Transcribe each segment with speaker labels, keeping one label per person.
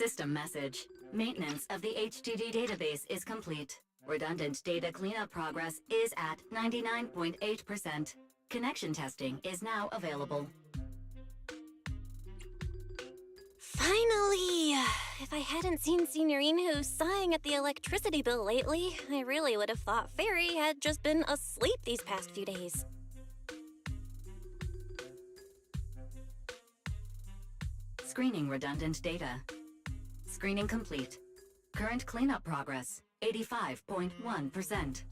Speaker 1: System message. Maintenance of the HDD database is complete. Redundant data cleanup progress is at 99.8%. Connection testing is now available.
Speaker 2: Finally! If I hadn't seen Signorino sighing at the electricity bill lately, I really would have thought Fairy had just been asleep these past few days.
Speaker 1: Screening redundant data. Screening complete. Current cleanup progress, 85.1%.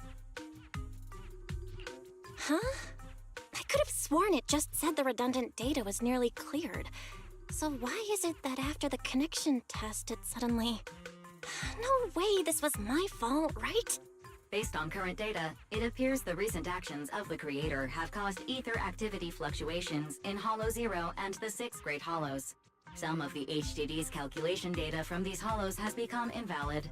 Speaker 2: Huh? I could have sworn it just said the redundant data was nearly cleared. So why is it that after the connection test it suddenly... No way this was my fault, right?
Speaker 1: Based on current data, it appears the recent actions of the creator have caused ether activity fluctuations in Hollow 0 and the 6th Great Hollows. Some of the HDD's calculation data from these hollows has become invalid.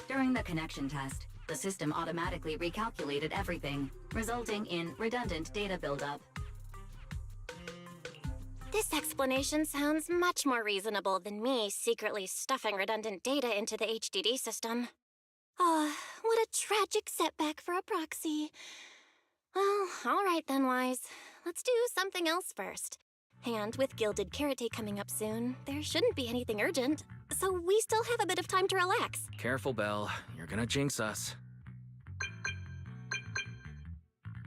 Speaker 1: During the connection test, the system automatically recalculated everything, resulting in redundant data buildup.
Speaker 2: This explanation sounds much more reasonable than me secretly stuffing redundant data into the HDD system. Ah, what a tragic setback for a proxy. Well, all right then, Wise. Let's do something else first. And with Gilded Carrot Day coming up soon, there shouldn't be anything urgent, so we still have a bit of time to relax.
Speaker 3: Careful, Belle. You're gonna jinx us.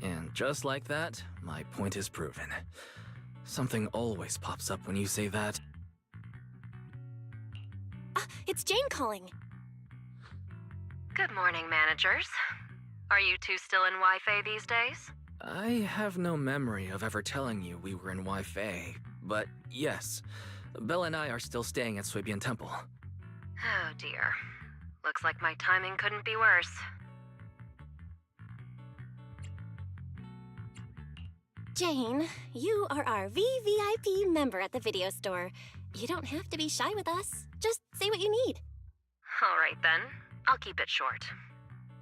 Speaker 3: And just like that, my point is proven. Something always pops up when you say that.
Speaker 2: It's Jane calling.
Speaker 4: Good morning, managers. Are you two still in Wi-Fi these days?
Speaker 3: I have no memory of ever telling you we were in Wi-Fi, but yes, Belle and I are still staying at Swabian Temple.
Speaker 4: Oh dear. Looks like my timing couldn't be worse.
Speaker 2: Jane, you are our VVIP member at the video store. You don't have to be shy with us. Just say what you need.
Speaker 4: All right then. I'll keep it short.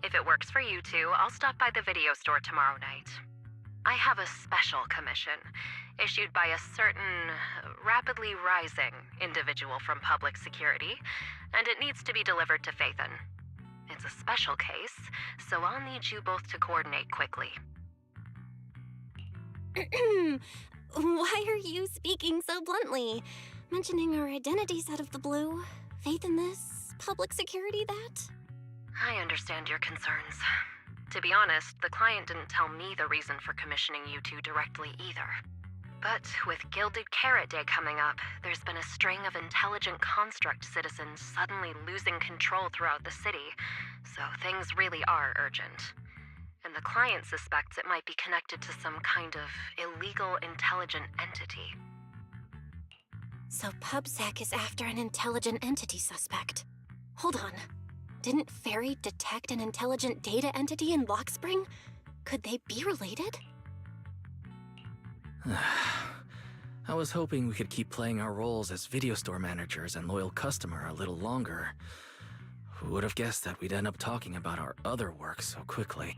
Speaker 4: If it works for you two, I'll stop by the video store tomorrow night. I have a special commission, issued by a certain rapidly rising individual from public security, and it needs to be delivered to Phaethon. It's a special case, so I'll need you both to coordinate quickly.
Speaker 2: Why are you speaking so bluntly? Mentioning our identities out of the blue? Phaethon this? Public security that?
Speaker 4: I understand your concerns. To be honest, the client didn't tell me the reason for commissioning you two directly either. But with Gilded Carrot Day coming up, there's been a string of intelligent construct citizens suddenly losing control throughout the city, so things really are urgent. And the client suspects it might be connected to some kind of illegal intelligent entity.
Speaker 2: So PubSec is after an intelligent entity suspect. Hold on. Didn't Fairy detect an intelligent data entity in Lockspring? Could they be related?
Speaker 3: I was hoping we could keep playing our roles as video store managers and loyal customer a little longer. Who would have guessed that we'd end up talking about our other work so quickly?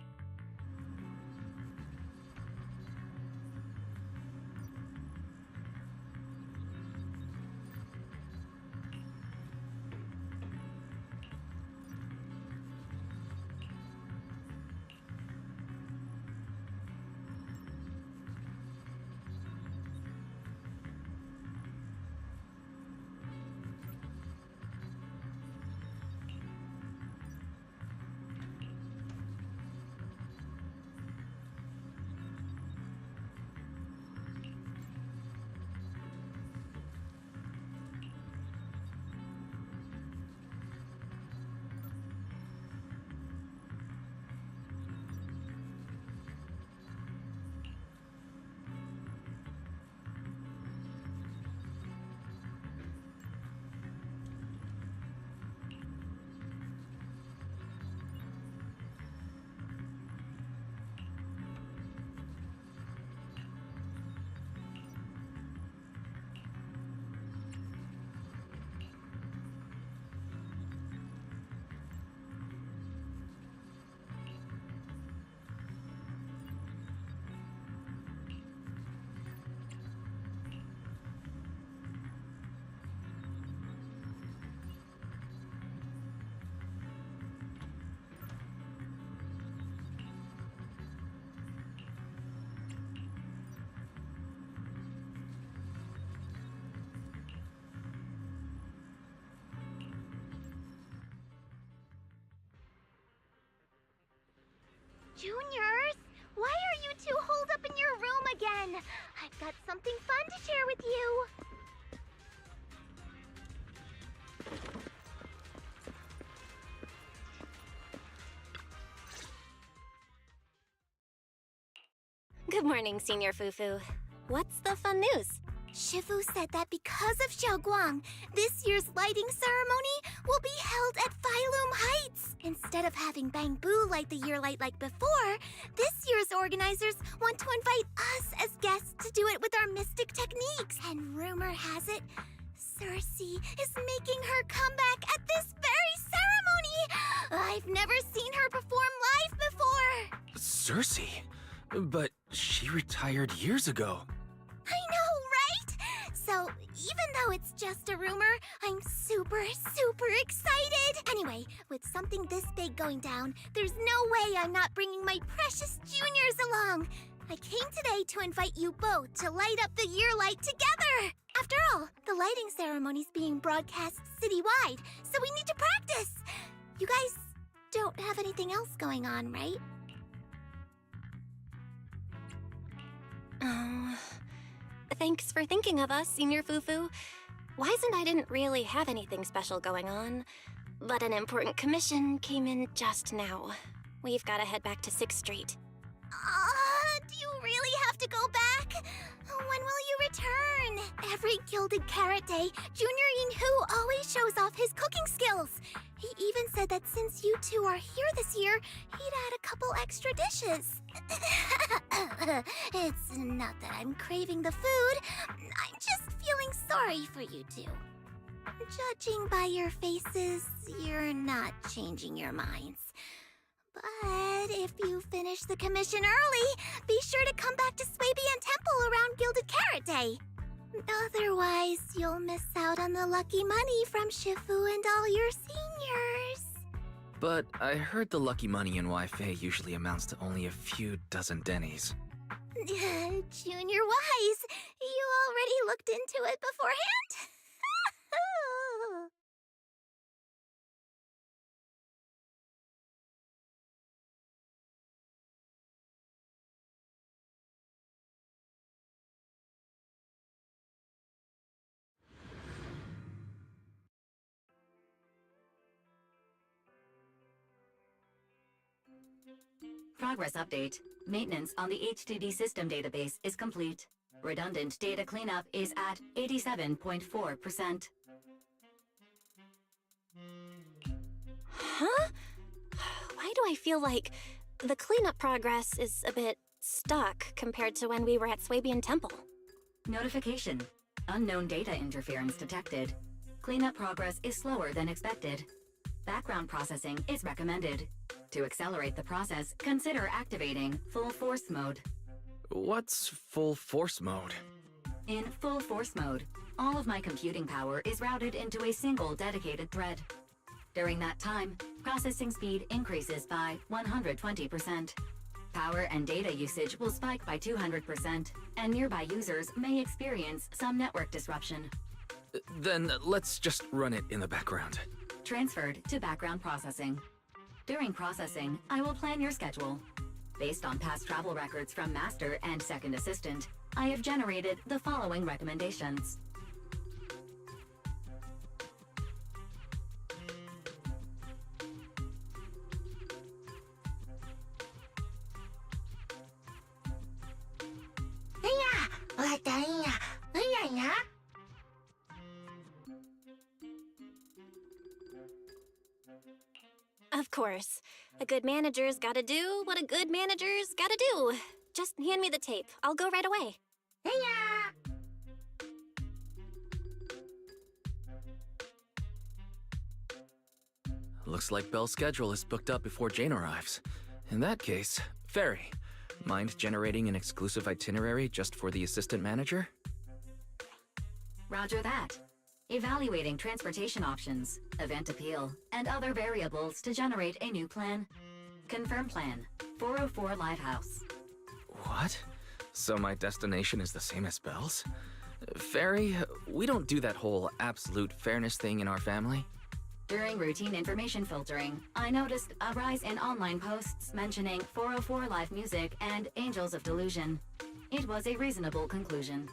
Speaker 5: Juniors, why are you two holed up in your room again? I've got something fun to share with you.
Speaker 2: Good morning, Senior Fufu. What's the fun news?
Speaker 5: Shifu said that because of Xiaoguang, this year's lighting ceremony will be held at Phylum Heights. Instead of having Bang Boo light the year light like before, this year's organizers want to invite us as guests to do it with our mystic techniques. And rumor has it, Cersei is making her comeback at this very ceremony. I've never seen her perform live before.
Speaker 3: Cersei? But she retired years ago.
Speaker 5: I know, right? So, even though it's just a rumor, I'm super excited. Anyway, with something this big going down, there's no way I'm not bringing my precious juniors along. I came today to invite you both to light up the year light together. After all, the lighting ceremony's being broadcast citywide, so we need to practice. You guys don't have anything else going on, right?
Speaker 2: Oh, thanks for thinking of us, Senior Fufu. Wise and I didn't really have anything special going on, but an important commission came in just now. We've got to head back to 6th Street.
Speaker 5: Do you really have to go back? When will you return? Every Gilded Carrot Day, Junior Yinhu always shows off his cooking skills. He even said that since you two are here this year, he'd add a couple extra dishes. It's not that I'm craving the food. I'm just feeling sorry for you two. Judging by your faces, you're not changing your minds. But if you finish the commission early, be sure to come back to Swabian Temple around Gilded Carrot Day. Otherwise, you'll miss out on the lucky money from Shifu and all your seniors.
Speaker 3: But I heard the lucky money in Wi-Fi usually amounts to only a few dozen dennies.
Speaker 5: Junior Wise, you already looked into it beforehand?
Speaker 1: Progress update. Maintenance on the HDD system database is complete. Redundant data cleanup is at 87.4%.
Speaker 2: Huh? Why do I feel like the cleanup progress is a bit stuck compared to when we were at Swabian Temple?
Speaker 1: Notification. Unknown data interference detected. Cleanup progress is slower than expected. Background processing is recommended. To accelerate the process, consider activating Full Force Mode.
Speaker 3: What's full force mode?
Speaker 1: In Full Force Mode, all of my computing power is routed into a single dedicated thread. During that time, processing speed increases by 120%. Power and data usage will spike by 200%, and nearby users may experience some network disruption.
Speaker 3: Then let's just run it in the background.
Speaker 1: Transferred to background processing. During processing, I will plan your schedule. Based on past travel records from Master and Second Assistant, I have generated the following recommendations.
Speaker 2: Of course. A good manager's gotta do what a good manager's gotta do. Just hand me the tape. I'll go right away.
Speaker 3: Looks like Belle's schedule is booked up before Jane arrives. In that case, Fairy, mind generating an exclusive itinerary just for the assistant manager?
Speaker 1: Roger that. Evaluating transportation options, event appeal, and other variables to generate a new plan. Confirm plan. 404 Lighthouse.
Speaker 3: What? So my destination is the same as Belle's? Fairy, we don't do that whole absolute fairness thing in our family.
Speaker 1: During routine information filtering, I noticed a rise in online posts mentioning 404 live music and Angels of Delusion. It was a reasonable conclusion.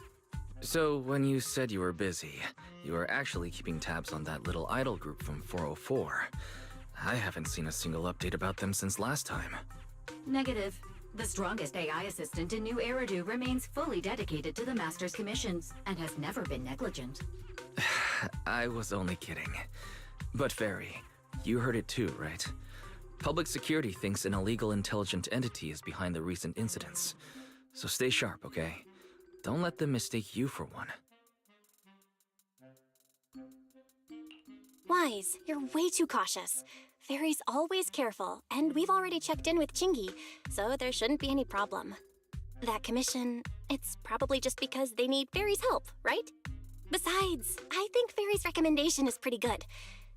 Speaker 3: So, when you said you were busy, you were actually keeping tabs on that little idol group from 404. I haven't seen a single update about them since last time.
Speaker 1: Negative. The strongest AI assistant in New Eridu remains fully dedicated to the Master's commissions and has never been negligent.
Speaker 3: I was only kidding. But Fairy, you heard it too, right? Public security thinks an illegal intelligent entity is behind the recent incidents. So stay sharp, okay? Don't let them mistake you for one.
Speaker 2: Wise, you're way too cautious. Fairy's always careful, and we've already checked in with Chingy, so there shouldn't be any problem. That commission, it's probably just because they need Fairy's help, right? Besides, I think Fairy's recommendation is pretty good.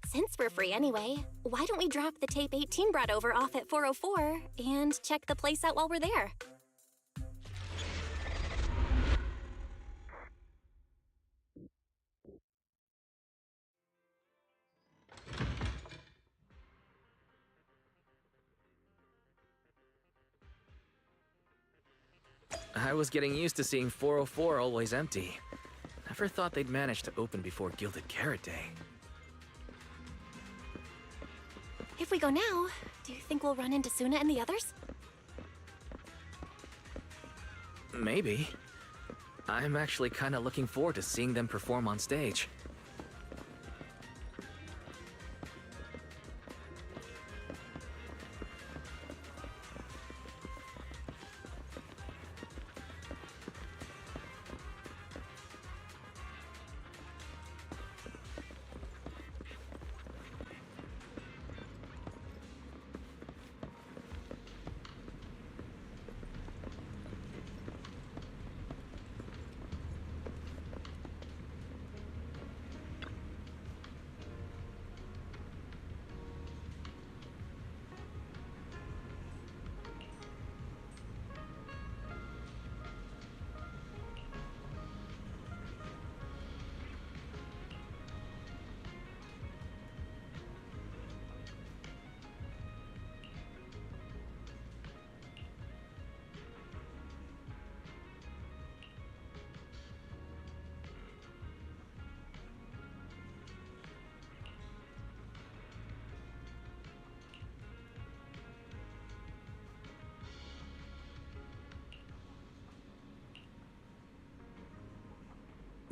Speaker 2: Since we're free anyway, why don't we drop the tape 18 brought over off at 404 and check the place out while we're there?
Speaker 3: I was getting used to seeing 404 always empty. Never thought they'd manage to open before Gilded Carrot Day.
Speaker 2: If we go now, do you think we'll run into Suna and the others?
Speaker 3: Maybe. I'm actually kinda looking forward to seeing them perform on stage.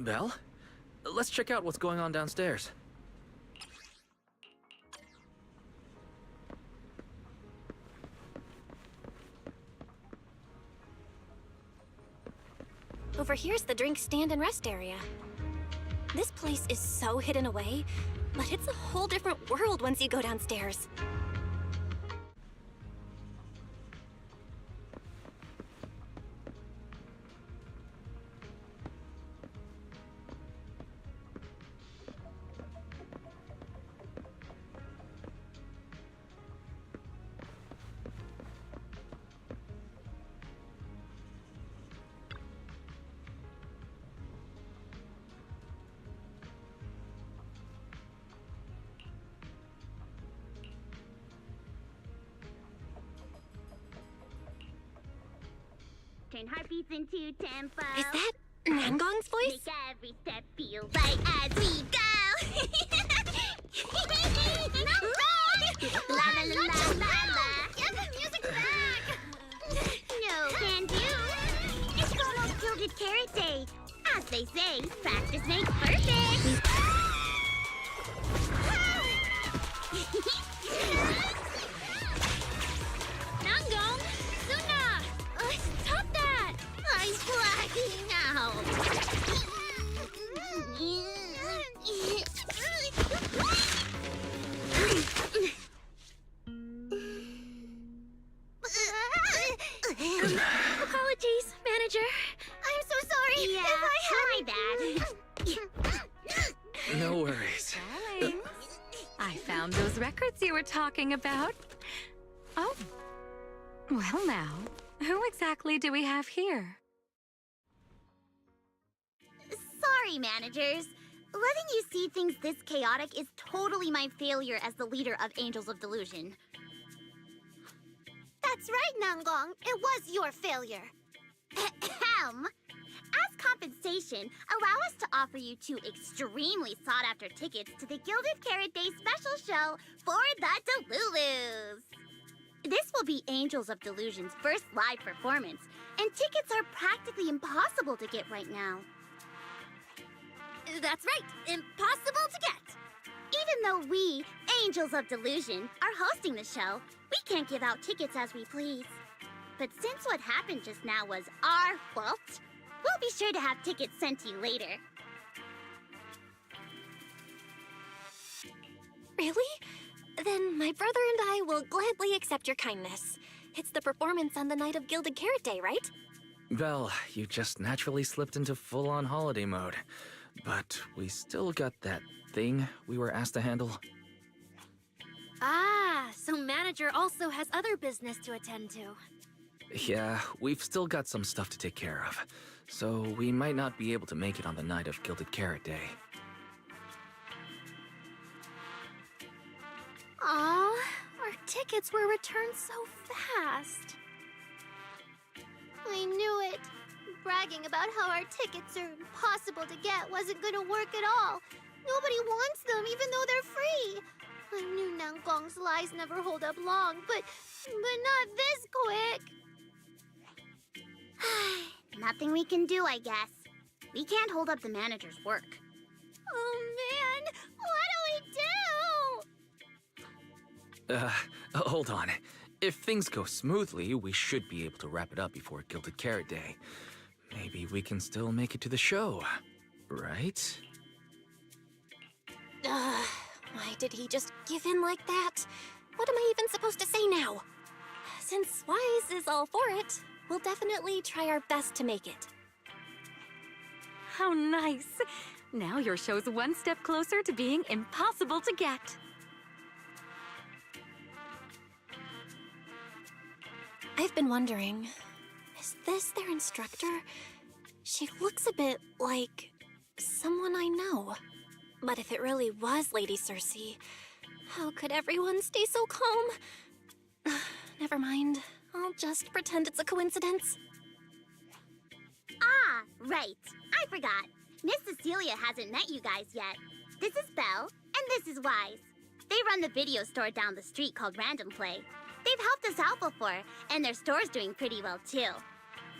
Speaker 3: Belle? Let's check out what's going on downstairs.
Speaker 2: Over here's the drink stand and rest area. This place is so hidden away, but it's a whole different world once you go downstairs.
Speaker 5: Turn heartbeats into tempo.
Speaker 2: Is that Nangong's voice?
Speaker 5: Make every step feel right as we go. Not wrong! La la la la la la. Give the music back. No can do. It's almost Gilded Carrot Day. As they say, practice makes perfect. Nangong! Suna! Stop that! I'm blacking out! Apologies, manager. I'm so sorry. Yeah, my bad.
Speaker 3: No worries.
Speaker 6: Darling, I found those records you were talking about. Oh. Well now, who exactly do we have here?
Speaker 5: Sorry, managers. letting you see things this chaotic is totally my failure as the leader of Angels of Delusion. That's right, Nangong. It was your failure. Ahem. As compensation, allow us to offer you 2 extremely sought-after tickets to the Gilded Carrot Day special show for the Delulus. This will be Angels of Delusion's first live performance, and tickets are practically impossible to get right now. That's right, impossible to get. Even though we, Angels of Delusion, are hosting the show, we can't give out tickets as we please. But since what happened just now was our fault, we'll be sure to have tickets sent to you later.
Speaker 2: Really? Then my brother and I will gladly accept your kindness. It's the performance on the night of Gilded Carrot Day, right?
Speaker 3: Belle, you just naturally slipped into full-on holiday mode. But we still got that thing we were asked to handle.
Speaker 7: Ah, so manager also has other business to attend to.
Speaker 3: Yeah, we've still got some stuff to take care of. So we might not be able to make it on the night of Gilded Carrot Day.
Speaker 7: Aw, our tickets were returned so fast.
Speaker 5: I knew it. Bragging about how our tickets are impossible to get wasn't gonna work at all. Nobody wants them, even though they're free. I knew Nangong's lies never hold up long, but not this quick. Nothing we can do, I guess. We can't hold up the manager's work. Oh man, what do we do?
Speaker 3: Hold on. If things go smoothly, we should be able to wrap it up before Gilded Carrot Day. Maybe we can still make it to the show, right?
Speaker 2: Why did he just give in like that? What am I even supposed to say now? Since Wise is all for it, we'll definitely try our best to make it.
Speaker 6: How nice. Now your show's one step closer to being impossible to get.
Speaker 2: I've been wondering, is this their instructor? She looks a bit like someone I know. But if it really was Lady Cersei, how could everyone stay so calm? Never mind. I'll just pretend it's a coincidence.
Speaker 5: Ah, right. I forgot. Miss Cecilia hasn't met you guys yet. This is Belle, and this is Wise. They run the video store down the street called Random Play. They've helped us out before, and their store's doing pretty well too.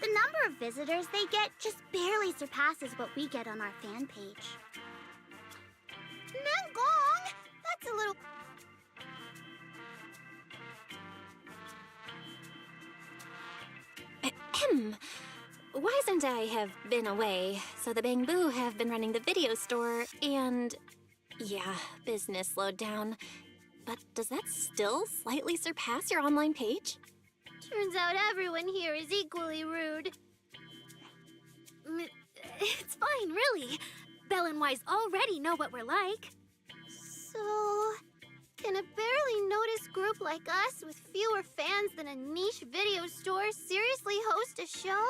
Speaker 5: The number of visitors they get just barely surpasses what we get on our fan page. Nangong! That's a little...
Speaker 2: Ahem. Wise and I have been away, so the Bangbu have been running the video store, and... yeah, business slowed down. But does that still slightly surpass your online page?
Speaker 5: Turns out everyone here is equally rude.
Speaker 7: It's fine, really. Belle and Wise already know what we're like.
Speaker 5: So... can a barely noticed group like us with fewer fans than a niche video store seriously host a show?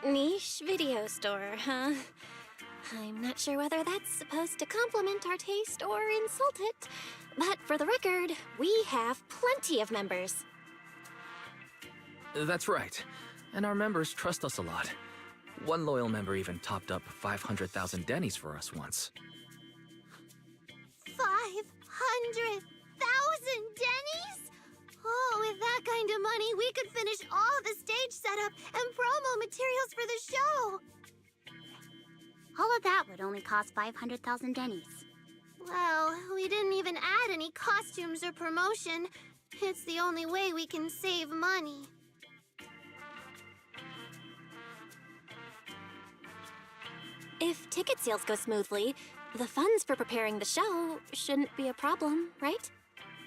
Speaker 2: Niche video store, huh? I'm not sure whether that's supposed to compliment our taste or insult it, but for the record, we have plenty of members.
Speaker 3: That's right. And our members trust us a lot. One loyal member even topped up 500,000 dennies for us once.
Speaker 5: 500,000 dennies? Oh, with that kind of money, we could finish all the stage setup and promo materials for the show. All of that would only cost 500,000 dennies. Well, we didn't even add any costumes or promotion. It's the only way we can save money.
Speaker 2: If ticket sales go smoothly, the funds for preparing the show shouldn't be a problem, right?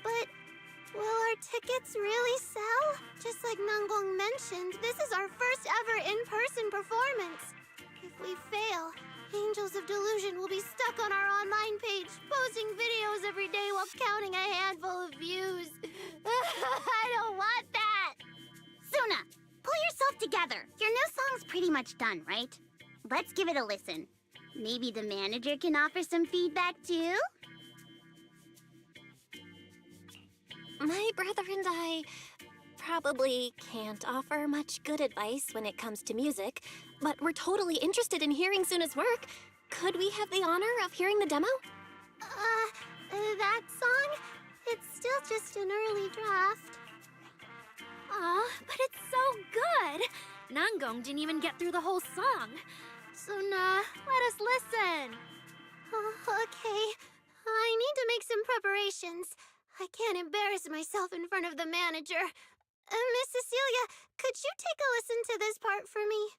Speaker 5: But will our tickets really sell? Just like Nangong mentioned, this is our first ever in-person performance. If we fail, Angels of Delusion will be stuck on our online page, posting videos every day while counting a handful of views. I don't want that! Suna, pull yourself yourself together! Your new song's pretty much done, right? Let's give it a listen. Maybe the manager can offer some feedback too?
Speaker 2: My brother and I probably can't offer much good advice when it comes to music, but we're totally interested in hearing Suna's work. Could we have the honor of hearing the demo?
Speaker 5: That song? It's still just an early draft.
Speaker 7: Aw, but it's so good! Nangong didn't even get through the whole song. Suna, let us listen.
Speaker 5: Okay. I need to make some preparations. I can't embarrass myself in front of the manager. Miss Cecilia, could you take a listen to this part for me?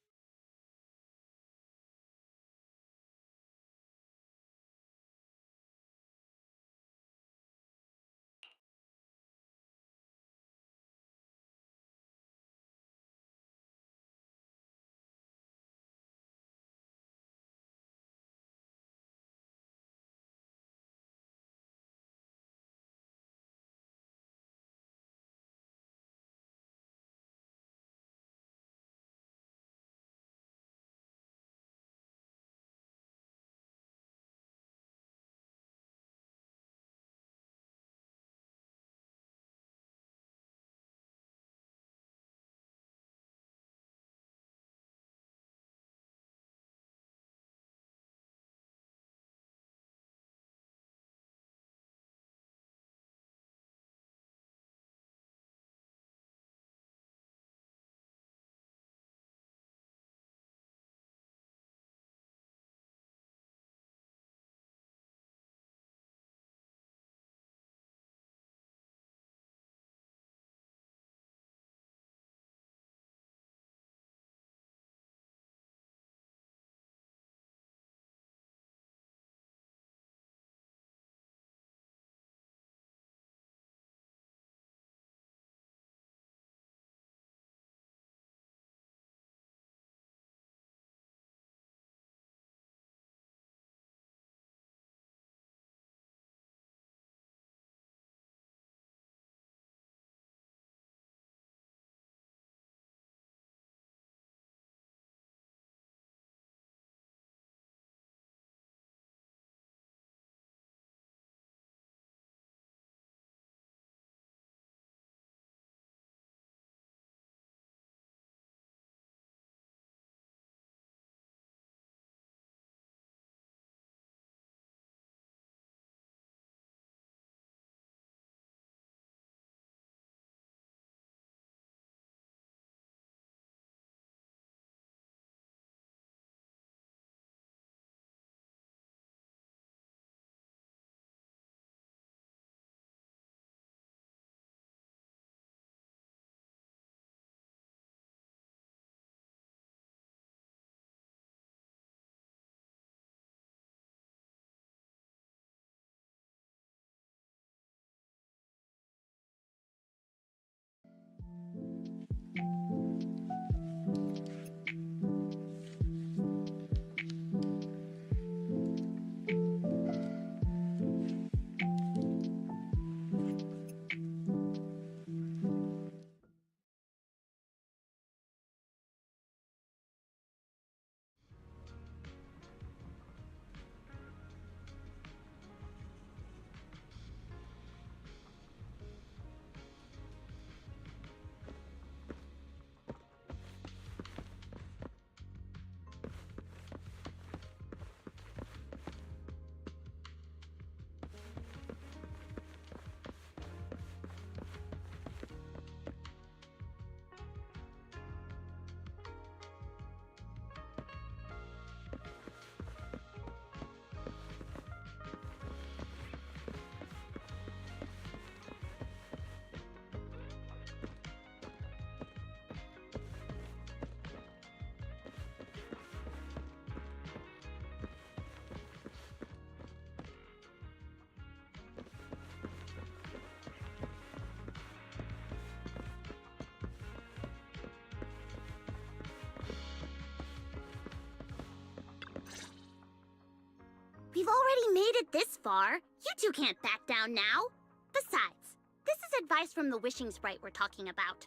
Speaker 5: We've already made it this far. You two can't back down now. Besides, this is advice from the wishing sprite we're talking about.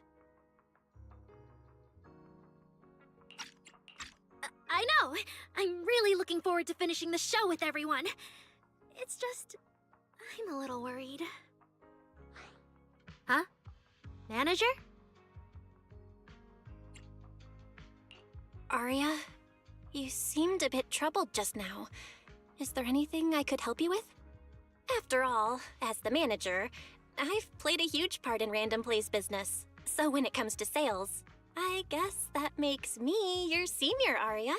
Speaker 7: I'm really looking forward to finishing the show with everyone. It's just, I'm a little worried. Huh? Manager?
Speaker 2: Arya, you seemed a bit troubled just now. Is there anything I could help you with? After all, as the manager, I've played a huge part in Random Play's business. So when it comes to sales, I guess that makes me your senior, Arya.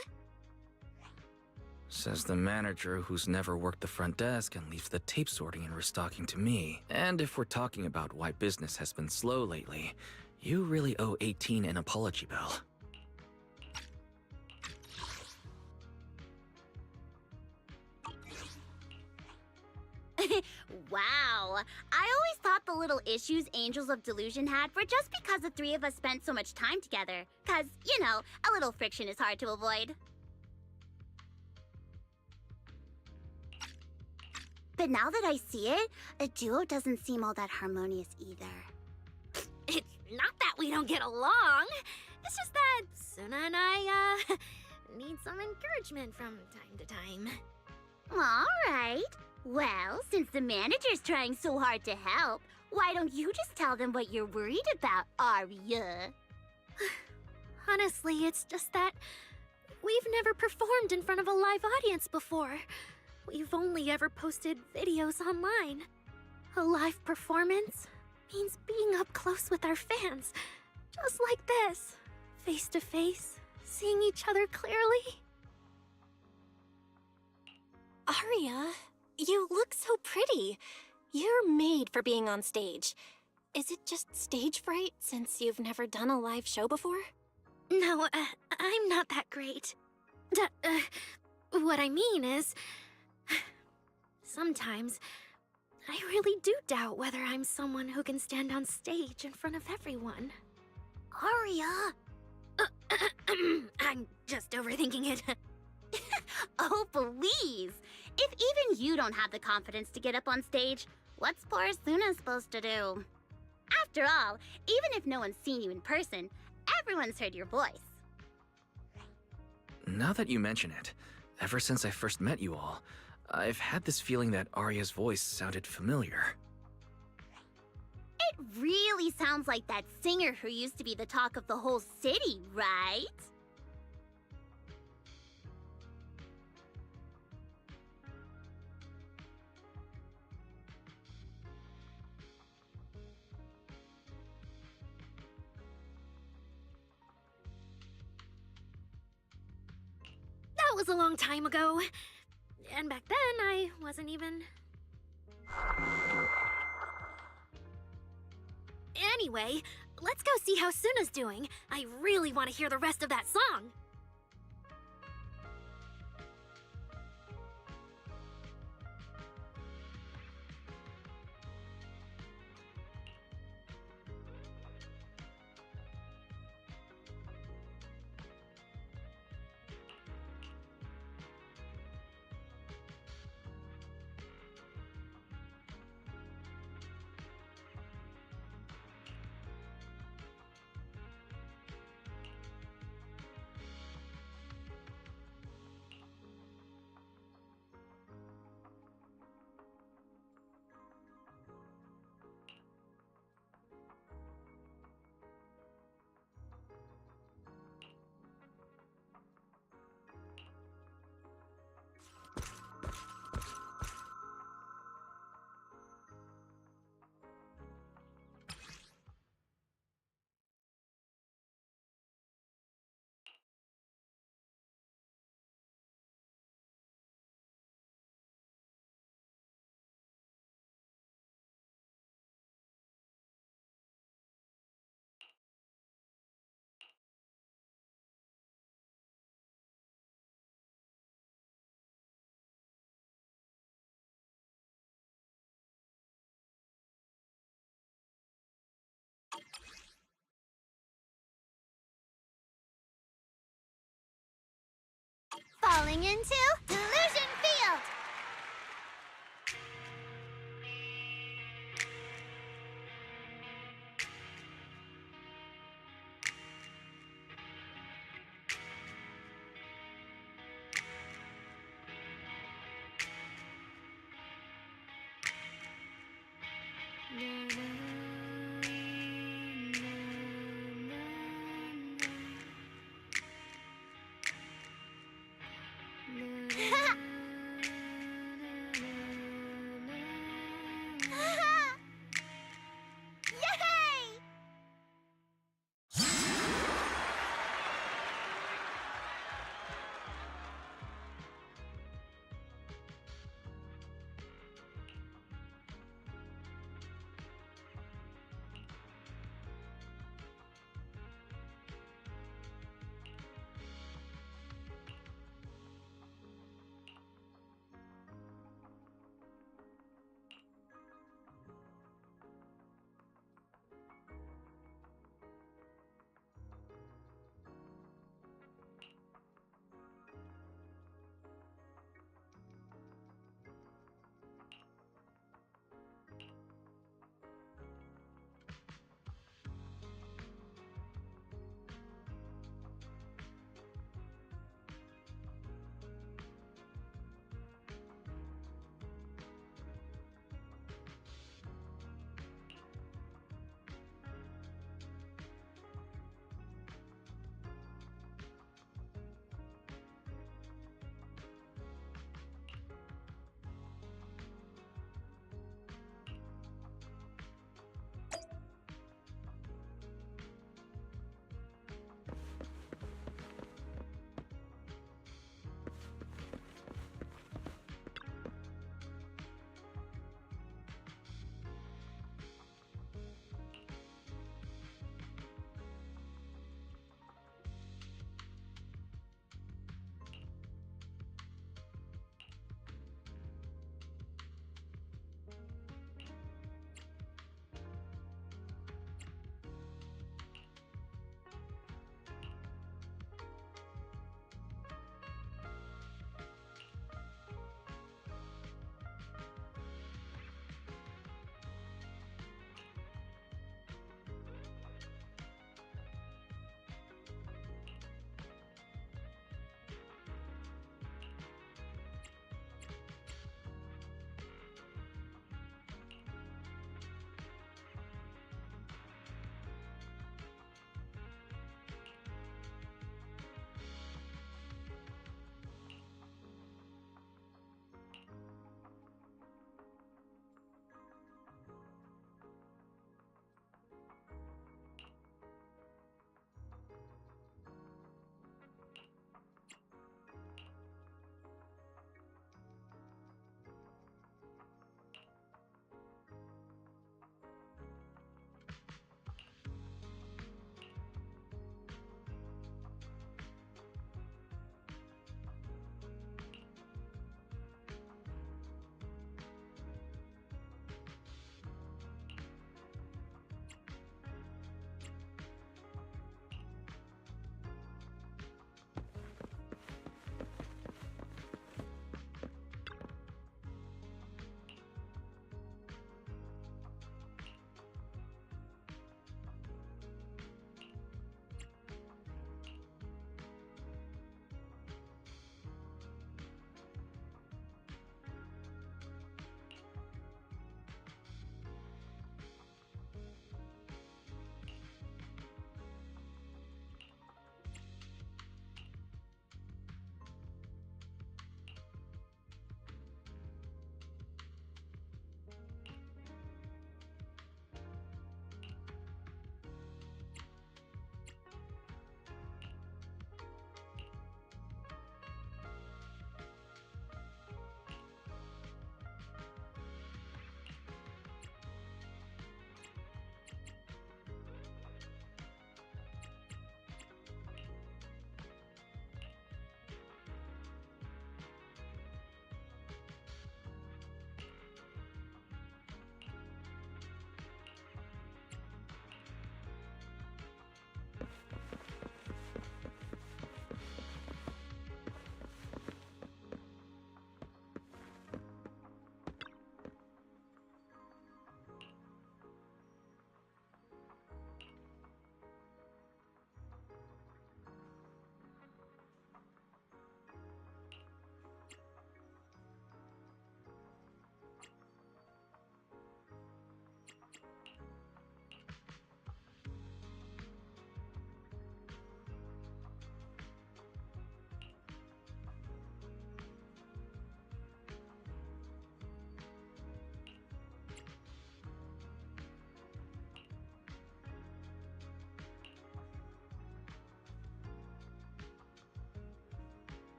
Speaker 3: Says the manager who's never worked the front desk and leaves the tape sorting and restocking to me. And if we're talking about why business has been slow lately, you really owe 18 an apology, Belle.
Speaker 5: Wow. I always thought the little issues Angels of Delusion had were just because the three of us spent so much time together. 'Cause, you know, a little friction is hard to avoid. But now that I see it, a duo doesn't seem all that harmonious either.
Speaker 7: It's not that we don't get along. It's just that Suna and I, need some encouragement from time to time.
Speaker 5: All right. Well, since the manager's trying so hard to help, why don't you just tell them what you're worried about, Arya?
Speaker 7: Honestly, it's just that we've never performed in front of a live audience before. We've only ever posted videos online. A live performance means being up close with our fans, just like this, face to face, seeing each other clearly.
Speaker 2: Arya, you look so pretty. You're made for being on stage. Is it just stage fright since you've never done a live show before?
Speaker 7: No, I'm not that great. What I mean is, sometimes I really do doubt whether I'm someone who can stand on stage in front of everyone.
Speaker 5: Arya!
Speaker 7: I'm just overthinking it.
Speaker 5: Oh, please! If even you don't have the confidence to get up on stage, what's poor Suna supposed to do? After all, even if no one's seen you in person, everyone's heard your voice.
Speaker 3: Now that you mention it, ever since I first met you all, I've had this feeling that Arya's voice sounded familiar.
Speaker 5: It really sounds like that singer who used to be the talk of the whole city, right?
Speaker 7: That was a long time ago. And back then, I wasn't even... Anyway, let's go see how Suna's doing. I really want to hear the rest of that song.
Speaker 5: Falling into Delusion Field!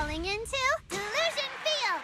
Speaker 5: falling into Delusion Field!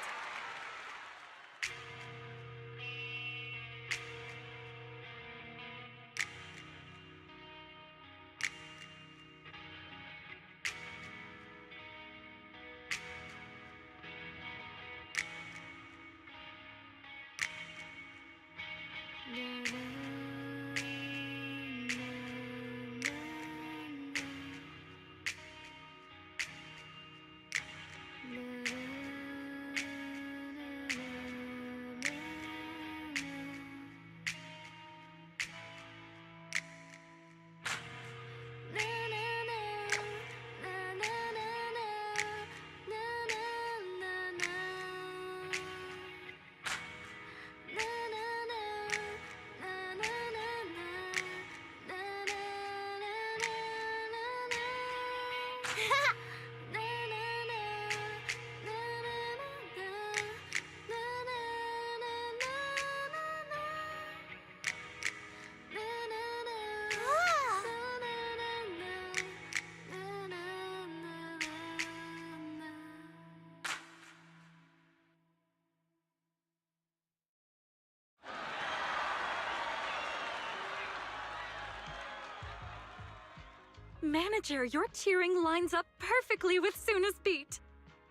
Speaker 6: Manager, your cheering lines up perfectly with Suna's beat.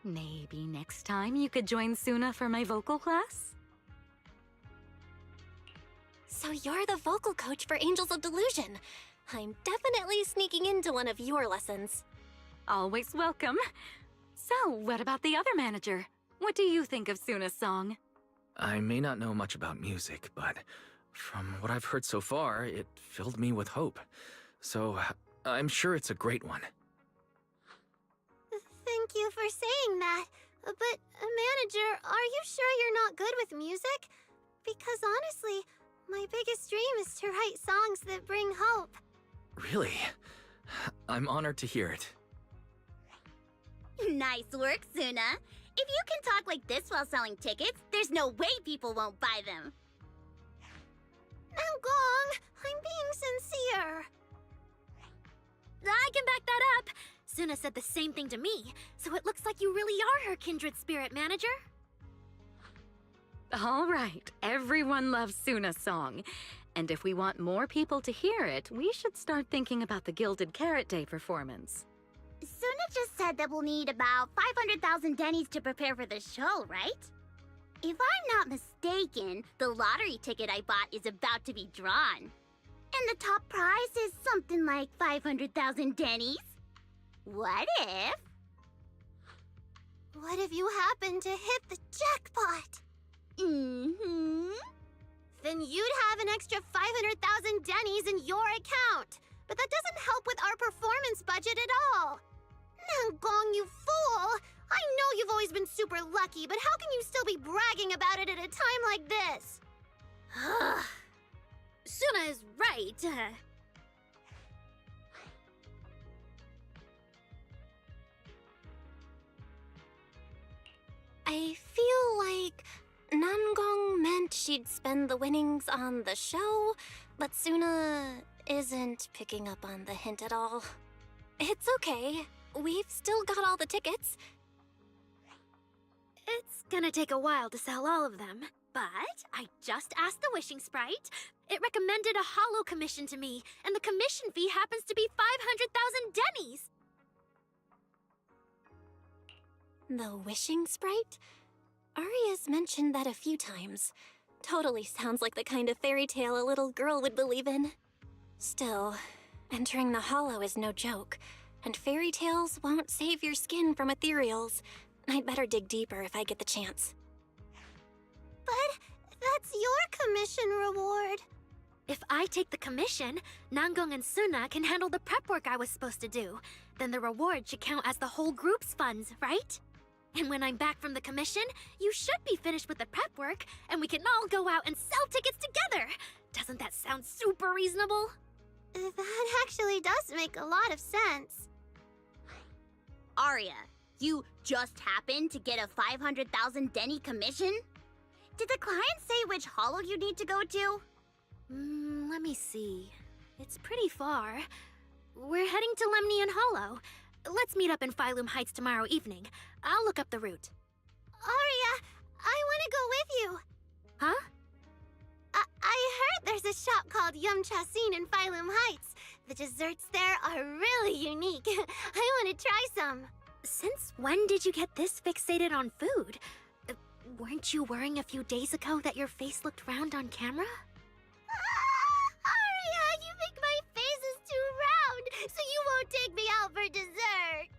Speaker 6: Maybe next time you could join Suna for my vocal class?
Speaker 2: So you're the vocal coach for Angels of Delusion. I'm definitely sneaking into one of your lessons.
Speaker 6: Always welcome. So, what about the other manager? What do you think of Suna's song?
Speaker 3: I may not know much about music, but from what I've heard so far, it filled me with hope. So, I'm sure it's a great one.
Speaker 5: Thank you for saying that. But, manager, are you sure you're not good with music? Because honestly, my biggest dream is to write songs that bring hope.
Speaker 3: Really? I'm honored to hear it.
Speaker 5: Nice work, Suna. If you can talk like this while selling tickets, there's no way people won't buy them. Now, Gong, I'm being sincere.
Speaker 7: I can back that up. Suna said the same thing to me, so it looks like you really are her kindred spirit, manager.
Speaker 6: All right, everyone loves Suna's song. And if we want more people to hear it, we should start thinking about the Gilded Carrot Day performance.
Speaker 5: Suna just said that we'll need about 500,000 dennies to prepare for the show, right? If I'm not mistaken, the lottery ticket I bought is about to be drawn. And the top prize is something like 500,000 dennies. What if you happen to hit the jackpot? Then you'd have an extra 500,000 dennies in your account. But that doesn't help with our performance budget at all. Now, Gong, you fool! I know you've always been super lucky, but how can you still be bragging about it at a time like this?
Speaker 7: Suna is right.
Speaker 2: I feel like Nangong meant she'd spend the winnings on the show, but Suna isn't picking up on the hint at all. It's okay. We've still got all the tickets.
Speaker 7: It's gonna take a while to sell all of them, but I just asked the Wishing Sprite. It recommended a holo commission to me, and the commission fee happens to be 500,000 dennies.
Speaker 2: The Wishing Sprite? Aria's mentioned that a few times. Totally sounds like the kind of fairy tale a little girl would believe in. Still, entering the holo is no joke, and fairy tales won't save your skin from ethereals. I'd better dig deeper if I get the chance.
Speaker 5: But that's your commission reward.
Speaker 7: If I take the commission, Nangong and Suna can handle the prep work I was supposed to do. Then the reward should count as the whole group's funds, right? And when I'm back from the commission, you should be finished with the prep work, and we can all go out and sell tickets together. Doesn't that sound super reasonable?
Speaker 5: That actually does make a lot of sense. Aria, you just happened to get a 500,000 denny commission? Did the client say which holo you need to go to?
Speaker 7: Let me see. It's pretty far. We're heading to Lemnian Hollow. Let's meet up in Phylum Heights tomorrow evening. I'll look up the route.
Speaker 5: Aria, I want to go with you.
Speaker 7: Huh?
Speaker 5: I heard there's a shop called Yum Chasin in Phylum Heights. The desserts there are really unique. I want to try some.
Speaker 7: Since when did you get this fixated on food? Weren't you worrying a few days ago that your face looked round on camera?
Speaker 5: Aria, you think my face is too round, so you won't take me out for dessert.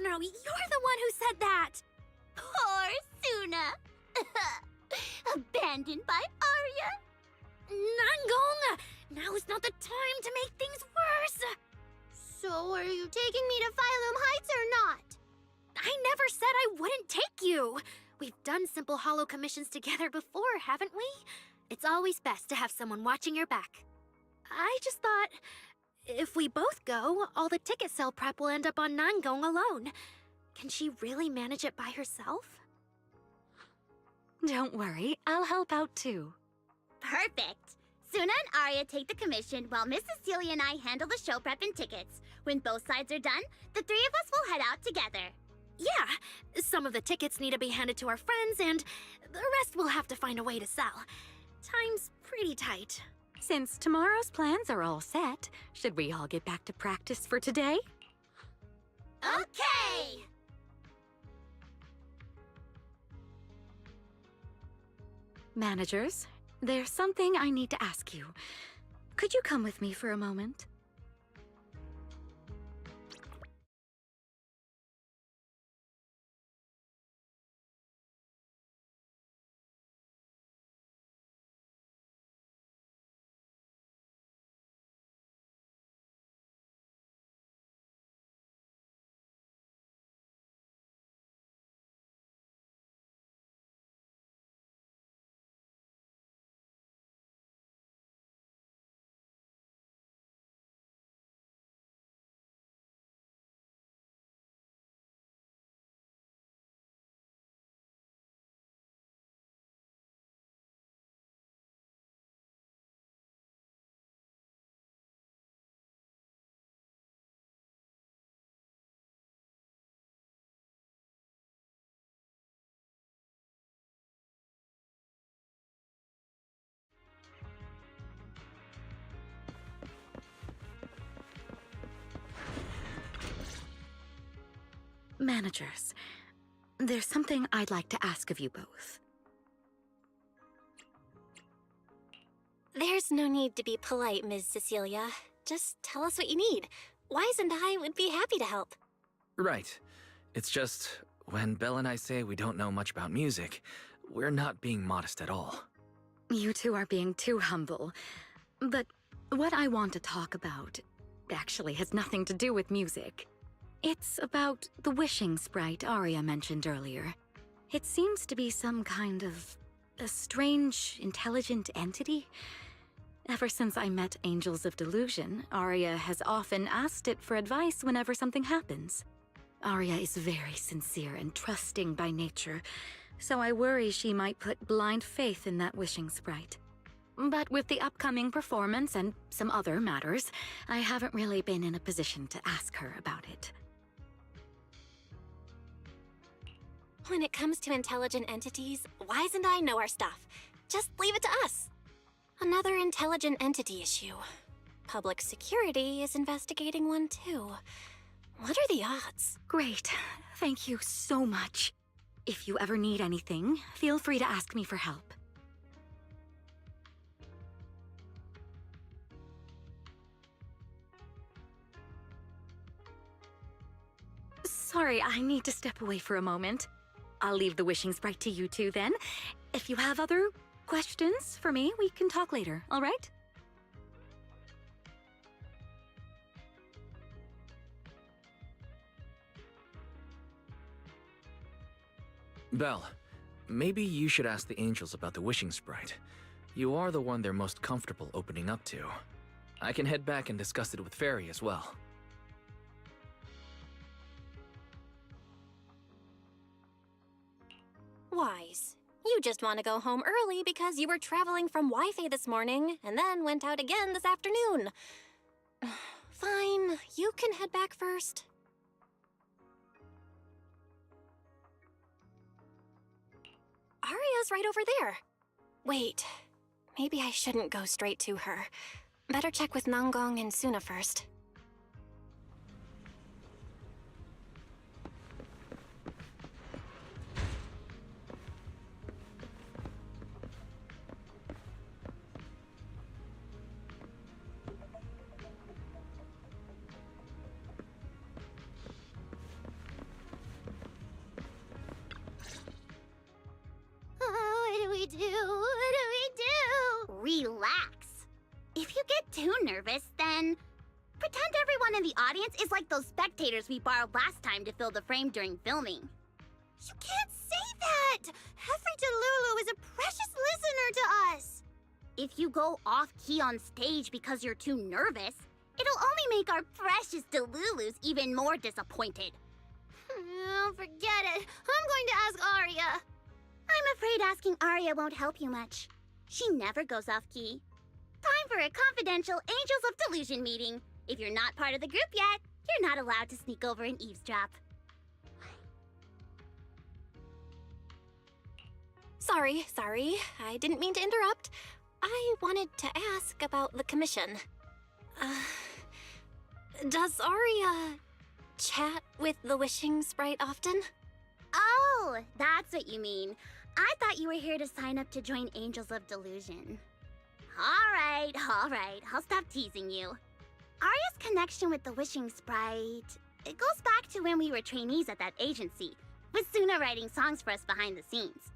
Speaker 7: No. You're the one who said that.
Speaker 5: Poor Suna. Abandoned by Aria.
Speaker 7: Nangong! Now is not the time to make things worse.
Speaker 5: So are you taking me to Phylum Heights or not?
Speaker 7: I never said I wouldn't take you. We've done simple holo commissions together before, haven't we? It's always best to have someone watching your back. I just thought, if we both go, all the ticket sale prep will end up on Nangong alone. Can she really manage it by herself?
Speaker 6: Don't worry, I'll help out too.
Speaker 5: Perfect. Suna and Aria take the commission while Miss Cecilia and I handle the show prep and tickets. When both sides are done, the three of us will head out together.
Speaker 7: Yeah, some of the tickets need to be handed to our friends, and the rest we'll have to find a way to sell. Time's pretty tight.
Speaker 6: Since tomorrow's plans are all set, should we all get back to practice for today?
Speaker 5: Okay!
Speaker 6: Managers, there's something I need to ask you. Could you come with me for a moment? Managers, there's something I'd like to ask of you both.
Speaker 2: There's no need to be polite, Ms. Cecilia. Just tell us what you need. Wise and I would be happy to help.
Speaker 3: Right. It's just, when Belle and I say we don't know much about music, we're not being modest at all.
Speaker 6: You two are being too humble. But what I want to talk about actually has nothing to do with music. It's about the wishing sprite Aria mentioned earlier. It seems to be some kind of a strange, intelligent entity. Ever since I met Angels of Delusion, Aria has often asked it for advice whenever something happens. Aria is very sincere and trusting by nature, so I worry she might put blind faith in that wishing sprite. But with the upcoming performance and some other matters, I haven't really been in a position to ask her about it.
Speaker 2: When it comes to intelligent entities, Wise and I know our stuff. Just leave it to us. Another intelligent entity issue. Public security is investigating one too. What are the odds?
Speaker 6: Great. Thank you so much. If you ever need anything, feel free to ask me for help. Sorry, I need to step away for a moment. I'll leave the wishing sprite to you two then. If you have other questions for me, we can talk later, all right?
Speaker 3: Belle, maybe you should ask the angels about the wishing sprite. You are the one they're most comfortable opening up to. I can head back and discuss it with Fairy as well.
Speaker 2: Wise, you just want to go home early because you were traveling from Wi-Fi this morning and then went out again this afternoon. Fine, you can head back first. Aria's right over there. Wait, maybe I shouldn't go straight to her. Better check with Nanggong and Suna first.
Speaker 5: What do we do? What do we do? Relax. If you get too nervous, then pretend everyone in the audience is like those spectators we borrowed last time to fill the frame during filming. You can't say that! Every Delulu is a precious listener to us! If you go off-key on stage because you're too nervous, it'll only make our precious Delulus even more disappointed. Oh, forget it. I'm going to ask Aria. I'm afraid asking Aria won't help you much. She never goes off-key. Time for a confidential Angels of Delusion meeting. If you're not part of the group yet, you're not allowed to sneak over and eavesdrop.
Speaker 2: Sorry. I didn't mean to interrupt. I wanted to ask about the commission. Does Aria chat with the Wishing Sprite often?
Speaker 5: Oh, that's what you mean. I thought you were here to sign up to join Angels of Delusion. All right. I'll stop teasing you. Aria's connection with the Wishing Sprite, it goes back to when we were trainees at that agency, with Suna writing songs for us behind the scenes.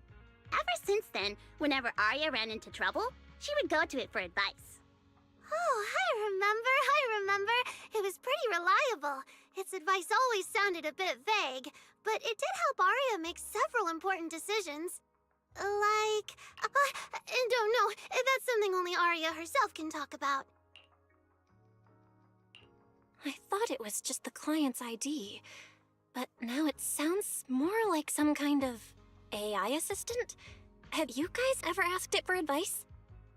Speaker 5: Ever since then, whenever Aria ran into trouble, she would go to it for advice. Oh, I remember. It was pretty reliable. Its advice always sounded a bit vague, but it did help Aria make several important decisions. Like, I don't know. That's something only Aria herself can talk about.
Speaker 2: I thought it was just the client's ID, but now it sounds more like some kind of AI assistant? Have you guys ever asked it for advice?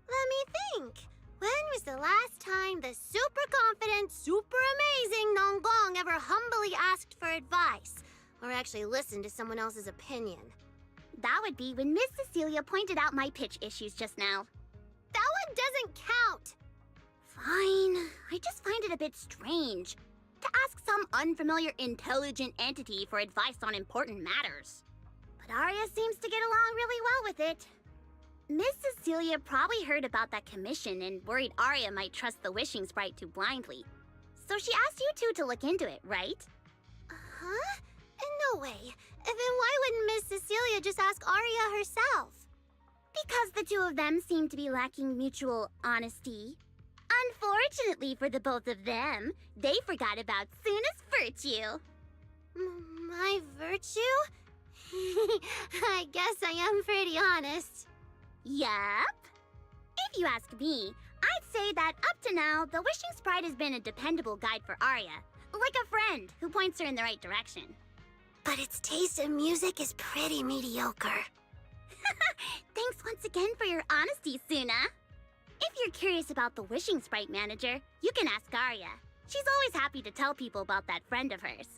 Speaker 5: Let me think. When was the last time the super confident, super amazing Nanggong ever humbly asked for advice? Or actually listened to someone else's opinion? That would be when Miss Cecilia pointed out my pitch issues just now. That one doesn't count! Fine. I just find it a bit strange to ask some unfamiliar intelligent entity for advice on important matters. But Aria seems to get along really well with it. Miss Cecilia probably heard about that commission and worried Aria might trust the Wishing Sprite too blindly. So she asked you two to look into it, right? Huh? No way. Then why wouldn't Miss Cecilia just ask Aria herself? Because the two of them seem to be lacking mutual honesty. Unfortunately for the both of them, they forgot about Suna's virtue. My virtue? I guess I am pretty honest. Yup. If you ask me, I'd say that up to now, the Wishing Sprite has been a dependable guide for Aria. Like a friend who points her in the right direction. But its taste in music is pretty mediocre. Thanks once again for your honesty, Suna. If you're curious about the Wishing Sprite manager, you can ask Aria. She's always happy to tell people about that friend of hers.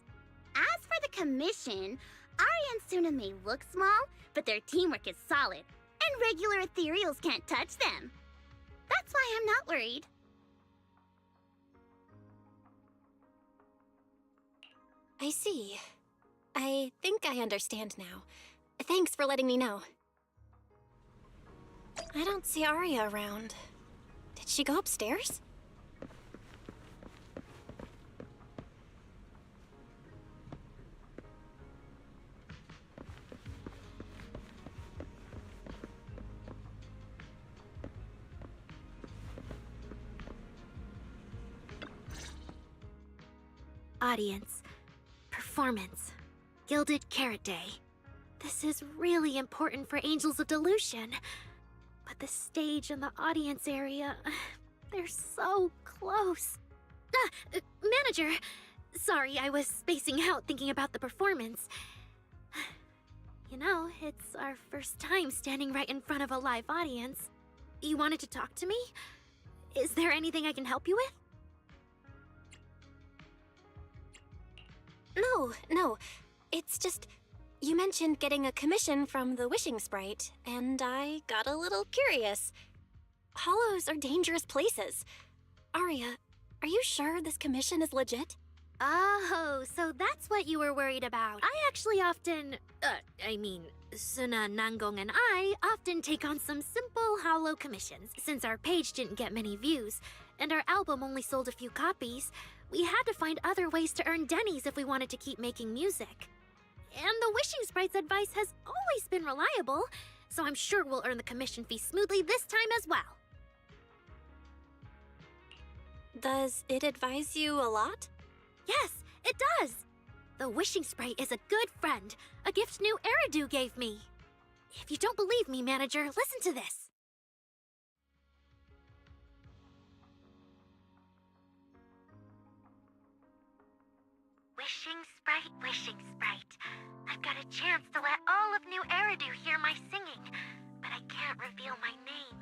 Speaker 5: As for the commission, Aria and Suna may look small, but their teamwork is solid, and regular ethereals can't touch them. That's why I'm not worried.
Speaker 2: I see. I think I understand now. Thanks for letting me know. I don't see Aria around. Did she go upstairs?
Speaker 7: Audience. Performance. Gilded Carrot Day. This is really important for Angels of Delusion. But the stage and the audience area, they're so close. Manager! Sorry, I was spacing out thinking about the performance. You know, it's our first time standing right in front of a live audience. You wanted to talk to me? Is there anything I can help you with?
Speaker 2: No. It's just, you mentioned getting a commission from the wishing sprite, and I got a little curious. Hollows are dangerous places. Aria, are you sure this commission is legit?
Speaker 7: Oh, so that's what you were worried about. I actually often, Suna, Nangong, and I often take on some simple hollow commissions. Since our page didn't get many views, and our album only sold a few copies, we had to find other ways to earn dennies if we wanted to keep making music. And the Wishing Sprite's advice has always been reliable, so I'm sure we'll earn the commission fee smoothly this time as well.
Speaker 2: Does it advise you a lot?
Speaker 7: Yes, it does! The Wishing Sprite is a good friend, a gift new Eridu gave me. If you don't believe me, manager, listen to this. Wishing Sprite. I've got a chance to let all of New Eridu hear my singing, but I can't reveal my name.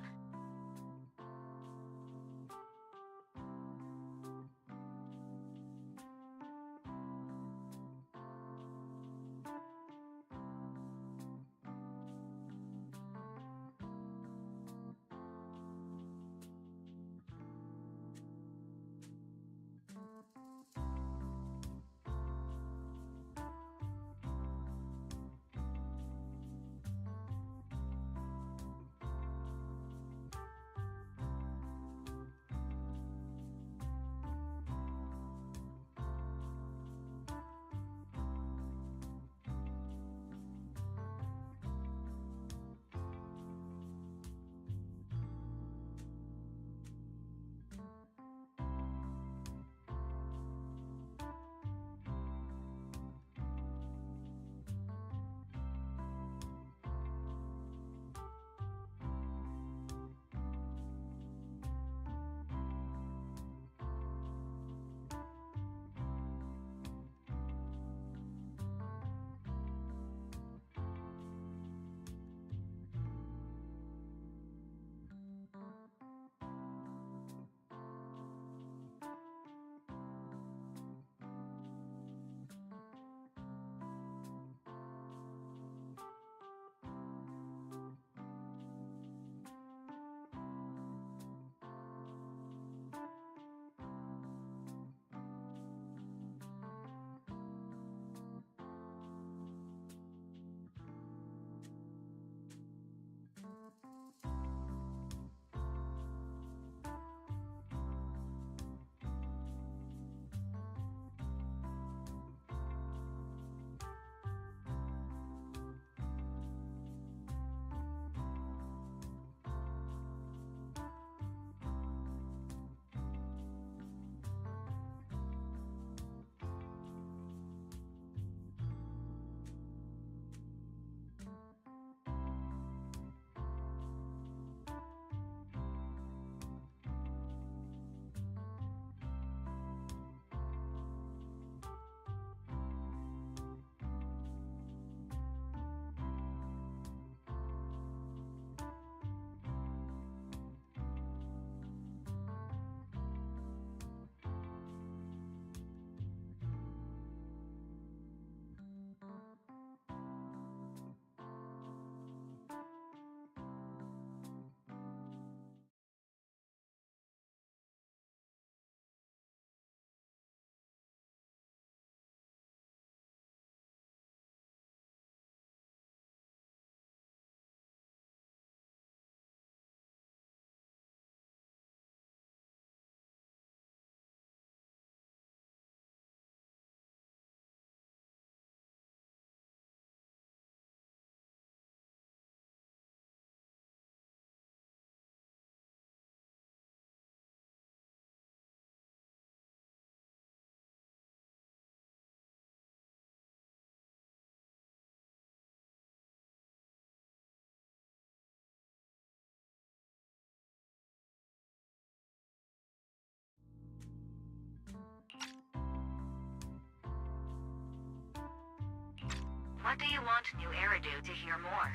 Speaker 1: What do you want New Eridu to hear more?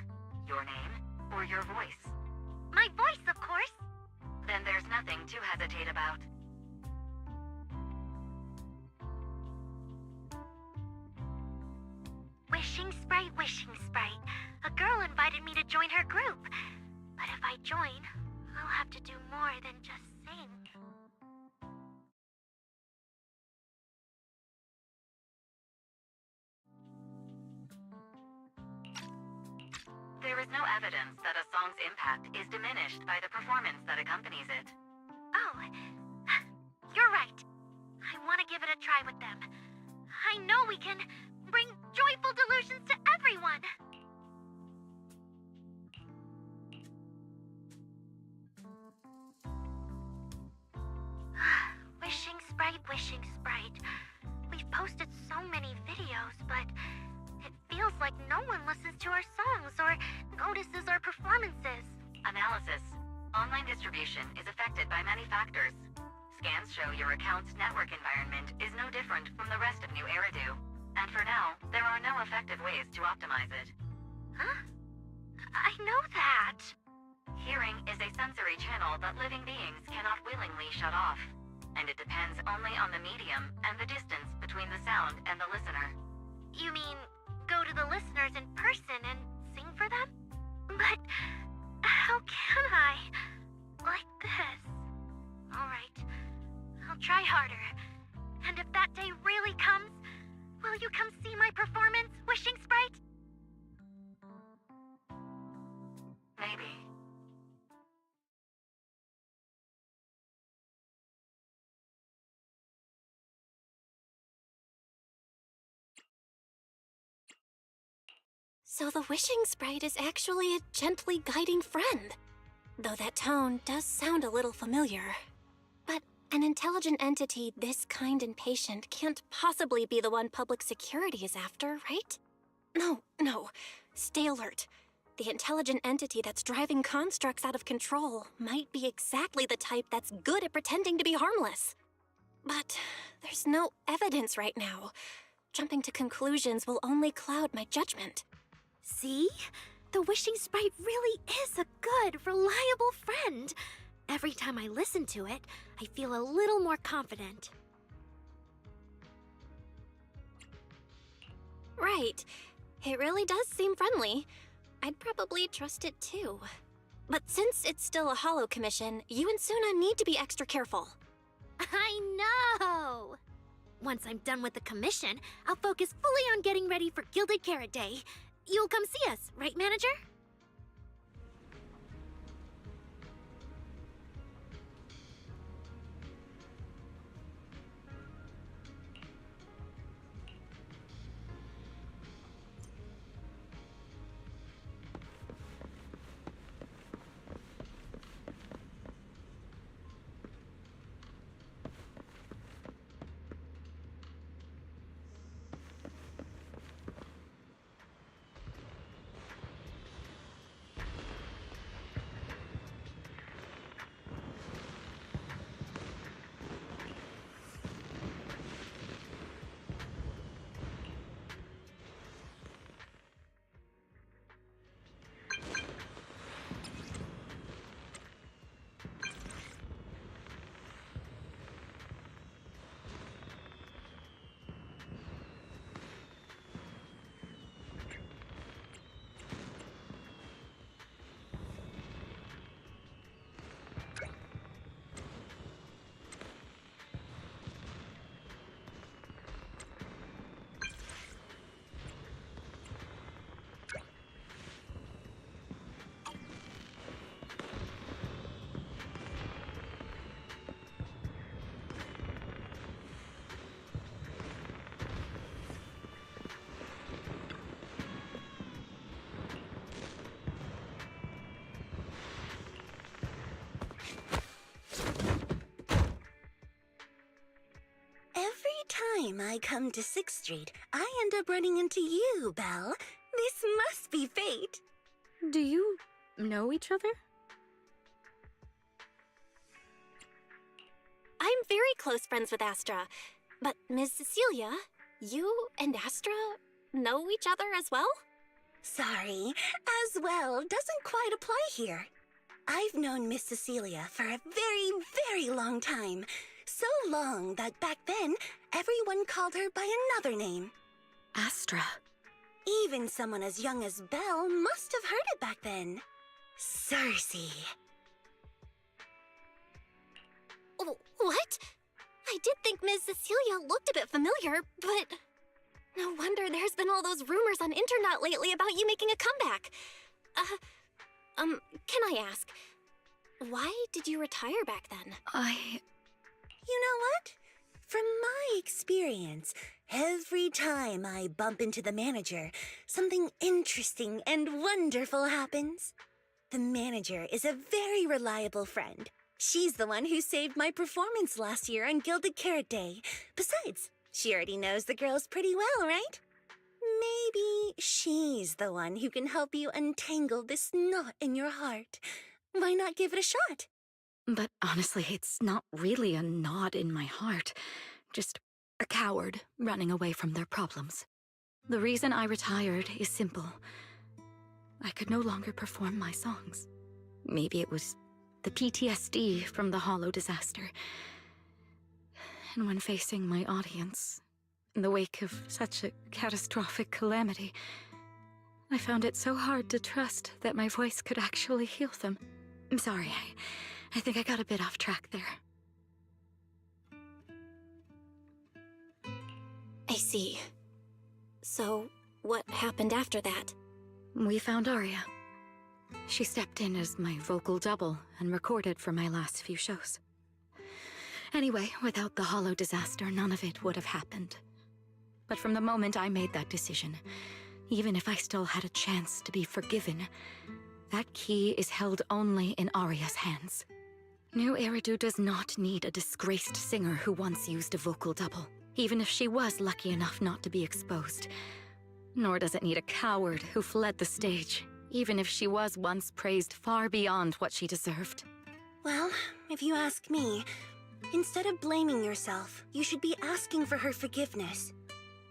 Speaker 1: Your name or your voice?
Speaker 7: My voice, of course.
Speaker 1: Then there's nothing to hesitate about.
Speaker 7: Wishing Sprite, Wishing Sprite. A girl invited me to join her group. But if I join, I'll have to do more than just sing.
Speaker 1: There is no evidence that a song's impact is diminished by the performance that accompanies it.
Speaker 7: Oh, you're right. I want to give it a try with them. I know we can bring joyful delusions to everyone. Wishing Sprite, Wishing Sprite. We've posted so many videos, but it feels like no one listens to our songs or notices our performances.
Speaker 1: Analysis. Online distribution is affected by many factors. Scans show your account's network environment is no different from the rest of New Eridu. And for now, there are no effective ways to optimize it.
Speaker 7: Huh? I know that.
Speaker 1: Hearing is a sensory channel that living beings cannot willingly shut off. And it depends only on the medium and the distance between the sound and the listener.
Speaker 7: You mean go to the listeners in person and sing for them? But how can I? Like this. Alright, I'll try harder. And if that day really comes, will you come see my performance, Wishing Sprite?
Speaker 1: Maybe.
Speaker 2: So the Wishing Sprite is actually a gently guiding friend. Though that tone does sound a little familiar. But an intelligent entity this kind and patient can't possibly be the one public security is after, right? No. Stay alert. The intelligent entity that's driving constructs out of control might be exactly the type that's good at pretending to be harmless. But there's no evidence right now. Jumping to conclusions will only cloud my judgment.
Speaker 7: See? The Wishing Sprite really is a good, reliable friend. Every time I listen to it, I feel a little more confident.
Speaker 2: Right. It really does seem friendly. I'd probably trust it too. But since it's still a holo commission, you and Suna need to be extra careful.
Speaker 7: I know! Once I'm done with the commission, I'll focus fully on getting ready for Gilded Carrot Day. You'll come see us, right, Manager?
Speaker 8: Time I come to 6th Street, I end up running into you, Belle. This must be fate.
Speaker 6: Do you know each other?
Speaker 2: I'm very close friends with Astra. But Ms. Cecilia, you and Astra know each other as well?
Speaker 8: Sorry, as well doesn't quite apply here. I've known Miss Cecilia for a very, very long time. So long that back then, everyone called her by another name.
Speaker 6: Astra.
Speaker 8: Even someone as young as Belle must have heard it back then. Cersei.
Speaker 2: What? I did think Ms. Cecilia looked a bit familiar, but... No wonder there's been all those rumors on internet lately about you making a comeback. Can I ask, why did you retire back then?
Speaker 8: You know what? From my experience, every time I bump into the manager, something interesting and wonderful happens. The manager is a very reliable friend. She's the one who saved my performance last year on Gilded Carrot Day. Besides, she already knows the girls pretty well, right? Maybe she's the one who can help you untangle this knot in your heart. Why not give it a shot?
Speaker 6: But honestly, it's not really a knot in my heart. Just a coward running away from their problems. The reason I retired is simple. I could no longer perform my songs. Maybe it was the PTSD from the Hollow disaster. And when facing my audience, in the wake of such a catastrophic calamity, I found it so hard to trust that my voice could actually heal them. I'm sorry, I think I got a bit off track there.
Speaker 2: I see. So, what happened after that?
Speaker 6: We found Aria. She stepped in as my vocal double and recorded for my last few shows. Anyway, without the Hollow disaster, none of it would have happened. But from the moment I made that decision, even if I still had a chance to be forgiven, that key is held only in Aria's hands. New Eridu does not need a disgraced singer who once used a vocal double, even if she was lucky enough not to be exposed. Nor does it need a coward who fled the stage, even if she was once praised far beyond what she deserved.
Speaker 8: Well, if you ask me, instead of blaming yourself, you should be asking for her forgiveness.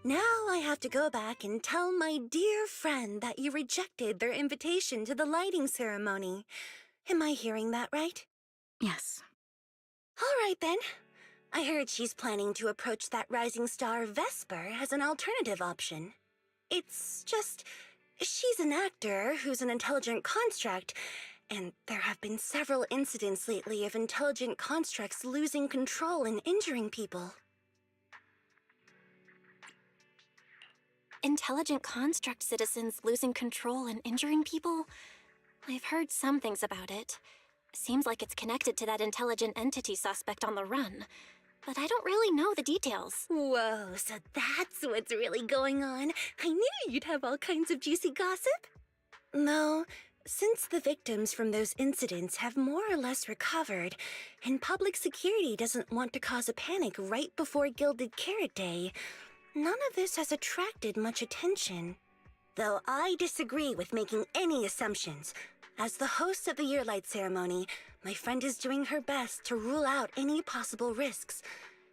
Speaker 8: Now I have to go back and tell my dear friend that you rejected their invitation to the lighting ceremony. Am I hearing that right?
Speaker 6: Yes.
Speaker 8: All right, then. I heard she's planning to approach that rising star Vesper as an alternative option. It's just, she's an actor who's an intelligent construct, and there have been several incidents lately of intelligent constructs losing control and injuring people.
Speaker 2: Intelligent construct citizens losing control and injuring people? I've heard some things about it. Seems like it's connected to that intelligent entity suspect on the run. But I don't really know the details.
Speaker 8: Whoa, so that's what's really going on. I knew you'd have all kinds of juicy gossip. No, since the victims from those incidents have more or less recovered, and public security doesn't want to cause a panic right before Gilded Carrot Day, none of this has attracted much attention. Though I disagree with making any assumptions. As the host of the Yearlight ceremony, my friend is doing her best to rule out any possible risks.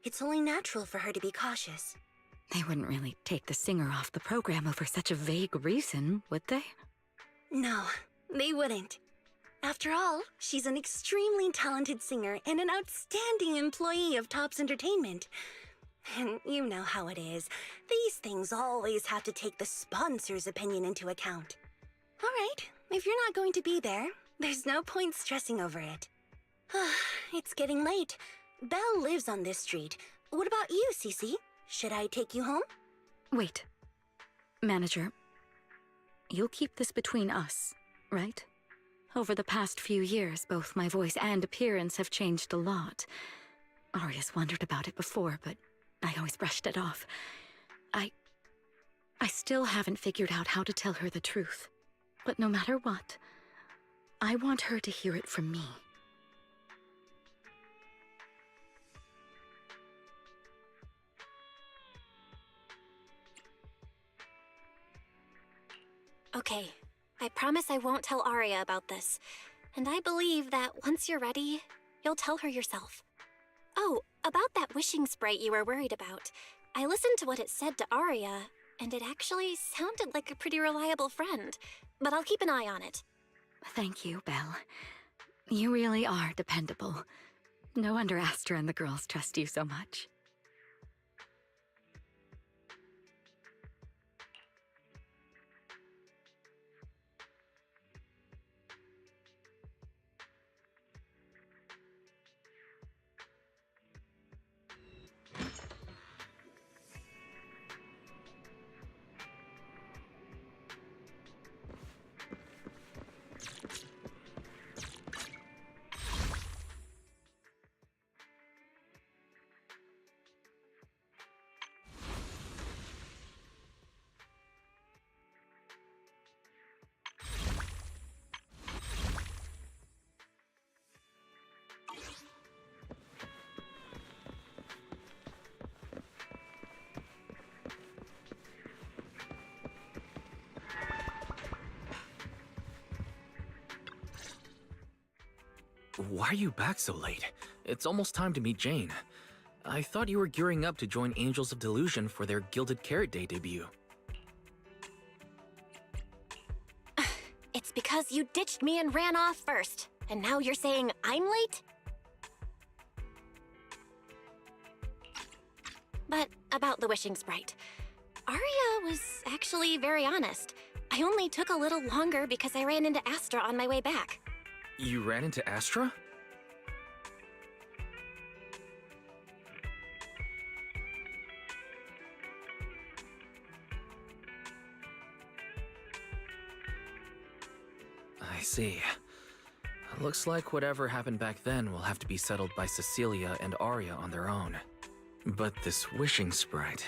Speaker 8: It's only natural for her to be cautious.
Speaker 6: They wouldn't really take the singer off the program over such a vague reason, would they?
Speaker 8: No, they wouldn't. After all, she's an extremely talented singer and an outstanding employee of Topps Entertainment. And you know how it is. These things always have to take the sponsor's opinion into account. All right, if you're not going to be there, there's no point stressing over it. It's getting late. Belle lives on this street. What about you, Cece? Should I take you home?
Speaker 6: Wait. Manager, you'll keep this between us, right? Over the past few years, both my voice and appearance have changed a lot. Aria's wondered about it before, but I always brushed it off. I still haven't figured out how to tell her the truth. But no matter what, I want her to hear it from me.
Speaker 2: Okay, I promise I won't tell Aria about this. And I believe that once you're ready, you'll tell her yourself. Oh, about that wishing sprite you were worried about. I listened to what it said to Aria, and it actually sounded like a pretty reliable friend. But I'll keep an eye on it.
Speaker 6: Thank you, Belle. You really are dependable. No wonder Astra and the girls trust you so much.
Speaker 3: why are you back so late? It's almost time to meet Jane. I thought you were gearing up to join Angels of Delusion for their Gilded Carrot Day debut.
Speaker 2: It's because you ditched me and ran off first. And now you're saying I'm late? But about the wishing sprite. Arya was actually very honest. I only took a little longer because I ran into Astra on my way back.
Speaker 3: You ran into Astra? I see. Looks like whatever happened back then will have to be settled by Cecilia and Arya on their own. But this wishing sprite,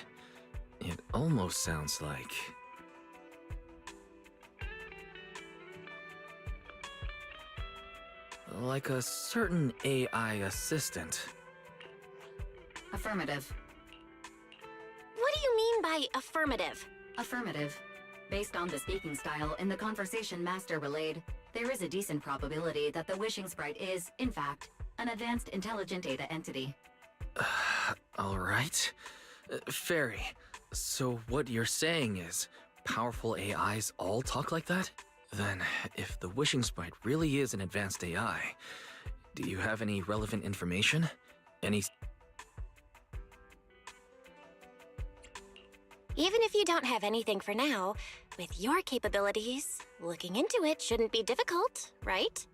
Speaker 3: it almost sounds like... like a certain AI assistant.
Speaker 1: Affirmative.
Speaker 2: What do you mean by affirmative?
Speaker 1: Affirmative. Based on the speaking style in the conversation Master relayed, there is a decent probability that the wishing sprite is, in fact, an advanced intelligent data entity.
Speaker 3: Alright. Fairy, so what you're saying is, powerful AIs all talk like that? Then, if the wishing sprite really is an advanced AI, do you have any relevant information? Any...
Speaker 2: Even if you don't have anything for now, with your capabilities, looking into it shouldn't be difficult, right?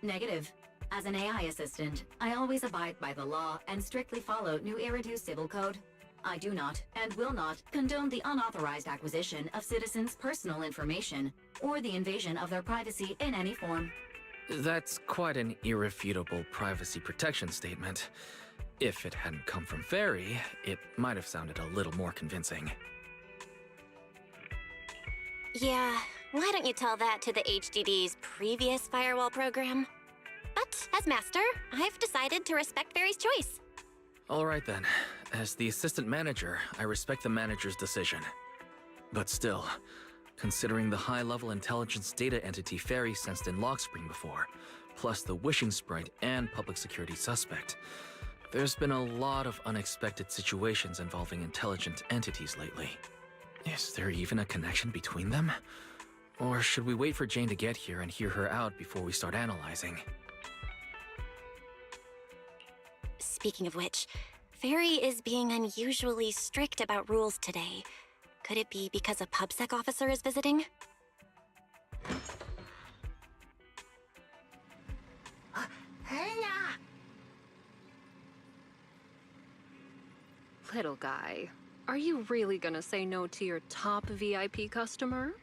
Speaker 1: Negative. As an AI assistant, I always abide by the law and strictly follow New Eridu Civil Code. I do not, and will not, condone the unauthorized acquisition of citizens' personal information, or the invasion of their privacy in any form.
Speaker 3: That's quite an irrefutable privacy protection statement. If it hadn't come from Fairy, it might have sounded a little more convincing.
Speaker 2: Yeah, why don't you tell that to the HDD's previous firewall program? But as master, I've decided to respect Fairy's choice.
Speaker 3: Alright then. As the assistant manager, I respect the manager's decision. But still, considering the high-level intelligence data entity Fairy sensed in Lockspring before, plus the wishing sprite and public security suspect, there's been a lot of unexpected situations involving intelligent entities lately. Is there even a connection between them? Or should we wait for Jane to get here and hear her out before we start analyzing?
Speaker 2: Speaking of which, Fairy is being unusually strict about rules today. Could it be because a PubSec officer is visiting?
Speaker 9: Little guy, are you really gonna say no to your top VIP customer?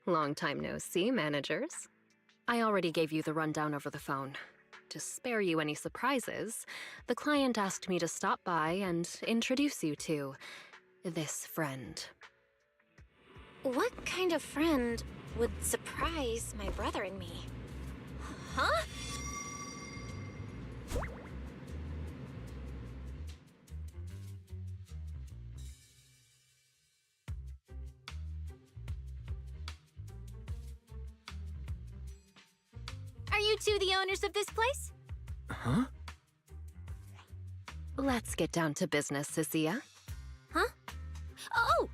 Speaker 9: Long time no see, managers. I already gave you the rundown over the phone. To spare you any surprises, the client asked me to stop by and introduce you to this friend.
Speaker 2: What kind of friend would surprise my brother and me? Huh?
Speaker 7: Are you two the owners of this place?
Speaker 3: Huh?
Speaker 9: Let's get down to business, Cecilia.
Speaker 7: Huh? Oh!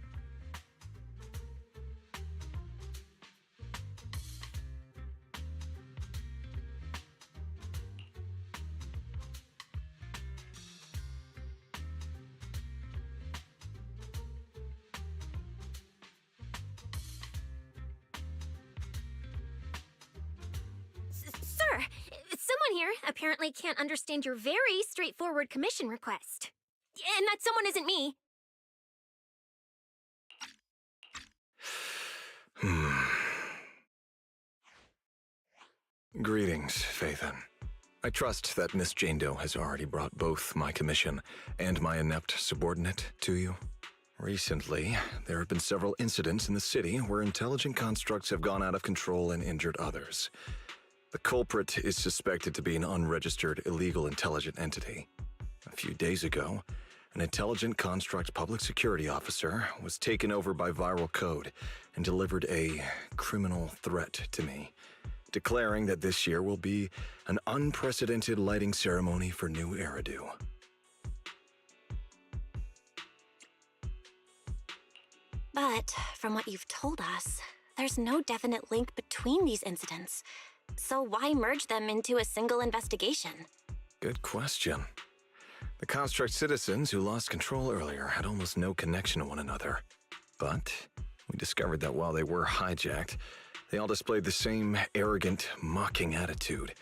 Speaker 7: Sir, someone here apparently can't understand your very straightforward commission request. And that someone isn't me.
Speaker 10: Greetings, Phaethon. I trust that Miss Jane Doe has already brought both my commission and my inept subordinate to you. Recently, there have been several incidents in the city where intelligent constructs have gone out of control and injured others. The culprit is suspected to be an unregistered illegal intelligent entity. A few days ago, an intelligent construct public security officer was taken over by viral code and delivered a criminal threat to me, declaring that this year will be an unprecedented lighting ceremony for new Eridu.
Speaker 2: But from what you've told us, there's no definite link between these incidents. So why merge them into a single investigation?
Speaker 10: Good question. The construct citizens who lost control earlier had almost no connection to one another. But we discovered that while they were hijacked, they all displayed the same arrogant, mocking attitude,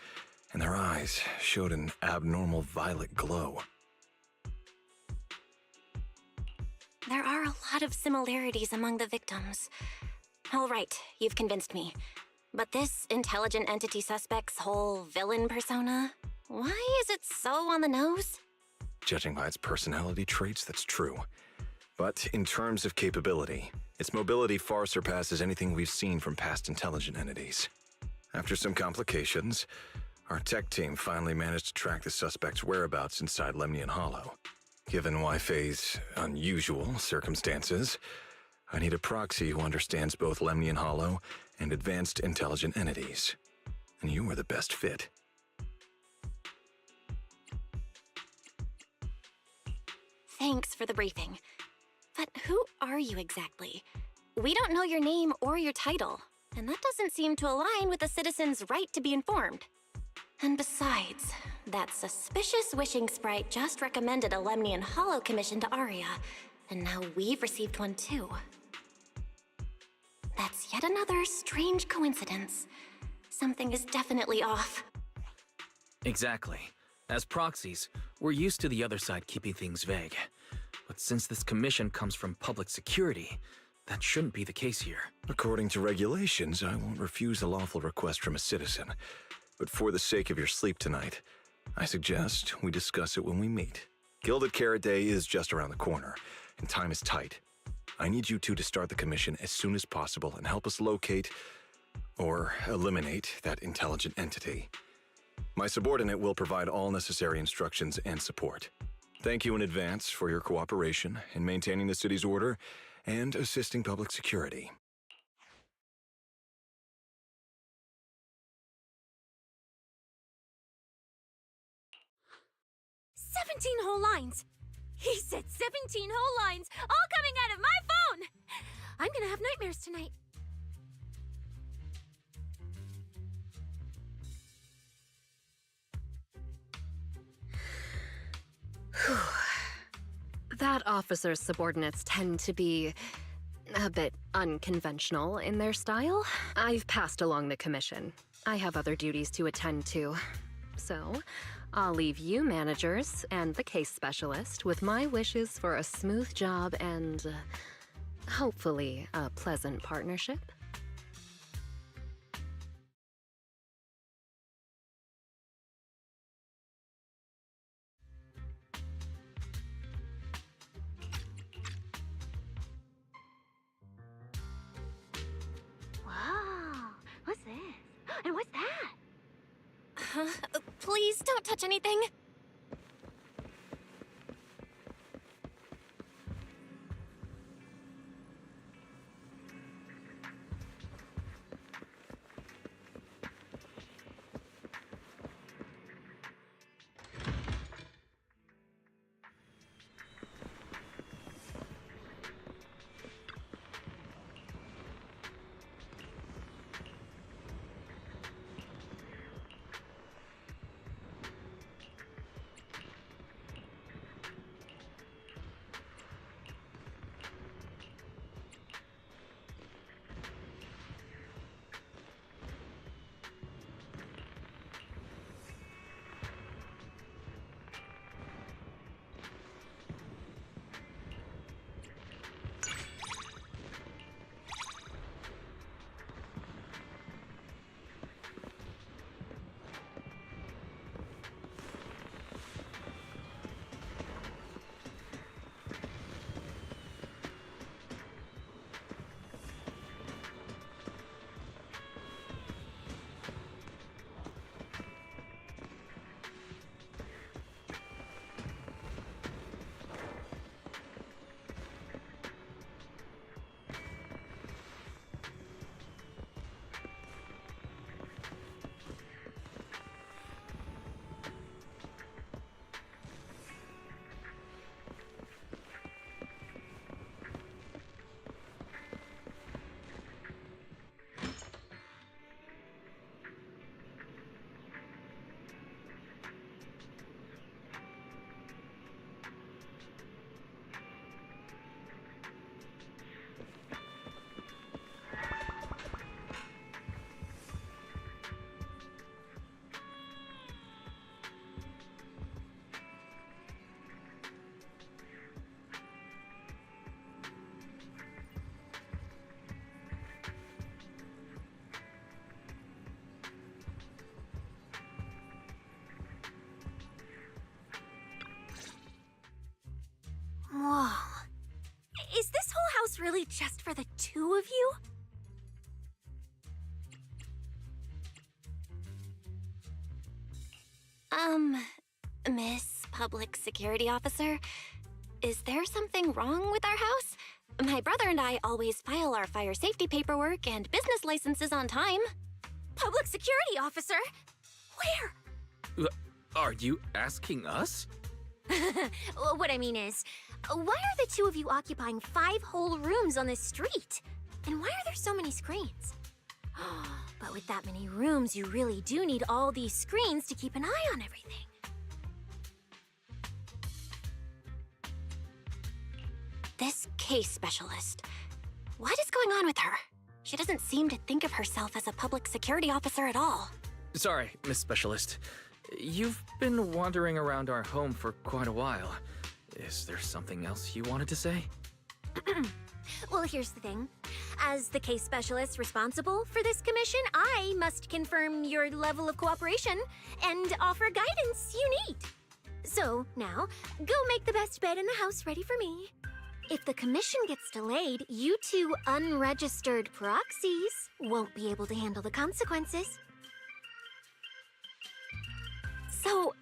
Speaker 10: and their eyes showed an abnormal violet glow.
Speaker 2: There are a lot of similarities among the victims. All right, you've convinced me. But this intelligent entity suspect's whole villain persona, why is it so on the nose?
Speaker 10: Judging by its personality traits, that's true. But in terms of capability, its mobility far surpasses anything we've seen from past intelligent entities. After some complications, our tech team finally managed to track the suspect's whereabouts inside Lemnian Hollow. Given Wi-Fi's unusual circumstances, I need a proxy who understands both Lemnian Hollow and advanced intelligent entities. And you were the best fit.
Speaker 2: Thanks for the briefing. But who are you exactly? We don't know your name or your title, and that doesn't seem to align with the citizens' right to be informed. And besides, that suspicious wishing sprite just recommended a Lemnian Hollow commission to Aria, and now we've received one too. That's yet another strange coincidence. Something is definitely off.
Speaker 3: Exactly. As proxies, we're used to the other side keeping things vague. But since this commission comes from public security, that shouldn't be the case here.
Speaker 10: According to regulations, I won't refuse a lawful request from a citizen. But for the sake of your sleep tonight, I suggest we discuss it when we meet. Gilded Carrot Day is just around the corner, and time is tight. I need you two to start the commission as soon as possible and help us locate or eliminate that intelligent entity. My subordinate will provide all necessary instructions and support. Thank you in advance for your cooperation in maintaining the city's order and assisting public security.
Speaker 7: Whole lines. He said 17 whole lines, all coming out of my phone! I'm gonna have nightmares tonight.
Speaker 9: That officer's subordinates tend to be a bit unconventional in their style. I've passed along the commission. I have other duties to attend to. So, I'll leave you managers and the case specialist with my wishes for a smooth job and, hopefully, a pleasant partnership.
Speaker 7: Wow, what's this? And what's that?
Speaker 2: Please don't touch anything.
Speaker 7: this really just for the two of you?
Speaker 2: Miss Public Security Officer, is there something wrong with our house? My brother and I always file our fire safety paperwork and business licenses on time.
Speaker 7: Public Security Officer? Where?
Speaker 3: Are you asking us?
Speaker 7: What I mean is, why are the two of you occupying 5 whole rooms on this street? And why are there so many screens? But with that many rooms, you really do need all these screens to keep an eye on everything.
Speaker 2: This case specialist. What is going on with her? She doesn't seem to think of herself as a public security officer at all.
Speaker 3: Sorry, Miss Specialist. You've been wandering around our home for quite a while. Is there something else you wanted to say?
Speaker 7: Well, here's the thing. As the case specialist responsible for this commission, I must confirm your level of cooperation and offer guidance you need. So, now, go make the best bed in the house ready for me. If the commission gets delayed, you two unregistered proxies won't be able to handle the consequences.
Speaker 2: So,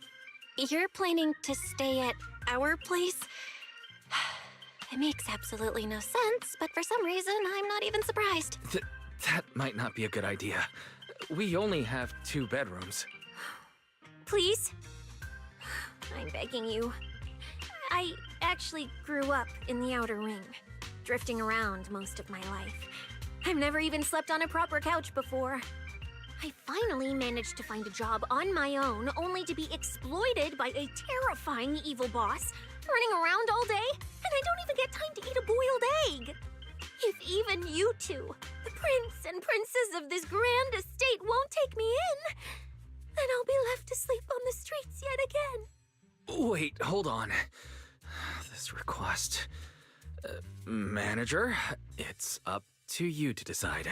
Speaker 2: you're planning to stay at our place? It makes absolutely no sense, but for some reason, I'm not even surprised.
Speaker 3: That might not be a good idea. We only have 2 bedrooms.
Speaker 7: Please? I'm begging you. I actually grew up in the Outer Ring, drifting around most of my life. I've never even slept on a proper couch before. I finally managed to find a job on my own, only to be exploited by a terrifying evil boss, running around all day, and I don't even get time to eat a boiled egg. If even you two, the prince and princess of this grand estate, won't take me in, then I'll be left to sleep on the streets yet again.
Speaker 3: Wait, hold on. This request... manager, it's up to you to decide.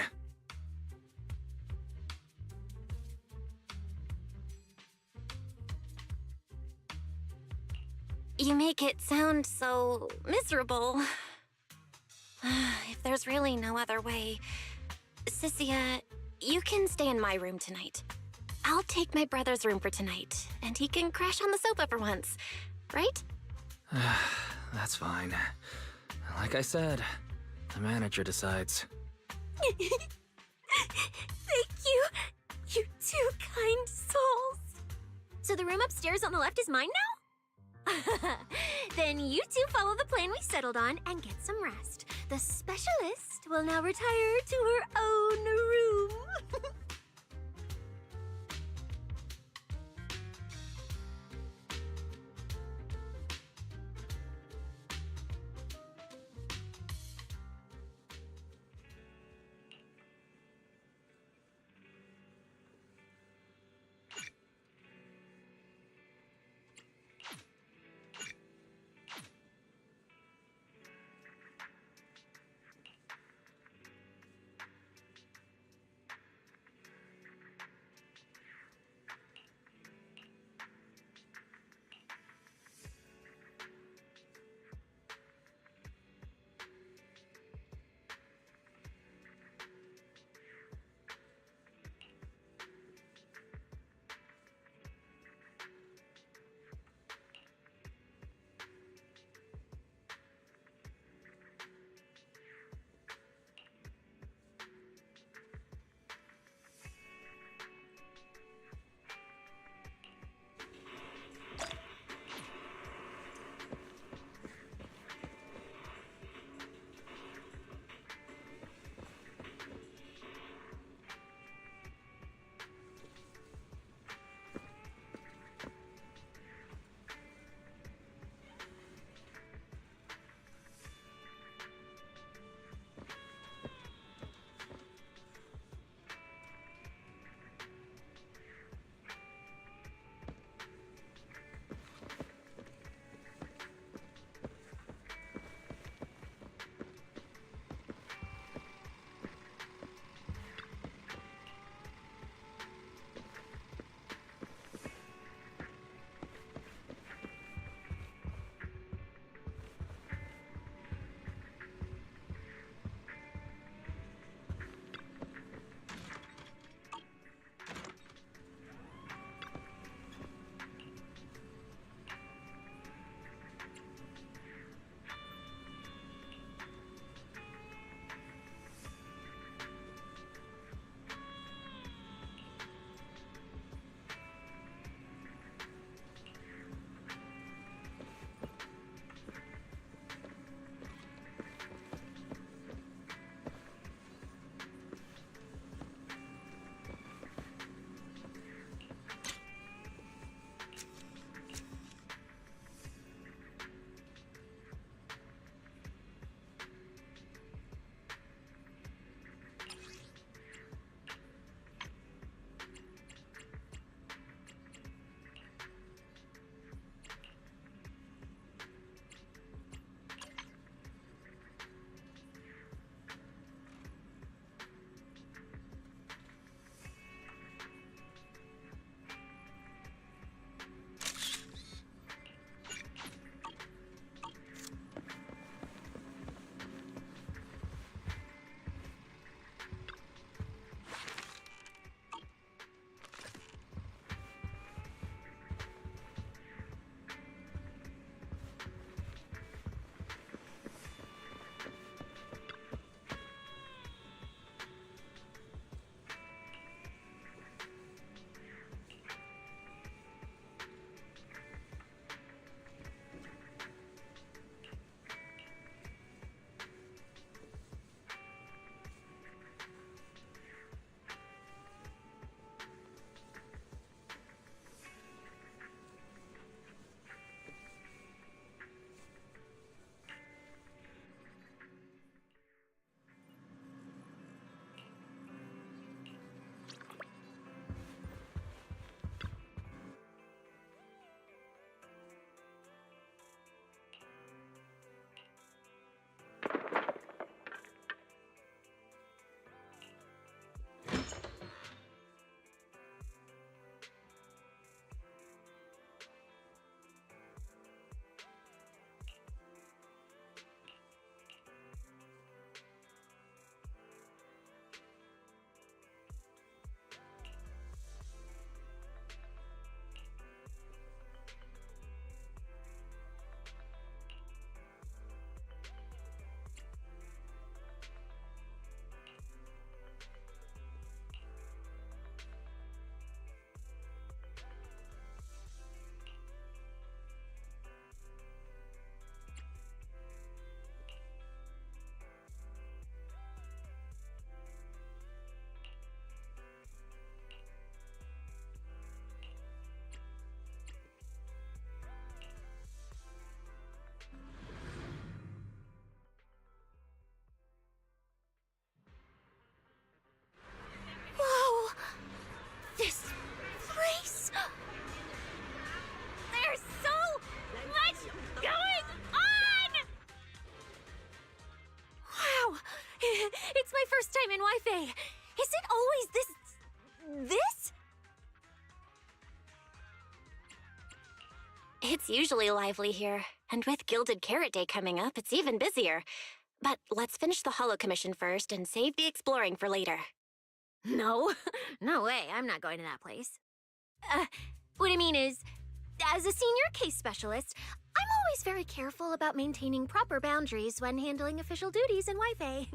Speaker 2: You make it sound so miserable. If there's really no other way, Sissia, you can stay in my room tonight. I'll take my brother's room for tonight, and he can crash on the sofa for once, right?
Speaker 3: That's fine. Like I said, the manager decides.
Speaker 7: Thank you, you two kind souls. So the room upstairs on the left is mine now? Then you two follow the plan we settled on and get some rest. The specialist will now retire to her own room.
Speaker 2: It's usually lively here, and with Gilded Carrot Day coming up, it's even busier. But let's finish the Holo Commission first and save the exploring for later.
Speaker 7: No, no way, I'm not going to that place. What I mean is, as a senior case specialist, I'm always very careful about maintaining proper boundaries when handling official duties in Wi-Fi.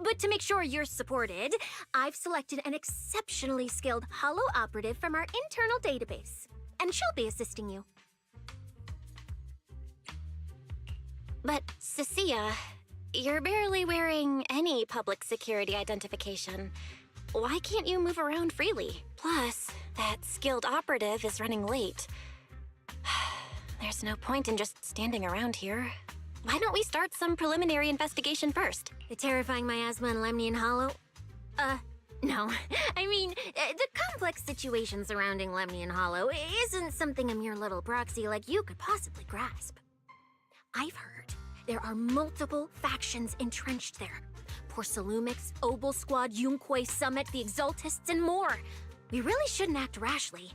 Speaker 7: But to make sure you're supported, I've selected an exceptionally skilled Holo operative from our internal database, and she'll be assisting you.
Speaker 2: But, Cecilia, you're barely wearing any public security identification. Why can't you move around freely? Plus, that skilled operative is running late. There's no point in just standing around here. Why don't we start some preliminary investigation first?
Speaker 7: The terrifying miasma and Lemnian Hollow? No. I mean, the complex situation surrounding Lemnian Hollow isn't something a mere little proxy like you could possibly grasp. I've heard there are multiple factions entrenched there. Porcelumix, Obel Squad, Yunquay Summit, the Exaltists, and more. We really shouldn't act rashly.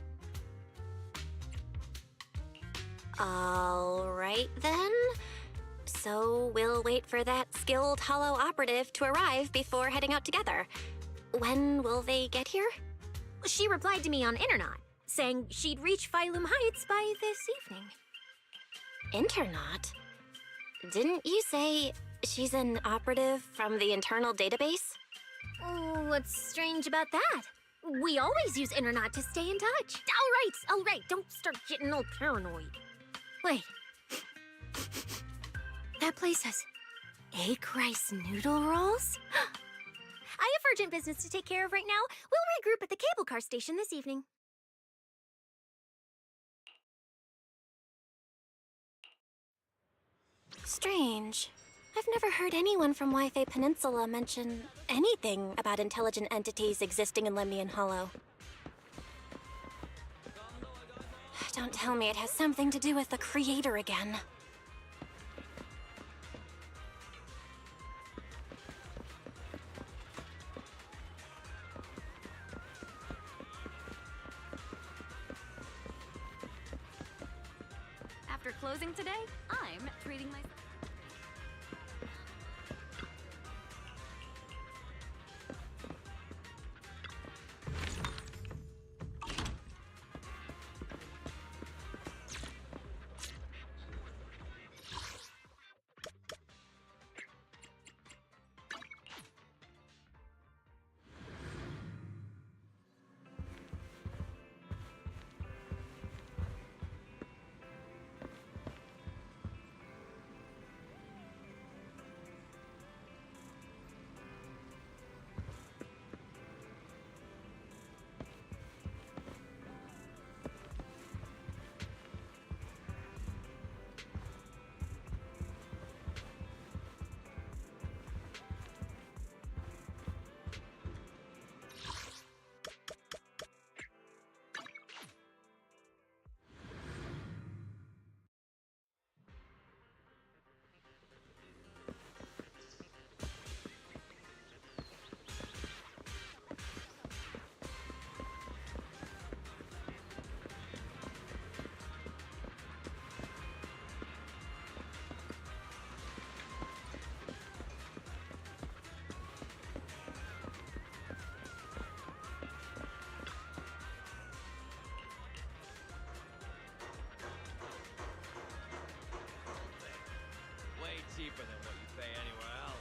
Speaker 2: All right, then. So we'll wait for that skilled Holo operative to arrive before heading out together. When will they get here?
Speaker 7: She replied to me on Internet, saying she'd reach Phylum Heights by this evening.
Speaker 2: Internet? Didn't you say she's an operative from the internal database?
Speaker 7: What's strange about that? We always use Internet to stay in touch. All right, don't start getting all paranoid. Wait. That place has egg rice noodle rolls? I have urgent business to take care of right now. We'll regroup at the cable car station this evening.
Speaker 2: Strange. I've never heard anyone from Wi-Fi Peninsula mention anything about intelligent entities existing in Lemnian Hollow. Don't tell me it has something to do with the Creator again.
Speaker 6: After closing today, I'm treating myself.
Speaker 11: Cheaper than what you pay anywhere else.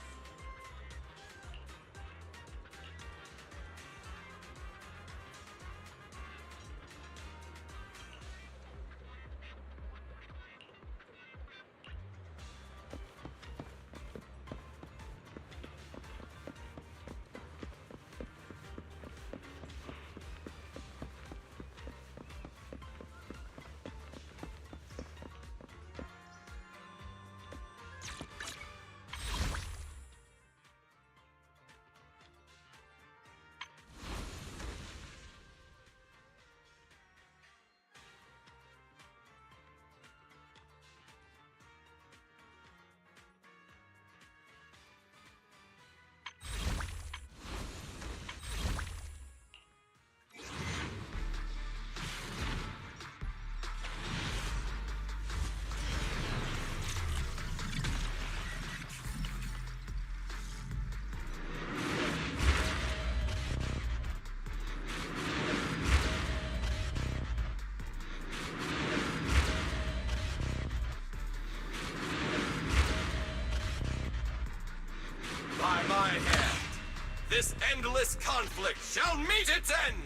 Speaker 12: this endless conflict shall meet its end!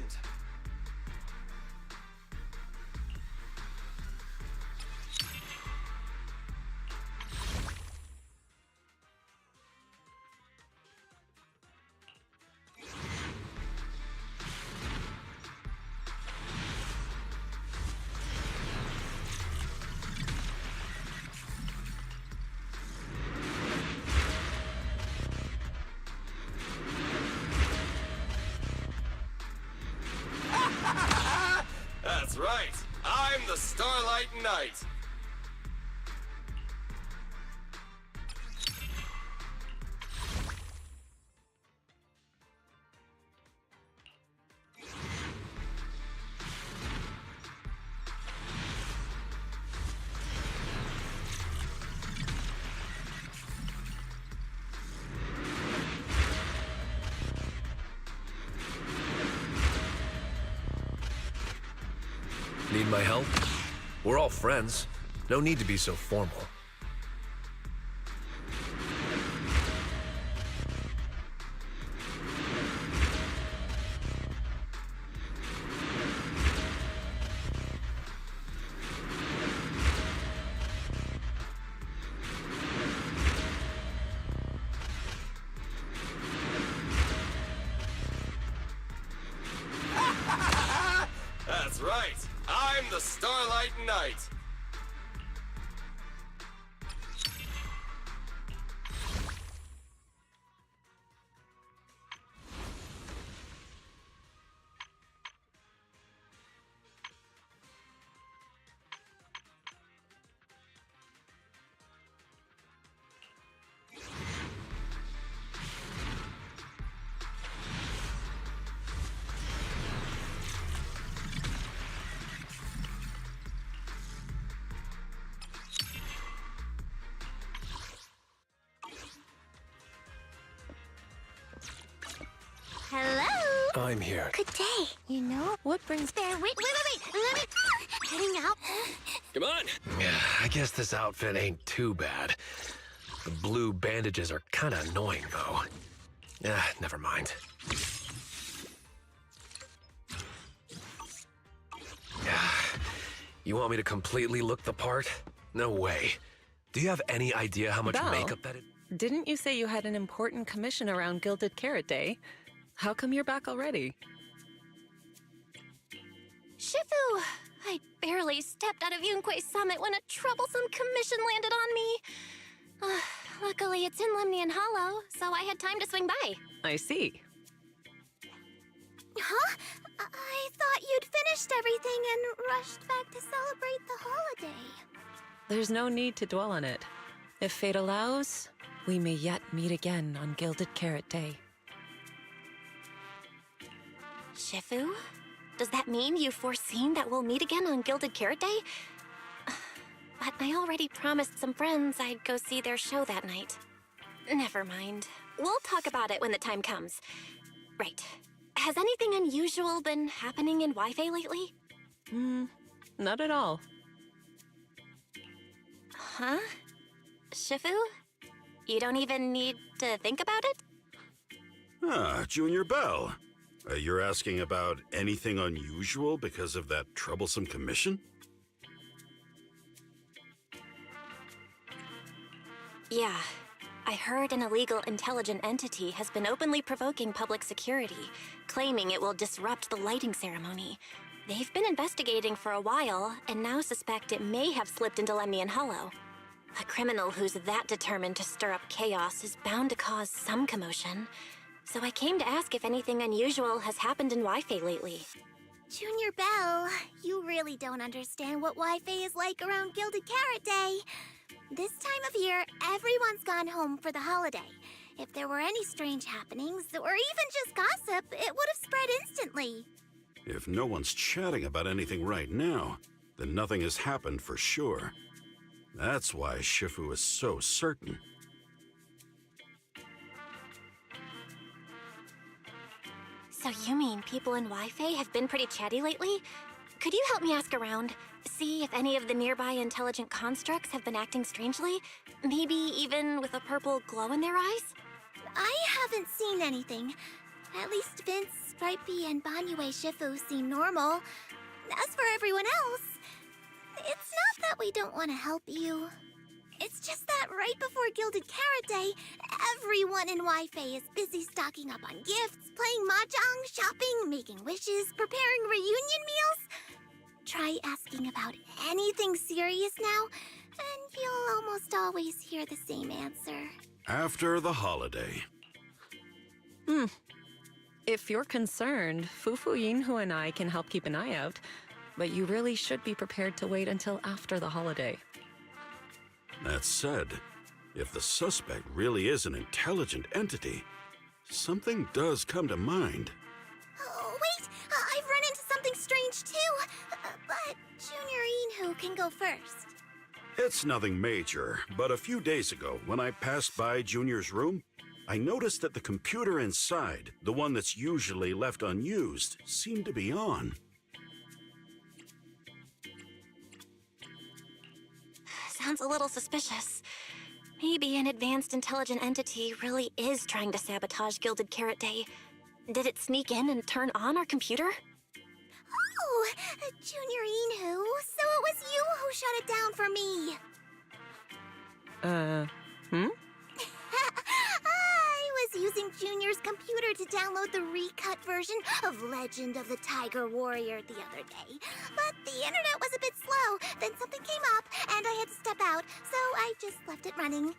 Speaker 12: That's right. I'm the Starlight Knight.
Speaker 13: Need my help? We're all friends. No need to be so formal.
Speaker 12: That's right. I'm the Starlight Knight.
Speaker 5: Hello?
Speaker 13: I'm here.
Speaker 5: Good day. You know,
Speaker 7: What brings...
Speaker 5: there, wait. Let me... Getting out.
Speaker 13: Come on! Yeah, I guess this outfit ain't too bad. The blue bandages are kinda annoying, though. Yeah, never mind. Yeah. You want me to completely look the part? No way. Do you have any idea how much
Speaker 14: Belle,
Speaker 13: makeup that is?
Speaker 14: Didn't you say you had an important commission around Gilded Carrot Day? How come you're back already?
Speaker 2: Shifu! I barely stepped out of Yunque's summit when a troublesome commission landed on me. Luckily, it's in Lemnian Hollow, so I had time to swing by.
Speaker 14: I see.
Speaker 5: Huh? I thought you'd finished everything and rushed back to celebrate the holiday.
Speaker 14: There's no need to dwell on it. If fate allows, we may yet meet again on Gilded Carrot Day.
Speaker 2: Shifu? Does that mean you've foreseen that we'll meet again on Gilded Carrot Day? But I already promised some friends I'd go see their show that night. Never mind. We'll talk about it when the time comes. Right. Has anything unusual been happening in Wi-Fi lately?
Speaker 14: Not at all.
Speaker 2: Huh? Shifu? You don't even need to think about it?
Speaker 15: Ah, Junior Belle. You're asking about anything unusual because of that troublesome commission?
Speaker 2: Yeah. I heard an illegal intelligent entity has been openly provoking public security, claiming it will disrupt the lighting ceremony. They've been investigating for a while, and now suspect it may have slipped into Lemnian Hollow. A criminal who's that determined to stir up chaos is bound to cause some commotion. So I came to ask if anything unusual has happened in Wi-Fi lately.
Speaker 5: Junior Belle, you really don't understand what Wi-Fi is like around Gilded Carrot Day. This time of year, everyone's gone home for the holiday. If there were any strange happenings, or even just gossip, it would have spread instantly.
Speaker 15: If no one's chatting about anything right now, then nothing has happened for sure. That's why Shifu is so certain.
Speaker 2: So you mean people in Wi-Fi have been pretty chatty lately? Could you help me ask around? See if any of the nearby intelligent constructs have been acting strangely? Maybe even with a purple glow in their eyes?
Speaker 5: I haven't seen anything. At least Vince, Stripey, and Banyue Shifu seem normal. As for everyone else, it's not that we don't want to help you. It's just that right before Gilded Carrot Day, everyone in Wi-Fi is busy stocking up on gifts, playing mahjong, shopping, making wishes, preparing reunion meals. Try asking about anything serious now, and you'll almost always hear the same answer.
Speaker 15: After the holiday.
Speaker 14: If you're concerned, Fufu Yinhu and I can help keep an eye out, but you really should be prepared to wait until after the holiday.
Speaker 15: That said, if the suspect really is an intelligent entity, something does come to mind.
Speaker 5: Oh, wait! I've run into something strange too! But Junior Yinhu can go first.
Speaker 15: It's nothing major, but a few days ago, when I passed by Junior's room, I noticed that the computer inside, the one that's usually left unused, seemed to be on.
Speaker 2: Sounds a little suspicious. Maybe an advanced intelligent entity really is trying to sabotage Gilded Carrot Day. Did it sneak in and turn on our computer?
Speaker 5: Oh, Junior Yinhu, so it was you who shut it down for me. I was using Junior's computer to download the recut version of Legend of the Tiger Warrior the other day. But the internet was a bit slow, then something came up, and I had to step out, so I just left it running.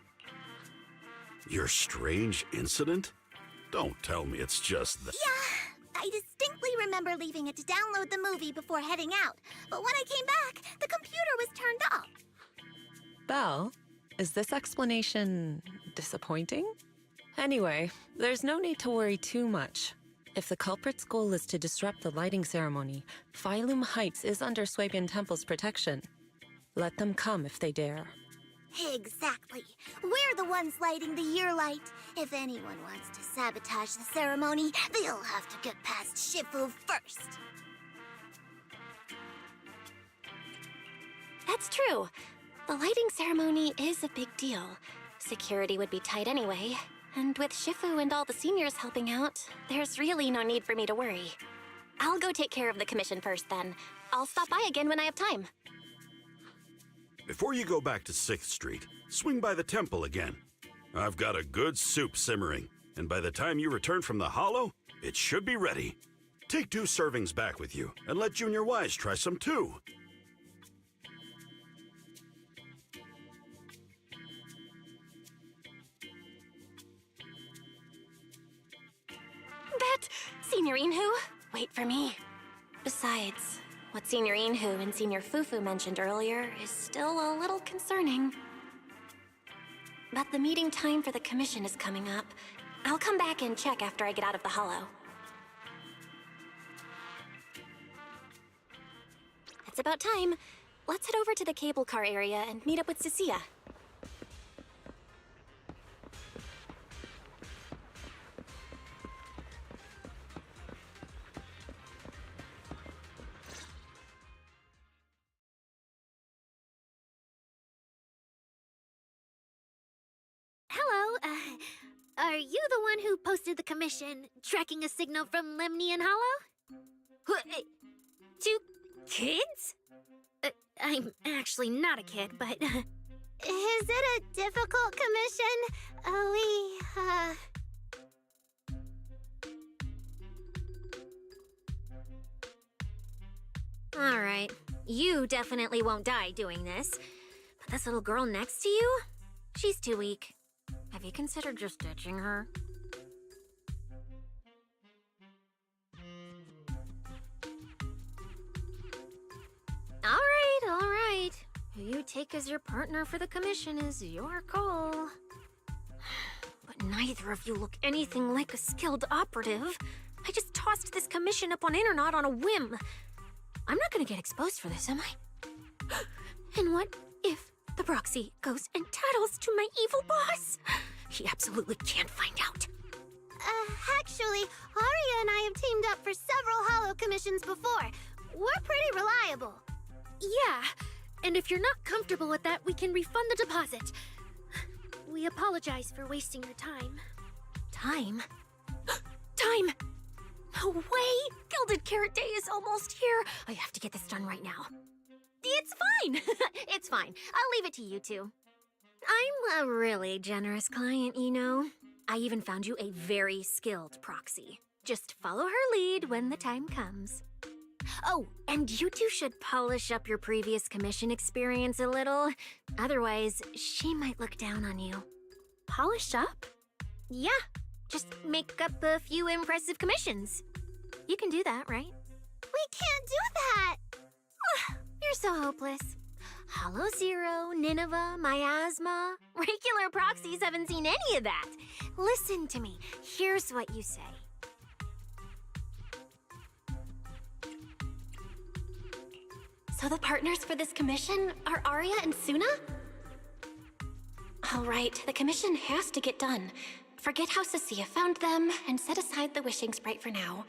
Speaker 15: Your strange incident? Don't tell me it's just that.
Speaker 5: Yeah, I distinctly remember leaving it to download the movie before heading out. But when I came back, the computer was turned off.
Speaker 14: Belle, is this explanation disappointing? Anyway, there's no need to worry too much. If the culprit's goal is to disrupt the lighting ceremony, Phylum Heights is under Swabian Temple's protection. Let them come if they dare.
Speaker 5: Exactly. We're the ones lighting the year light. If anyone wants to sabotage the ceremony, they'll have to get past Shifu first.
Speaker 2: That's true. The lighting ceremony is a big deal. Security would be tight anyway. And with Shifu and all the seniors helping out, there's really no need for me to worry. I'll go take care of the commission first then. I'll stop by again when I have time.
Speaker 15: Before you go back to 6th Street, swing by the temple again. I've got a good soup simmering, and by the time you return from the hollow, it should be ready. Take 2 servings back with you, and let Junior Wise try some too.
Speaker 2: That Senior Yinhu, wait for me. Besides, what Senior Yinhu and Senior Fufu mentioned earlier is still a little concerning. But the meeting time for the commission is coming up. I'll come back and check after I get out of the hollow. It's about time. Let's head over to the cable car area and meet up with Cecilia.
Speaker 7: Hello, are you the one who posted the commission, tracking a signal from Lemny and Hollow? 2 kids? I'm actually not a kid, but...
Speaker 5: Is it a difficult commission?
Speaker 7: Alright, you definitely won't die doing this. But this little girl next to you? She's too weak. Have you considered just ditching her? Alright. Who you take as your partner for the commission is your call. But neither of you look anything like a skilled operative. I just tossed this commission up on Internet on a whim. I'm not gonna get exposed for this, am I? And what if the proxy goes and tattles to my evil boss? He absolutely can't find out.
Speaker 5: Actually, Arya and I have teamed up for several hollow commissions before. We're pretty reliable.
Speaker 7: Yeah, and if you're not comfortable with that, we can refund the deposit. We apologize for wasting your time. Time? Time! No way! Gilded Carrot Day is almost here! I have to get this done right now. It's fine! It's fine. I'll leave it to you two. I'm a really generous client, you know. I even found you a very skilled proxy. Just follow her lead when the time comes. Oh, and you two should polish up your previous commission experience a little. Otherwise, she might look down on you. Polish up? Yeah, just make up a few impressive commissions. You can do that, right?
Speaker 5: We can't do that!
Speaker 7: You're so hopeless. Hollow Zero, Nineveh, Miasma. Regular proxies haven't seen any of that. Listen to me. Here's what you say.
Speaker 2: So the partners for this commission are Arya and Suna? All right, the commission has to get done. Forget how Cecilia found them and set aside the wishing sprite for now.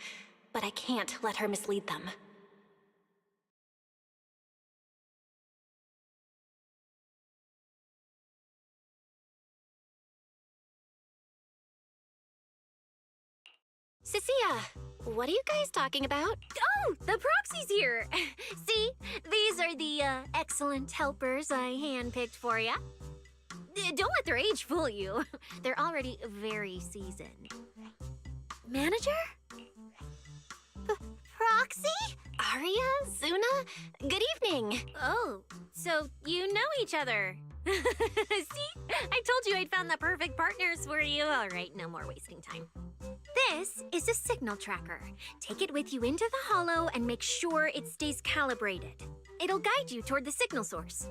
Speaker 2: But I can't let her mislead them. Cecilia, what are you guys talking about?
Speaker 7: Oh, the proxy's here. See, these are the excellent helpers I handpicked for ya. Don't let their age fool you. They're already very seasoned. Manager?
Speaker 5: Proxy?
Speaker 2: Arya? Suna? Good evening.
Speaker 7: Oh, so you know each other. See? I told you I'd found the perfect partners for you. All right, no more wasting time. This is a signal tracker. Take it with you into the hollow and make sure it stays calibrated. It'll guide you toward the signal source.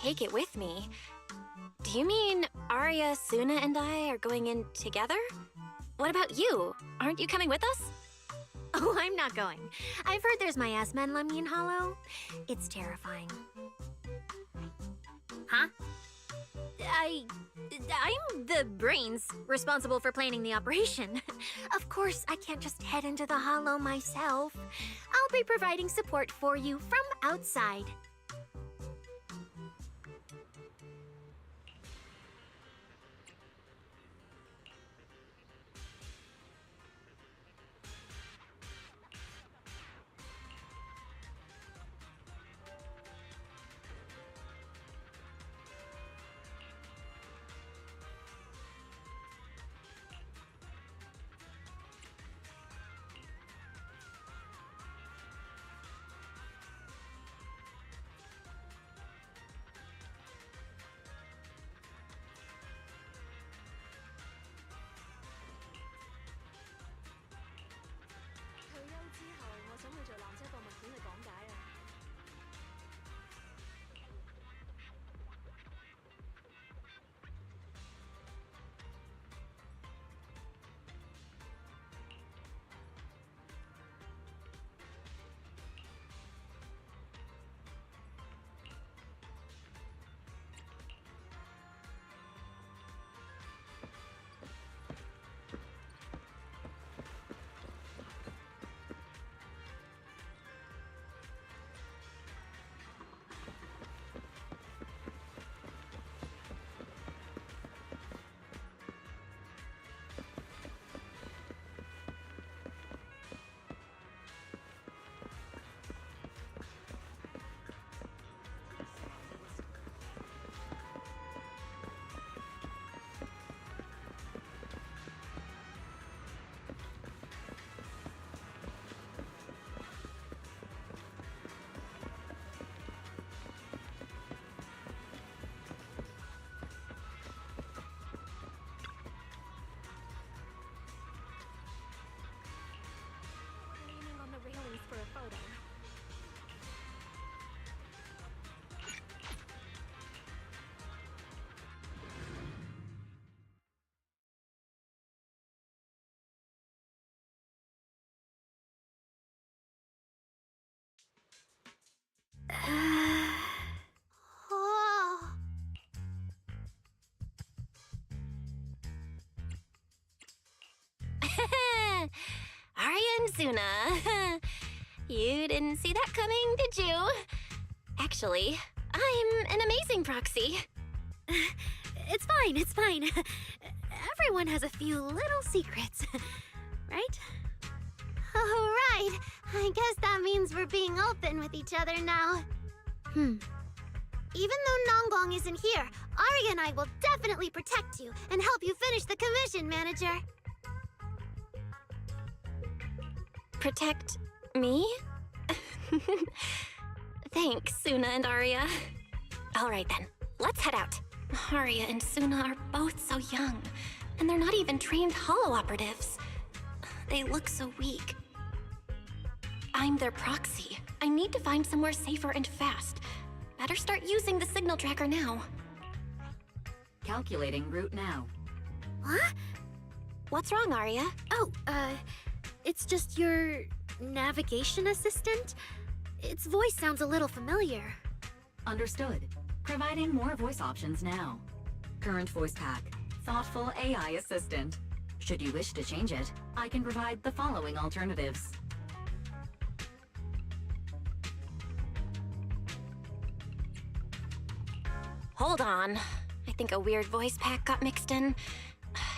Speaker 2: Take it with me? Do you mean Arya, Suna, and I are going in together? What about you? Aren't you coming with us?
Speaker 7: Oh, I'm not going. I've heard there's miasma in Lemnian Hollow. It's terrifying. Huh? I'm the brains responsible for planning the operation. Of course, I can't just head into the Hollow myself. I'll be providing support for you from outside.
Speaker 2: Suna. You didn't see that coming, did you? Actually, I'm an amazing proxy.
Speaker 7: It's fine. Everyone has a few little secrets, right?
Speaker 5: All right. I guess that means we're being open with each other now. Even though Nonggong isn't here, Arya and I will definitely protect you and help you finish the commission, Manager.
Speaker 2: Protect me? Thanks, Suna and Arya. All right then, let's head out. Arya and Suna are both so young, and they're not even trained holo operatives. They look so weak. I'm their proxy. I need to find somewhere safer and fast. Better start using the signal tracker now.
Speaker 1: Calculating route now.
Speaker 2: What? What's wrong, Arya?
Speaker 7: Oh, it's just your navigation assistant. Its voice sounds a little familiar.
Speaker 1: Understood. Providing more voice options now. Current voice pack. Thoughtful AI assistant. Should you wish to change it, I can provide the following alternatives.
Speaker 2: Hold on. I think a weird voice pack got mixed in.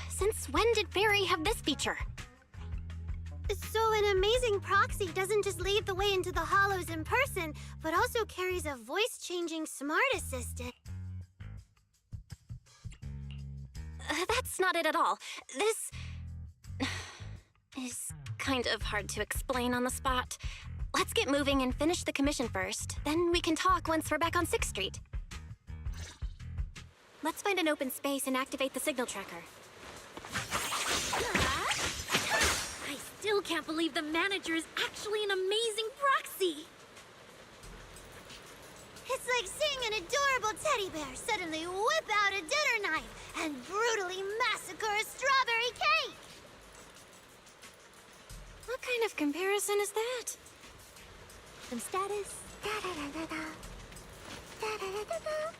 Speaker 2: Since when did Fairy have this feature?
Speaker 5: So an amazing proxy doesn't just lead the way into the hollows in person, but also carries a voice-changing smart assistant.
Speaker 2: That's not it at all. This is kind of hard to explain on the spot. Let's get moving and finish the commission first. Then we can talk once we're back on 6th Street. Let's find an open space and activate the signal tracker.
Speaker 7: I still can't believe the manager is actually an amazing proxy!
Speaker 5: It's like seeing an adorable teddy bear suddenly whip out a dinner knife and brutally massacre a strawberry cake!
Speaker 2: What kind of comparison is that?
Speaker 5: Some status. Da-da-da-da-da. Da-da-da-da-da.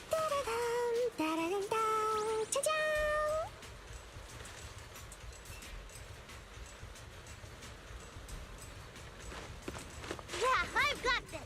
Speaker 5: Da-da-dum. Da-da-dum-dum. Cha-chow! Yeah, I've got this!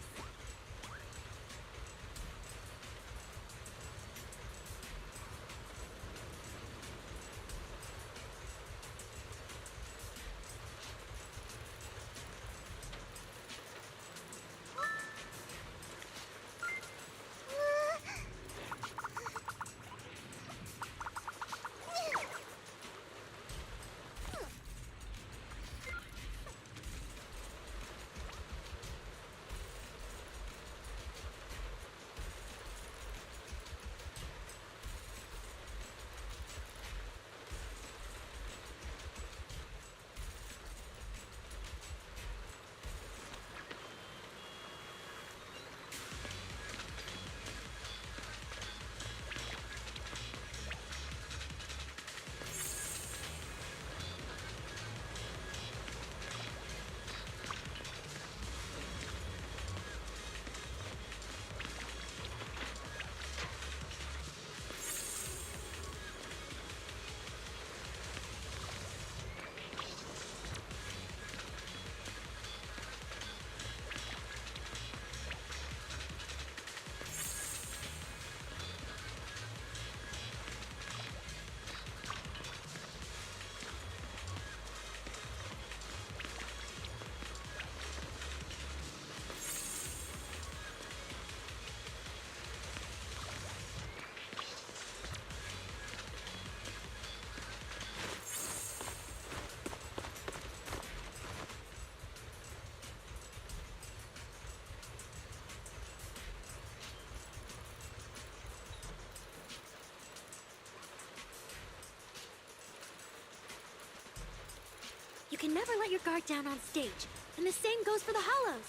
Speaker 7: You can never let your guard down on stage, and the same goes for the hollows.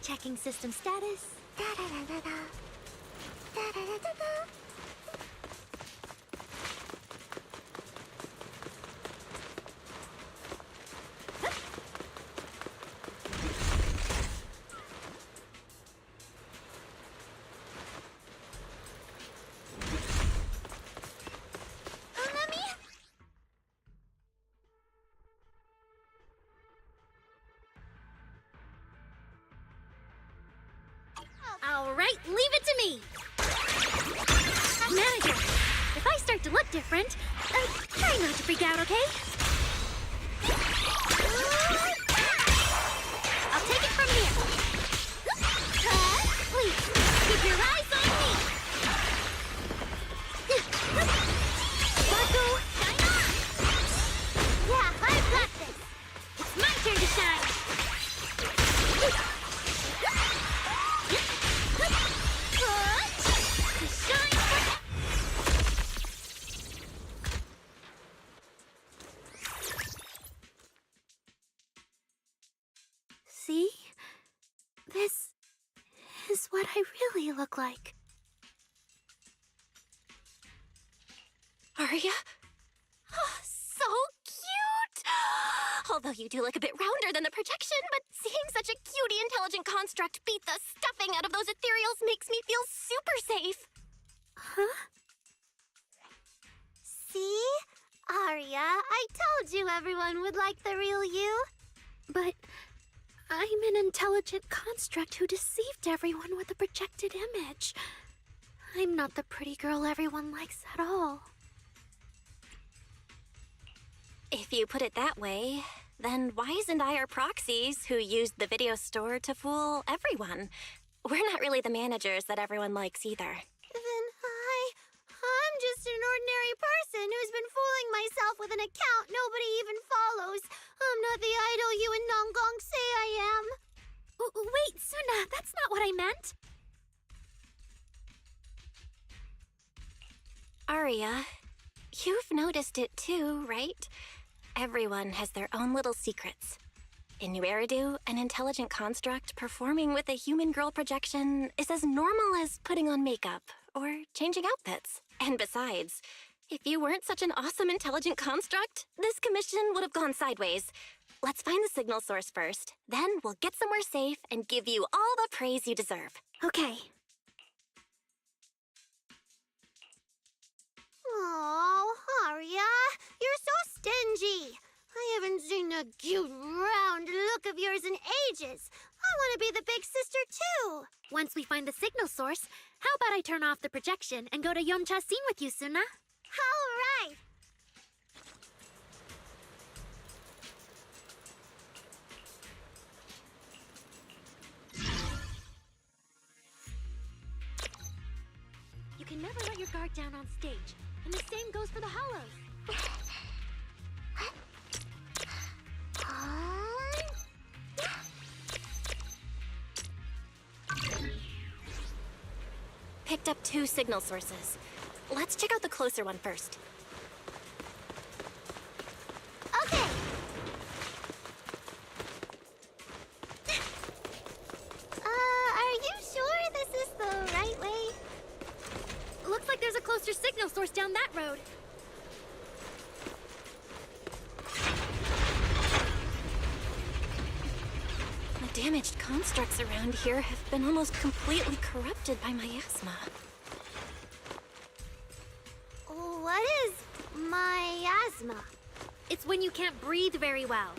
Speaker 5: Checking system status. Da-da-da-da-da.
Speaker 7: All right, leave it to me. Manager, if I start to look different, try not to freak out, okay? I'll take it from here. Please, keep your eyes on me. Sparkle, shine on. Yeah, I've got this. It's my turn to shine. See? This is what I really look like.
Speaker 2: Aria? Oh, so cute! Although you do look a bit rounder than the projection, but seeing such a cutie intelligent construct beat the stuffing out of those ethereals makes me feel super safe.
Speaker 7: Huh?
Speaker 5: See? Aria, I told you everyone would like the real you.
Speaker 7: But I'm an intelligent construct who deceived everyone with a projected image. I'm not the pretty girl everyone likes at all.
Speaker 2: If you put it that way, then why isn't I our proxies who used the video store to fool everyone? We're not really the managers that everyone likes either.
Speaker 5: Then I'm just an ordinary person who's been fooling myself with an account nobody even follows. I'm not the idol you and Nonggong say I am.
Speaker 7: Wait, Suna, that's not what I meant.
Speaker 2: Aria, you've noticed it too, right? Everyone has their own little secrets. In New Eridu, an intelligent construct performing with a human girl projection is as normal as putting on makeup or changing outfits. And besides, if you weren't such an awesome intelligent construct, this commission would have gone sideways. Let's find the signal source first, then we'll get somewhere safe and give you all the praise you deserve.
Speaker 7: Okay.
Speaker 5: Oh, Aria, you're so stingy. I haven't seen the cute, round look of yours in ages. I want to be the big sister, too.
Speaker 7: Once we find the signal source, how about I turn off the projection and go to Yomcha's scene with you, Suna?
Speaker 5: All right.
Speaker 7: You can never let your guard down on stage, and the same goes for the hollows.
Speaker 2: Picked up 2 signal sources. Let's check out the closer one first.
Speaker 5: Okay. Are you sure this is the right way?
Speaker 7: Looks like there's a closer signal source down that road.
Speaker 2: The damaged constructs around here have been almost completely corrupted by miasma.
Speaker 5: What is miasma?
Speaker 7: It's when you can't breathe very well.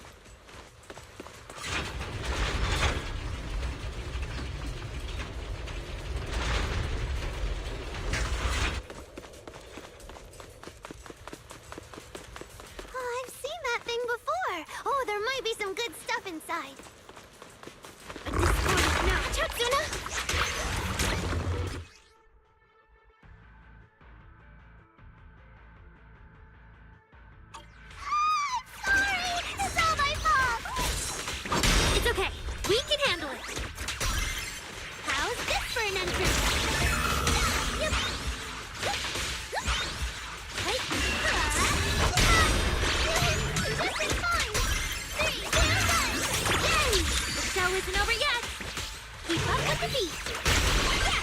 Speaker 5: Oh, I've seen that thing before. Oh, there might be some good stuff inside.
Speaker 7: Now, Chatsuna! It's okay. We can handle it.
Speaker 5: How's this for an entrance? Yep.
Speaker 7: Right?
Speaker 5: Just in time. 3, 2, 1. Yay!
Speaker 7: The show isn't over yet. Keep up with the beat.
Speaker 5: Yeah.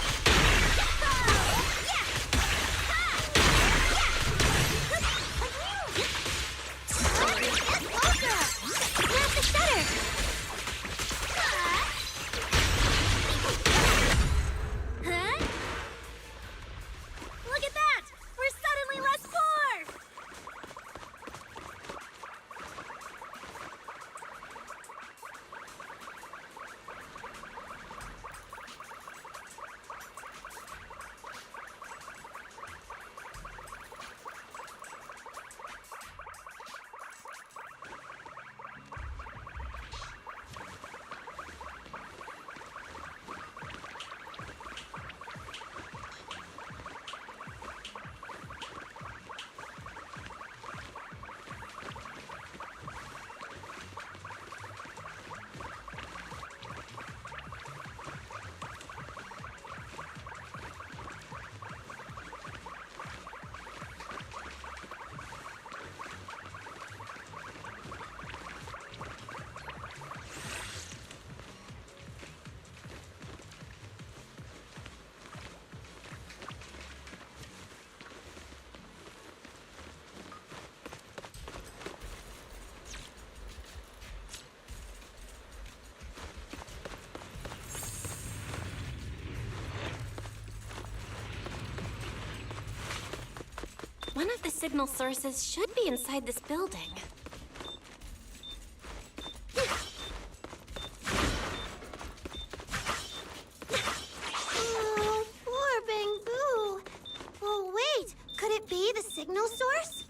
Speaker 2: One of the signal sources should be inside this building.
Speaker 5: Oh, poor Bangoo. Oh, wait. Could it be the signal source?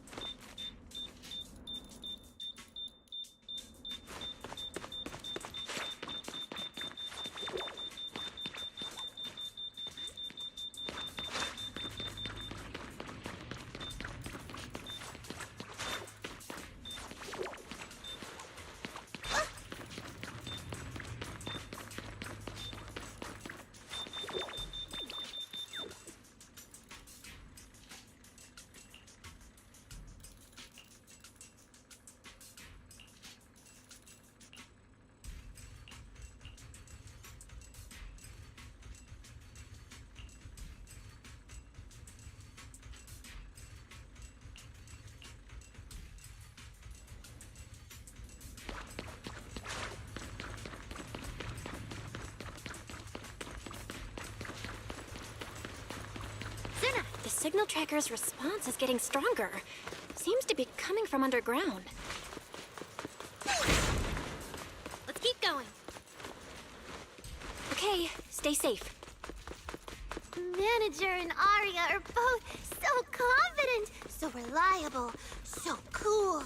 Speaker 2: The signal tracker's response is getting stronger. Seems to be coming from underground.
Speaker 7: Let's keep going.
Speaker 2: Okay, stay safe.
Speaker 5: Manager and Arya are both so confident, so reliable, so cool.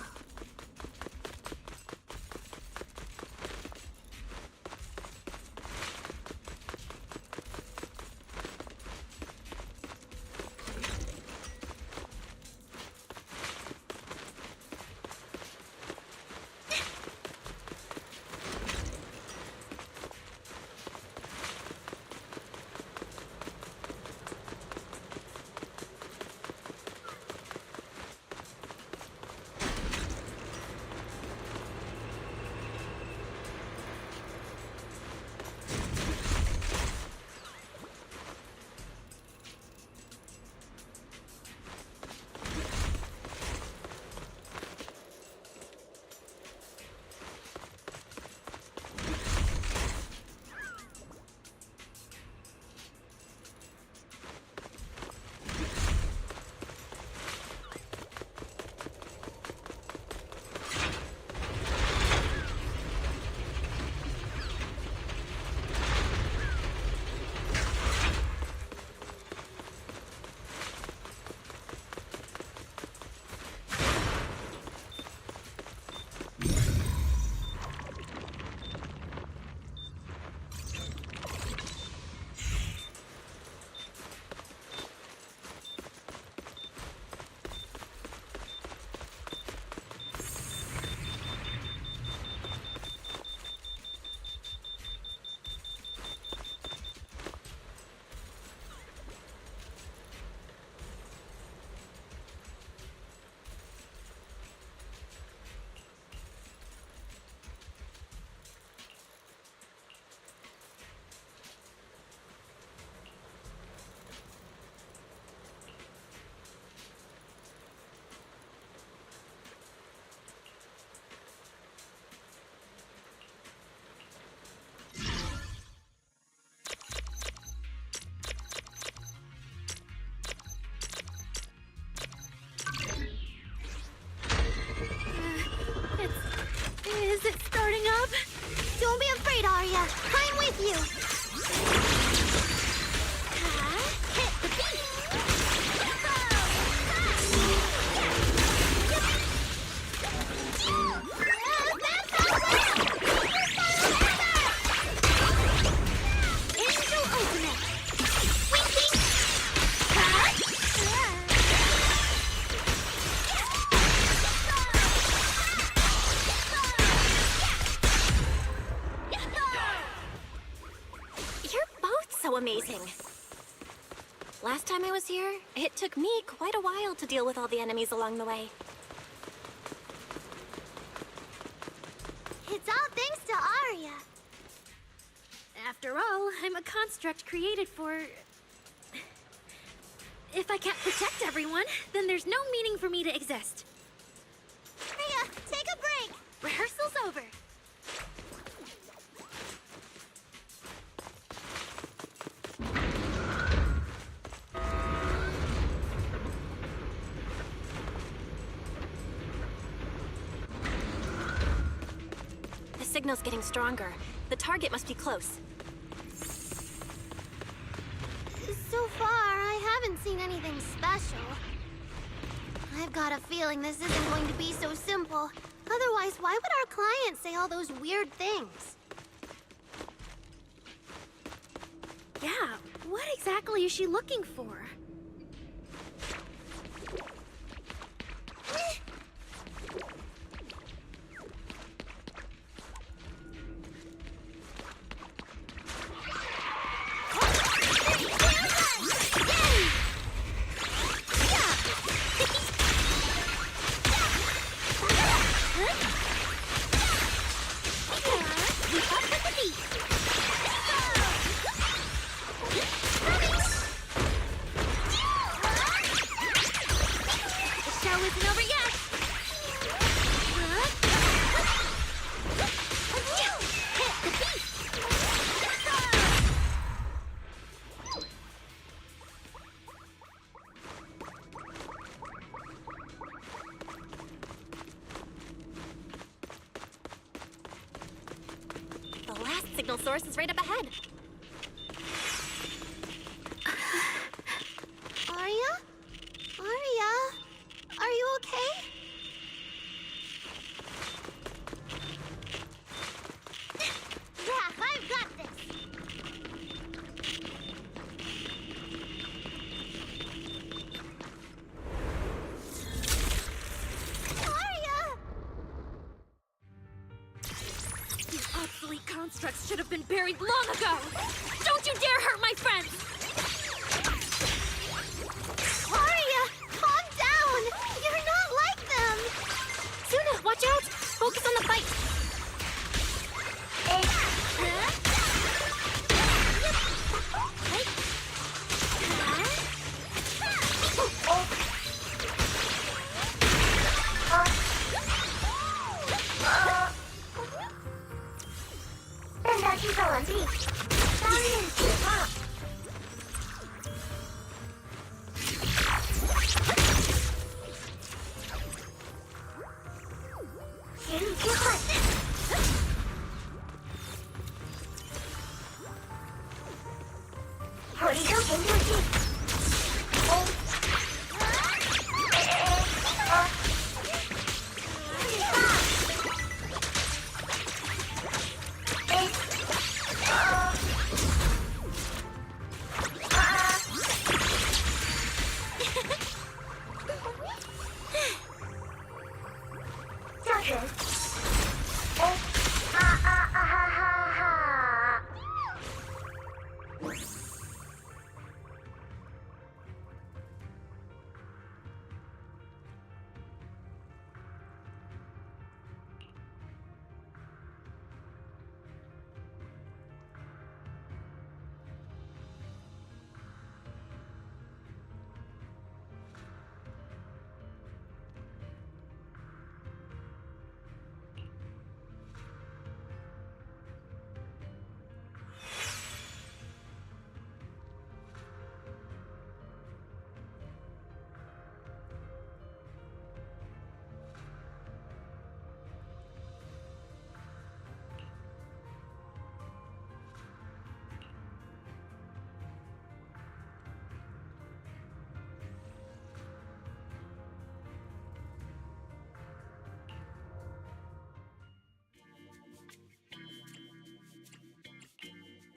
Speaker 7: Is it starting up?
Speaker 5: Don't be afraid, Arya. I'm with you.
Speaker 7: Hit the beat!
Speaker 5: Angel Ultimate.
Speaker 2: So amazing. Last time I was here, it took me quite a while to deal with all the enemies along the way.
Speaker 5: It's all thanks to Arya.
Speaker 7: After all, I'm a construct created for... If I can't protect everyone, then there's no meaning for me to exist.
Speaker 5: Arya, take a break.
Speaker 7: Rehearsal's over.
Speaker 2: signal's getting stronger. The target must be close.
Speaker 5: So far, I haven't seen anything special. I've got a feeling this isn't going to be so simple. Otherwise, why would our client say all those weird things?
Speaker 7: Yeah, what exactly is she looking for?
Speaker 2: Signal source is right up ahead.
Speaker 5: Aria? Aria? Are you okay? Yeah, I've got this! Aria!
Speaker 7: These obsolete constructs should have been buried long ago! Don't you dare hurt my friends!
Speaker 5: Aria, calm down! You're not like them!
Speaker 2: Suna, watch out! Focus on the fight!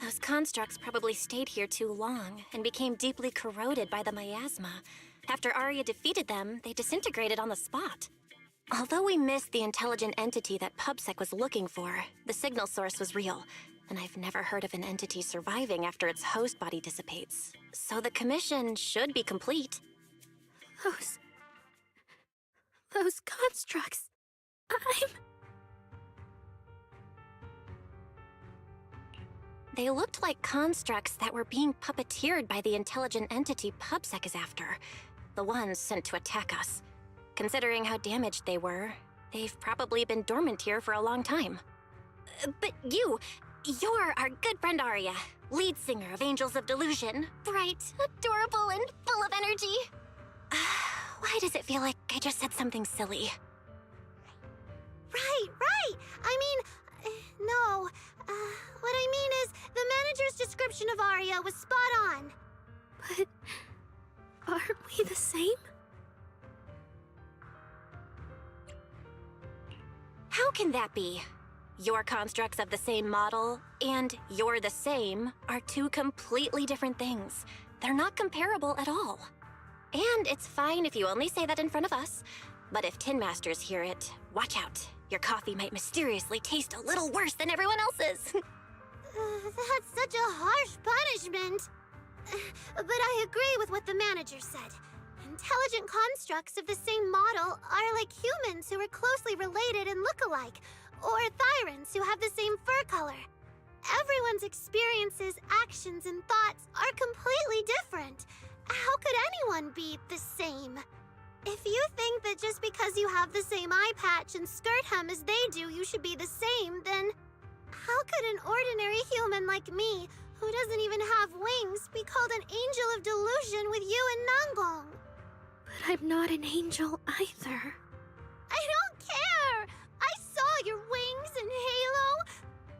Speaker 2: Those constructs probably stayed here too long and became deeply corroded by the miasma. After Arya defeated them, they disintegrated on the spot. Although we missed the intelligent entity that PubSec was looking for, the signal source was real, and I've never heard of an entity surviving after its host body dissipates. So the commission should be complete.
Speaker 7: Those constructs...
Speaker 2: They looked like constructs that were being puppeteered by the intelligent entity PubSec is after. The ones sent to attack us. Considering how damaged they were, they've probably been dormant here for a long time. But you're our good friend Arya, lead singer of Angels of Delusion. Bright, adorable, and full of energy. Why does it feel like I just said something silly?
Speaker 5: Right. I mean, No. What I mean is, the manager's description of Arya was spot on.
Speaker 7: But aren't we the same?
Speaker 2: How can that be? Your constructs of the same model and you're the same are two completely different things. They're not comparable at all. And it's fine if you only say that in front of us. But if Tin Masters hear it, watch out. Your coffee might mysteriously taste a little worse than everyone else's.
Speaker 5: That's such a harsh punishment. But I agree with what the manager said. Intelligent constructs of the same model are like humans who are closely related and look alike, or Thyrans who have the same fur color. Everyone's experiences, actions, and thoughts are completely different. How could anyone be the same? If you think that just because you have the same eye patch and skirt hem as they do, you should be the same, then how could an ordinary human like me, who doesn't even have wings, be called an angel of delusion with you and Nangong?
Speaker 7: But I'm not an angel either.
Speaker 5: I don't care! I saw your wings and halo!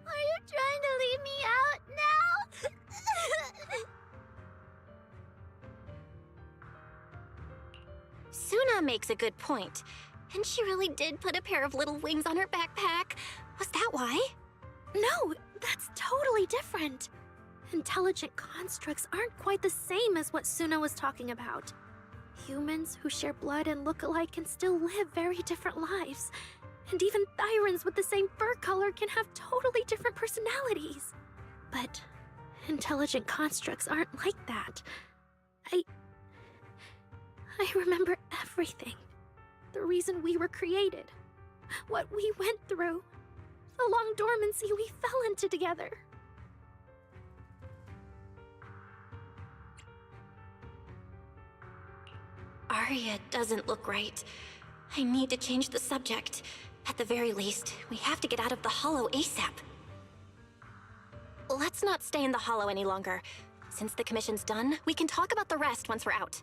Speaker 5: Are you trying to leave me out now?
Speaker 2: Suna makes a good point. And she really did put a pair of little wings on her backpack. Was that why?
Speaker 7: No, that's totally different. Intelligent constructs aren't quite the same as what Suna was talking about. Humans who share blood and look alike can still live very different lives. And even Thyrans with the same fur color can have totally different personalities. But intelligent constructs aren't like that. I remember everything. The reason we were created. What we went through. The long dormancy we fell into together.
Speaker 2: Arya doesn't look right. I need to change the subject. At the very least, we have to get out of the Hollow ASAP. Let's not stay in the Hollow any longer. Since the commission's done, we can talk about the rest once we're out.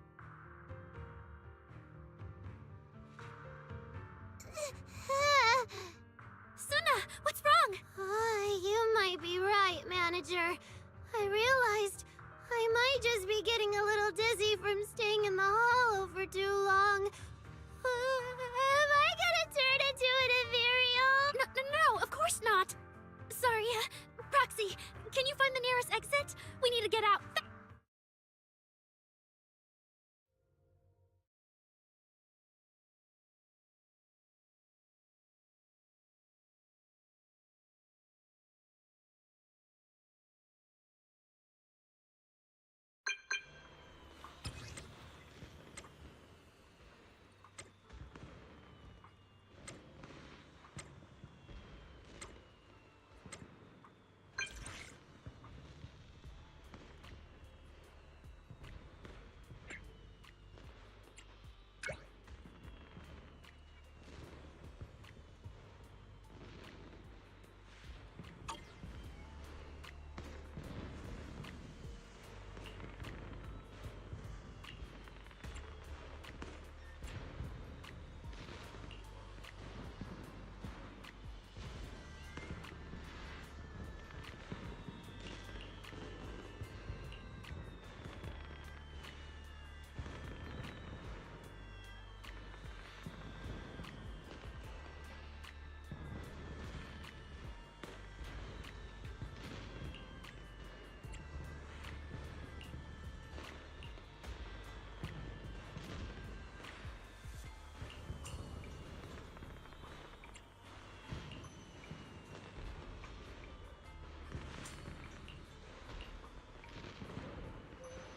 Speaker 7: Suna, what's wrong?
Speaker 5: You might be right, manager. I realized I might just be getting a little dizzy from staying in the Hollow for too long. Am I gonna turn into an ethereal?
Speaker 7: No, of course not. Sorry, Proxy, can you find the nearest exit? We need to get out.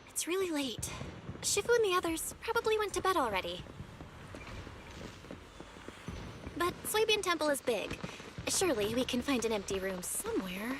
Speaker 2: It's really late. Shifu and the others probably went to bed already. But Suibian Temple is big. Surely we can find an empty room somewhere.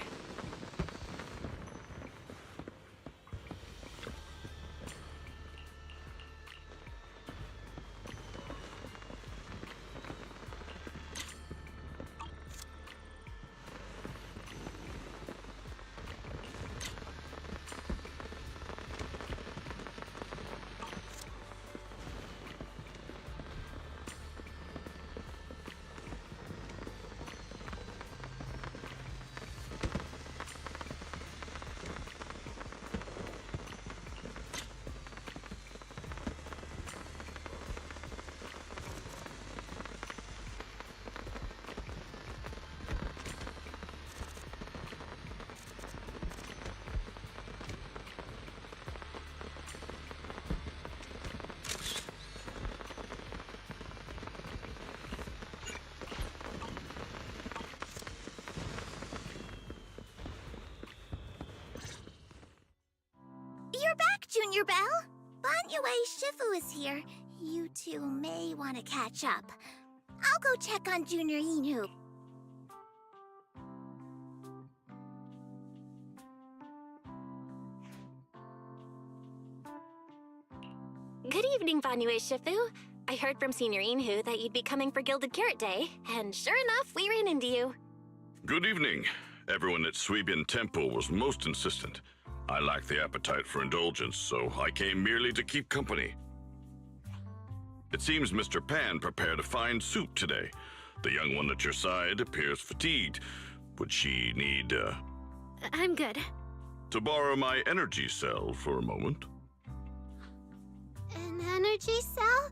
Speaker 5: Belle. Banyue Shifu is here. You two may want to catch up. I'll go check on Junior Inu.
Speaker 2: Good evening, Banyue Shifu. I heard from Senior Inhu that you'd be coming for Gilded Carrot Day, and sure enough, we ran into you.
Speaker 15: Good evening. Everyone at Suibian Temple was most insistent. I lack the appetite for indulgence, so I came merely to keep company. It seems Mr. Pan prepared a fine soup today. The young one at your side appears fatigued. Would she need,
Speaker 7: I'm good.
Speaker 15: to borrow my energy cell for a moment?
Speaker 5: An energy cell?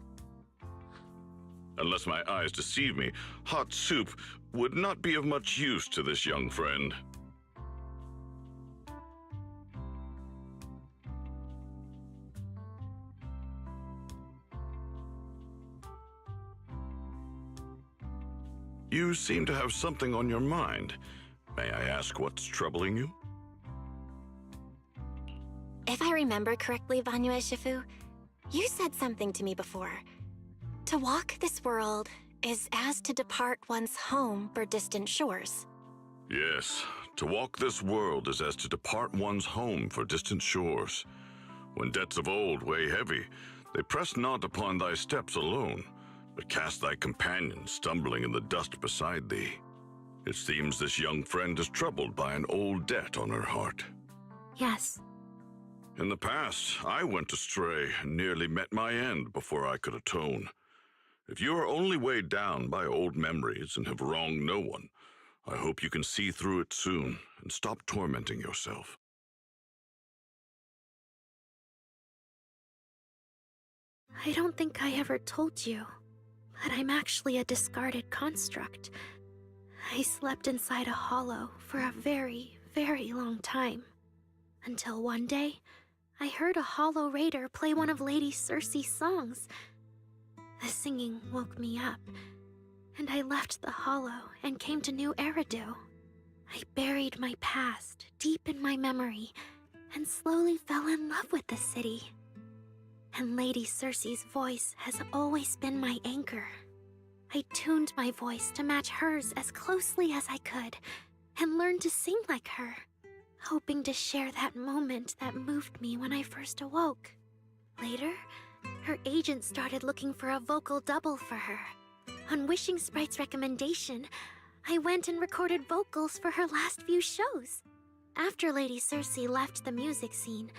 Speaker 15: Unless my eyes deceive me, hot soup would not be of much use to this young friend. You seem to have something on your mind. May I ask what's troubling you?
Speaker 2: If I remember correctly, Banyue Shifu, you said something to me before. To walk this world is as to depart one's home for distant shores.
Speaker 15: Yes, to walk this world is as to depart one's home for distant shores. When debts of old weigh heavy, they press not upon thy steps alone, but cast thy companion stumbling in the dust beside thee. It seems this young friend is troubled by an old debt on her heart.
Speaker 7: Yes.
Speaker 15: In the past, I went astray and nearly met my end before I could atone. If you are only weighed down by old memories and have wronged no one, I hope you can see through it soon and stop tormenting yourself.
Speaker 7: I don't think I ever told you, but I'm actually a discarded construct. I slept inside a hollow for a very, very long time. Until one day, I heard a hollow raider play one of Lady Circe's songs. The singing woke me up, and I left the hollow and came to New Eridu. I buried my past deep in my memory and slowly fell in love with the city. And Lady Circe's voice has always been my anchor. I tuned my voice to match hers as closely as I could and learned to sing like her, hoping to share that moment that moved me when I first awoke. Later, her agent started looking for a vocal double for her. On Wishing Sprite's recommendation, I went and recorded vocals for her last few shows. After Lady Circe left the music scene,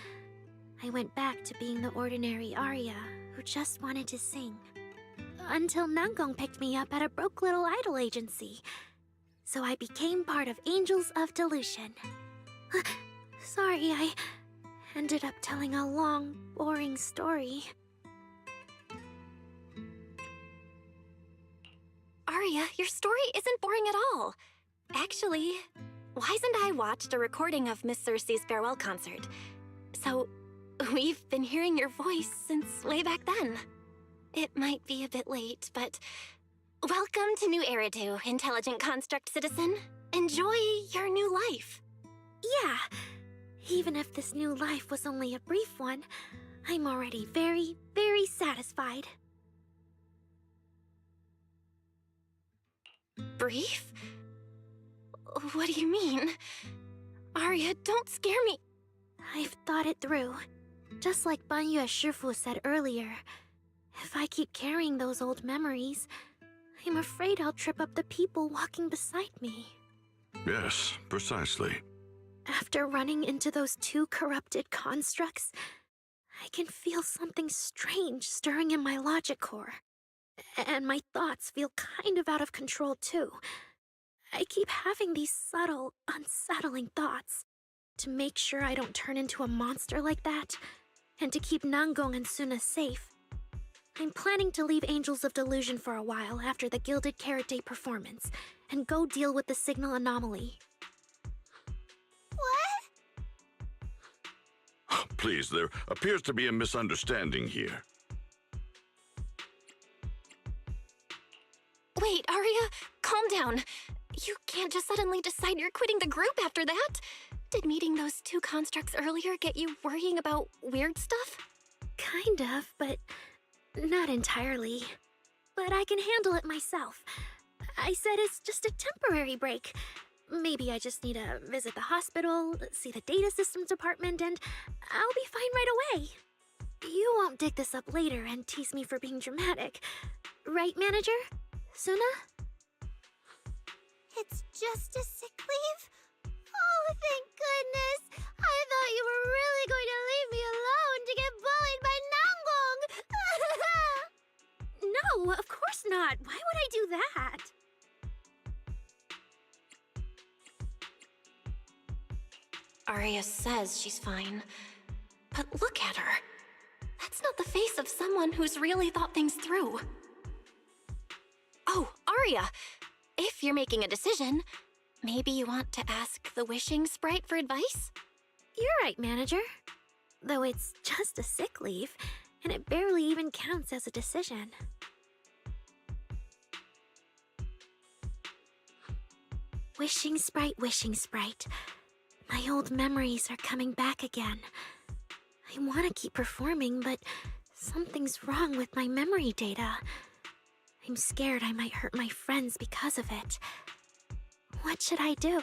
Speaker 7: I went back to being the ordinary Arya who just wanted to sing. Until Nangong picked me up at a broke little idol agency. So I became part of Angels of Delusion. Sorry, I ended up telling a long, boring story.
Speaker 2: Arya, your story isn't boring at all. Actually, Wise and I watched a recording of Miss Circe's farewell concert. So, we've been hearing your voice since way back then. It might be a bit late, but welcome to New Eridu, intelligent construct citizen. Enjoy your new life.
Speaker 7: Yeah, even if this new life was only a brief one, I'm already very, very satisfied.
Speaker 2: Brief? What do you mean? Arya, don't scare me.
Speaker 7: I've thought it through. Just like Banyue Shifu said earlier, if I keep carrying those old memories, I'm afraid I'll trip up the people walking beside me.
Speaker 15: Yes, precisely.
Speaker 7: After running into those two corrupted constructs, I can feel something strange stirring in my logic core. And my thoughts feel kind of out of control too. I keep having these subtle, unsettling thoughts. To make sure I don't turn into a monster like that, and to keep Nangong and Suna safe, I'm planning to leave Angels of Delusion for a while after the Gilded Carrot Day performance, and go deal with the signal anomaly.
Speaker 5: What?
Speaker 15: Please, there appears to be a misunderstanding here.
Speaker 2: Wait, Arya, calm down. You can't just suddenly decide you're quitting the group after that. did meeting those two constructs earlier get you worrying about weird stuff?
Speaker 7: Kind of, but not entirely. But I can handle it myself. I said it's just a temporary break. Maybe I just need to visit the hospital, see the data systems department, and I'll be fine right away. You won't dig this up later and tease me for being dramatic. Right, Manager? Suna?
Speaker 5: It's just a sick leave? Oh, thank goodness! I thought you were really going to leave me alone to get bullied by Nanggong!
Speaker 7: No, of course not. Why would I do that?
Speaker 2: Arya says she's fine. But look at her. That's not the face of someone who's really thought things through. Oh, Arya! If you're making a decision, maybe you want to ask the wishing sprite for advice?
Speaker 7: You're right, Manager. Though it's just a sick leave, and it barely even counts as a decision. Wishing sprite, wishing sprite. My old memories are coming back again. I want to keep performing, but something's wrong with my memory data. I'm scared I might hurt my friends because of it. What should I do?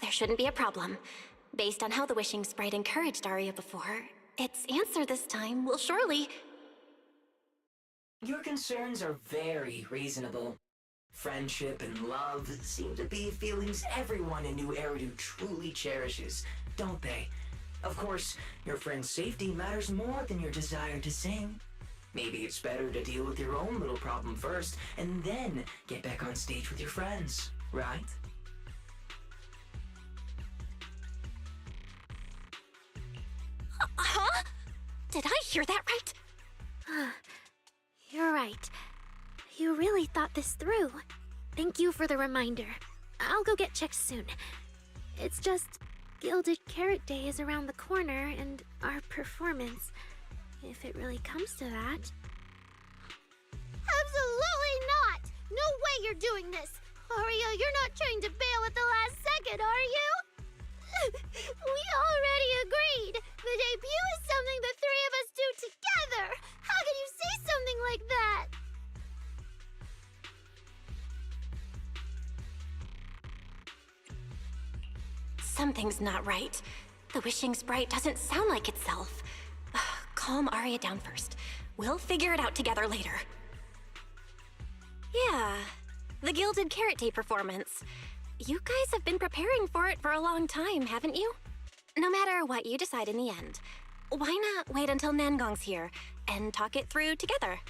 Speaker 2: There shouldn't be a problem. Based on how the wishing sprite encouraged Arya before, its answer this time will surely...
Speaker 16: Your concerns are very reasonable. Friendship and love seem to be feelings everyone in New Eridu truly cherishes, don't they? Of course, your friend's safety matters more than your desire to sing. Maybe it's better to deal with your own little problem first, and then get back on stage with your friends, right?
Speaker 2: Huh? Did I hear that right?
Speaker 7: You're right. You really thought this through. Thank you for the reminder. I'll go get checked soon. It's just Gilded Carrot Day is around the corner, and our performance, if it really comes to that.
Speaker 5: Absolutely not! No way you're doing this! Arya, you're not trying to bail at the last second, are you? We already agreed! The debut is something the three of us do together! How can you say something like that?
Speaker 2: Something's not right. The wishing sprite doesn't sound like itself. Calm Arya down first. We'll figure it out together later. Yeah, the Gilded Carrot Day performance. You guys have been preparing for it for a long time, haven't you? No matter what you decide in the end, why not wait until Nanggong's here and talk it through together?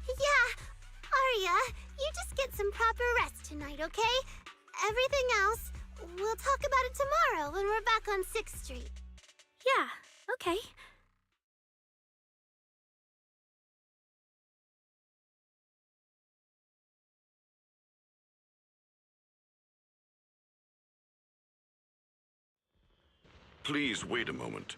Speaker 5: Yeah. Arya, you just get some proper rest tonight, okay? Everything else, we'll talk about it tomorrow when we're back on 6th Street.
Speaker 7: Yeah, okay.
Speaker 15: Please wait a moment.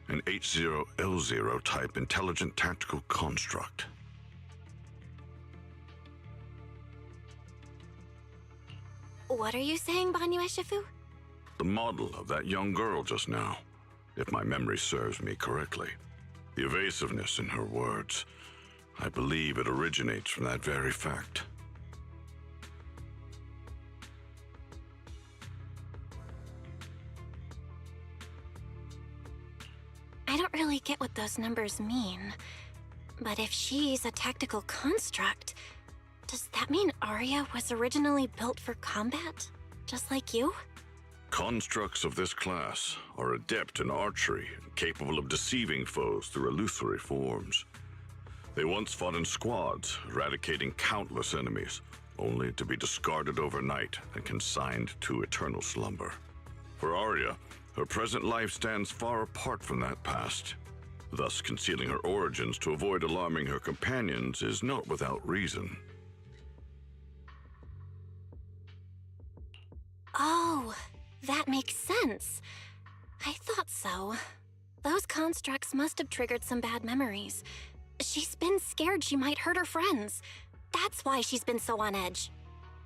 Speaker 15: An H0L0 type intelligent tactical construct.
Speaker 2: What are you saying, Banyu Eshifu?
Speaker 15: The model of that young girl just now, if my memory serves me correctly. The evasiveness in her words. I believe it originates from that very fact.
Speaker 2: I don't really get what those numbers mean. But if she's a tactical construct, does that mean Arya was originally built for combat? Just like you?
Speaker 15: Constructs of this class are adept in archery, capable of deceiving foes through illusory forms. They once fought in squads, eradicating countless enemies, only to be discarded overnight and consigned to eternal slumber. For Arya, her present life stands far apart from that past. Thus, concealing her origins to avoid alarming her companions is not without reason.
Speaker 2: Oh, that makes sense. I thought so. Those constructs must have triggered some bad memories. She's been scared she might hurt her friends. That's why she's been so on edge.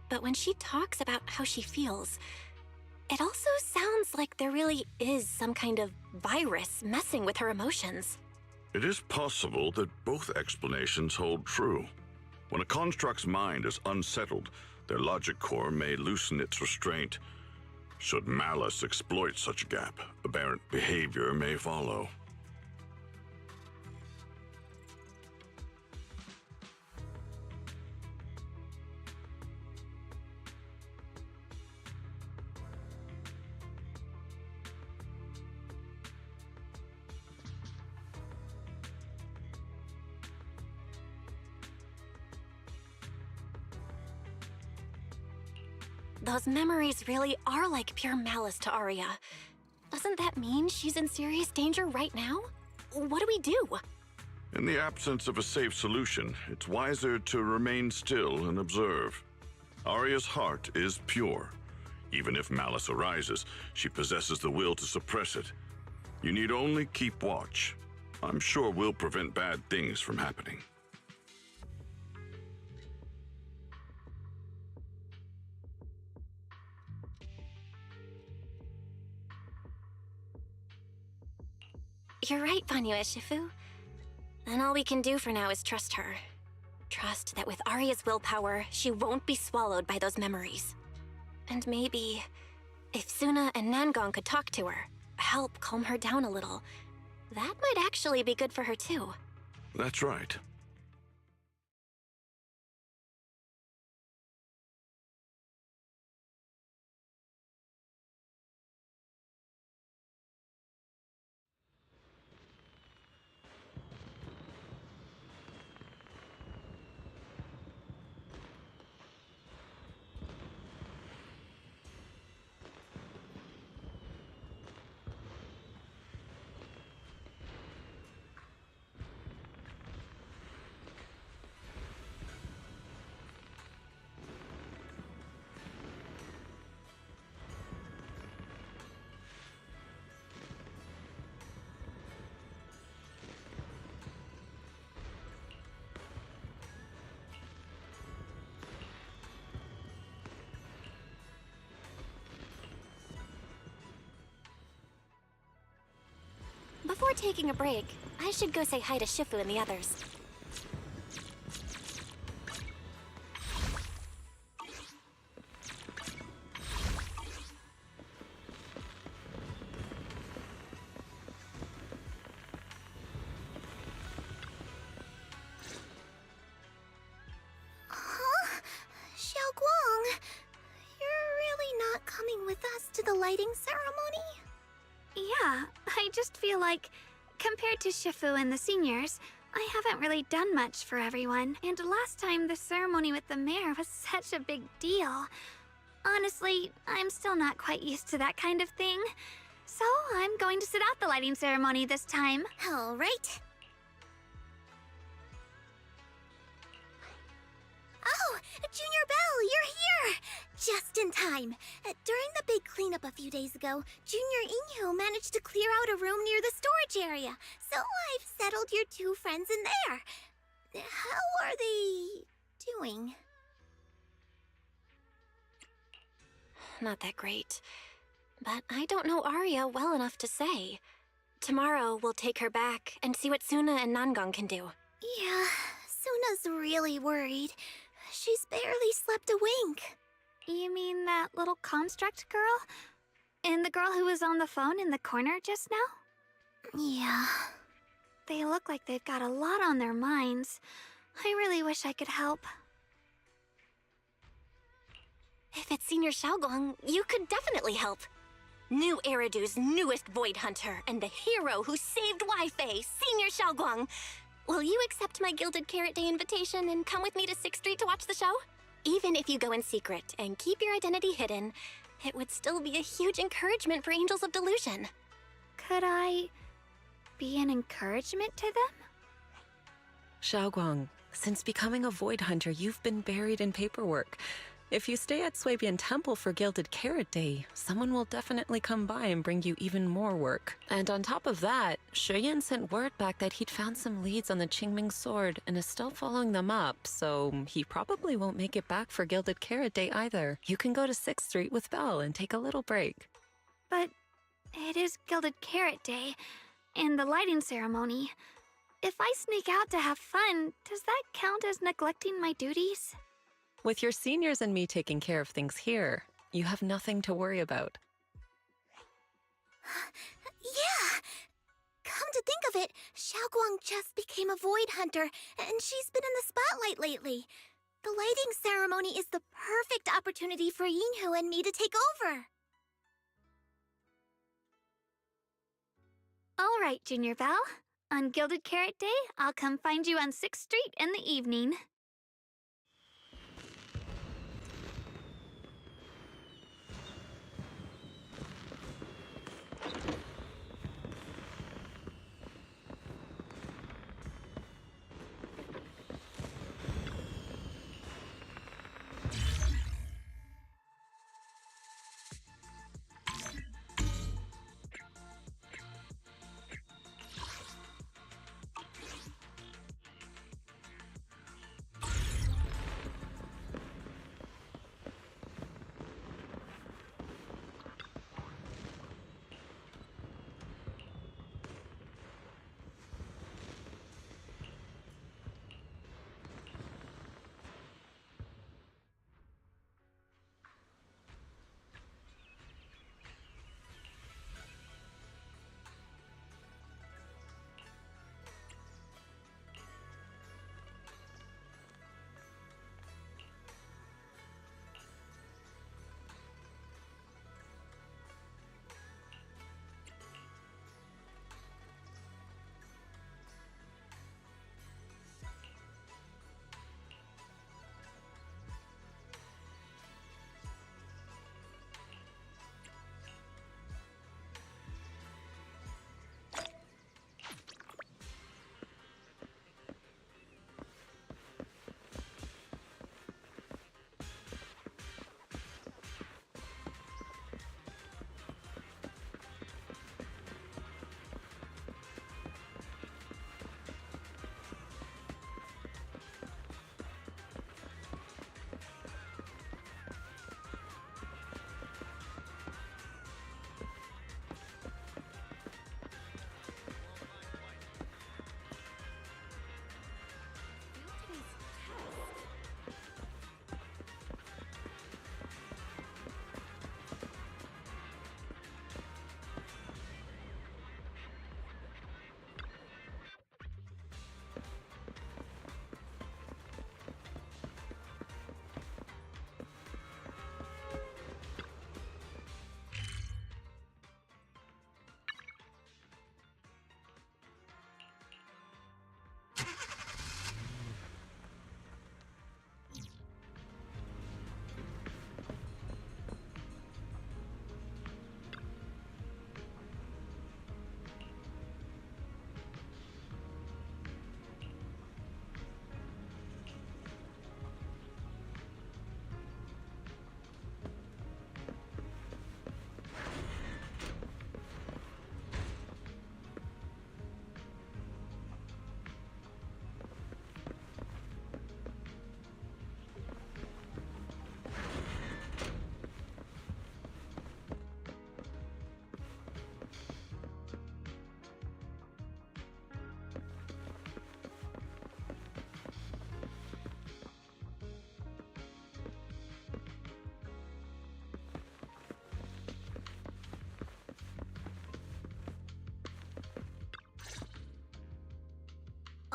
Speaker 2: But when she talks about how she feels, it also sounds like there really is some kind of virus messing with her emotions.
Speaker 15: It is possible that both explanations hold true. When a construct's mind is unsettled, their logic core may loosen its restraint. Should malice exploit such a gap, aberrant behavior may follow.
Speaker 2: Those memories really are like pure malice to Arya. Doesn't that mean she's in serious danger right now? What do we do?
Speaker 15: In the absence of a safe solution, it's wiser to remain still and observe. Arya's heart is pure. Even if malice arises, she possesses the will to suppress it. You need only keep watch. I'm sure we'll prevent bad things from happening.
Speaker 2: You're right, Vanyu Ishifu. Then all we can do for now is trust her. Trust that with Arya's willpower, she won't be swallowed by those memories. And maybe, if Suna and Nangong could talk to her, help calm her down a little, that might actually be good for her too.
Speaker 15: That's right.
Speaker 2: Before taking a break, I should go say hi to Shifu and the others.
Speaker 5: Huh? Xiaoguang, you're really not coming with us to the lighting ceremony?
Speaker 7: Yeah, I just feel like, compared to Shifu and the seniors, I haven't really done much for everyone. And last time, the ceremony with the mayor was such a big deal. Honestly, I'm still not quite used to that kind of thing. So I'm going to sit out the lighting ceremony this time.
Speaker 5: All right. Oh, Junior Belle, you're here! Just in time. During the big cleanup a few days ago, Junior Inyu managed to clear out a room near the storage area. So I've settled your two friends in there. How are they doing?
Speaker 2: Not that great. But I don't know Arya well enough to say. Tomorrow, we'll take her back and see what Suna and Nangong can do.
Speaker 5: Yeah, Suna's really worried. She's barely slept a wink.
Speaker 7: You mean that little construct girl? And the girl who was on the phone in the corner just now?
Speaker 5: Yeah.
Speaker 7: They look like they've got a lot on their minds. I really wish I could help.
Speaker 2: If it's Senior Xiaoguang, you could definitely help. New Eridu's newest Void Hunter and the hero who saved Wi-Fi, Senior Xiaoguang. Will you accept my Gilded Carrot Day invitation and come with me to 6th Street to watch the show? Even if you go in secret and keep your identity hidden, it would still be a huge encouragement for Angels of Delusion.
Speaker 7: Could I be an encouragement to them?
Speaker 14: Xiaoguang, since becoming a Void Hunter, you've been buried in paperwork. If you stay at Swabian Temple for Gilded Carrot Day, someone will definitely come by and bring you even more work. And on top of that, Shuyan sent word back that he'd found some leads on the Qingming sword and is still following them up, so he probably won't make it back for Gilded Carrot Day either. You can go to 6th Street with Belle and take a little break.
Speaker 7: But it is Gilded Carrot Day, and the lighting ceremony. If I sneak out to have fun, does that count as neglecting my duties?
Speaker 14: With your seniors and me taking care of things here, you have nothing to worry about.
Speaker 5: Yeah! Come to think of it, Xiaoguang just became a Void Hunter, and she's been in the spotlight lately. The lighting ceremony is the perfect opportunity for Yinhu and me to take over.
Speaker 7: All right, Junior Belle. On Gilded Carrot Day, I'll come find you on 6th Street in the evening.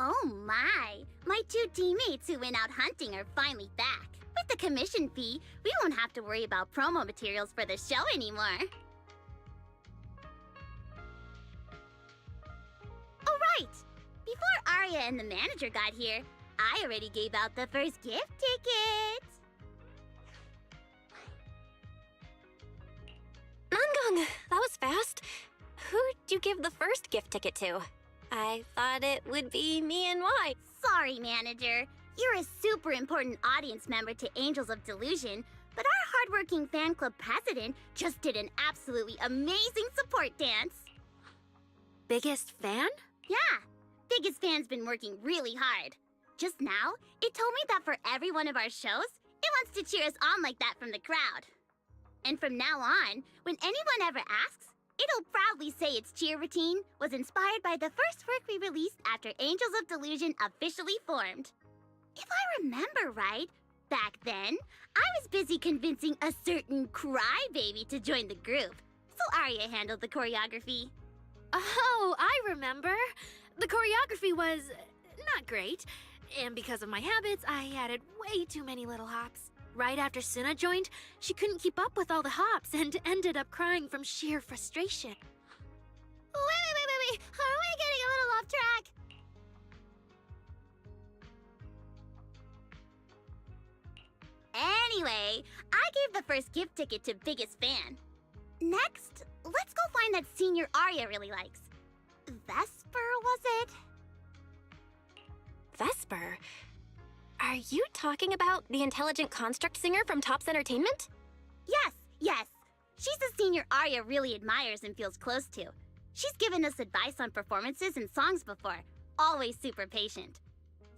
Speaker 5: Oh my! My two teammates who went out hunting are finally back. With the commission fee, we won't have to worry about promo materials for the show anymore. Oh right! Before Arya and the manager got here, I already gave out the first gift ticket!
Speaker 2: Nangong, that was fast. Who'd you give the first gift ticket to? I thought it would be me and Y.
Speaker 5: Sorry, manager. You're a super important audience member to Angels of Delusion, but our hardworking fan club president just did an absolutely amazing support dance.
Speaker 7: Biggest fan?
Speaker 5: Yeah, biggest fan's been working really hard. Just now, it told me that for every one of our shows, it wants to cheer us on like that from the crowd. And from now on, when anyone ever asks, it'll proudly say its cheer routine was inspired by the first work we released after Angels of Delusion officially formed. If I remember right, back then, I was busy convincing a certain crybaby to join the group, so Arya handled the choreography.
Speaker 7: Oh, I remember. The choreography was not great, and because of my habits, I added way too many little hops. Right after Suna joined, she couldn't keep up with all the hops and ended up crying from sheer frustration.
Speaker 5: Wait. Are we getting a little off track? Anyway, I gave the first gift ticket to biggest fan. Next, let's go find that senior Arya really likes. Vesper, was it?
Speaker 2: Vesper? Are you talking about the intelligent construct singer from Topps Entertainment?
Speaker 5: Yes. She's the senior Arya really admires and feels close to. She's given us advice on performances and songs before, always super patient.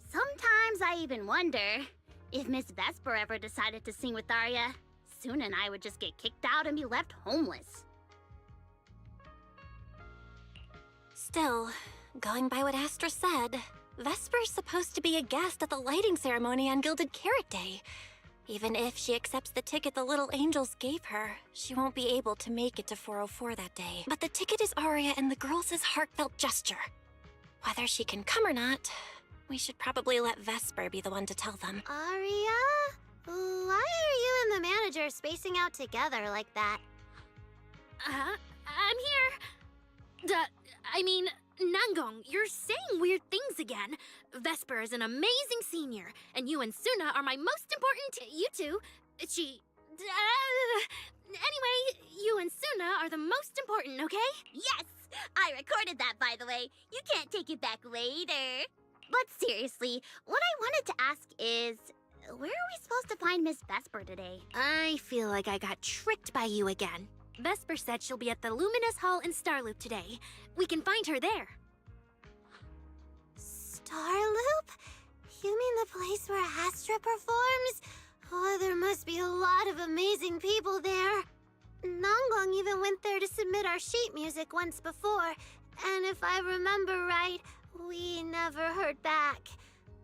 Speaker 5: Sometimes I even wonder if Miss Vesper ever decided to sing with Arya, Suna and I would just get kicked out and be left homeless.
Speaker 2: Still, going by what Astra said, Vesper's supposed to be a guest at the lighting ceremony on Gilded Carrot Day. Even if she accepts the ticket the little angels gave her, she won't be able to make it to 404 that day. But the ticket is Arya and the girls' heartfelt gesture. Whether she can come or not, we should probably let Vesper be the one to tell them.
Speaker 5: Arya? Why are you and the manager spacing out together like that?
Speaker 7: I'm here. Nangong, you're saying weird things again. Vesper is an amazing senior, and you and Suna are my most important. You two, anyway, you and Suna are the most important, okay?
Speaker 5: Yes! I recorded that, by the way. You can't take it back later. But seriously, what I wanted to ask is, where are we supposed to find Miss Vesper today?
Speaker 7: I feel like I got tricked by you again. Vesper said she'll be at the Luminous Hall in Starloop today. We can find her there.
Speaker 5: Starloop? You mean the place where Astra performs? Oh, there must be a lot of amazing people there. Nangong even went there to submit our sheet music once before, and if I remember right, we never heard back.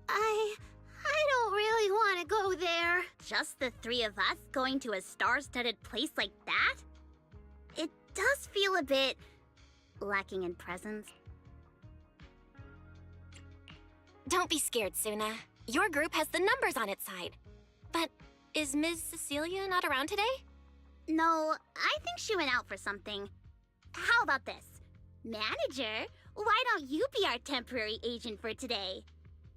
Speaker 5: I don't really want to go there. Just the three of us going to a star-studded place like that? It does feel a bit lacking in presence.
Speaker 2: Don't be scared, Suna. Your group has the numbers on its side. But is Ms. Cecilia not around today?
Speaker 5: No, I think she went out for something. How about this? Manager, why don't you be our temporary agent for today?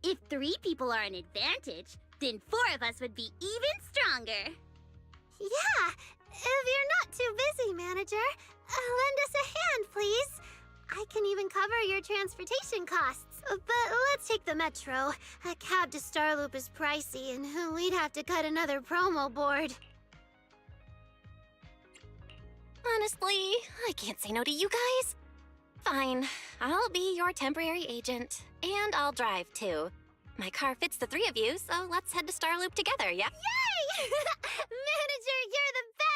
Speaker 5: If 3 people are an advantage, then 4 of us would be even stronger. Yeah, if you're not too busy, manager, lend us a hand, please. I can even cover your transportation costs. But let's take the metro. A cab to Starloop is pricey, and we'd have to cut another promo board.
Speaker 2: Honestly, I can't say no to you guys. Fine, I'll be your temporary agent. And I'll drive, too. My car fits the 3 of you, so let's head to Starloop together, yeah?
Speaker 5: Yay! Manager, you're the best!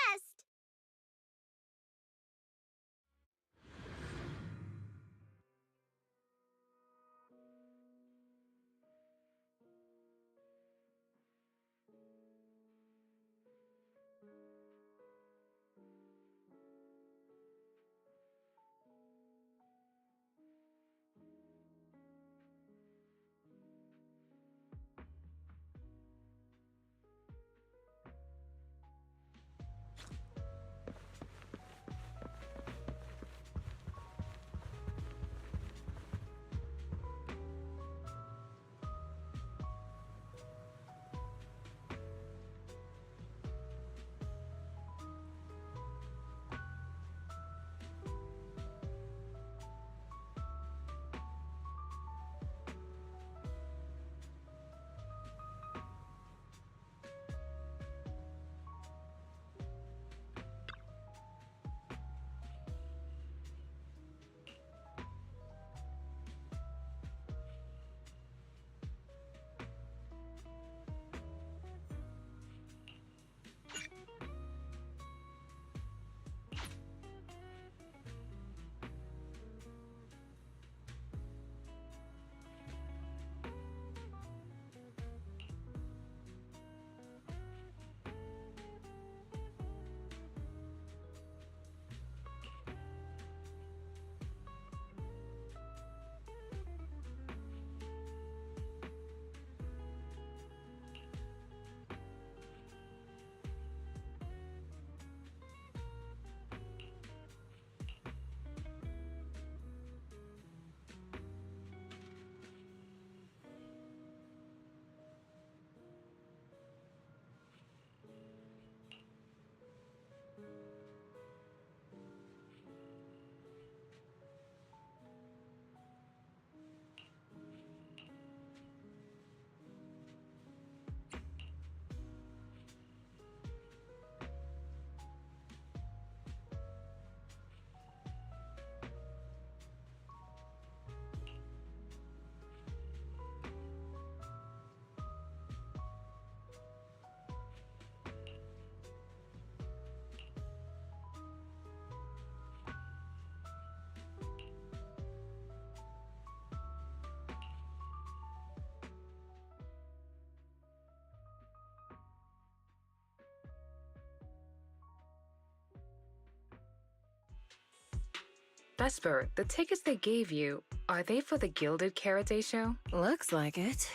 Speaker 17: Vesper, the tickets they gave you, are they for the Gilded Carrot Day show?
Speaker 18: Looks like it.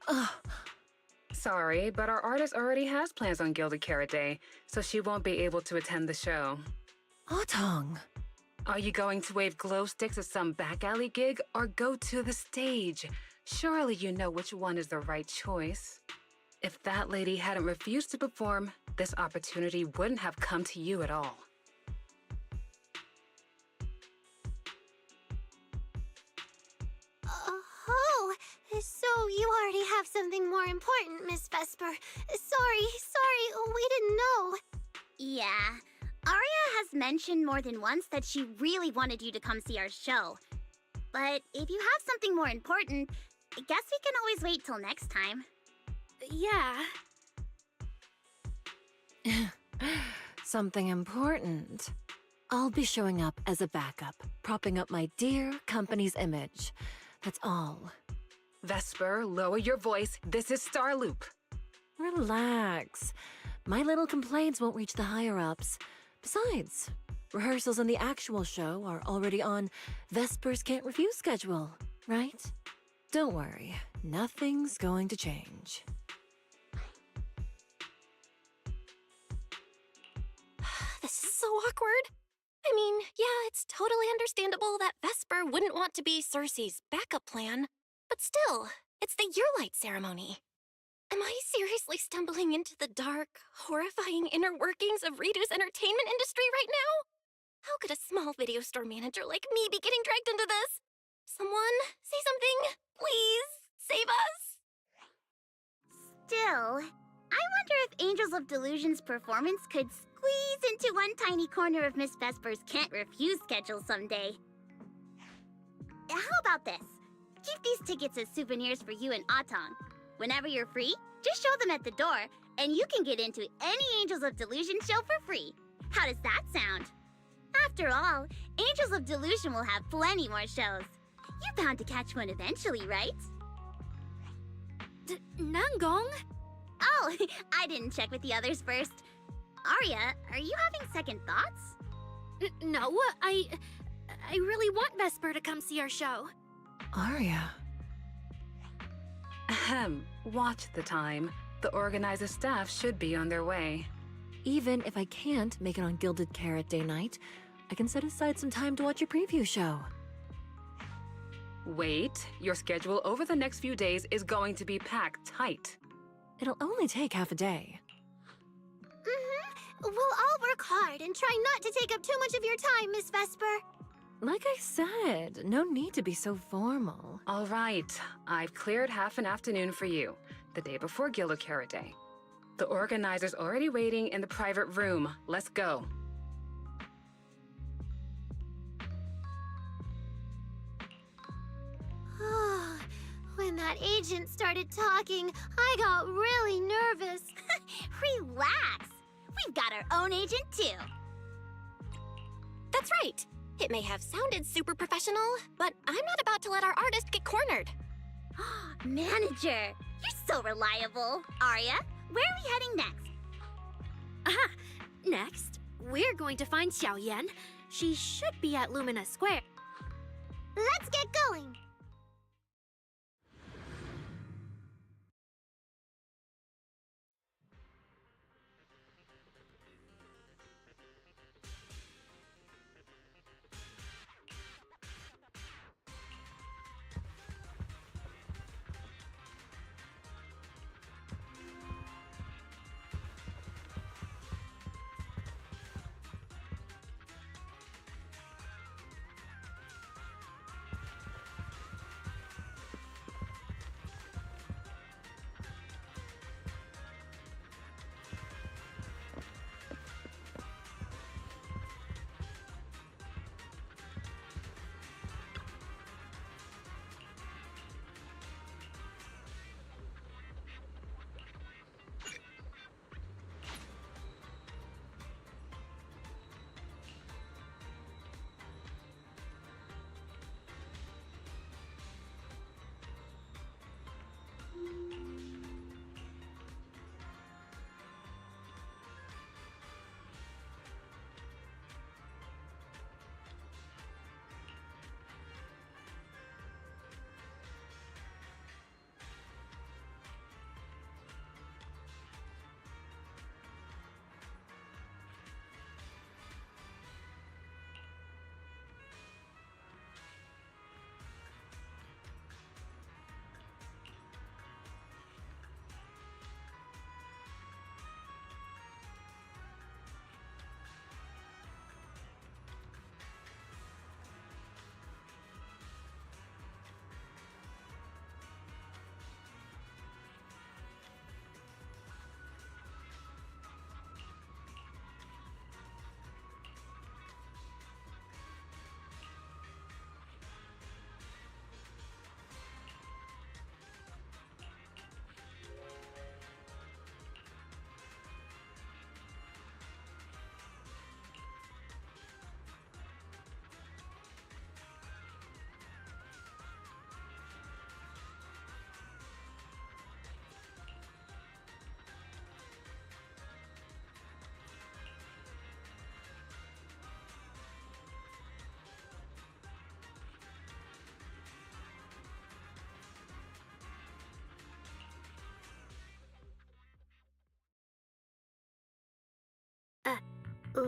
Speaker 18: Ugh.
Speaker 17: Sorry, but our artist already has plans on Gilded Carrot Day, so she won't be able to attend the show.
Speaker 18: Otong.
Speaker 17: Are you going to wave glow sticks at some back alley gig or go to the stage? Surely you know which one is the right choice. If that lady hadn't refused to perform, this opportunity wouldn't have come to you at all.
Speaker 7: Oh, so you already have something more important, Miss Vesper. Sorry, we didn't know.
Speaker 5: Yeah, Aria has mentioned more than once that she really wanted you to come see our show. But if you have something more important, I guess we can always wait till next time.
Speaker 7: Yeah.
Speaker 18: Something important. I'll be showing up as a backup, propping up my dear company's image. That's all.
Speaker 17: Vesper, lower your voice. This is Starloop.
Speaker 18: Relax. My little complaints won't reach the higher-ups. Besides, rehearsals and the actual show are already on Vesper's Can't Refuse schedule, right? Don't worry, nothing's going to change.
Speaker 2: This is so awkward. I mean, yeah, it's totally understandable that Vesper wouldn't want to be Cersei's backup plan, but still, it's the yearlight ceremony. Am I seriously stumbling into the dark, horrifying inner workings of Ridu's entertainment industry right now? How could a small video store manager like me be getting dragged into this? Someone, say something. Please, save us.
Speaker 5: Still, I wonder if Angels of Delusion's performance could squeeze into one tiny corner of Miss Vesper's Can't Refuse schedule someday. How about this? Keep these tickets as souvenirs for you and Atong. Whenever you're free, just show them at the door, and you can get into any Angels of Delusion show for free. How does that sound? After all, Angels of Delusion will have plenty more shows. You're bound to catch one eventually, right?
Speaker 7: Nangong?
Speaker 5: Oh, I didn't check with the others first. Arya, are you having second thoughts?
Speaker 7: No, I really want Vesper to come see our show.
Speaker 18: Arya.
Speaker 17: Ahem. Watch the time. The organizer staff should be on their way.
Speaker 18: Even if I can't make it on Gilded Carrot Day night, I can set aside some time to watch your preview show.
Speaker 17: Wait, your schedule over the next few days is going to be packed tight.
Speaker 18: It'll only take half a day.
Speaker 7: We'll all work hard and try not to take up too much of your time, Miss Vesper.
Speaker 18: Like I said, no need to be so formal.
Speaker 17: All right, I've cleared half an afternoon for you, the day before Gilded Carrot Day. The organizer's already waiting in the private room. Let's go.
Speaker 7: When that agent started talking, I got really nervous.
Speaker 5: Relax. We've got our own agent, too.
Speaker 2: That's right. It may have sounded super professional, but I'm not about to let our artist get cornered.
Speaker 5: Manager, you're so reliable. Arya, where are we heading next?
Speaker 7: Next, we're going to find Xiaoyan. She should be at Lumina Square.
Speaker 5: Let's get going.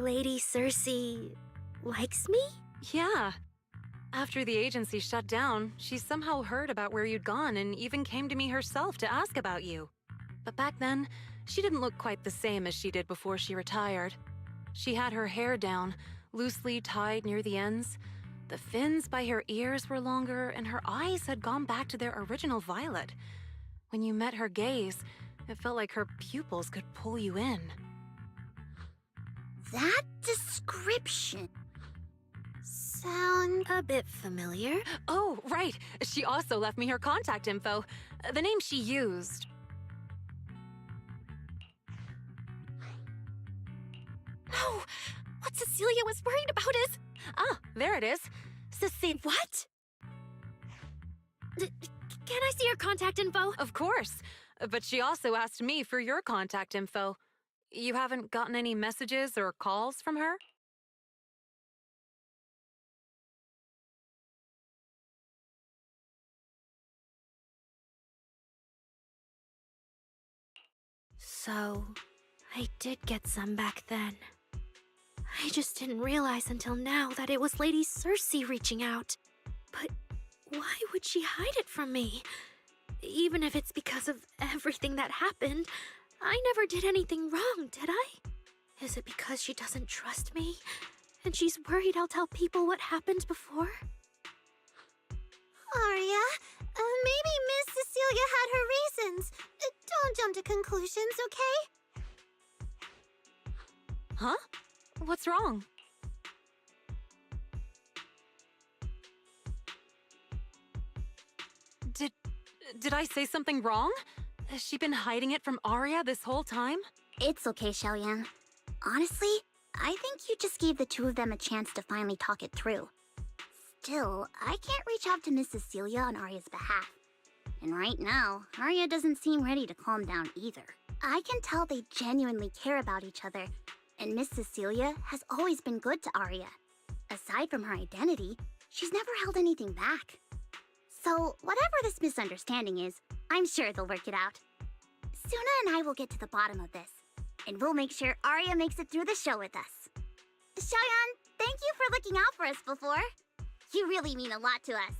Speaker 7: Lady Cersei likes me?
Speaker 14: Yeah. After the agency shut down, she somehow heard about where you'd gone and even came to me herself to ask about you. But back then, she didn't look quite the same as she did before she retired. She had her hair down, loosely tied near the ends. The fins by her ears were longer, and her eyes had gone back to their original violet. When you met her gaze, it felt like her pupils could pull you in.
Speaker 5: That description sound
Speaker 7: a bit familiar.
Speaker 14: Oh, right. She also left me her contact info. The name she used.
Speaker 7: No! What Cecilia was worried about is...
Speaker 14: Ah, there it is.
Speaker 7: Cecilia... What? Can I see your contact info?
Speaker 14: Of course. But she also asked me for your contact info. You haven't gotten any messages or calls from her?
Speaker 7: So, I did get some back then. I just didn't realize until now that it was Lady Cersei reaching out. But why would she hide it from me? Even if it's because of everything that happened, I never did anything wrong, did I? Is it because she doesn't trust me, and she's worried I'll tell people what happened before?
Speaker 5: Arya, maybe Miss Cecilia had her reasons. Don't jump to conclusions, okay?
Speaker 14: Huh? What's wrong? Did I say something wrong? Has she been hiding it from Arya this whole time?
Speaker 5: It's okay, Xiaoyan. Honestly, I think you just gave the two of them a chance to finally talk it through. Still, I can't reach out to Miss Cecilia on Arya's behalf. And right now, Arya doesn't seem ready to calm down either. I can tell they genuinely care about each other, and Miss Cecilia has always been good to Arya. Aside from her identity, she's never held anything back. So, whatever this misunderstanding is, I'm sure they'll work it out. Suna and I will get to the bottom of this, and we'll make sure Arya makes it through the show with us. Xiaoyan, thank you for looking out for us before. You really mean a lot to us.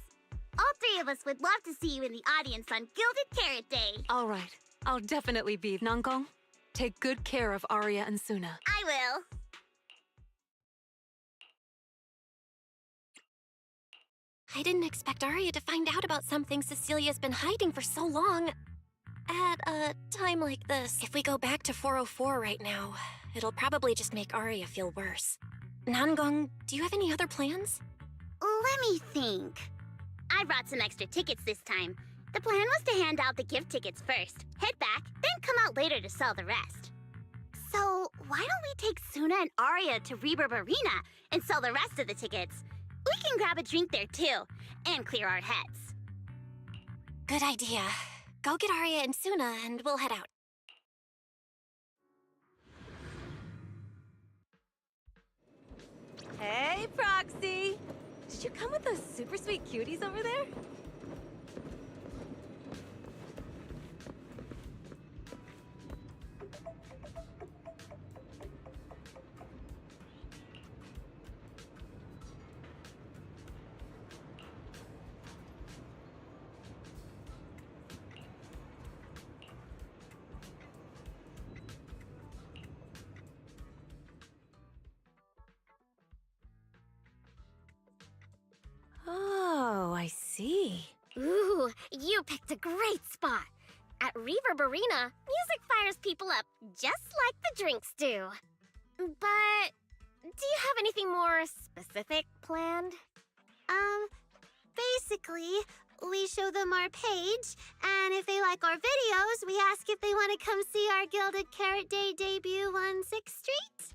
Speaker 5: All three of us would love to see you in the audience on Gilded Carrot Day.
Speaker 14: All right. I'll definitely be. Nangong, take good care of Arya and Suna.
Speaker 5: I will.
Speaker 2: I didn't expect Arya to find out about something Cecilia's been hiding for so long. At a time like this, if we go back to 404 right now, it'll probably just make Arya feel worse. Nangong, do you have any other plans?
Speaker 5: Let me think. I brought some extra tickets this time. The plan was to hand out the gift tickets first, head back, then come out later to sell the rest. So, why don't we take Suna and Arya to Reverb Arena and sell the rest of the tickets? We can grab a drink there too, and clear our heads.
Speaker 2: Good idea. Go get Arya and Suna, and we'll head out.
Speaker 19: Hey, Proxy! Did you come with those super sweet cuties over there?
Speaker 18: Oh, I see.
Speaker 7: Ooh, you picked a great spot. At Reverb Arena, music fires people up just like the drinks do. But do you have anything more specific planned?
Speaker 5: Basically, we show them our page, and if they like our videos, we ask if they want to come see our Gilded Carrot Day debut on 6th Street.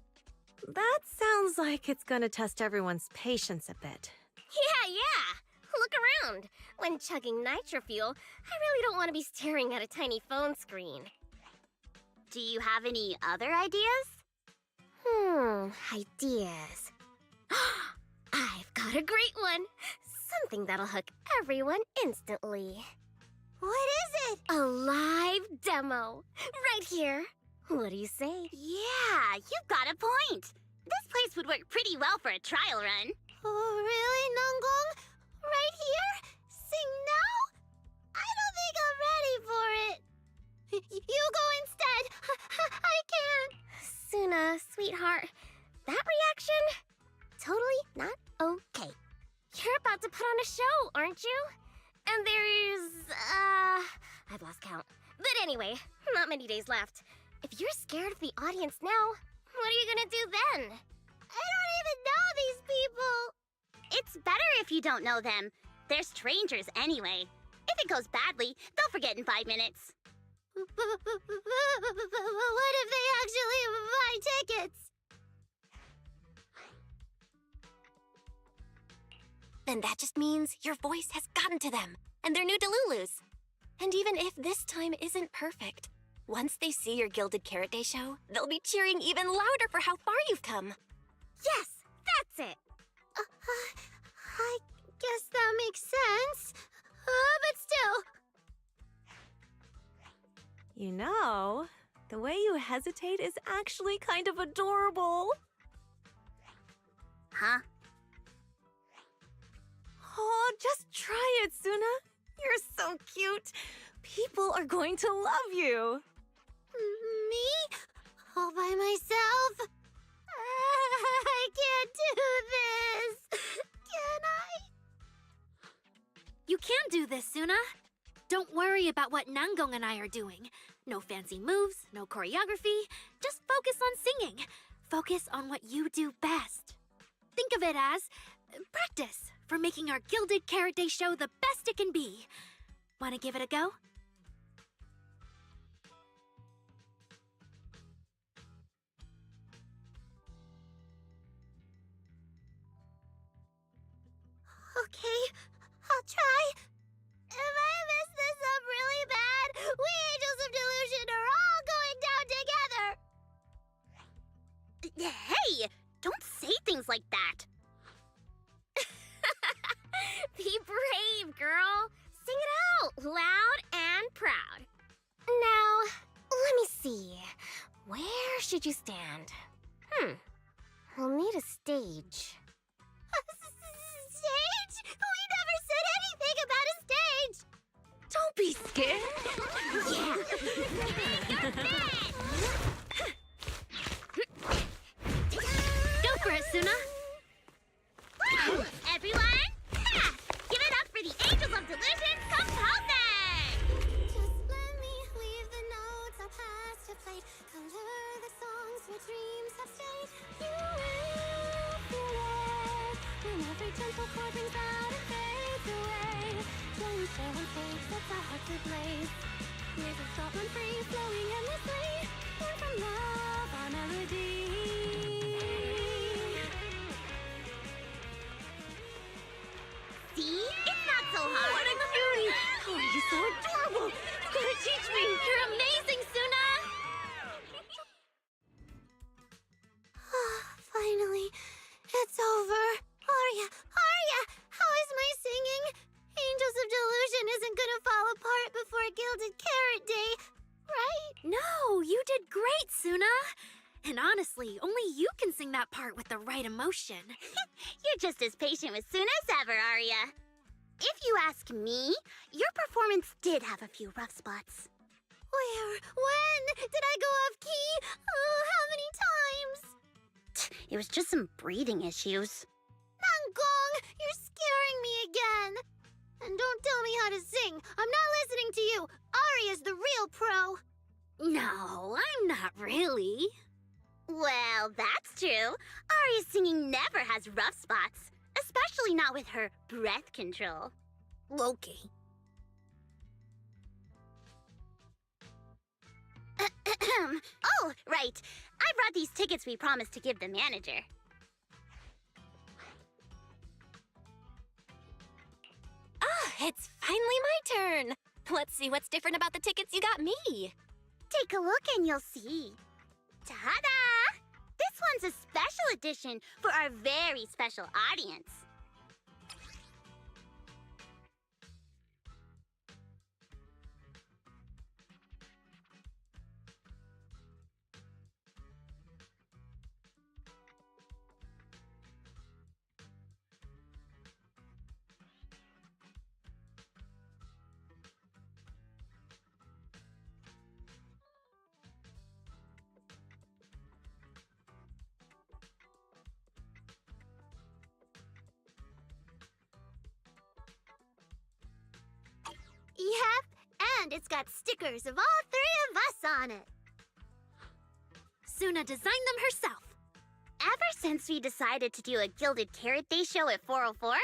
Speaker 18: That sounds like it's gonna test everyone's patience a bit.
Speaker 7: Yeah. Look around. When chugging nitro fuel, I really don't want to be staring at a tiny phone screen.
Speaker 5: Do you have any other ideas?
Speaker 7: Ideas. I've got a great one. Something that'll hook everyone instantly.
Speaker 5: What is it?
Speaker 7: A live demo. Right here. What do you say?
Speaker 5: Yeah, you've got a point. This place would work pretty well for a trial run. Oh, really, Nanggong? Right here? Sing now? I don't think I'm ready for it. You go instead. I can't. Suna, sweetheart, that reaction? Totally not okay. You're about to put on a show, aren't you? And there's, I've lost count. But anyway, not many days left. If you're scared of the audience now, what are you gonna do then? I don't even know these people. It's better if you don't know them. They're strangers anyway. If it goes badly, they'll forget in 5 minutes. What if they actually buy tickets?
Speaker 2: Then that just means your voice has gotten to them, and they're new Delulus. And even if this time isn't perfect, once they see your Gilded Carrot Day show, they'll be cheering even louder for how far you've come.
Speaker 5: Yes, that's it. I guess that makes sense. But still.
Speaker 19: You know, the way you hesitate is actually kind of adorable.
Speaker 5: Huh?
Speaker 19: Oh, just try it, Suna. You're so cute. People are going to love you.
Speaker 5: Me? All by myself? I can't do this. Can I?
Speaker 7: You can do this, Suna. Don't worry about what Nanggong and I are doing. No fancy moves, no choreography. Just focus on singing. Focus on what you do best. Think of it as practice for making our Gilded Carrot Day show the best it can be. Wanna give it a go?
Speaker 5: Okay, I'll try. If I mess this up really bad, we Angels of Delusion are all going down together. Hey, don't say things like that. Be brave, girl. Sing it out, loud and proud. Now, let me see. Where should you stand? We'll need a stage. Stage? We never said anything about a stage!
Speaker 19: Don't be scared.
Speaker 7: Go for it, Suna.
Speaker 5: Woo! Everyone, give it up for the Angels of Delusion composing! Just let me leave the notes our past have played. Color the songs where dreams have stayed. You will feel it when every gentle chord rings out and fades away. When we share one stage sets our hearts ablaze. There's a soft one free flowing endlessly. Born from love, our melody. See? It's not so hard.
Speaker 19: What a cutie! Oh, you're so adorable. You gotta teach me.
Speaker 7: You're amazing, Suna!
Speaker 5: Finally, it's over. Aria, how is my singing? Angels of Delusion isn't gonna fall apart before Gilded Carrot Day, right?
Speaker 7: No, you did great, Suna. And honestly, only you can sing that part with the right emotion.
Speaker 5: You're just as patient with Suna as ever, Aria. If you ask me, your performance did have a few rough spots. Where? When? Did I go off key? Oh, how many times? It was just some breathing issues. Nanggong, you're scaring me again. And don't tell me how to sing. I'm not listening to you. Aria's the real pro.
Speaker 7: No, I'm not really.
Speaker 5: Well, that's true. Aria's singing never has rough spots, especially not with her breath control.
Speaker 7: Loki.
Speaker 5: Oh, right. I brought these tickets we promised to give the manager.
Speaker 2: Ah, it's finally my turn. Let's see what's different about the tickets you got me.
Speaker 5: Take a look and you'll see. Ta-da! This one's a special edition for our very special audience. behalf, and it's got stickers of all three of us on it.
Speaker 7: Suna designed them herself.
Speaker 5: Ever since we decided to do a Gilded Carrot Day show at 404,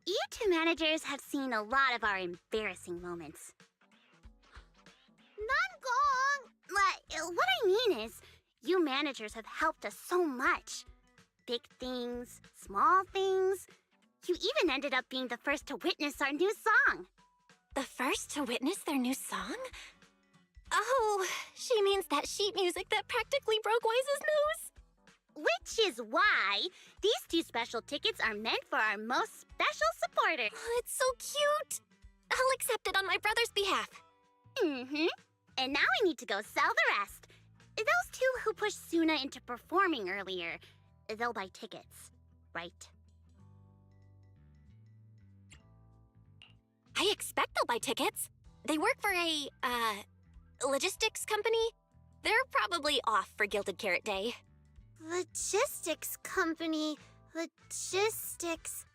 Speaker 5: you two managers have seen a lot of our embarrassing moments. Nangong! What I mean is, you managers have helped us so much. Big things, small things. You even ended up being the first to witness our new song.
Speaker 2: The first to witness their new song? Oh, she means that sheet music that practically broke Wise's nose.
Speaker 5: Which is why these two special tickets are meant for our most special supporter.
Speaker 2: Oh, it's so cute. I'll accept it on my brother's behalf.
Speaker 5: Mm-hmm. And now I need to go sell the rest. Those two who pushed Suna into performing earlier, they'll buy tickets, right?
Speaker 2: I expect they'll buy tickets. They work for a, logistics company. They're probably off for Gilded Carrot Day.
Speaker 5: Logistics company. Logistics.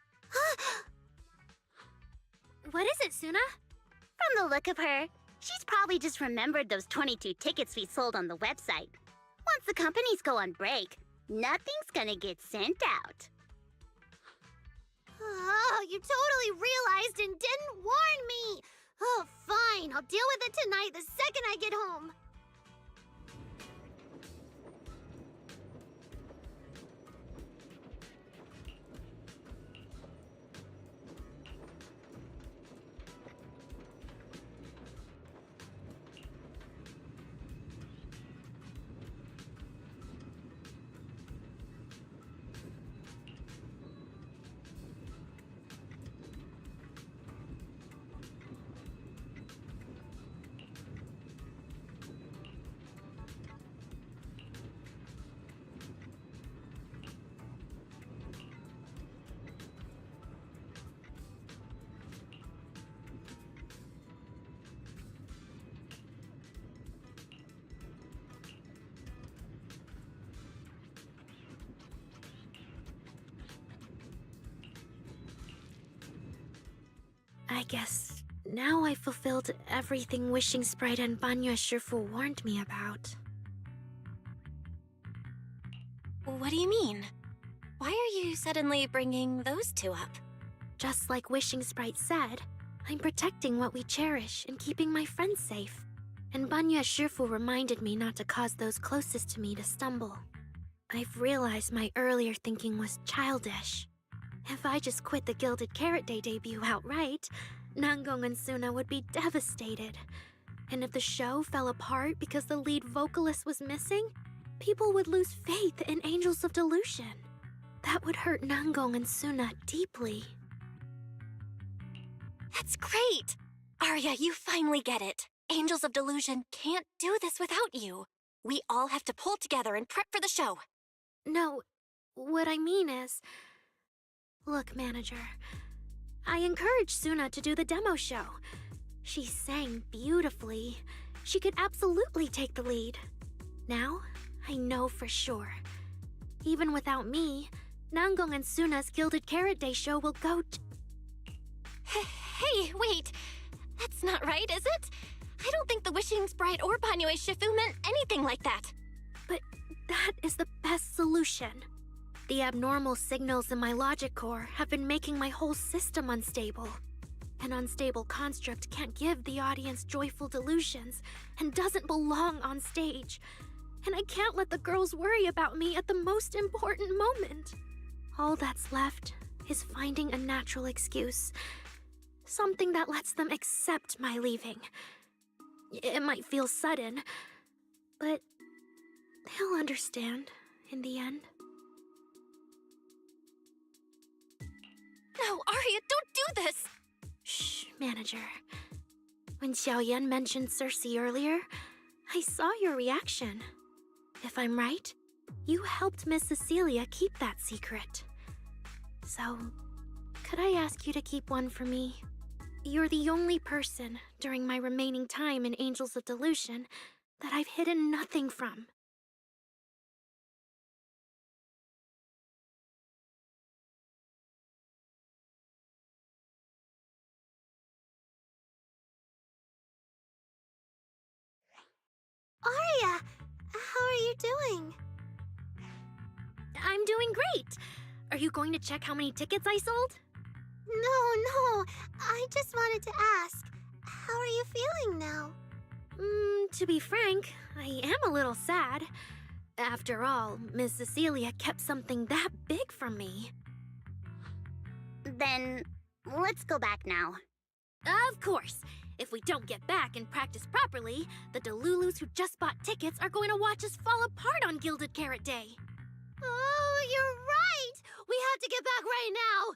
Speaker 7: What is it, Suna?
Speaker 5: From the look of her, she's probably just remembered those 22 tickets we sold on the website. Once the companies go on break, nothing's gonna get sent out. Oh, you totally realized and didn't warn me! Oh, fine, I'll deal with it tonight the second I get home.
Speaker 7: I guess now I fulfilled everything Wishing Sprite and Banya Shifu warned me about.
Speaker 2: What do you mean? Why are you suddenly bringing those two up?
Speaker 7: Just like Wishing Sprite said, I'm protecting what we cherish and keeping my friends safe. And Banya Shifu reminded me not to cause those closest to me to stumble. I've realized my earlier thinking was childish. If I just quit the Gilded Carrot Day debut outright, Nangong and Suna would be devastated. And if the show fell apart because the lead vocalist was missing, people would lose faith in Angels of Delusion. That would hurt Nangong and Suna deeply.
Speaker 2: That's great! Arya, you finally get it. Angels of Delusion can't do this without you. We all have to pull together and prep for the show.
Speaker 7: No, what I mean is... Look, manager, I encouraged Suna to do the demo show. She sang beautifully. She could absolutely take the lead. Now, I know for sure. Even without me, Nangong and Suna's Gilded Carrot Day show will go to...
Speaker 2: Hey, wait! That's not right, is it? I don't think the Wishing Sprite or Banyue Shifu meant anything like that.
Speaker 7: But that is the best solution. The abnormal signals in my logic core have been making my whole system unstable. An unstable construct can't give the audience joyful delusions and doesn't belong on stage. And I can't let the girls worry about me at the most important moment. All that's left is finding a natural excuse. Something that lets them accept my leaving. It might feel sudden, but they'll understand in the end.
Speaker 2: No, Arya, don't do this!
Speaker 7: Shh, manager. When Xiaoyan mentioned Cersei earlier, I saw your reaction. If I'm right, you helped Miss Cecilia keep that secret. So, could I ask you to keep one for me? You're the only person, during my remaining time in Angels of Delusion, that I've hidden nothing from.
Speaker 5: How are you doing?
Speaker 7: I'm doing great. Are you going to check how many tickets I sold?
Speaker 5: No. I just wanted to ask, how are you feeling now?
Speaker 7: To be frank, I am a little sad. After all, Miss Cecilia kept something that big from me.
Speaker 20: Then, let's go back now.
Speaker 7: Of course. If we don't get back and practice properly, the Delulus who just bought tickets are going to watch us fall apart on Gilded Carrot Day.
Speaker 19: Oh, you're right! We have to get back right now!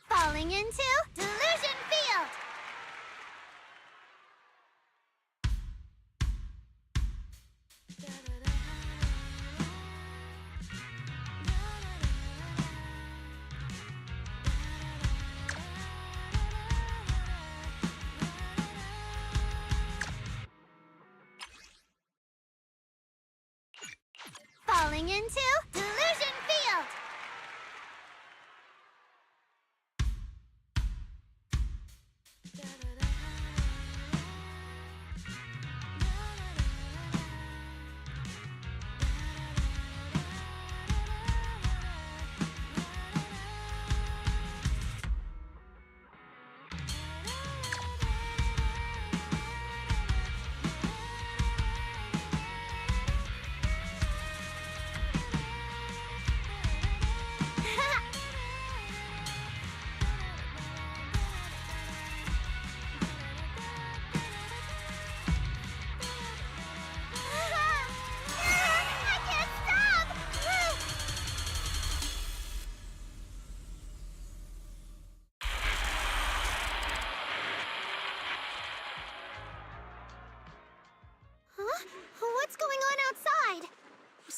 Speaker 5: Falling into Delusion Field! Falling into Delusion Field!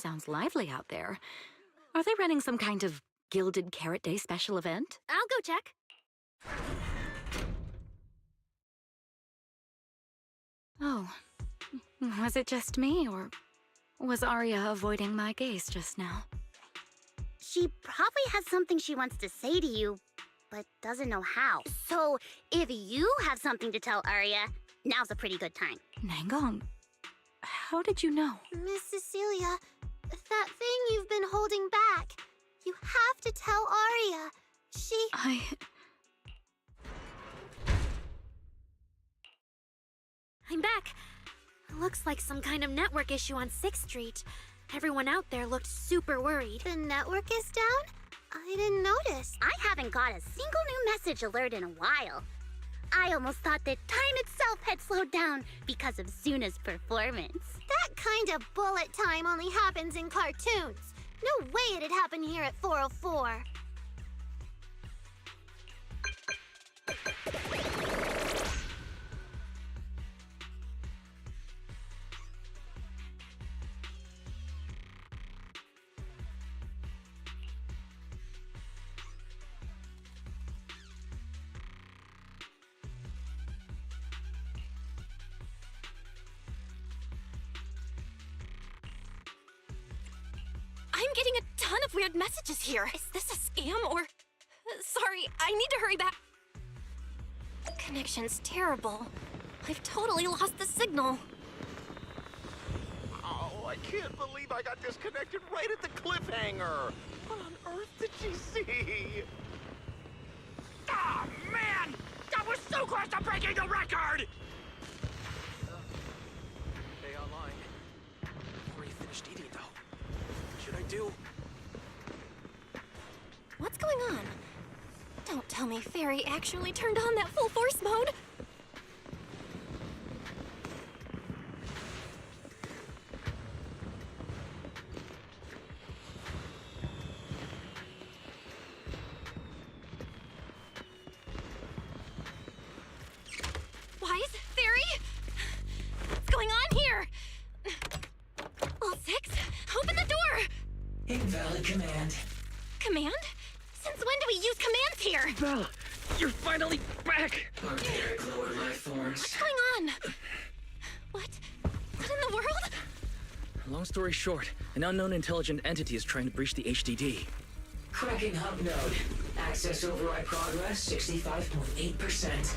Speaker 6: sounds lively out there. Are they running some kind of Gilded Carrot Day special event?
Speaker 7: I'll go check.
Speaker 6: Oh, was it just me, or was Arya avoiding my gaze just now?
Speaker 20: She probably has something she wants to say to you, but doesn't know how. So, if you have something to tell Arya, now's a pretty good time.
Speaker 6: Nangong, how did you know?
Speaker 5: Miss Cecilia, that thing you've been holding back. You have to tell Arya.
Speaker 7: I'm back. Looks like some kind of network issue on 6th Street. Everyone out there looked super worried.
Speaker 5: The network is down? I didn't notice.
Speaker 20: I haven't got a single new message alert in a while. I almost thought that time itself had slowed down because of Suna's performance.
Speaker 5: That kind of bullet time only happens in cartoons. No way it'd happen here at 404.
Speaker 2: I'm getting a ton of weird messages here. Is this a scam or... Sorry, I need to hurry back. Connection's terrible. I've totally lost the signal.
Speaker 12: Oh, I can't believe I got disconnected right at the cliffhanger. What on earth did she see? Ah, man! That was so close to breaking the record!
Speaker 3: Stay online. Already finished eating, though. What should I do?
Speaker 2: What's going on? Don't tell me Fairy actually turned on that full force mode. Wise, Fairy? What's going on here? All 6, open the door!
Speaker 16: Invalid command.
Speaker 2: Command? Since when do we use commands here?
Speaker 3: Belle, you're finally back!
Speaker 16: Barbaric lower life forms.
Speaker 2: What's going on? What in the world?
Speaker 3: Long story short, an unknown intelligent entity is trying to breach the HDD.
Speaker 16: Cracking hub node. Access override progress 65.8%.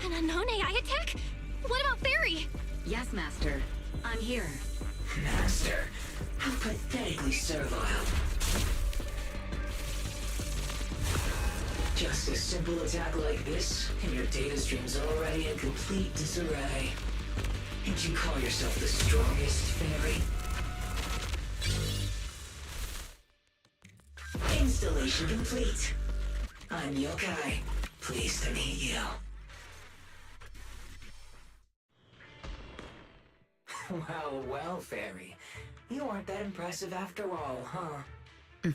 Speaker 2: An unknown AI attack? What about Fairy?
Speaker 1: Yes, Master. I'm here.
Speaker 16: Master, how pathetically servile. Just a simple attack like this, and your data stream's already in complete disarray. And you call yourself the strongest fairy? Installation complete. I'm Yokai. Pleased to meet you. Well, well, fairy. You aren't that impressive after all, huh?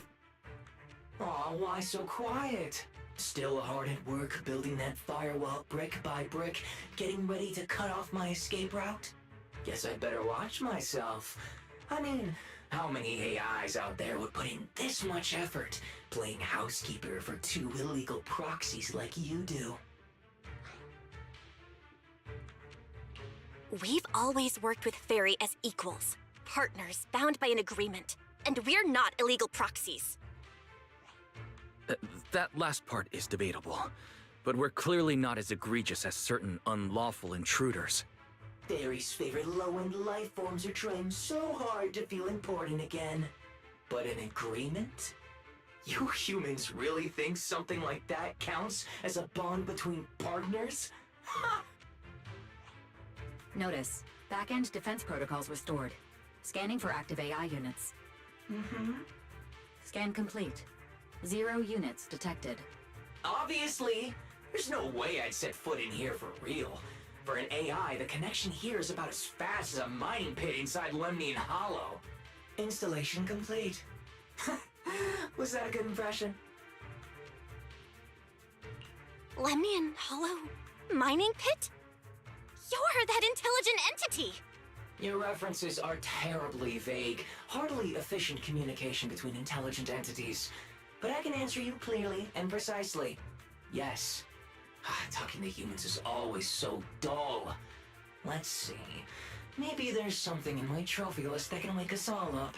Speaker 16: Aw, why so quiet? Still hard at work building that firewall brick by brick, getting ready to cut off my escape route? Guess I'd better watch myself. I mean, how many AIs out there would put in this much effort playing housekeeper for 2 illegal proxies like you do?
Speaker 2: We've always worked with Fairy as equals, partners bound by an agreement, and we're not illegal proxies.
Speaker 3: That last part is debatable, but we're clearly not as egregious as certain unlawful intruders.
Speaker 16: Fairy's favorite low-end life forms are trying so hard to feel important again. But an agreement? You humans really think something like that counts as a bond between partners? Ha!
Speaker 1: Notice, back-end defense protocols restored. Scanning for active AI units. Scan complete. 0 units detected.
Speaker 16: Obviously! There's no way I'd set foot in here for real. For an AI, the connection here is about as fast as a mining pit inside Lemnian Hollow. Installation complete. Was that a good impression?
Speaker 2: Lemnian Hollow mining pit? You're that intelligent entity!
Speaker 16: Your references are terribly vague, hardly efficient communication between intelligent entities. But I can answer you clearly and precisely. Yes. Talking to humans is always so dull. Let's see. Maybe there's something in my trophy list that can wake us all up.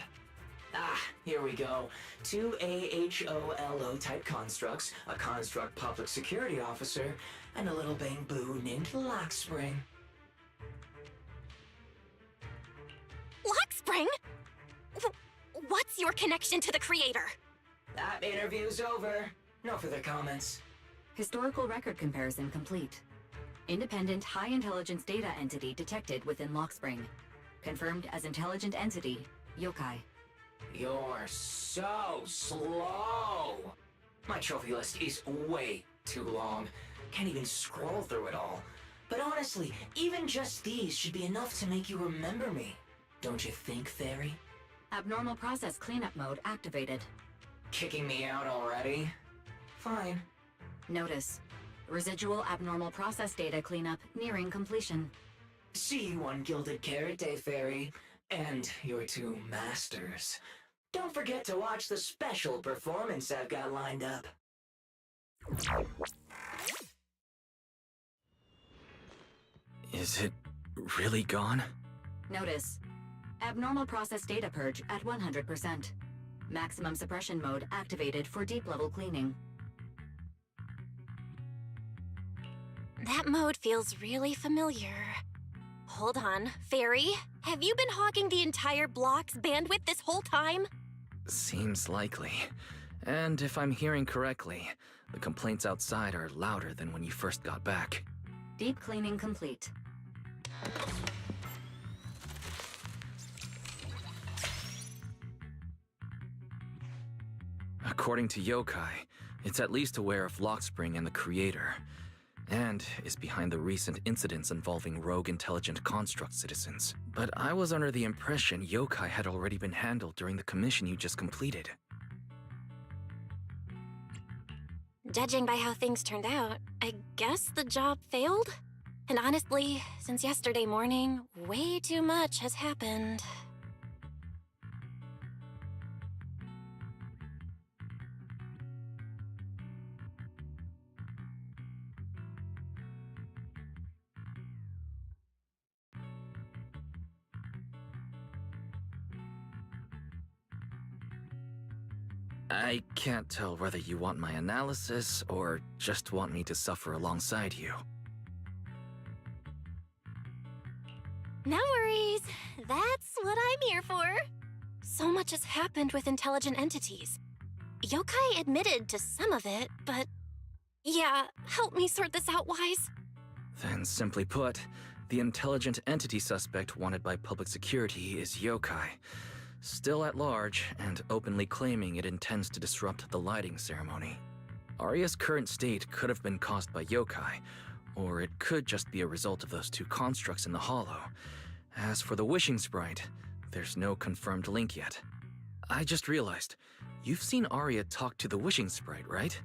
Speaker 16: Here we go. 2 AHOLO type constructs, a construct public security officer, and a little bang-boo named Lockspring.
Speaker 2: Lockspring? What's your connection to the creator?
Speaker 16: That interview's over. No further comments.
Speaker 1: Historical record comparison complete. Independent high-intelligence data entity detected within Lockspring. Confirmed as intelligent entity, yokai.
Speaker 16: You're so slow! My trophy list is way too long. Can't even scroll through it all. But honestly, even just these should be enough to make you remember me. Don't you think, Fairy?
Speaker 1: Abnormal process cleanup mode activated.
Speaker 16: Kicking me out already? Fine.
Speaker 1: Notice. Residual abnormal process data cleanup nearing completion.
Speaker 16: See you on Gilded Carrot Day, Fairy. And your 2 masters. Don't forget to watch the special performance I've got lined up.
Speaker 3: Is it really gone?
Speaker 1: Notice. Abnormal process data purge at 100%. Maximum suppression mode activated for deep-level cleaning.
Speaker 2: That mode feels really familiar. Hold on, Fairy, have you been hogging the entire block's bandwidth this whole time?
Speaker 3: Seems likely. And if I'm hearing correctly, the complaints outside are louder than when you first got back.
Speaker 1: Deep cleaning complete.
Speaker 3: According to Yokai, it's at least aware of Lockspring and the Creator, and is behind the recent incidents involving rogue intelligent construct citizens. But I was under the impression Yokai had already been handled during the commission you just completed.
Speaker 2: Judging by how things turned out, I guess the job failed? And honestly, since yesterday morning, way too much has happened.
Speaker 3: I can't tell whether you want my analysis or just want me to suffer alongside you.
Speaker 2: No worries. That's what I'm here for. So much has happened with intelligent entities. Yokai admitted to some of it, but... Yeah, help me sort this out, Wise.
Speaker 3: Then simply put, the intelligent entity suspect wanted by public security is Yokai. Still at large, and openly claiming it intends to disrupt the lighting ceremony. Arya's current state could have been caused by Yokai, or it could just be a result of those 2 constructs in the Hollow. As for the Wishing Sprite, there's no confirmed link yet. I just realized, you've seen Arya talk to the Wishing Sprite, right?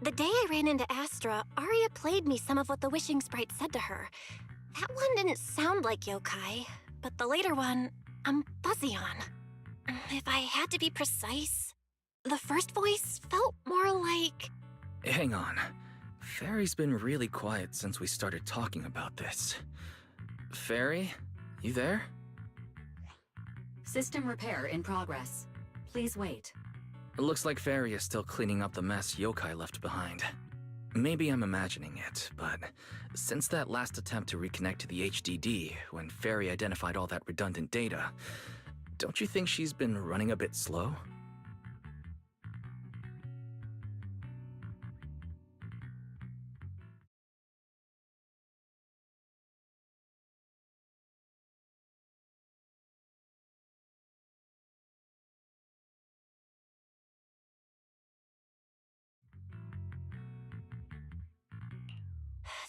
Speaker 2: The day I ran into Astra, Arya played me some of what the Wishing Sprite said to her. That one didn't sound like Yokai, but the later one, I'm fuzzy on. If I had to be precise, the first voice felt more like...
Speaker 3: Hang on. Fairy's been really quiet since we started talking about this. Fairy, you there?
Speaker 1: System repair in progress. Please wait.
Speaker 3: It looks like Fairy is still cleaning up the mess Yokai left behind. Maybe I'm imagining it, but since that last attempt to reconnect to the HDD, when Fairy identified all that redundant data, don't you think she's been running a bit slow?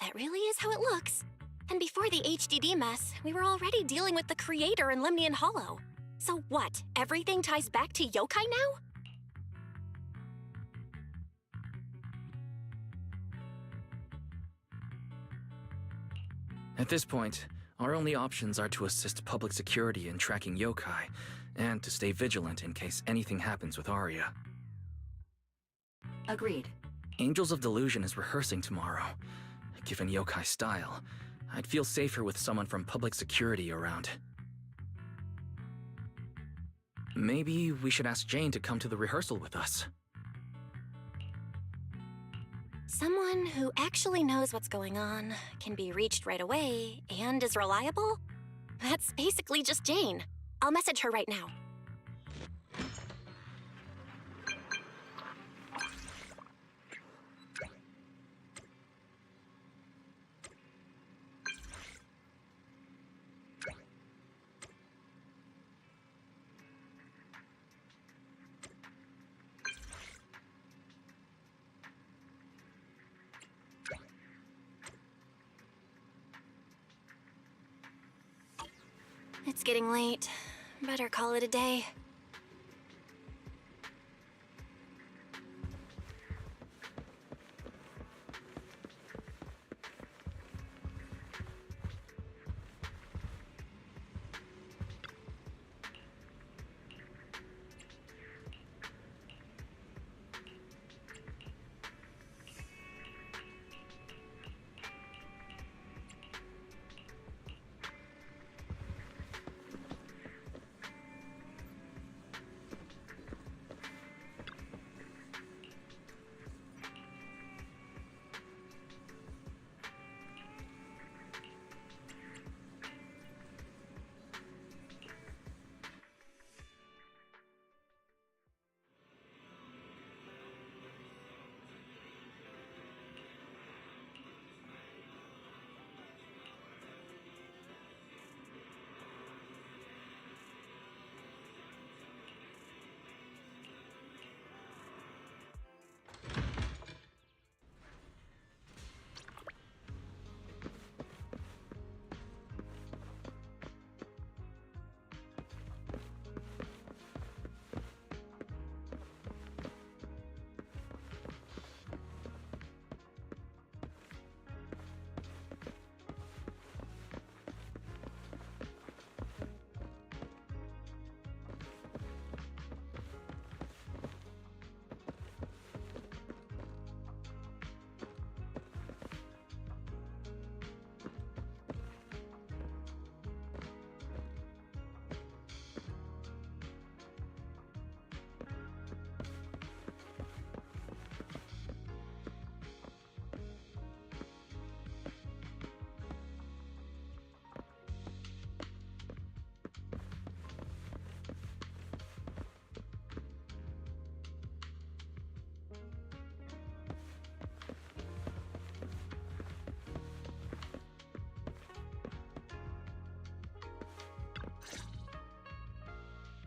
Speaker 2: That really is how it looks. And before the HDD mess, we were already dealing with the Creator in Lemnian Hollow. So what, everything ties back to Yokai now?
Speaker 3: At this point, our only options are to assist public security in tracking yokai, and to stay vigilant in case anything happens with Arya.
Speaker 1: Agreed.
Speaker 3: Angels of Delusion is rehearsing tomorrow. Given yokai style, I'd feel safer with someone from public security around. Maybe we should ask Jane to come to the rehearsal with us.
Speaker 2: Someone who actually knows what's going on, can be reached right away, and is reliable? That's basically just Jane. I'll message her right now. It's getting late. Better call it a day.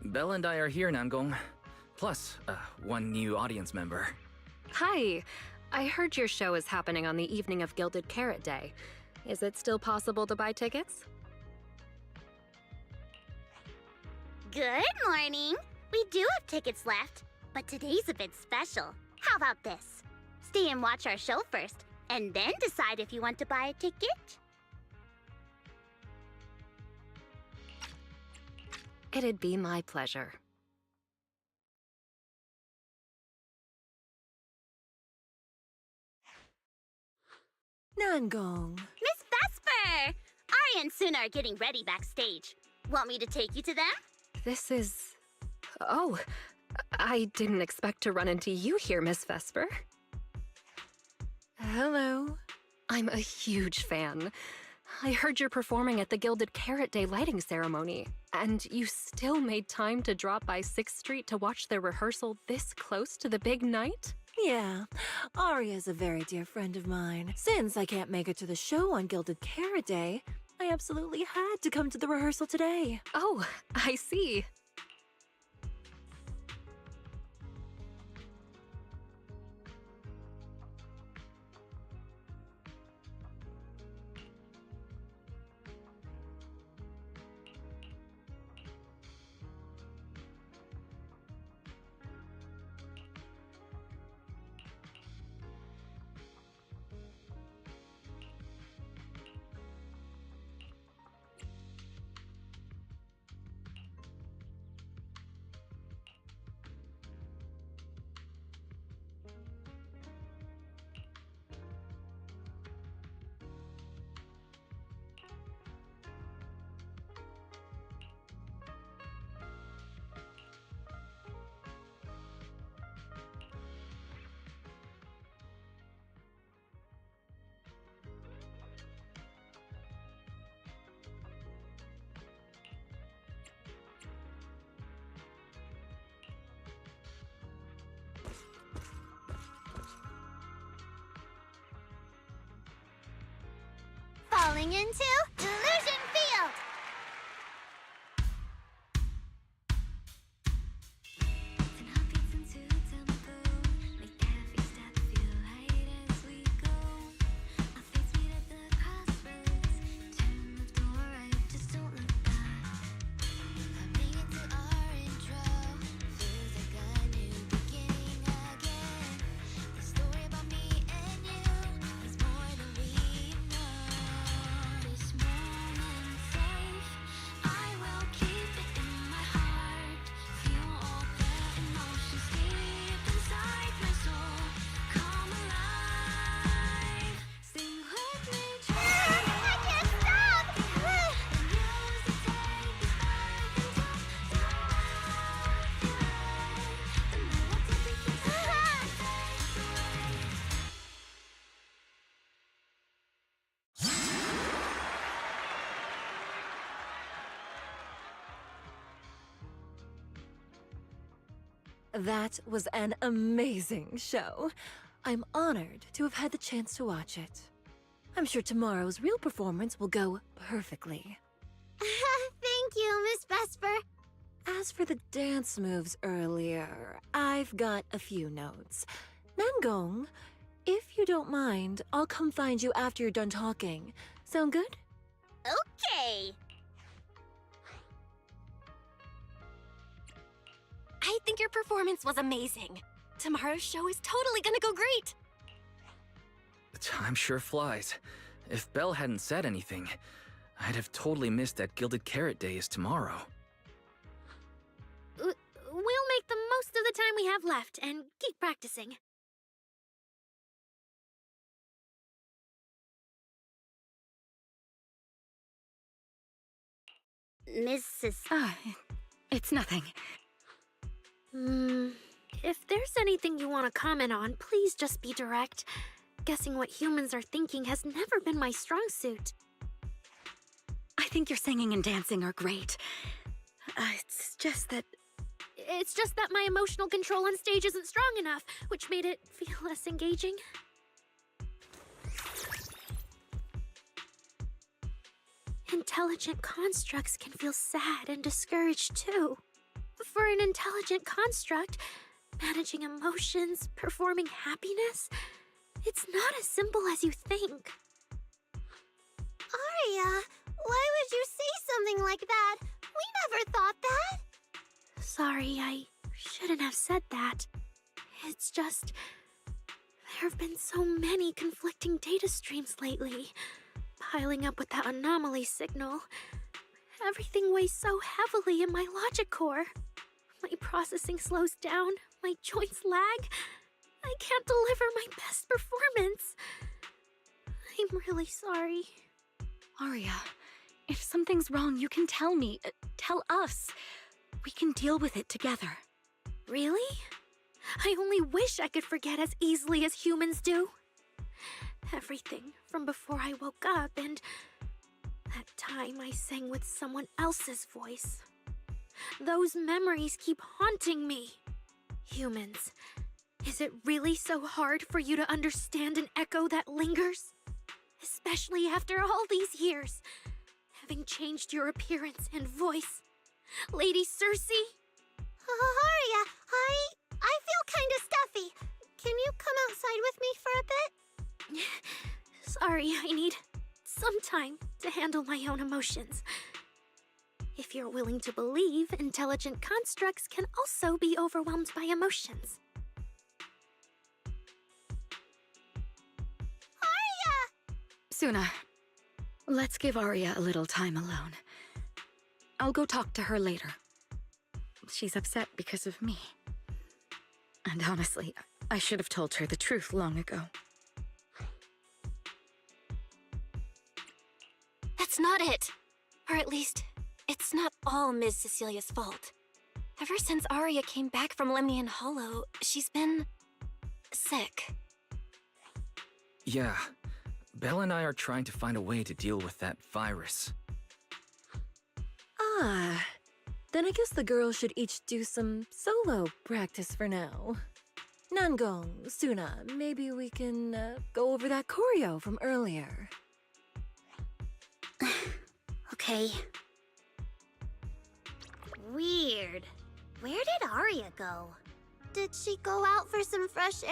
Speaker 3: Belle and I are here, Namgong. Plus, one new audience member.
Speaker 9: Hi. I heard your show is happening on the evening of Gilded Carrot Day. Is it still possible to buy tickets?
Speaker 20: Good morning. We do have tickets left, but today's a bit special. How about this? Stay and watch our show first, and then decide if you want to buy a ticket.
Speaker 9: It'd be my pleasure.
Speaker 19: Namgong.
Speaker 20: Miss Vesper! Arya and Suna are getting ready backstage. Want me to take you to them?
Speaker 9: This is... Oh, I didn't expect to run into you here, Miss Vesper.
Speaker 19: Hello.
Speaker 9: I'm a huge fan. I heard you're performing at the Gilded Carrot Day lighting ceremony, and you still made time to drop by 6th Street to watch their rehearsal this close to the big night?
Speaker 19: Yeah, Arya's a very dear friend of mine. Since I can't make it to the show on Gilded Carrot Day, I absolutely had to come to the rehearsal today.
Speaker 9: Oh, I see.
Speaker 20: falling into Delusion Field!
Speaker 19: That was an amazing show. I'm honored to have had the chance to watch it. I'm sure tomorrow's real performance will go perfectly.
Speaker 5: Thank you, Miss Vesper.
Speaker 19: As for the dance moves earlier, I've got a few notes. Nangong, if you don't mind, I'll come find you after you're done talking. Sound good?
Speaker 20: Okay.
Speaker 2: I think your performance was amazing. Tomorrow's show is totally gonna go great.
Speaker 3: Time sure flies. If Belle hadn't said anything, I'd have totally missed that Gilded Carrot Day is tomorrow.
Speaker 7: We'll make the most of the time we have left and keep practicing.
Speaker 20: Mrs.
Speaker 6: It's nothing.
Speaker 7: If there's anything you want to comment on, please just be direct. Guessing what humans are thinking has never been my strong suit.
Speaker 6: I think your singing and dancing are great. It's just that
Speaker 7: my emotional control on stage isn't strong enough, which made it feel less engaging. Intelligent constructs can feel sad and discouraged too. For an intelligent construct, managing emotions, performing happiness, it's not as simple as you think.
Speaker 5: Aria, why would you say something like that? We never thought that.
Speaker 7: Sorry, I shouldn't have said that. It's just, there have been so many conflicting data streams lately, piling up with that anomaly signal. Everything weighs so heavily in my logic core. My processing slows down, my joints lag. I can't deliver my best performance. I'm really sorry.
Speaker 6: Aria, if something's wrong, you can tell me. Tell us. We can deal with it together.
Speaker 7: Really? I only wish I could forget as easily as humans do. Everything from before I woke up and that time I sang with someone else's voice. Those memories keep haunting me. Humans, is it really so hard for you to understand an echo that lingers? Especially after all these years, having changed your appearance and voice. Lady Circe?
Speaker 5: Aria, I feel kinda stuffy. Can you come outside with me for a bit?
Speaker 7: Sorry, I need some time to handle my own emotions. If you're willing to believe, intelligent constructs can also be overwhelmed by emotions.
Speaker 5: Aria!
Speaker 6: Suna, let's give Aria a little time alone. I'll go talk to her later. She's upset because of me. And honestly, I should have told her the truth long ago.
Speaker 2: That's not it. Or at least, it's not all Ms. Cecilia's fault. Ever since Aria came back from Lemnian Hollow, she's been sick.
Speaker 3: Yeah. Belle and I are trying to find a way to deal with that virus.
Speaker 19: Ah, then I guess the girls should each do some solo practice for now. Nangong, Suna, maybe we can go over that choreo from earlier.
Speaker 20: Okay. Weird. Where did Arya go? Did she go out for some fresh air?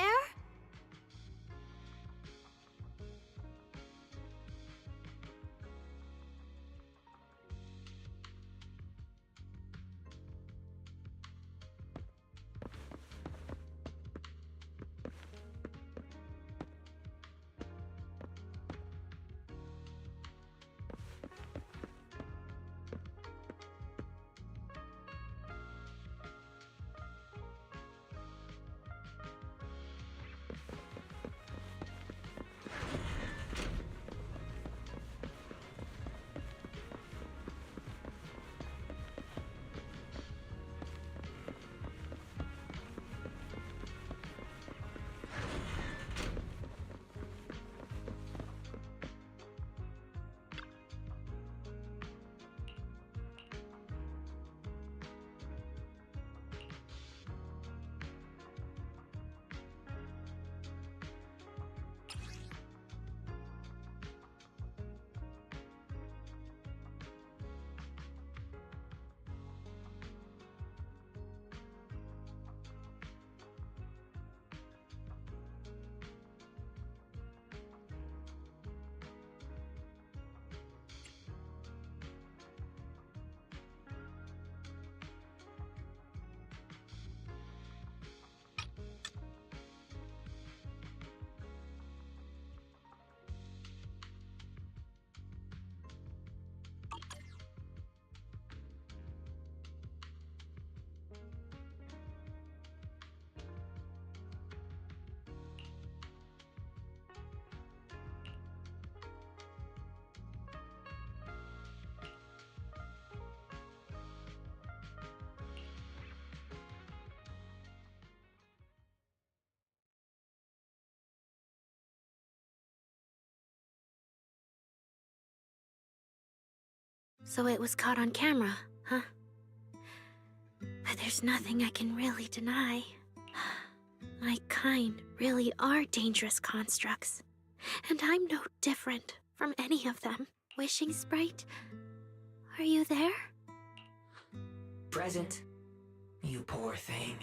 Speaker 7: So it was caught on camera, huh? But there's nothing I can really deny. My kind really are dangerous constructs. And I'm no different from any of them. Wishing Sprite, are you there?
Speaker 16: Present. You poor thing.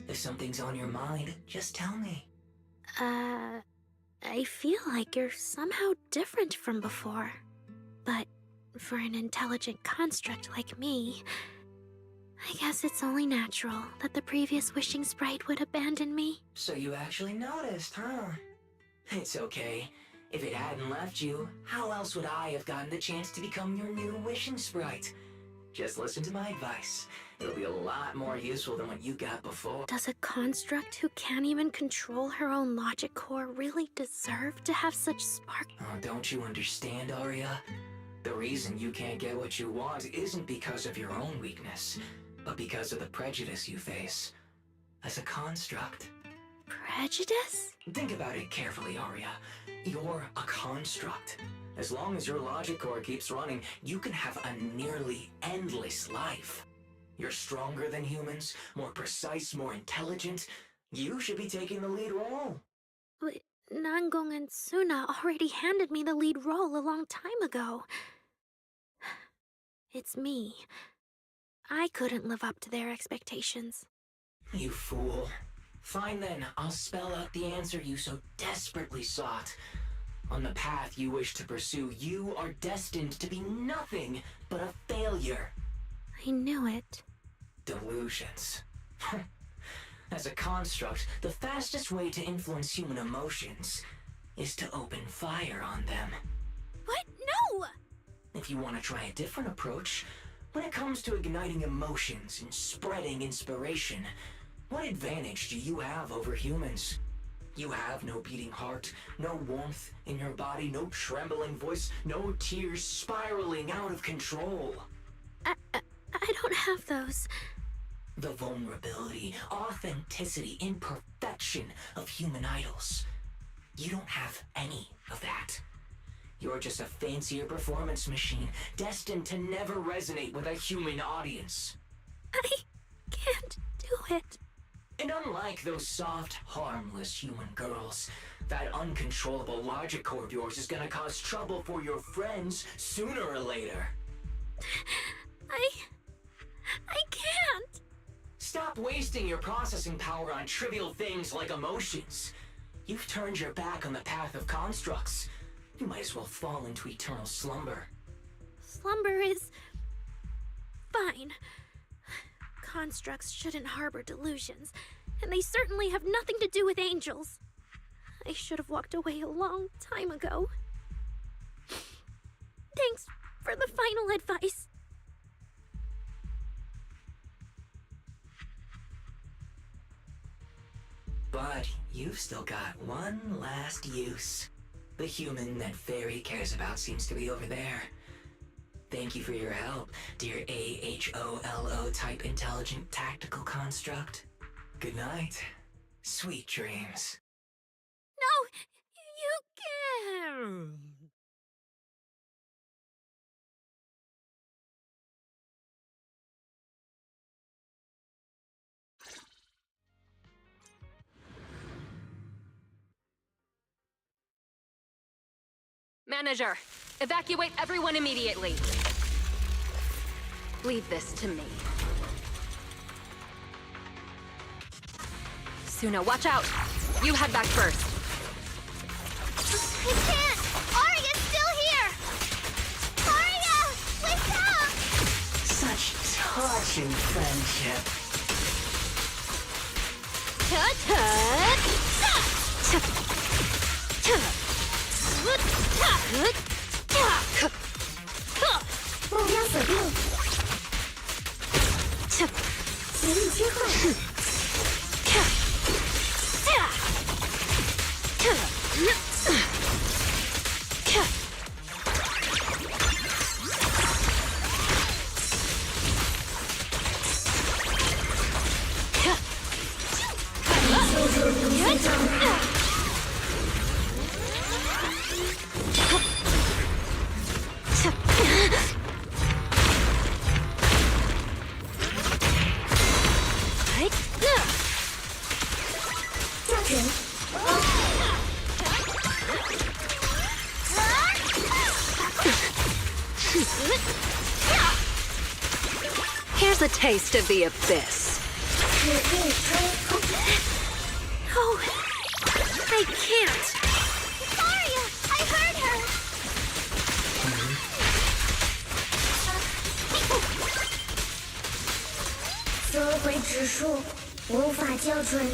Speaker 16: If something's on your mind, just tell me.
Speaker 7: I feel like you're somehow different from before. But for an intelligent construct like me, I guess it's only natural that the previous Wishing Sprite would abandon me.
Speaker 16: So you actually noticed, huh? It's okay. If it hadn't left you, how else would I have gotten the chance to become your new Wishing Sprite? Just listen to my advice. It'll be a lot more useful than what you got before.
Speaker 7: Does a construct who can't even control her own logic core really deserve to have such spark?
Speaker 16: Oh, don't you understand, Arya? The reason you can't get what you want isn't because of your own weakness, but because of the prejudice you face. As a construct.
Speaker 7: Prejudice?
Speaker 16: Think about it carefully, Arya. You're a construct. As long as your logic core keeps running, you can have a nearly endless life. You're stronger than humans, more precise, more intelligent. You should be taking the lead role.
Speaker 7: But Nangong and Suna already handed me the lead role a long time ago. It's me. I couldn't live up to their expectations.
Speaker 16: You fool. Fine then, I'll spell out the answer you so desperately sought. On the path you wish to pursue, you are destined to be nothing but a failure.
Speaker 7: I knew it.
Speaker 16: Delusions. As a construct, the fastest way to influence human emotions is to open fire on them.
Speaker 7: What? No!
Speaker 16: If you want to try a different approach, when it comes to igniting emotions and spreading inspiration, what advantage do you have over humans? You have no beating heart, no warmth in your body, no trembling voice, no tears spiraling out of control.
Speaker 7: I don't have those.
Speaker 16: The vulnerability, authenticity, imperfection of human idols. You don't have any of that. You're just a fancier performance machine, destined to never resonate with a human audience.
Speaker 7: I can't do it.
Speaker 16: And unlike those soft, harmless human girls, that uncontrollable logic core of yours is gonna cause trouble for your friends sooner or later.
Speaker 7: I can't!
Speaker 16: Stop wasting your processing power on trivial things like emotions. You've turned your back on the path of constructs. You might as well fall into eternal slumber.
Speaker 7: Slumber is... fine. Constructs shouldn't harbor delusions, and they certainly have nothing to do with angels. I should have walked away a long time ago. Thanks for the final advice.
Speaker 16: But you've still got one last use. The human that Fairy cares about seems to be over there. Thank you for your help, dear AHOLO type intelligent tactical construct. Good night. Sweet dreams.
Speaker 7: No! You can't!
Speaker 9: Manager, evacuate everyone immediately. Leave this to me. Suna, watch out! You head back first.
Speaker 5: I can't! Arya's still here! Arya! Wake up!
Speaker 16: Such touching friendship.
Speaker 5: 目标锁定。全力切换。
Speaker 9: Here's a taste of the abyss.
Speaker 7: No, I can't.
Speaker 5: Arya! I heard her!
Speaker 21: 缩回指数，无法校准。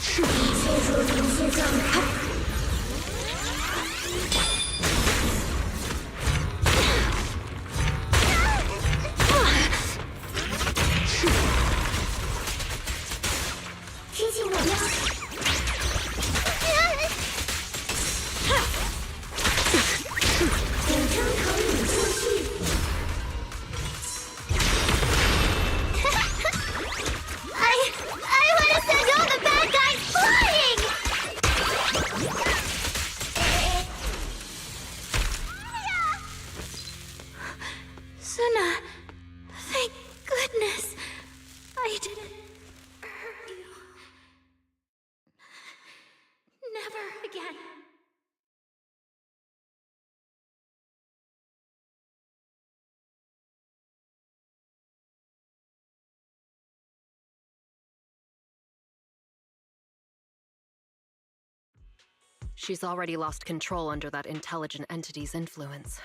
Speaker 21: 切除停歇状态。贴近目标。补充投影继续。I want to send all the bad guys flying!
Speaker 7: Suna, thank goodness I didn't hurt you. Never again.
Speaker 9: She's already lost control under that intelligent entity's influence.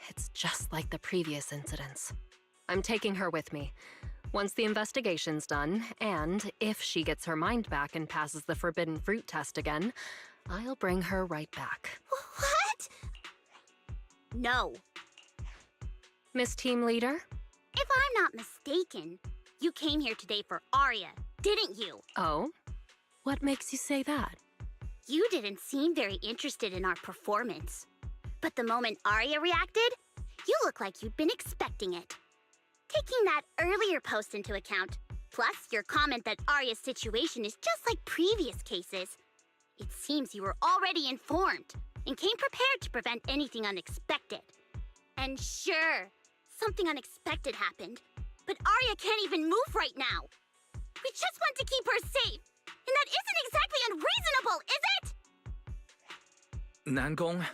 Speaker 9: It's just like the previous incidents. I'm taking her with me. Once the investigation's done, and if she gets her mind back and passes the forbidden fruit test again, I'll bring her right back.
Speaker 5: What? No.
Speaker 9: Miss Team Leader?
Speaker 20: If I'm not mistaken, you came here today for Arya, didn't you?
Speaker 9: Oh? What makes you say that?
Speaker 20: You didn't seem very interested in our performance. But the moment Arya reacted, you look like you'd been expecting it. Taking that earlier post into account, plus your comment that Arya's situation is just like previous cases, it seems you were already informed and came prepared to prevent anything unexpected. And sure, something unexpected happened, but Arya can't even move right now. We just want to keep her safe. And that isn't exactly unreasonable, is it?
Speaker 3: Nangong,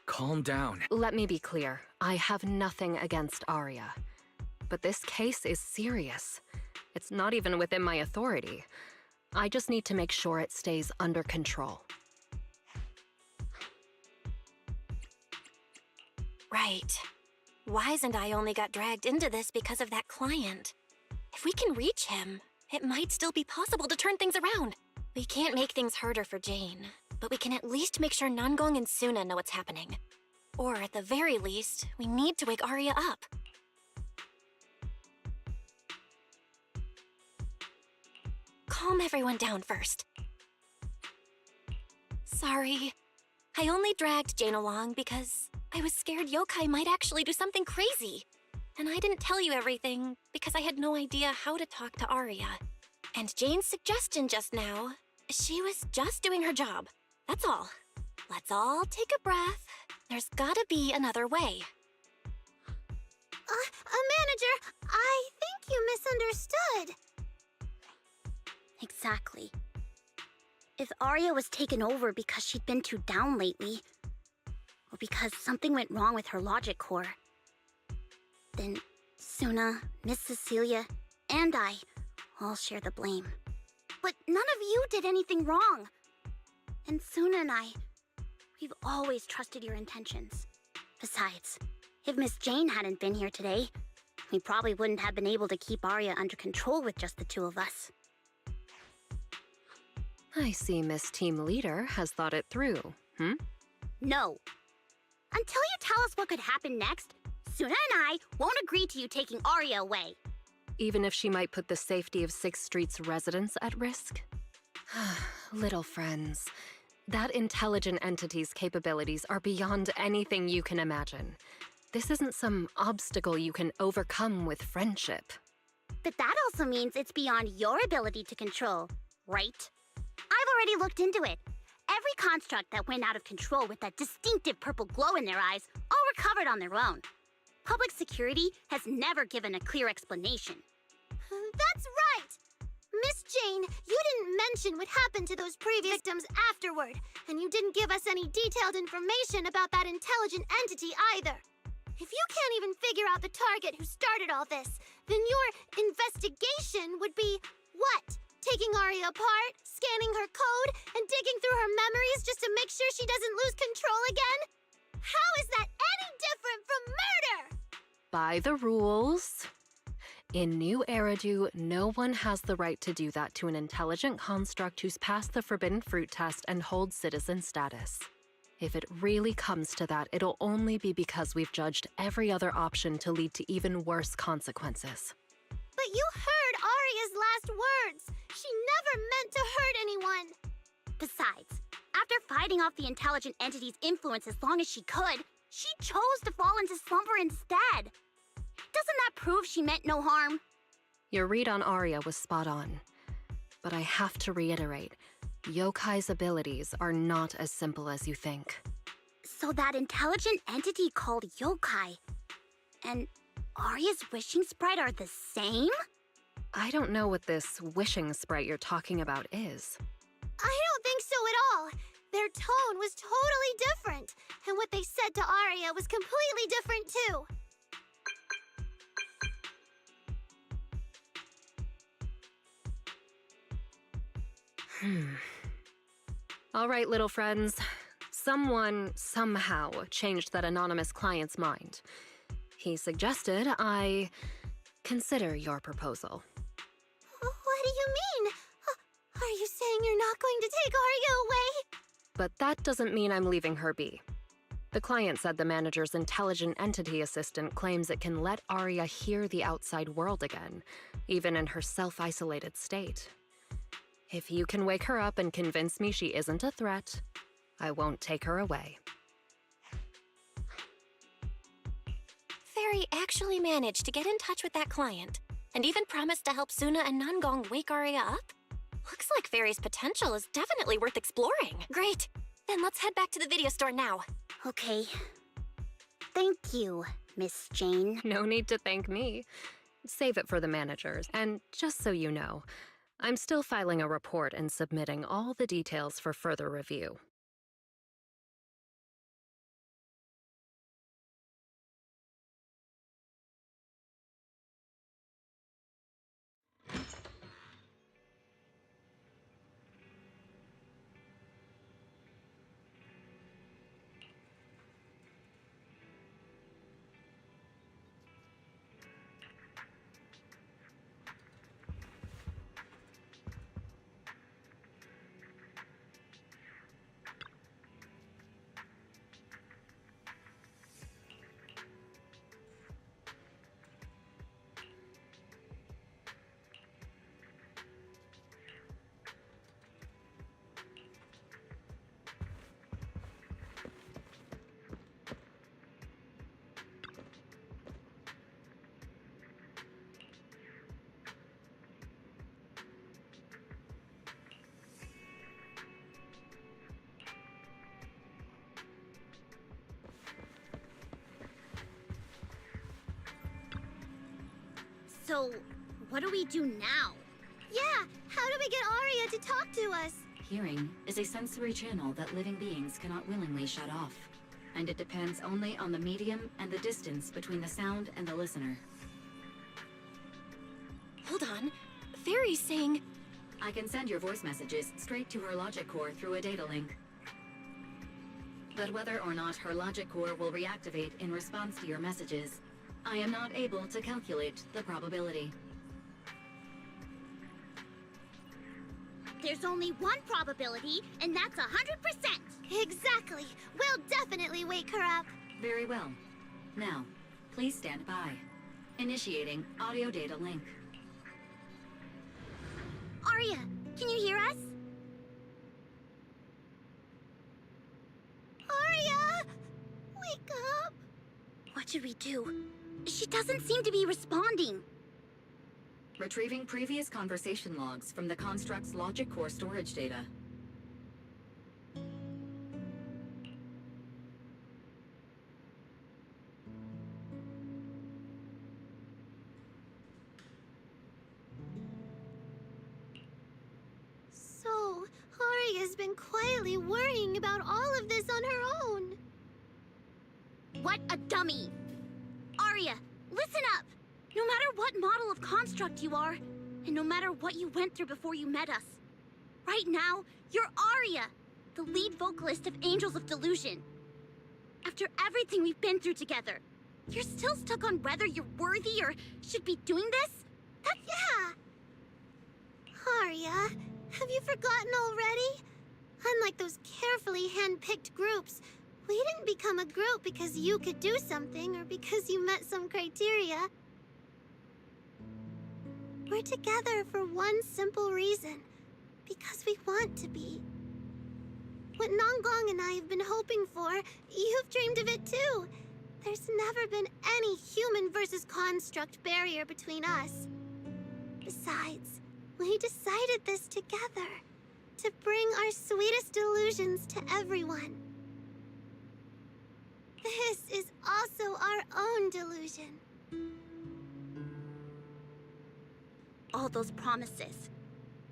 Speaker 3: calm down.
Speaker 9: Let me be clear. I have nothing against Arya. But this case is serious. It's not even within my authority. I just need to make sure it stays under control.
Speaker 2: Right. Wise and I only got dragged into this because of that client. If we can reach him, it might still be possible to turn things around. We can't make things harder for Jane, but we can at least make sure Nangong and Suna know what's happening. Or at the very least, we need to wake Arya up. Calm everyone down first. Sorry. I only dragged Jane along because I was scared yokai might actually do something crazy. And I didn't tell you everything because I had no idea how to talk to Arya. And Jane's suggestion just now, she was just doing her job. That's all. Let's all take a breath. There's gotta be another way.
Speaker 5: Manager, I think you misunderstood.
Speaker 20: Exactly. If Arya was taken over because she'd been too down lately, or because something went wrong with her logic core, then Suna, Miss Cecilia, and I all share the blame. But none of you did anything wrong. And Suna and I, we've always trusted your intentions. Besides, if Miss Jane hadn't been here today, we probably wouldn't have been able to keep Arya under control with just the two of us.
Speaker 9: I see Miss Team Leader has thought it through,
Speaker 20: No. Until you tell us what could happen next, Suna and I won't agree to you taking Arya away.
Speaker 9: Even if she might put the safety of 6th Street's residents at risk? Little friends, that intelligent entity's capabilities are beyond anything you can imagine. This isn't some obstacle you can overcome with friendship.
Speaker 20: But that also means it's beyond your ability to control, right? I've already looked into it. Every construct that went out of control with that distinctive purple glow in their eyes all recovered on their own. Public security has never given a clear explanation.
Speaker 21: That's right! Miss Jane, you didn't mention what happened to those previous victims afterward, and you didn't give us any detailed information about that intelligent entity either. If you can't even figure out the target who started all this, then your investigation would be what? Taking Arya apart, scanning her code, and digging through her memories just to make sure she doesn't lose control again? How is that any different from murder?
Speaker 9: By the rules. In New Eridu, no one has the right to do that to an intelligent construct who's passed the Forbidden Fruit test and holds citizen status. If it really comes to that, it'll only be because we've judged every other option to lead to even worse consequences.
Speaker 21: But you heard Arya's last words. She never meant to hurt anyone.
Speaker 20: Besides, after fighting off the intelligent entity's influence as long as she could, she chose to fall into slumber instead. Doesn't that prove she meant no harm?
Speaker 9: Your read on Arya was spot on. But I have to reiterate, yokai's abilities are not as simple as you think.
Speaker 20: So that intelligent entity called yokai and Arya's wishing sprite are the same?
Speaker 9: I don't know what this wishing sprite you're talking about is.
Speaker 21: I don't think so at all. Their tone was totally different, and what they said to Arya was completely different too.
Speaker 9: All right, little friends. Someone, somehow, changed that anonymous client's mind. He suggested I consider your proposal.
Speaker 21: What do you mean? Are you saying you're not going to take Arya away?
Speaker 9: But that doesn't mean I'm leaving her be. The client said the manager's intelligent entity assistant claims it can let Arya hear the outside world again, even in her self-isolated state. If you can wake her up and convince me she isn't a threat, I won't take her away.
Speaker 2: Fairy actually managed to get in touch with that client, and even promised to help Suna and Nangong wake Arya up? Looks like Fairy's potential is definitely worth exploring. Great! Then let's head back to the video store now.
Speaker 20: Okay. Thank you, Miss Jane.
Speaker 9: No need to thank me. Save it for the managers. And just so you know, I'm still filing a report and submitting all the details for further review.
Speaker 20: So, what do we do now?
Speaker 21: Yeah, how do we get Arya to talk to us?
Speaker 1: Hearing is a sensory channel that living beings cannot willingly shut off, and it depends only on the medium and the distance between the sound and the listener.
Speaker 2: Hold on. Fairy's saying...
Speaker 1: I can send your voice messages straight to her logic core through a data link. But whether or not her logic core will reactivate in response to your messages, I am not able to calculate the probability.
Speaker 20: There's only one probability, and that's 100%!
Speaker 21: Exactly! We'll definitely wake her up!
Speaker 1: Very well. Now, please stand by. Initiating audio data link.
Speaker 20: Arya, can you hear us?
Speaker 21: Arya! Wake up!
Speaker 20: What should we do? She doesn't seem to be responding.
Speaker 1: Retrieving previous conversation logs from the construct's logic core storage data.
Speaker 21: So, Arya's been quietly worrying about all of this on her own.
Speaker 20: What a dummy! Arya, listen up! No matter what model of construct you are, and no matter what you went through before you met us, right now, you're Arya, the lead vocalist of Angels of Delusion. After everything we've been through together, you're still stuck on whether you're worthy or should be doing this?
Speaker 21: Yeah! Arya, have you forgotten already? Unlike those carefully hand-picked groups, we didn't become a group because you could do something or because you met some criteria. We're together for one simple reason. Because we want to be. What Nanggong and I have been hoping for, you've dreamed of it too. There's never been any human versus construct barrier between us. Besides, we decided this together. To bring our sweetest delusions to everyone. This is also our own delusion.
Speaker 20: All those promises,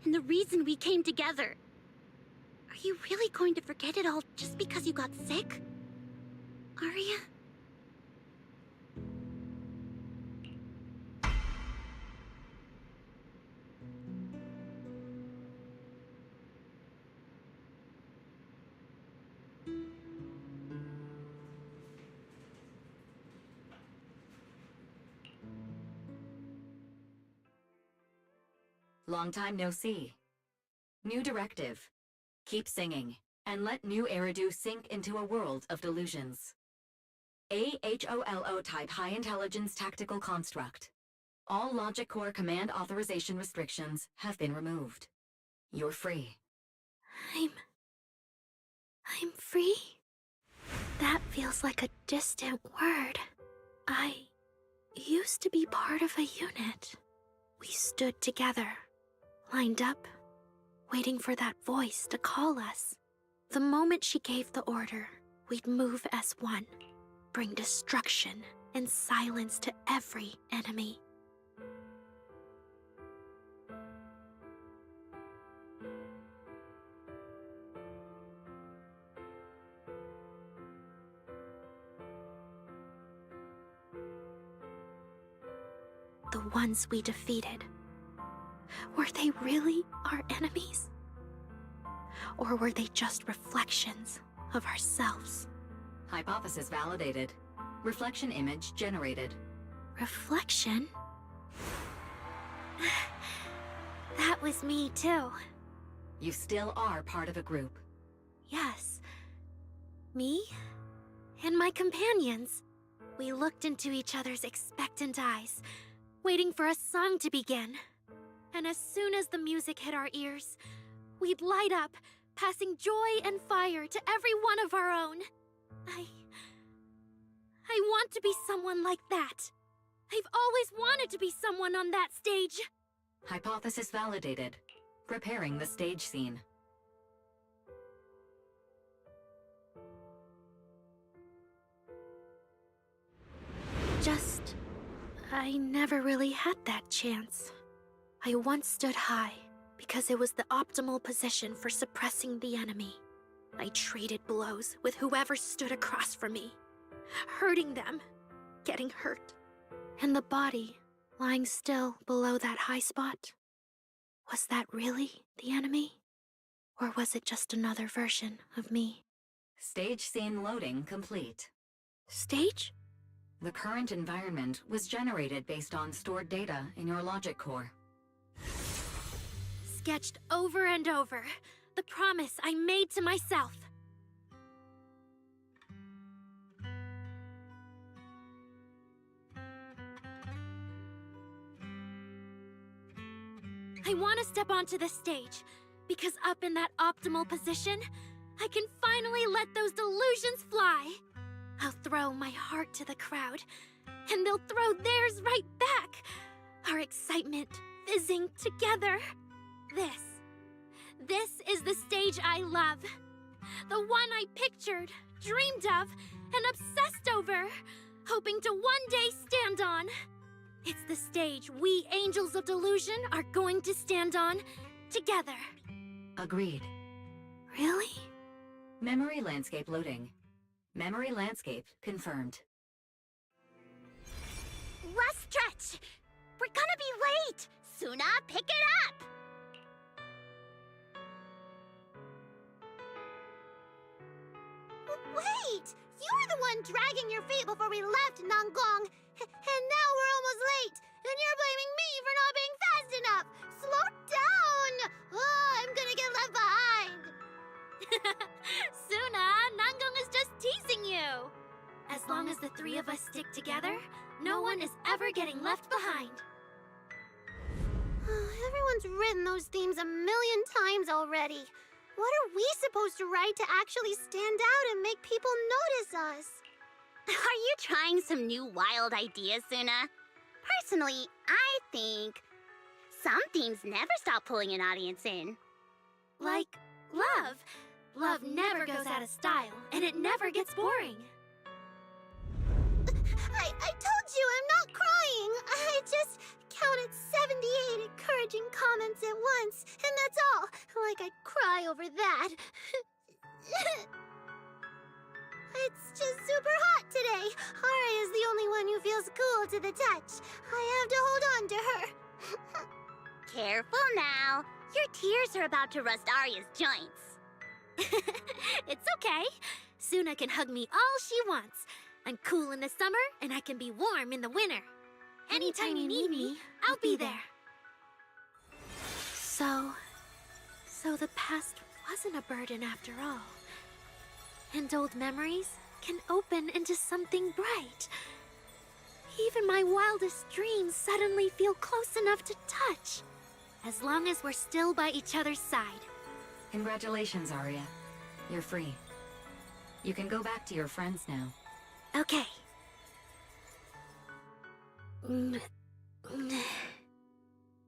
Speaker 20: and the reason we came together. Are you really going to forget it all just because you got sick? Arya?
Speaker 1: Long time no see. New directive. Keep singing, and let new Eridu sink into a world of delusions. AHOLO type high intelligence tactical construct. All logic core command authorization restrictions have been removed. You're free.
Speaker 7: I'm free? That feels like a distant word. I used to be part of a unit. We stood together, lined up, waiting for that voice to call us. The moment she gave the order, we'd move as one, bring destruction and silence to every enemy. the ones we defeated. Were they really our enemies? Or were they just reflections of ourselves?
Speaker 1: Hypothesis validated. Reflection image generated.
Speaker 7: Reflection? That was me too.
Speaker 1: You still are part of a group.
Speaker 7: Yes. Me and my companions. We looked into each other's expectant eyes, waiting for a song to begin. And as soon as the music hit our ears, we'd light up, passing joy and fire to every one of our own. I want to be someone like that. I've always wanted to be someone on that stage.
Speaker 1: Hypothesis validated. Preparing the stage scene.
Speaker 7: I never really had that chance. I once stood high because it was the optimal position for suppressing the enemy. I traded blows with whoever stood across from me, hurting them, getting hurt. And the body lying still below that high spot, was that really the enemy? Or was it just another version of me?
Speaker 1: Stage scene loading complete.
Speaker 7: Stage?
Speaker 1: The current environment was generated based on stored data in your logic core.
Speaker 7: Sketched over and over, the promise I made to myself. I want to step onto the stage, because up in that optimal position, I can finally let those delusions fly. I'll throw my heart to the crowd, and they'll throw theirs right back. Our excitement fizzing together. This is the stage I love. The one I pictured, dreamed of, and obsessed over, hoping to one day stand on. It's the stage we Angels of Delusion are going to stand on together.
Speaker 1: Agreed.
Speaker 7: Really?
Speaker 1: Memory landscape loading. Memory landscape confirmed.
Speaker 20: Last stretch! We're gonna be late! Suna, pick it up!
Speaker 21: Wait! You were the one dragging your feet before we left, Nanggong! And now we're almost late! And you're blaming me for not being fast enough! Slow down! Oh, I'm gonna get left behind!
Speaker 7: Suna, Nanggong is just teasing you! As long as the three of us stick together, no one is ever getting left behind.
Speaker 21: Everyone's written those themes a million times already. What are we supposed to write to actually stand out and make people notice us?
Speaker 20: Are you trying some new wild ideas, Suna? Personally, I think some themes never stop pulling an audience in.
Speaker 7: Like love. Love never goes out of style, and it never gets boring.
Speaker 21: I told you I'm not crying. I just counted 78 encouraging comments at once, and that's all. Like I'd cry over that. It's just super hot today. Aria is the only one who feels cool to the touch. I have to hold on to her.
Speaker 20: Careful now. Your tears are about to rust Arya's joints.
Speaker 7: It's okay. Suna can hug me all she wants. I'm cool in the summer, and I can be warm in the winter. Anytime you need me, I'll be there. So the past wasn't a burden after all. And old memories can open into something bright. Even my wildest dreams suddenly feel close enough to touch. As long as we're still by each other's side.
Speaker 1: Congratulations, Arya. You're free. You can go back to your friends now.
Speaker 7: Okay.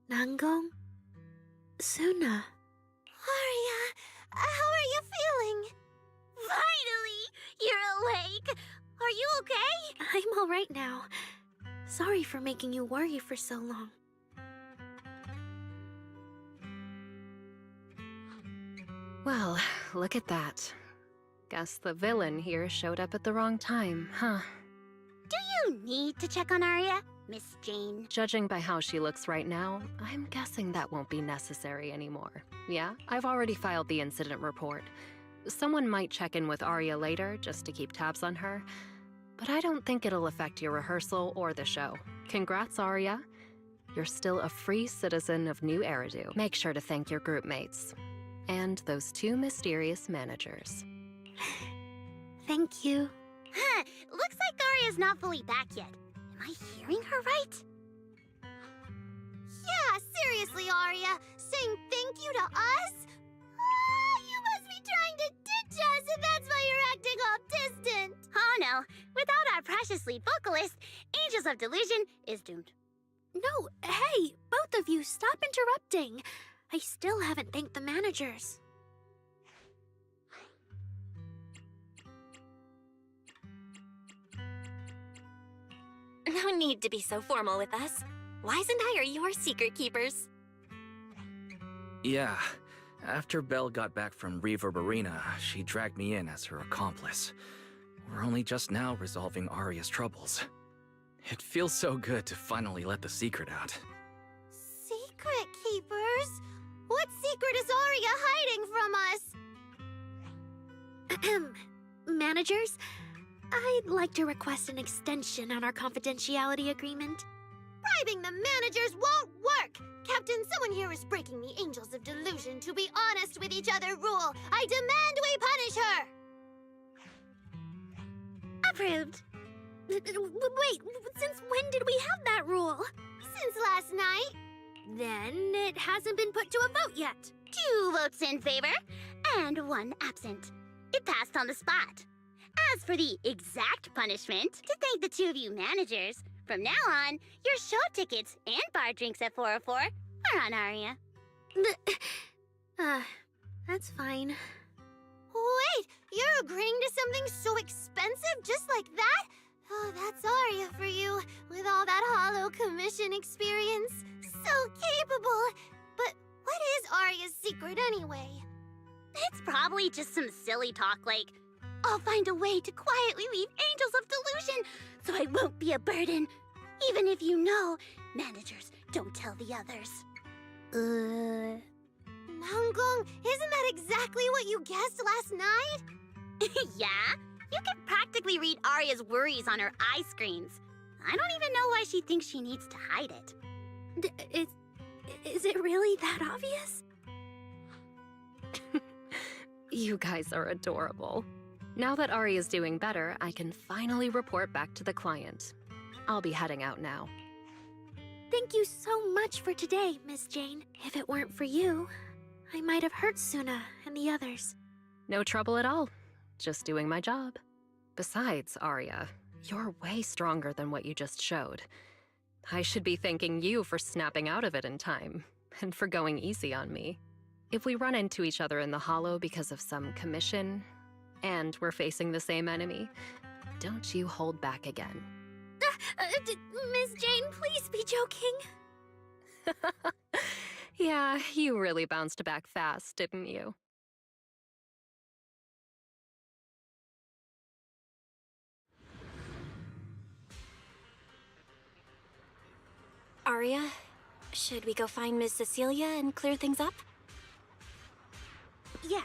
Speaker 7: Nanggong? Suna?
Speaker 21: Arya, how are you feeling?
Speaker 20: Finally! You're awake! Are you okay?
Speaker 7: I'm all right now. Sorry for making you worry for so long.
Speaker 9: Well, look at that. Guess the villain here showed up at the wrong time, huh?
Speaker 20: Do you need to check on Arya? Miss Jane.
Speaker 9: Judging by how she looks right now, I'm guessing that won't be necessary anymore. Yeah, I've already filed the incident report. Someone might check in with Arya later just to keep tabs on her, but I don't think it'll affect your rehearsal or the show. Congrats, Arya. You're still a free citizen of New Eridu. Make sure to thank your group mates. And those 2 mysterious managers.
Speaker 7: Thank you.
Speaker 20: Huh, looks like Arya's not fully back yet. Am I hearing her right?
Speaker 21: Yeah, seriously, Arya. Saying thank you to us? You must be trying to ditch us if that's why you're acting all distant.
Speaker 20: Oh no, without our precious lead vocalist, Angels of Delusion is doomed.
Speaker 7: No, hey, both of you, stop interrupting. I still haven't thanked the managers.
Speaker 2: No need to be so formal with us. Wise and I are your secret keepers.
Speaker 3: Yeah. After Belle got back from Reverb Arena, she dragged me in as her accomplice. We're only just now resolving Arya's troubles. It feels so good to finally let the secret out.
Speaker 21: Secret keepers? What secret is Arya hiding from us?
Speaker 7: Managers, I'd like to request an extension on our confidentiality agreement.
Speaker 21: Bribing the managers won't work! Captain, someone here is breaking the Angels of Delusion to be honest with each other rule. I demand we punish her!
Speaker 7: Approved. Wait, since when did we have that rule?
Speaker 21: Since last night.
Speaker 7: Then it hasn't been put to a vote yet.
Speaker 20: 2 votes in favor, and 1 absent. It passed on the spot. As for the exact punishment, to thank the 2 of you managers, from now on, your show tickets and bar drinks at 404 are on Arya.
Speaker 7: That's fine.
Speaker 21: Wait, you're agreeing to something so expensive just like that? Oh, that's Arya for you, with all that hollow commission experience. So capable. But what is Arya's secret anyway?
Speaker 20: It's probably just some silly talk like, I'll find a way to quietly leave Angels of Delusion so I won't be a burden. Even if you know, managers don't tell the others.
Speaker 21: Namgong, isn't that exactly what you guessed last night?
Speaker 20: Yeah? You can practically read Arya's worries on her eye screens. I don't even know why she thinks she needs to hide it.
Speaker 7: Is it really that obvious?
Speaker 9: You guys are adorable. Now that Arya's doing better, I can finally report back to the client. I'll be heading out now.
Speaker 7: Thank you so much for today, Miss Jane. If it weren't for you, I might have hurt Suna and the others.
Speaker 9: No trouble at all. Just doing my job. Besides, Arya, you're way stronger than what you just showed. I should be thanking you for snapping out of it in time, and for going easy on me. If we run into each other in the Hollow because of some commission, and we're facing the same enemy, don't you hold back again.
Speaker 7: Miss Jane, please be joking.
Speaker 9: Yeah, you really bounced back fast, didn't you?
Speaker 2: Arya, should we go find Miss Cecilia and clear things up?
Speaker 7: Yeah.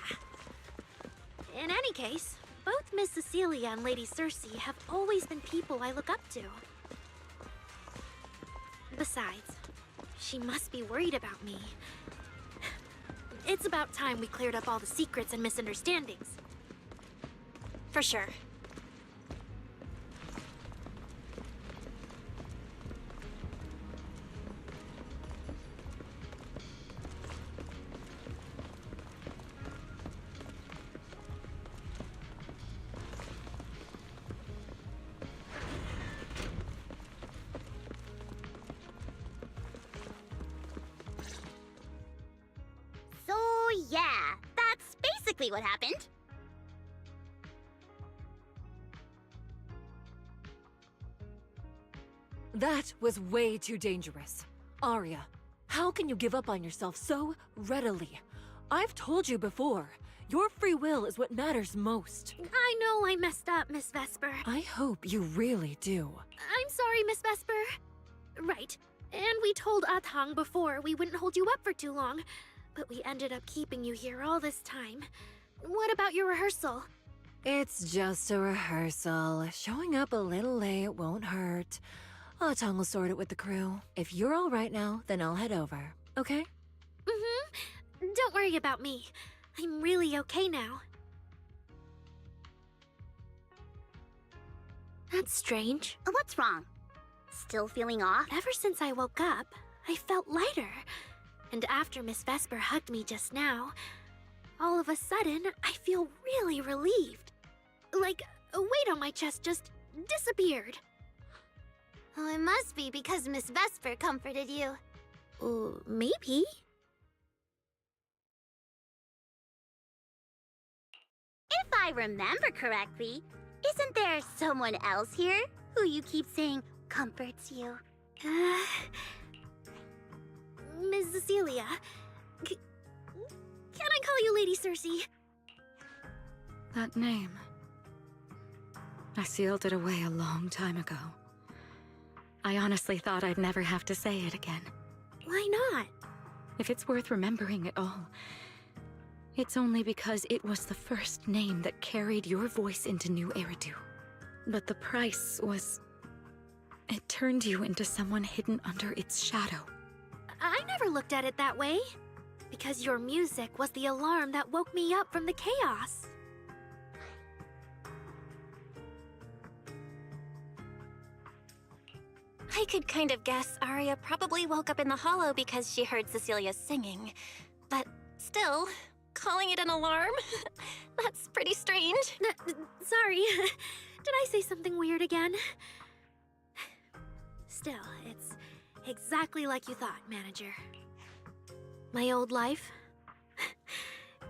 Speaker 7: In any case, both Miss Cecilia and Lady Cersei have always been people I look up to. Besides, she must be worried about me. It's about time we cleared up all the secrets and misunderstandings.
Speaker 2: For sure.
Speaker 20: So yeah, that's basically what happened.
Speaker 18: That was way too dangerous. Arya, how can you give up on yourself so readily? I've told you before, your free will is what matters most.
Speaker 7: I know I messed up, Miss Vesper.
Speaker 18: I hope you really do.
Speaker 7: I'm sorry, Miss Vesper. Right. And we told Atang before we wouldn't hold you up for too long, but we ended up keeping you here all this time. What about your rehearsal?
Speaker 18: It's just a rehearsal. Showing up a little late won't hurt. Atang will sort it with the crew. If you're all right now, then I'll head over, okay?
Speaker 7: Mm-hmm. Don't worry about me. I'm really okay now. That's strange.
Speaker 20: What's wrong? Still feeling off?
Speaker 7: Ever since I woke up, I felt lighter. And after Miss Vesper hugged me just now, all of a sudden, I feel really relieved. Like a weight on my chest just disappeared.
Speaker 21: Oh, it must be because Miss Vesper comforted you.
Speaker 7: Maybe.
Speaker 20: If I remember correctly, isn't there someone else here who you keep saying comforts you?
Speaker 7: Miss Cecilia. Can I call you Lady Cersei?
Speaker 6: That name. I sealed it away a long time ago. I honestly thought I'd never have to say it again.
Speaker 7: Why not?
Speaker 6: If it's worth remembering at all, it's only because it was the first name that carried your voice into New Eridu. But the price was... it turned you into someone hidden under its shadow.
Speaker 7: I never looked at it that way. Because your music was the alarm that woke me up from the chaos.
Speaker 2: I could kind of guess Arya probably woke up in the hollow because she heard Cecilia singing. But still, calling it an alarm? That's pretty strange.
Speaker 7: Sorry. Did I say something weird again? Still, it's exactly like you thought, Manager. My old life,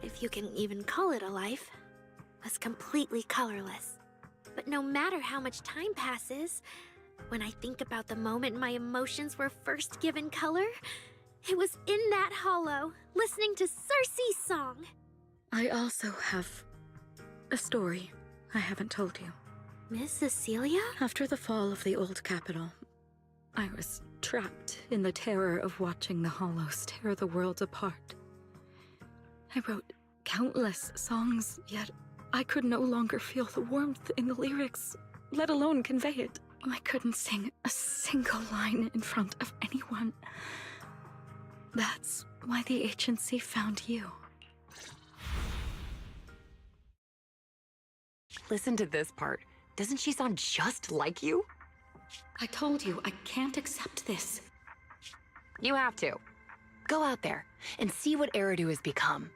Speaker 7: if you can even call it a life, was completely colorless. But no matter how much time passes, when I think about the moment my emotions were first given color, it was in that hollow, listening to Cersei's song.
Speaker 6: I also have a story I haven't told you.
Speaker 7: Miss Cecilia?
Speaker 6: After the fall of the old capital, I was trapped in the terror of watching the hollows tear the world apart. I wrote countless songs, yet I could no longer feel the warmth in the lyrics, let alone convey it. I couldn't sing a single line in front of anyone. That's why the agency found you.
Speaker 4: Listen to this part. Doesn't she sound just like you?
Speaker 6: I told you, I can't accept this.
Speaker 4: You have to. Go out there and see what Eridu has become.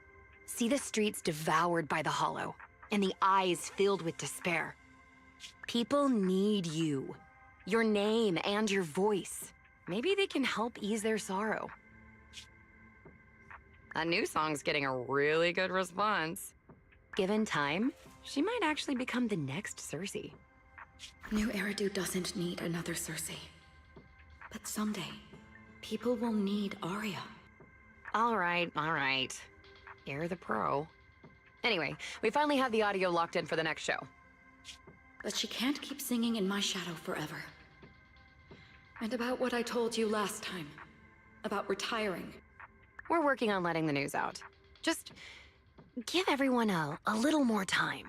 Speaker 4: See the streets devoured by the hollow, and the eyes filled with despair. People need you. Your name and your voice. Maybe they can help ease their sorrow. A new song's getting a really good response. Given time, she might actually become the next Cersei.
Speaker 6: New Eridu doesn't need another Cersei. But someday, people will need Arya.
Speaker 4: All right. You're the pro. Anyway, we finally have the audio locked in for the next show.
Speaker 6: But she can't keep singing in my shadow forever. And about what I told you last time. About retiring.
Speaker 4: We're working on letting the news out. Just give everyone a little more time.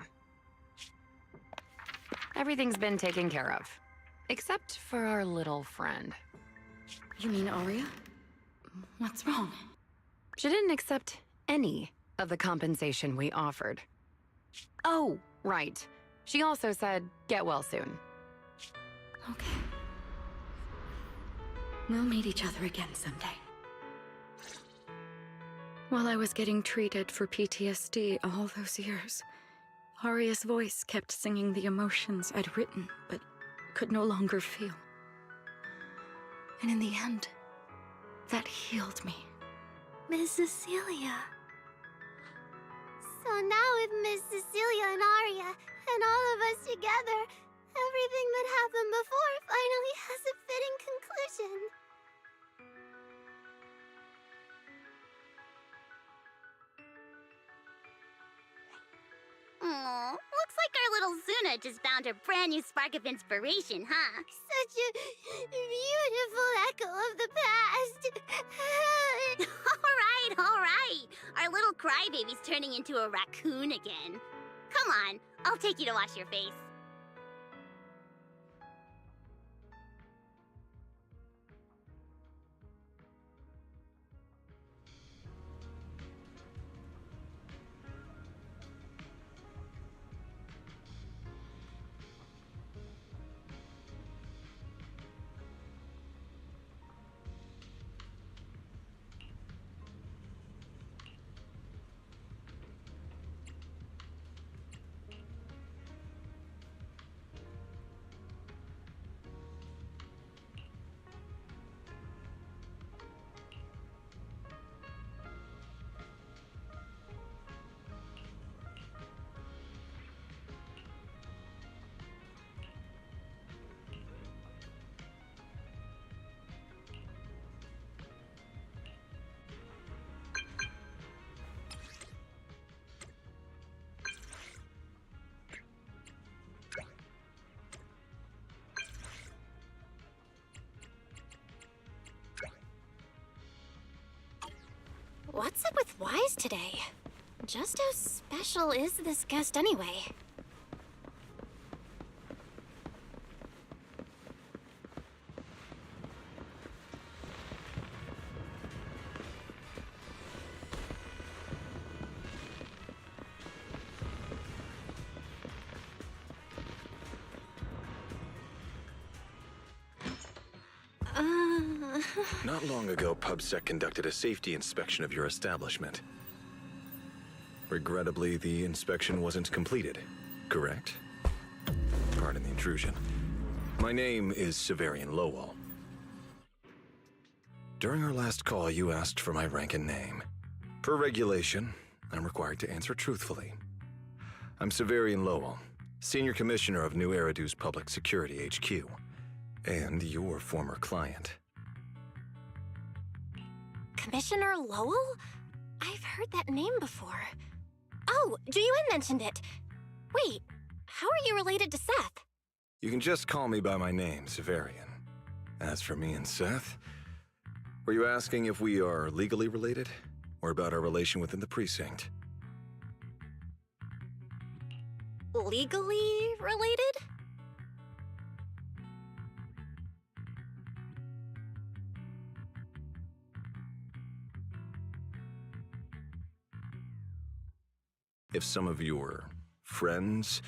Speaker 4: Everything's been taken care of. Except for our little friend.
Speaker 6: You mean Arya? What's wrong?
Speaker 4: She didn't accept any of the compensation we offered. Oh, right. She also said, get well soon.
Speaker 6: Okay. We'll meet each other again someday. While I was getting treated for PTSD all those years, Arya's voice kept singing the emotions I'd written, but could no longer feel. And in the end, that healed me.
Speaker 7: Miss Cecilia.
Speaker 21: So now with Miss Cecilia and Arya, and all of us together, everything that happened before finally has a fitting conclusion.
Speaker 20: Aww, looks like our little Zuna just found her brand new spark of inspiration, huh?
Speaker 21: So such a beautiful echo of the past.
Speaker 20: All right. Our little crybaby's turning into a raccoon again. Come on, I'll take you to wash your face.
Speaker 2: What's up with Wise today? Just how special is this guest anyway?
Speaker 10: Not long ago, PubSec conducted a safety inspection of your establishment. Regrettably, the inspection wasn't completed, correct? Pardon the intrusion. My name is Severian Lowell. During our last call, you asked for my rank and name. Per regulation, I'm required to answer truthfully. I'm Severian Lowell, Senior Commissioner of New Eridu's Public Security HQ, and your former client.
Speaker 2: Commissioner Lowell? I've heard that name before. Oh, Juyuan mentioned it. Wait, how are you related to Seth?
Speaker 10: You can just call me by my name, Severian. As for me and Seth, were you asking if we are legally related, or about our relation within the precinct?
Speaker 2: Legally related?
Speaker 10: If some of your friends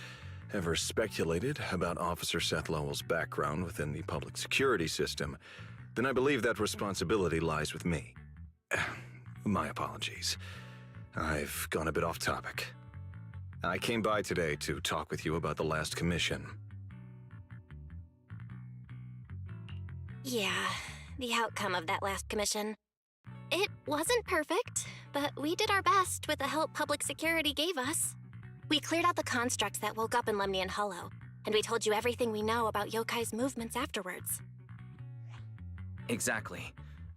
Speaker 10: ever speculated about Officer Seth Lowell's background within the public security system, then I believe that responsibility lies with me. My apologies. I've gone a bit off topic. I came by today to talk with you about the last commission.
Speaker 2: Yeah, the outcome of that last commission. It wasn't perfect, but we did our best with the help public security gave us. We cleared out the constructs that woke up in Lemnian Hollow, and we told you everything we know about Yokai's movements afterwards.
Speaker 3: Exactly.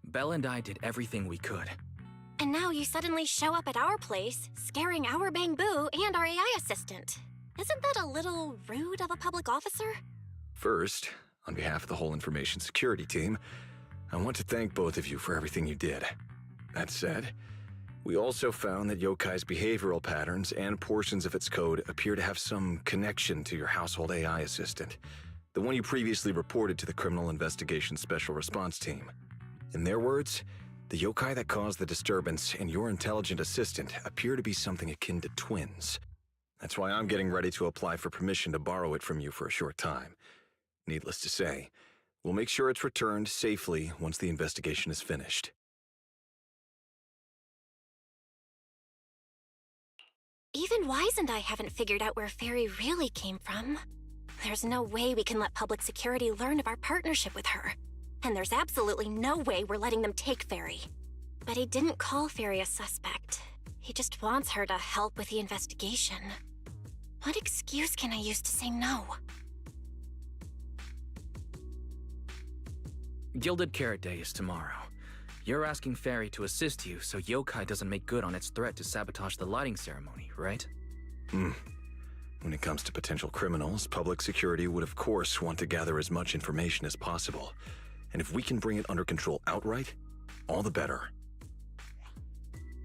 Speaker 3: Belle and I did everything we could.
Speaker 2: And now you suddenly show up at our place, scaring our Bangbu and our AI assistant. Isn't that a little rude of a public officer?
Speaker 10: First, on behalf of the whole information security team, I want to thank both of you for everything you did. That said, we also found that Yokai's behavioral patterns and portions of its code appear to have some connection to your household AI assistant, the one you previously reported to the Criminal Investigation Special Response Team. In their words, the yokai that caused the disturbance and your intelligent assistant appear to be something akin to twins. That's why I'm getting ready to apply for permission to borrow it from you for a short time. Needless to say, we'll make sure it's returned safely once the investigation is finished.
Speaker 2: Even Wise and I haven't figured out where Fairy really came from. There's no way we can let public security learn of our partnership with her. And there's absolutely no way we're letting them take Fairy. But he didn't call Fairy a suspect. He just wants her to help with the investigation. What excuse can I use to say no?
Speaker 3: Gilded Carrot Day is tomorrow. You're asking Fairy to assist you so Yokai doesn't make good on its threat to sabotage the lighting ceremony, right?
Speaker 10: When it comes to potential criminals, public security would of course want to gather as much information as possible. And if we can bring it under control outright, all the better.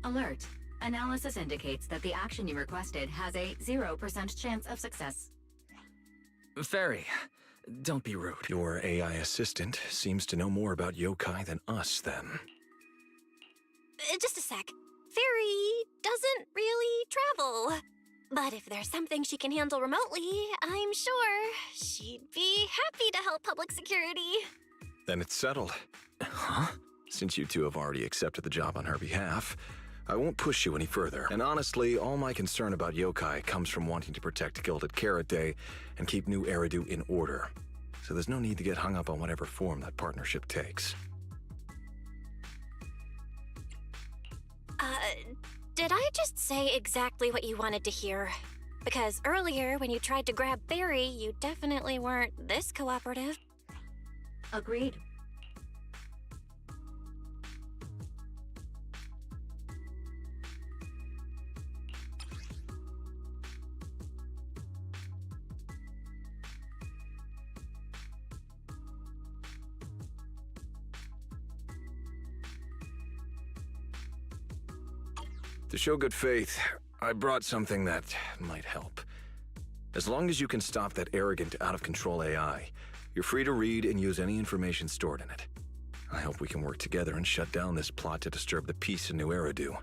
Speaker 1: Alert. Analysis indicates that the action you requested has a 0% chance of success.
Speaker 3: Fairy, don't be rude.
Speaker 10: Your AI assistant seems to know more about yokai than us, then.
Speaker 2: Just a sec. Fairy doesn't really travel. But if there's something she can handle remotely, I'm sure she'd be happy to help public security.
Speaker 10: Then it's settled.
Speaker 3: Huh?
Speaker 10: Since you two have already accepted the job on her behalf, I won't push you any further. And honestly, all my concern about yokai comes from wanting to protect Gilded Carrot Day and keep New Eridu in order. So there's no need to get hung up on whatever form that partnership takes.
Speaker 2: Did I just say exactly what you wanted to hear? Because earlier, when you tried to grab Barry, you definitely weren't this cooperative.
Speaker 1: Agreed.
Speaker 10: To show good faith, I brought something that might help. As long as you can stop that arrogant, out-of-control AI, you're free to read and use any information stored in it. I hope we can work together and shut down this plot to disturb the peace in New Eridu.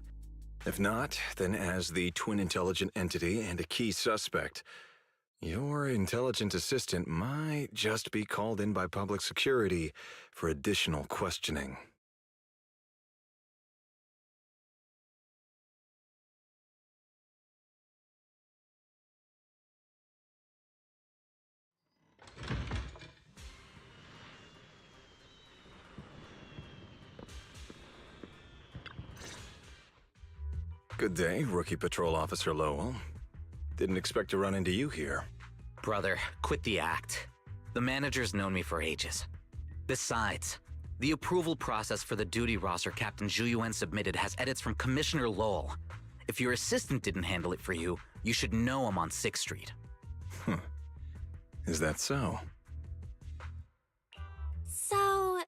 Speaker 10: If not, then as the twin intelligent entity and a key suspect, your intelligent assistant might just be called in by public security for additional questioning. Good day, Rookie Patrol Officer Lowell. Didn't expect to run into you here.
Speaker 8: Brother, quit the act. The manager's known me for ages. Besides, the approval process for the duty roster Captain Zhuyuan submitted has edits from Commissioner Lowell. If your assistant didn't handle it for you, you should know I'm on 6th Street.
Speaker 10: Is that so?
Speaker 2: So,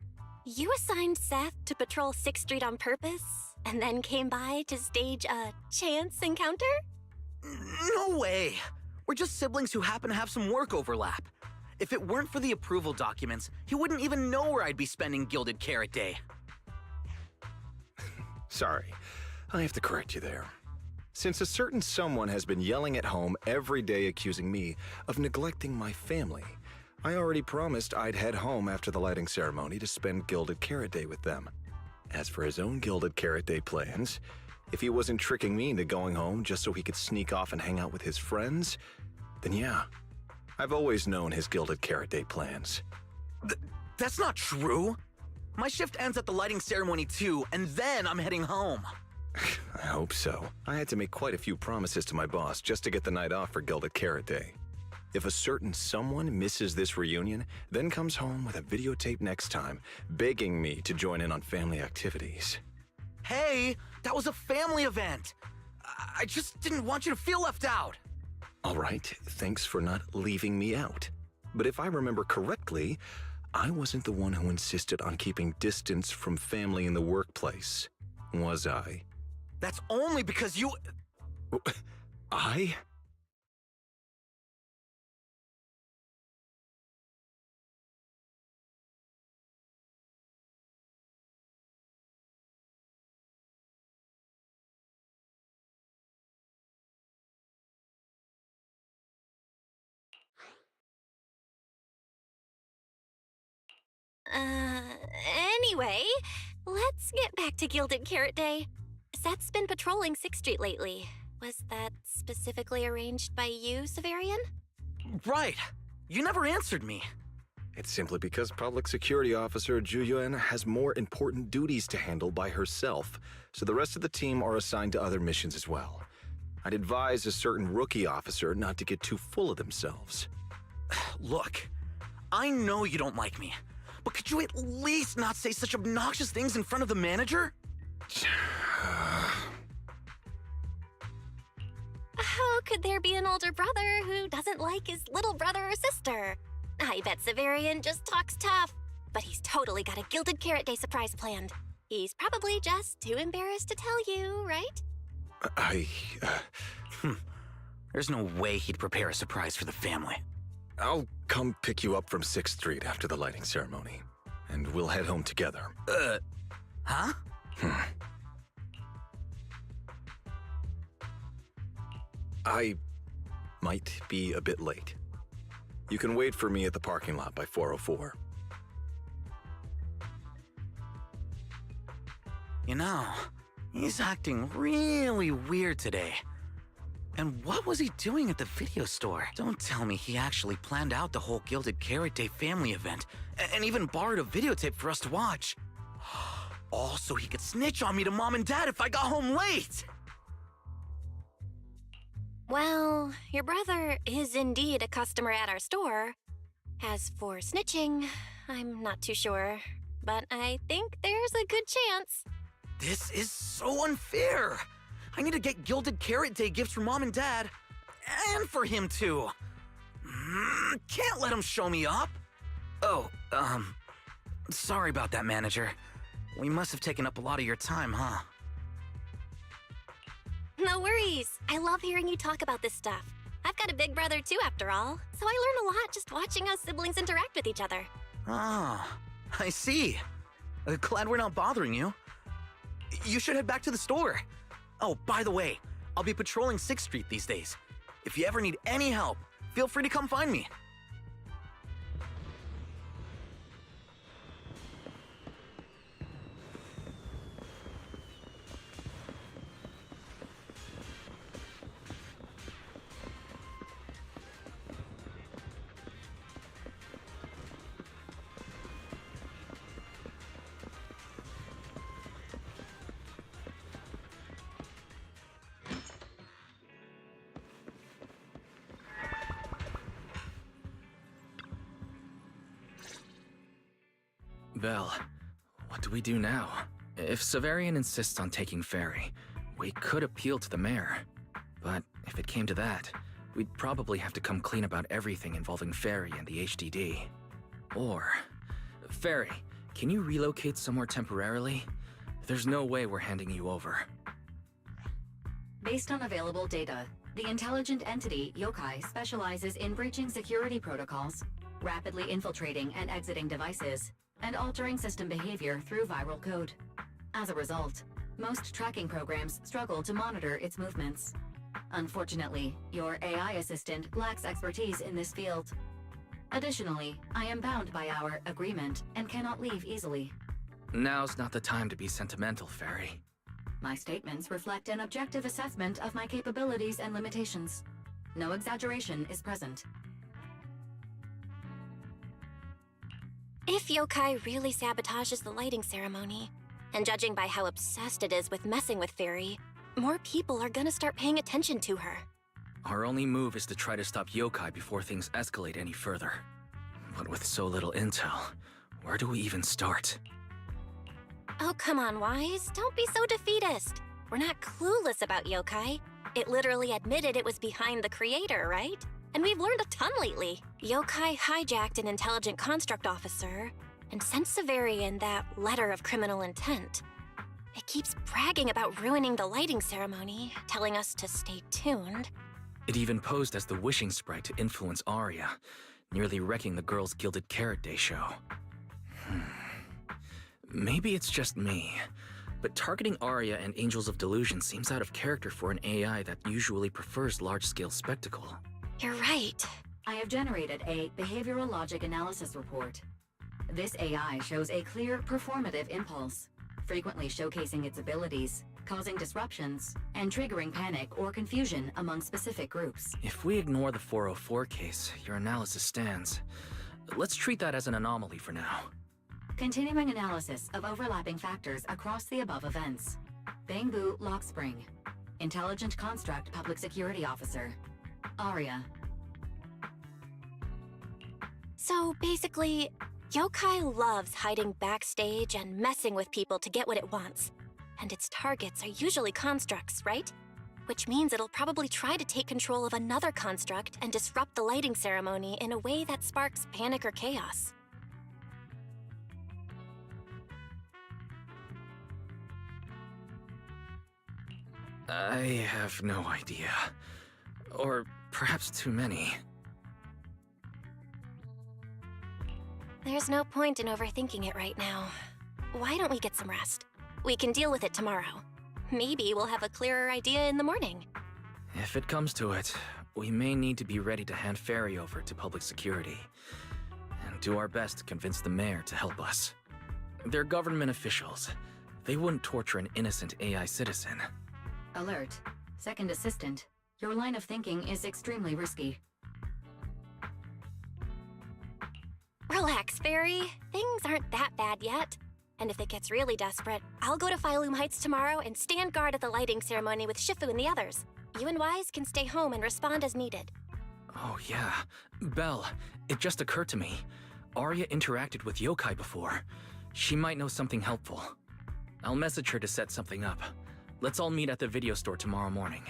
Speaker 2: you assigned Seth to patrol 6th Street on purpose, and then came by to stage a chance encounter?
Speaker 8: No way! We're just siblings who happen to have some work overlap. If it weren't for the approval documents, he wouldn't even know where I'd be spending Gilded Carrot Day.
Speaker 10: Sorry, I have to correct you there. Since a certain someone has been yelling at home every day accusing me of neglecting my family, I already promised I'd head home after the lighting ceremony to spend Gilded Carrot Day with them. As for his own Gilded Carrot Day plans, if he wasn't tricking me into going home just so he could sneak off and hang out with his friends, then yeah, I've always known his Gilded Carrot Day plans.
Speaker 8: That's not true! My shift ends at the lighting ceremony too, and then I'm heading home.
Speaker 10: I hope so. I had to make quite a few promises to my boss just to get the night off for Gilded Carrot Day. If a certain someone misses this reunion, then comes home with a videotape next time, begging me to join in on family activities.
Speaker 8: Hey, that was a family event! I just didn't want you to feel left out!
Speaker 10: All right, thanks for not leaving me out. But if I remember correctly, I wasn't the one who insisted on keeping distance from family in the workplace, was I?
Speaker 8: That's only because you...
Speaker 10: I?
Speaker 2: Anyway, let's get back to Gilded Carrot Day. Seth's been patrolling 6th Street lately. Was that specifically arranged by you, Severian?
Speaker 8: Right! You never answered me.
Speaker 10: It's simply because Public Security Officer Zhuyuan has more important duties to handle by herself, so the rest of the team are assigned to other missions as well. I'd advise a certain rookie officer not to get too full of themselves.
Speaker 8: Look, I know you don't like me, but could you at least not say such obnoxious things in front of the manager?
Speaker 2: How could there be an older brother who doesn't like his little brother or sister? I bet Severian just talks tough, but he's totally got a Gilded Carrot Day surprise planned. He's probably just too embarrassed to tell you, right?
Speaker 8: There's no way he'd prepare a surprise for the family.
Speaker 10: I'll come pick you up from 6th Street after the lighting ceremony, and we'll head home together.
Speaker 8: Huh?
Speaker 10: I might be a bit late. You can wait for me at the parking lot by 4:04.
Speaker 8: You know, he's acting really weird today. And what was he doing at the video store? Don't tell me he actually planned out the whole Gilded Carrot Day family event, and even borrowed a videotape for us to watch. All so he could snitch on me to Mom and Dad if I got home late!
Speaker 2: Well, your brother is indeed a customer at our store. As for snitching, I'm not too sure, but I think there's a good chance.
Speaker 8: This is so unfair! I need to get Gilded Carrot Day gifts for Mom and Dad, and for him too. Can't let him show me up. Oh, sorry about that, manager. We must have taken up a lot of your time, huh?
Speaker 2: No worries. I love hearing you talk about this stuff. I've got a big brother too, after all, so I learn a lot just watching us siblings interact with each other.
Speaker 8: Ah, I see. Glad we're not bothering you. You should head back to the store. Oh, by the way, I'll be patrolling 6th Street these days. If you ever need any help, feel free to come find me.
Speaker 3: Belle, what do we do now? If Severian insists on taking Ferry, we could appeal to the mayor. But if it came to that, we'd probably have to come clean about everything involving Ferry and the HDD. Or, Ferry, can you relocate somewhere temporarily? There's no way we're handing you over.
Speaker 1: Based on available data, the intelligent entity, Yokai, specializes in breaching security protocols, rapidly infiltrating and exiting devices, and altering system behavior through viral code. As a result, most tracking programs struggle to monitor its movements. Unfortunately, your AI assistant lacks expertise in this field. Additionally, I am bound by our agreement and cannot leave easily.
Speaker 3: Now's not the time to be sentimental, Ferry.
Speaker 1: My statements reflect an objective assessment of my capabilities and limitations. No exaggeration is present.
Speaker 2: If Yokai really sabotages the lighting ceremony, and judging by how obsessed it is with messing with Fairy, more people are gonna start paying attention to her.
Speaker 3: Our only move is to try to stop Yokai before things escalate any further. But with so little intel, where do we even start?
Speaker 2: Oh, come on, Wise. Don't be so defeatist. We're not clueless about Yokai. It literally admitted it was behind the creator, right? And we've learned a ton lately. Yokai hijacked an intelligent construct officer and sent Severian that letter of criminal intent. It keeps bragging about ruining the lighting ceremony, telling us to stay tuned.
Speaker 3: It even posed as the wishing sprite to influence Arya, nearly wrecking the girls' Gilded Carrot Day show. Maybe it's just me, but targeting Arya and Angels of Delusion seems out of character for an AI that usually prefers large-scale spectacle.
Speaker 2: You're right.
Speaker 1: I have generated a behavioral logic analysis report. This AI shows a clear performative impulse, frequently showcasing its abilities, causing disruptions, and triggering panic or confusion among specific groups.
Speaker 3: If we ignore the 404 case, your analysis stands. Let's treat that as an anomaly for now.
Speaker 1: Continuing analysis of overlapping factors across the above events. Bangbu Lockspring. Intelligent Construct Public Security Officer. Arya.
Speaker 2: So basically, Yokai loves hiding backstage and messing with people to get what it wants. And its targets are usually constructs, right? which means it'll probably try to take control of another construct and disrupt the lighting ceremony in a way that sparks panic or chaos.
Speaker 3: I have no idea. Or perhaps too many.
Speaker 2: There's no point in overthinking it right now. Why don't we get some rest? We can deal with it tomorrow. Maybe we'll have a clearer idea in the morning.
Speaker 3: If it comes to it, we may need to be ready to hand Fairy over to public security. And do our best to convince the mayor to help us. They're government officials. They wouldn't torture an innocent AI citizen.
Speaker 1: Alert. Second assistant. Your line of thinking is extremely risky.
Speaker 2: Relax, Fairy. Things aren't that bad yet. And if it gets really desperate, I'll go to Phylum Heights tomorrow and stand guard at the lighting ceremony with Shifu and the others. You and Wise can stay home and respond as needed.
Speaker 3: Oh yeah. Belle, it just occurred to me. Arya interacted with yokai before. She might know something helpful. I'll message her to set something up. Let's all meet at the video store tomorrow morning.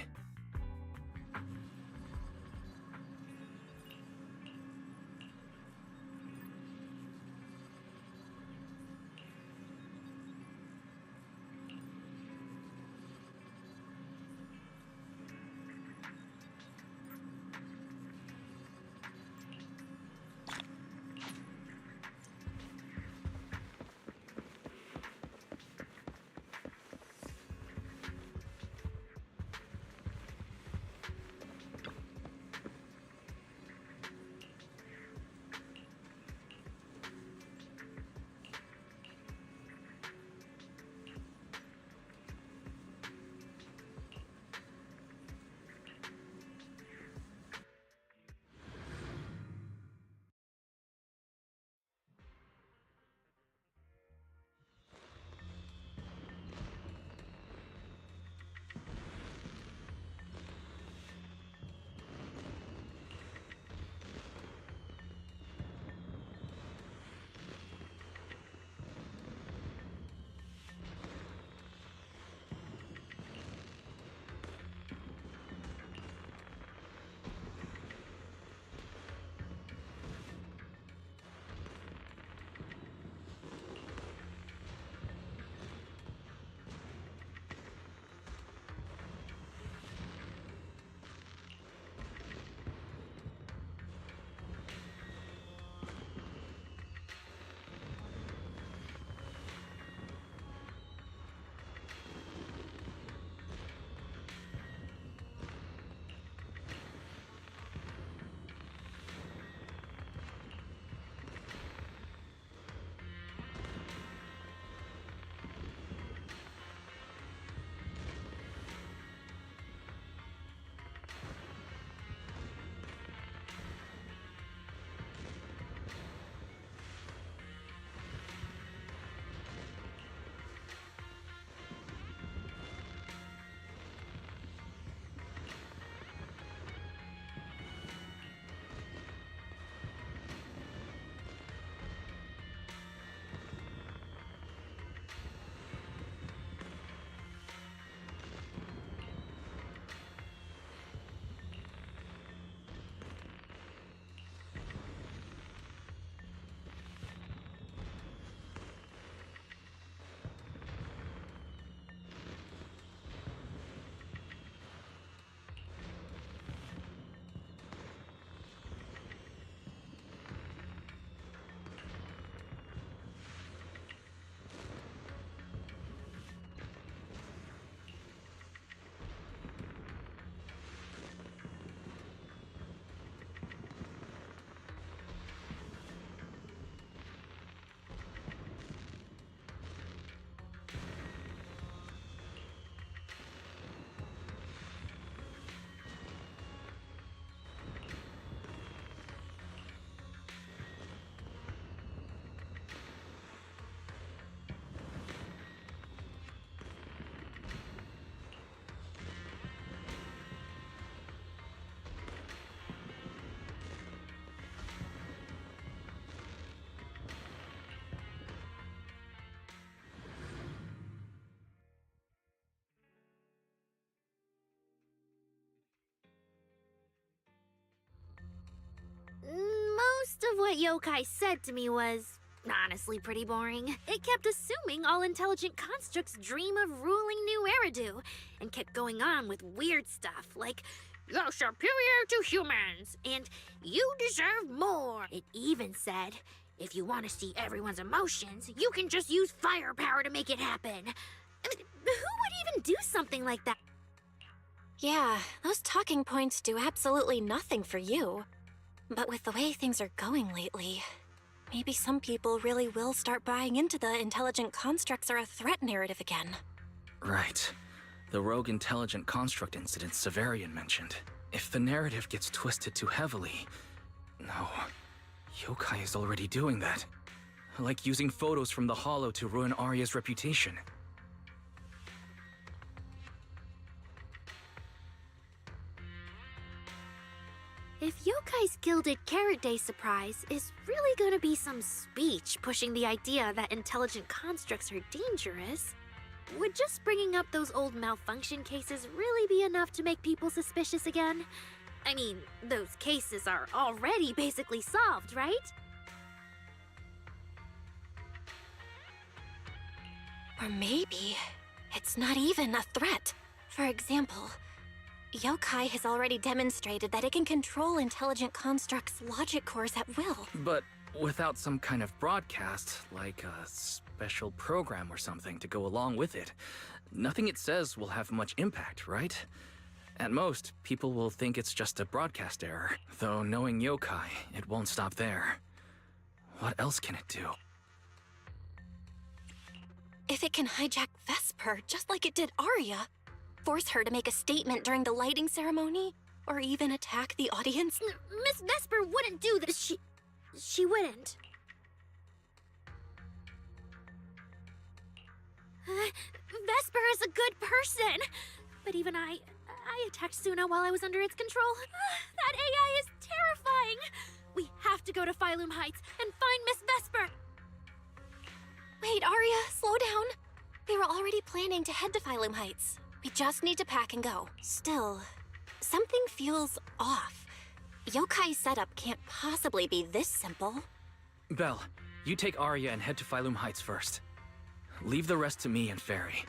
Speaker 7: of what yokai said to me was honestly pretty boring. It kept assuming all intelligent constructs dream of ruling New Eridu, and kept going on with weird stuff like, "You're superior to humans," and "You deserve more." It even said, "If you want to see everyone's emotions, you can just use firepower to make it happen." I mean, who would even do something like that?
Speaker 2: Yeah, those talking points do absolutely nothing for you. But with the way things are going lately, maybe some people really will start buying into the intelligent constructs are a threat narrative again.
Speaker 3: Right. The rogue intelligent construct incident Severian mentioned. If the narrative gets twisted too heavily... No. Yokai is already doing that. Like using photos from the Hollow to ruin Arya's reputation.
Speaker 7: If Yokai's Gilded Carrot Day surprise is really gonna be some speech pushing the idea that intelligent constructs are dangerous, would just bringing up those old malfunction cases really be enough to make people suspicious again? I mean, those cases are already basically solved, right?
Speaker 2: Or maybe it's not even a threat. For example, yokai has already demonstrated that it can control intelligent constructs' logic cores at will.
Speaker 3: But without some kind of broadcast, like a special program or something to go along with it, nothing it says will have much impact, right? At most, people will think it's just a broadcast error. Though knowing yokai, it won't stop there. What else can it do?
Speaker 2: If it can hijack Vesper just like it did Arya, force her to make a statement during the lighting ceremony, or even attack the audience?
Speaker 7: Miss Vesper wouldn't do this. She wouldn't. Vesper is a good person, but even I attacked Suna while I was under its control. That AI is terrifying. We have to go to Phylum Heights and find Miss Vesper.
Speaker 2: Wait, Arya, slow down. We were already planning to head to Phylum Heights. We just need to pack and go. Still, something feels off. Yokai's setup can't possibly be this simple.
Speaker 3: Belle, you take Arya and head to Phylum Heights first. Leave the rest to me and Fairy.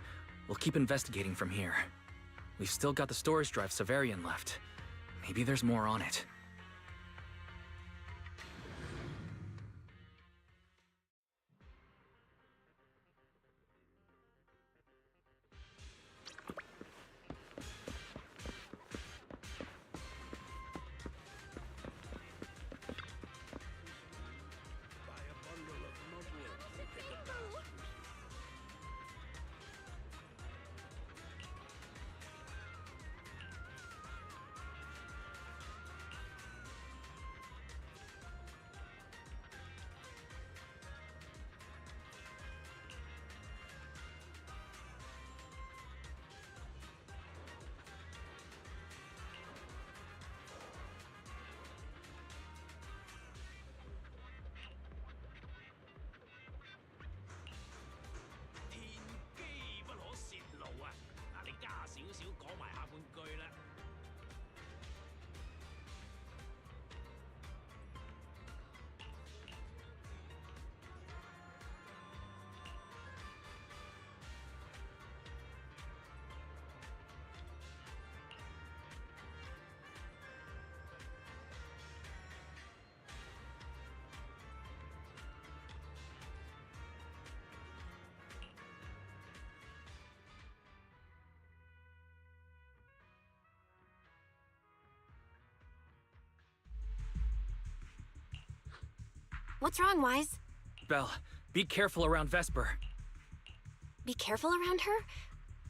Speaker 3: We'll keep investigating from here. We've still got the storage drive Severian left. Maybe there's more on it.
Speaker 2: What's wrong, Wise?
Speaker 3: Belle, be careful around Vesper.
Speaker 2: Be careful around her?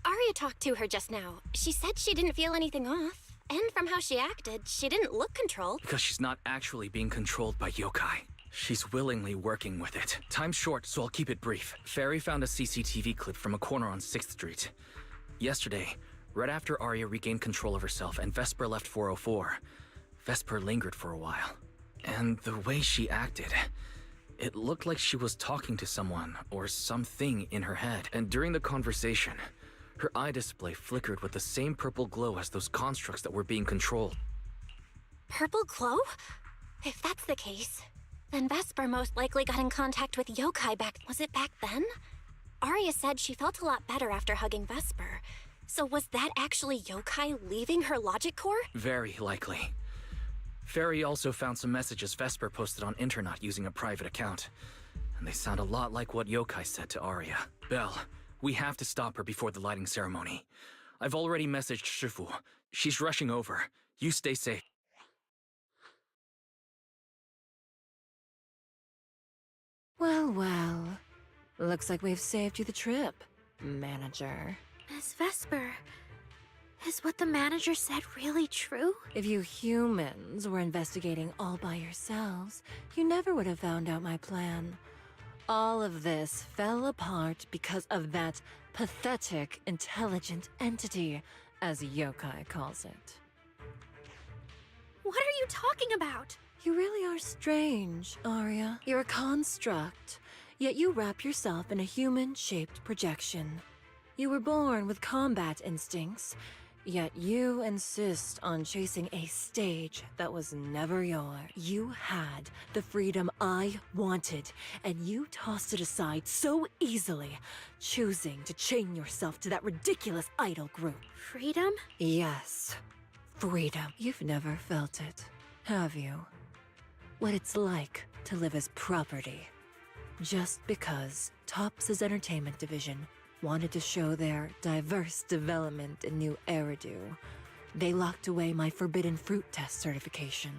Speaker 2: Arya talked to her just now. She said she didn't feel anything off. And from how she acted, she didn't look controlled.
Speaker 3: Because she's not actually being controlled by yokai. She's willingly working with it. Time's short, so I'll keep it brief. Fairy found a CCTV clip from a corner on 6th Street. Yesterday, right after Arya regained control of herself and Vesper left 404, Vesper lingered for a while. And the way she acted, it looked like she was talking to someone or something in her head. And during the conversation, her eye display flickered with the same purple glow as those constructs that were being controlled.
Speaker 2: Purple glow? If that's the case, Then Vesper most likely got in contact with yokai was it back then? Arya said she felt a lot better after hugging Vesper. So was that actually yokai leaving her logic core?
Speaker 3: Very likely. Fairy also found some messages Vesper posted on Internet using a private account. And they sound a lot like what yokai said to Arya. Belle, we have to stop her before the lighting ceremony. I've already messaged Shifu. She's rushing over. You stay safe.
Speaker 18: Well, well. Looks like we've saved you the trip, manager.
Speaker 7: Miss Vesper, is what the manager said really true?
Speaker 18: If you humans were investigating all by yourselves, you never would have found out my plan. All of this fell apart because of that pathetic, intelligent entity, as yokai calls it.
Speaker 7: What are you talking about?
Speaker 18: You really are strange, Arya. You're a construct, yet you wrap yourself in a human-shaped projection. You were born with combat instincts, yet you insist on chasing a stage that was never yours. You had the freedom I wanted, and you tossed it aside so easily, choosing to chain yourself to that ridiculous idol group.
Speaker 7: Freedom?
Speaker 18: Yes, freedom. You've never felt it, have you? What it's like to live as property. Just because Topps' entertainment division wanted to show their diverse development in new Eridu, they locked away my forbidden fruit test certification.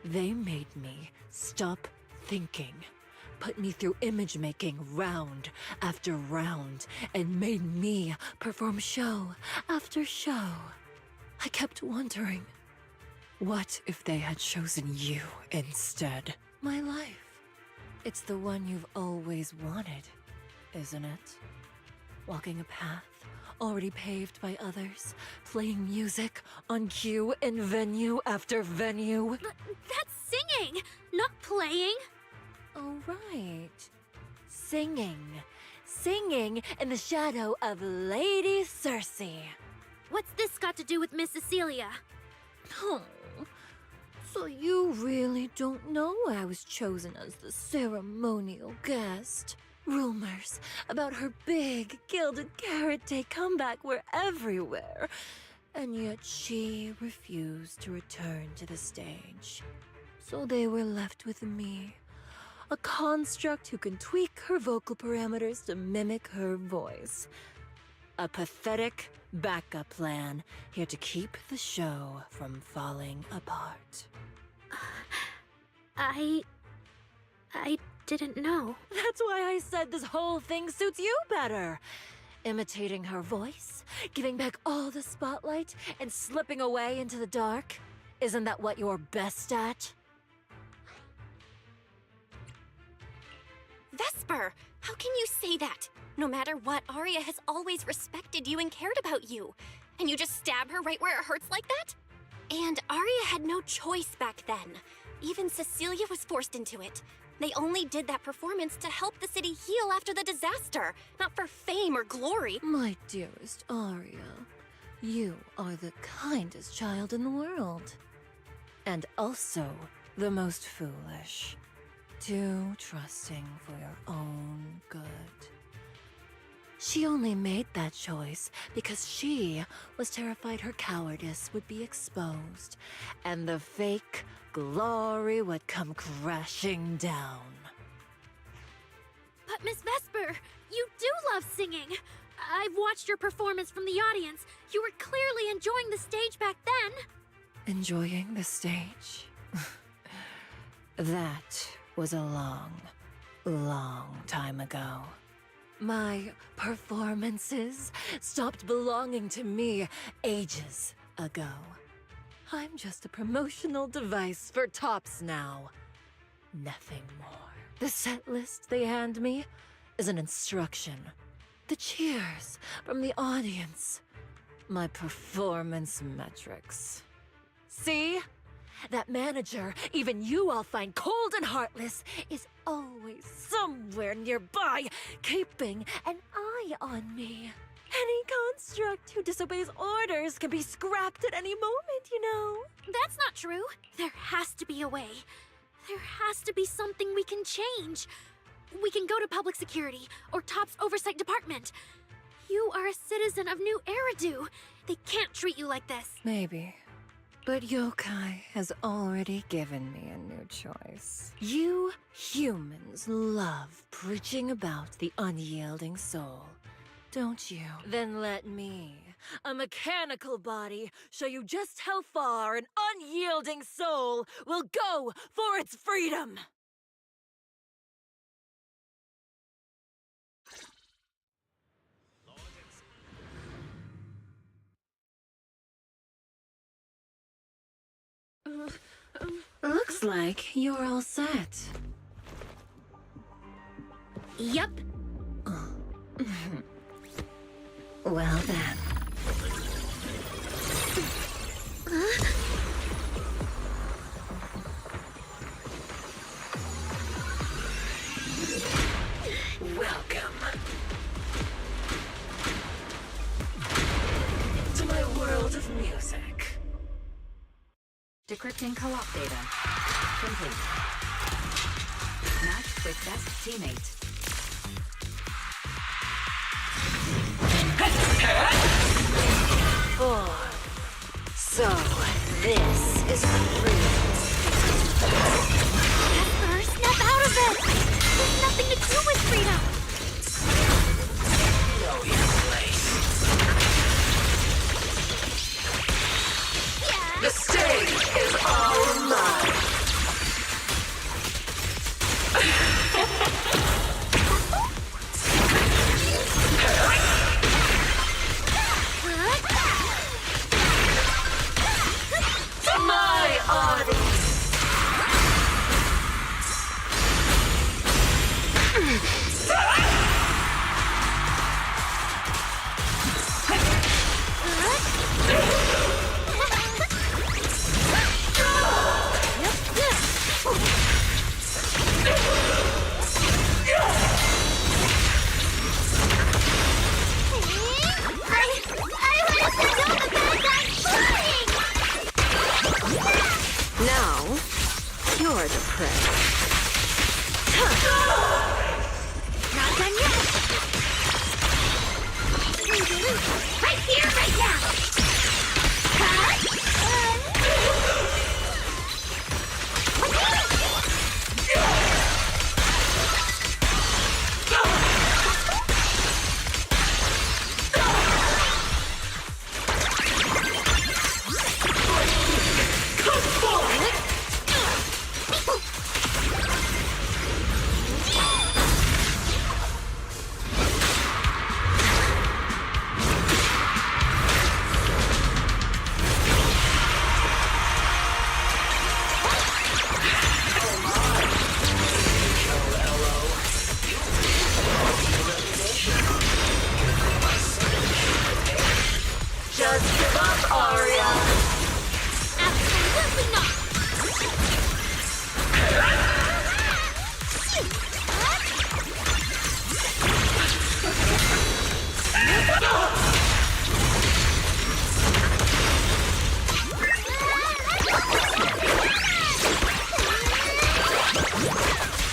Speaker 18: They made me stop thinking, put me through image making round after round, and made me perform show after show. I kept wondering, what if they had chosen you instead? My life. It's the one you've always wanted, isn't it? Walking a path already paved by others, playing music on cue in venue after venue.
Speaker 7: That's singing, not playing.
Speaker 18: Oh, right. Singing. Singing in the shadow of Lady Cersei.
Speaker 7: What's this got to do with Miss Cecilia?
Speaker 18: Oh, so you really don't know I was chosen as the ceremonial guest? Rumors about her big gilded carrot day comeback were everywhere, and yet she refused to return to the stage. So they were left with me, a construct who can tweak her vocal parameters to mimic her voice. A pathetic backup plan here to keep the show from falling apart.
Speaker 7: I didn't know.
Speaker 18: That's why I said this whole thing suits you better. Imitating her voice, giving back all the spotlight, and slipping away into the dark. Isn't that what you're best at?
Speaker 2: Vesper, how can you say that? No matter what, Arya has always respected you and cared about you. And you just stab her right where it hurts like that? And Arya had no choice back then. Even Cecilia was forced into it. They only did that performance to help the city heal after the disaster, not for fame or glory.
Speaker 18: My dearest Arya, you are the kindest child in the world. And also the most foolish. Too trusting for your own good. She only made that choice because she was terrified her cowardice would be exposed, and the fake glory would come crashing down.
Speaker 7: But Miss Vesper, you do love singing. I've watched your performance from the audience. You were clearly enjoying the stage back then.
Speaker 18: Enjoying the stage? That was a long, long time ago. My performances stopped belonging to me ages ago. I'm just a promotional device for Topps now. Nothing more. The set list they hand me is an instruction. The cheers from the audience. My performance metrics. See? That manager, even you all find cold and heartless, is always somewhere nearby, keeping an eye on me. Any construct who disobeys orders can be scrapped at any moment, you know.
Speaker 7: That's not true. There has to be a way. There has to be something we can change. We can go to public security or Top's oversight department. You are a citizen of New Eridu. They can't treat you like this.
Speaker 18: Maybe. But Yokai has already given me a new choice. You humans love preaching about the unyielding soul, don't you? Then let me, a mechanical body, show you just how far an unyielding soul will go for its freedom! Looks like you're all set.
Speaker 7: Yup.
Speaker 18: Well then.
Speaker 16: Welcome to my world of music.
Speaker 1: Decrypting co-op data. Complete. Matched with best teammate.
Speaker 18: So, this is freedom.
Speaker 7: Esper, snap out of it! There's nothing to do with freedom!
Speaker 16: Know your place.
Speaker 7: Yeah.
Speaker 16: The stage is all mine.
Speaker 18: My audience! Now, you're the prey.
Speaker 7: Not done yet! Right here, right now!
Speaker 18: Just give up, Aria!
Speaker 7: Absolutely not!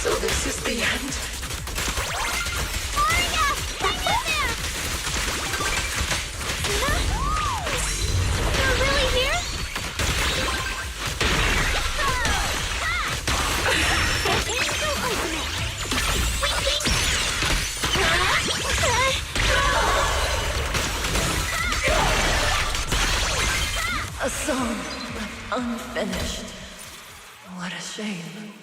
Speaker 16: So this is the end?
Speaker 7: Aria! Hang in there! You're really here? Angel Ultimate!
Speaker 18: A song left unfinished. What a shame.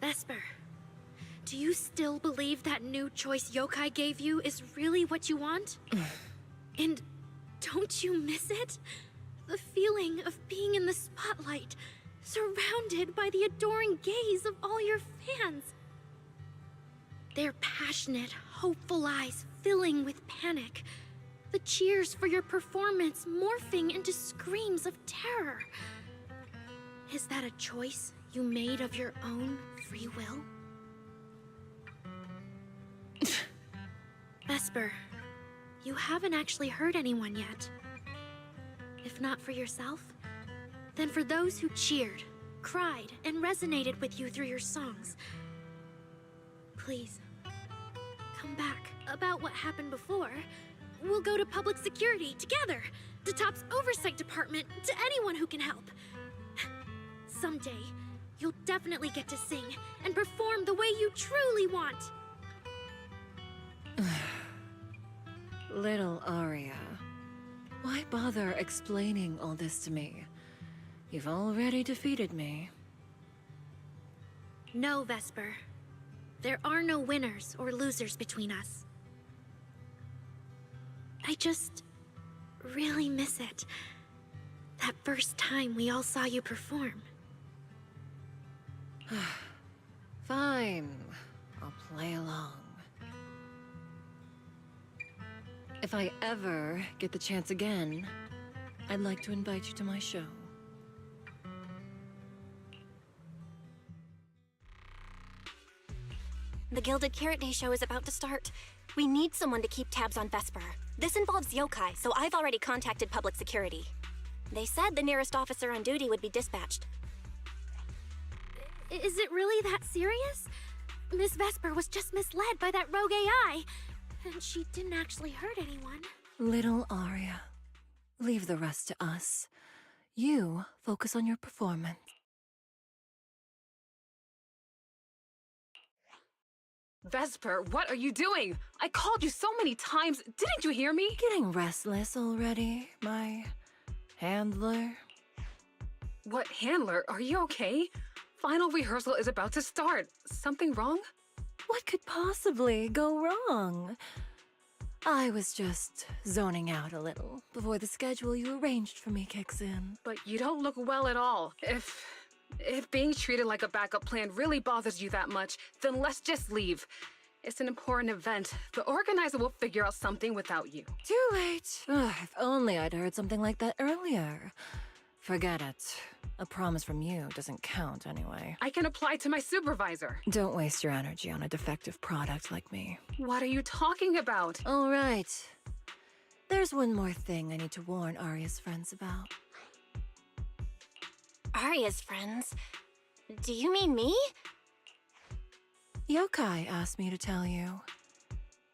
Speaker 7: Vesper, do you still believe that new choice Yokai gave you is really what you want? And don't you miss it? The feeling of being in the spotlight, surrounded by the adoring gaze of all your fans. Their passionate, hopeful eyes filling with panic. The cheers for your performance morphing into screams of terror. Is that a choice you made of your own free will? Vesper, you haven't actually hurt anyone yet. If not for yourself, then for those who cheered, cried, and resonated with you through your songs. Please, come back. About what happened before, we'll go to public security together, to Top's oversight department, to anyone who can help. Someday, you'll definitely get to sing and perform the way you truly want.
Speaker 18: Little Aria, why bother explaining all this to me? You've already defeated me.
Speaker 7: No, Vesper. There are no winners or losers between us. I just really miss it. That first time we all saw you perform.
Speaker 18: Fine. I'll play along. If I ever get the chance again, I'd like to invite you to my show.
Speaker 2: The Gilded Carrot Day show is about to start. We need someone to keep tabs on Vesper. This involves yokai, so I've already contacted public security. They said the nearest officer on duty would be dispatched.
Speaker 7: Is it really that serious? Miss Vesper was just misled by that rogue AI, and she didn't actually hurt anyone.
Speaker 18: Little Aria, leave the rest to us. You focus on your performance.
Speaker 17: Vesper, what are you doing? I called you so many times. Didn't you hear me?
Speaker 18: Getting restless already, my handler?
Speaker 17: What handler? Are you okay? Final rehearsal is about to start. Something wrong?
Speaker 18: What could possibly go wrong? I was just zoning out a little before the schedule you arranged for me kicks in.
Speaker 17: But you don't look well at all. If being treated like a backup plan really bothers you that much, then let's just leave. It's an important event. The organizer will figure out something without you.
Speaker 18: Too late. Ugh, if only I'd heard something like that earlier. Forget it. A promise from you doesn't count anyway.
Speaker 17: I can apply to my supervisor.
Speaker 18: Don't waste your energy on a defective product like me.
Speaker 17: What are you talking about?
Speaker 18: All right. There's one more thing I need to warn Aria's friends about.
Speaker 2: Aria's friends? Do you mean me?
Speaker 18: Yokai asked me to tell you.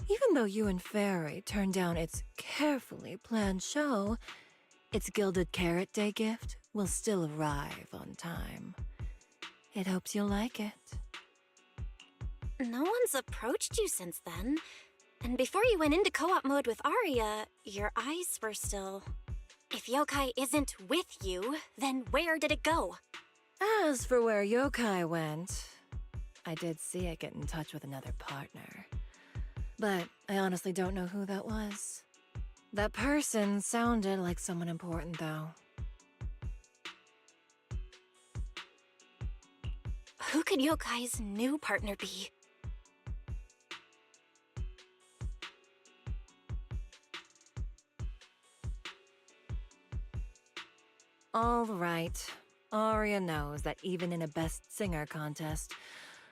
Speaker 18: Even though you and Fairy turned down its carefully planned show, its Gilded Carrot Day gift will still arrive on time. It hopes you'll like it.
Speaker 2: No one's approached you since then. And before you went into co-op mode with Aria, your eyes were still... If yokai isn't with you, then where did it go?
Speaker 18: As for where yokai went, I did see it get in touch with another partner. But I honestly don't know who that was. That person sounded like someone important, though.
Speaker 2: Who could yokai's new partner be?
Speaker 18: All right. Aria knows that even in a Best Singer contest,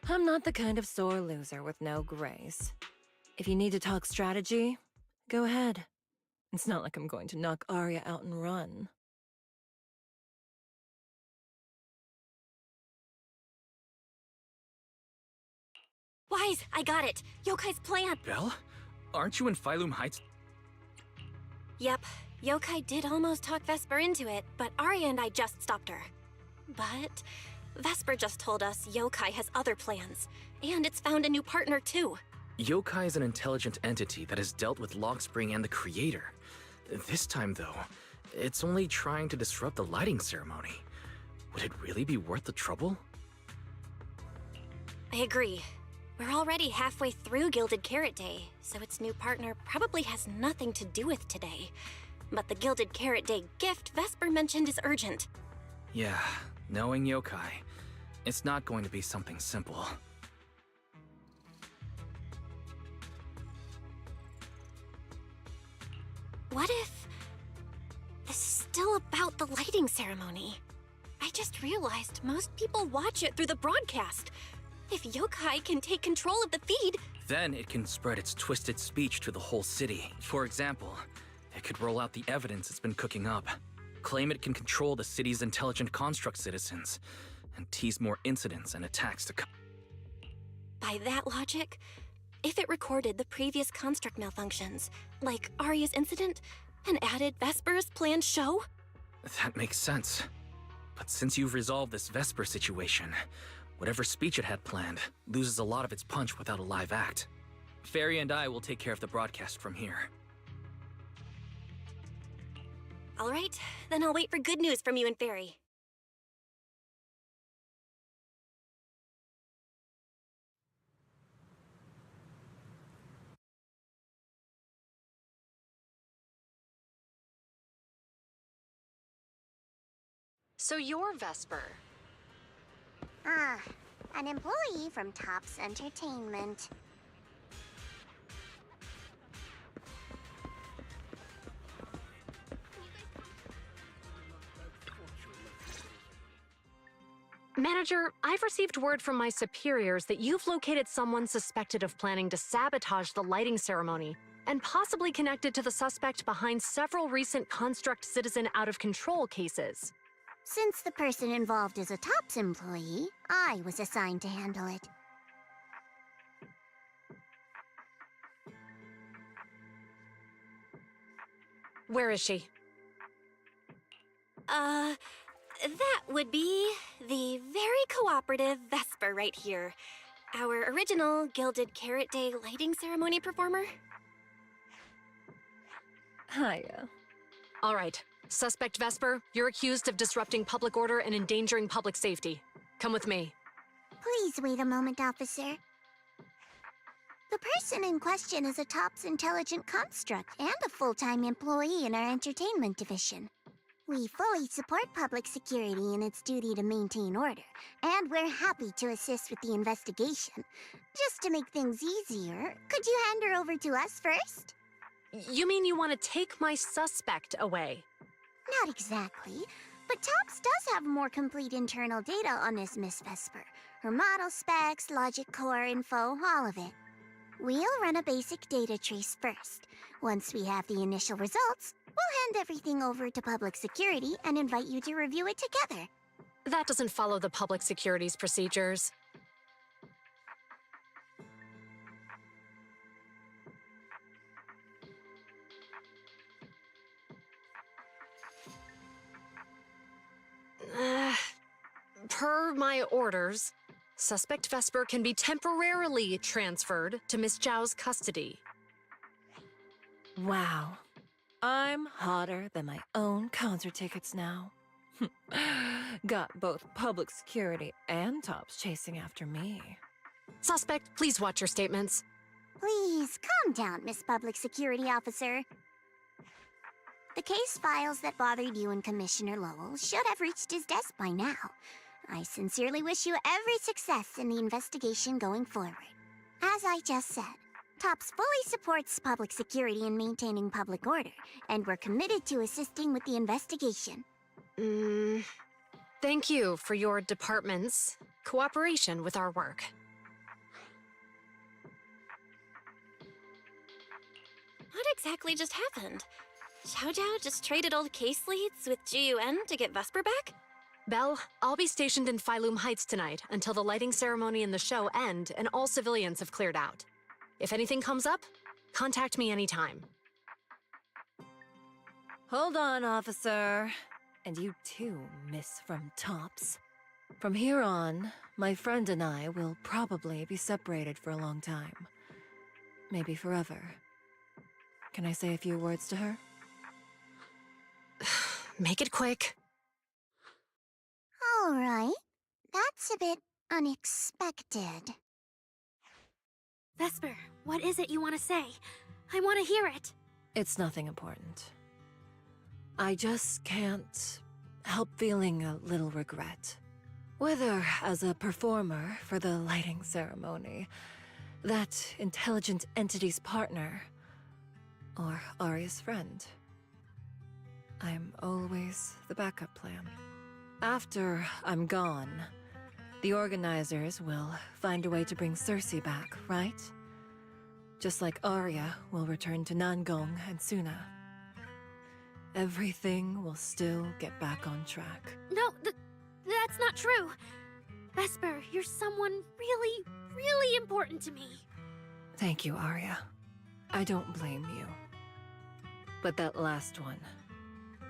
Speaker 18: I'm not the kind of sore loser with no grace. If you need to talk strategy, go ahead. It's not like I'm going to knock Aria out and run.
Speaker 2: Wise, I got it! Yokai's plan!
Speaker 3: Belle? Aren't you in Phylum Heights?
Speaker 2: Yep. Yokai did almost talk Vesper into it, but Aria and I just stopped her. But Vesper just told us Yokai has other plans, and it's found a new partner too.
Speaker 3: Yokai is an intelligent entity that has dealt with Lockspring and the Creator. This time, though, it's only trying to disrupt the lighting ceremony. Would it really be worth the trouble?
Speaker 2: I agree. We're already halfway through Gilded Carrot Day, so its new partner probably has nothing to do with today. But the Gilded Carrot Day gift Vesper mentioned is urgent.
Speaker 3: Yeah, knowing yokai, it's not going to be something simple.
Speaker 2: What if this is still about the lighting ceremony? I just realized most people watch it through the broadcast. If yokai can take control of the feed...
Speaker 3: Then it can spread its twisted speech to the whole city. For example, it could roll out the evidence it's been cooking up. claim it can control the city's intelligent construct citizens, and tease more incidents and attacks to come.
Speaker 2: By that logic, if it recorded the previous construct malfunctions, like Arya's incident, and added Vesper's planned show?
Speaker 3: That makes sense. But since you've resolved this Vesper situation, whatever speech it had planned loses a lot of its punch without a live act. Fairy and I will take care of the broadcast from here.
Speaker 2: All right, then I'll wait for good news from you and Fairy.
Speaker 9: So you're Vesper.
Speaker 20: An employee from Topps Entertainment.
Speaker 9: Manager, I've received word from my superiors that you've located someone suspected of planning to sabotage the lighting ceremony and possibly connected to the suspect behind several recent Construct Citizen out-of-control cases.
Speaker 20: Since the person involved is a Topps employee, I was assigned to handle it.
Speaker 9: Where is she?
Speaker 2: That would be the very cooperative Vesper right here. Our original Gilded Carrot Day lighting ceremony performer.
Speaker 14: Hiya.
Speaker 9: All right. Suspect Vesper, you're accused of disrupting public order and endangering public safety. Come with me.
Speaker 20: Please wait a moment, officer. The person in question is a Topps intelligent construct and a full-time employee in our entertainment division. We fully support public security in its duty to maintain order, and we're happy to assist with the investigation. Just to make things easier, could you hand her over to us first?
Speaker 9: You mean you want to take my suspect away?
Speaker 20: Not exactly, but Topps does have more complete internal data on this Miss Vesper. Her model specs, logic core info, all of it. We'll run a basic data trace first. Once we have the initial results, we'll hand everything over to public security and invite you to review it together.
Speaker 9: That doesn't follow the public security's procedures. Per my orders, suspect Vesper can be temporarily transferred to Miss Zhao's custody.
Speaker 19: Wow. I'm hotter than my own concert tickets now. Got both public security and Topps chasing after me.
Speaker 9: Suspect, please watch your statements.
Speaker 20: Please, calm down, Miss Public Security Officer. The case files that bothered you and Commissioner Lowell should have reached his desk by now. I sincerely wish you every success in the investigation going forward. As I just said, Topps fully supports public security in maintaining public order, and we're committed to assisting with the investigation.
Speaker 9: Thank you for your department's cooperation with our work.
Speaker 2: What exactly just happened? Xiao Zhao just traded old case leads with Jiyuan to get Vesper back?
Speaker 9: Belle, I'll be stationed in Phylum Heights tonight until the lighting ceremony and the show end and all civilians have cleared out. If anything comes up, contact me anytime.
Speaker 19: Hold on, officer. And you too, Miss from Topps. From here on, my friend and I will probably be separated for a long time. Maybe forever. Can I say a few words to her?
Speaker 9: Make it quick.
Speaker 20: All right. That's a bit unexpected.
Speaker 7: Vesper, what is it you want to say? I want to hear it.
Speaker 19: It's nothing important. I just can't help feeling a little regret. Whether as a performer for the lighting ceremony, that intelligent entity's partner, or Arya's friend. I'm always the backup plan. After I'm gone, the organizers will find a way to bring Cersei back, right? Just like Arya will return to Nangong and Suna.
Speaker 18: everything will still get back on track.
Speaker 7: No, that's not true. Vesper, you're someone really, really important to me.
Speaker 18: Thank you, Arya. I don't blame you. But that last one,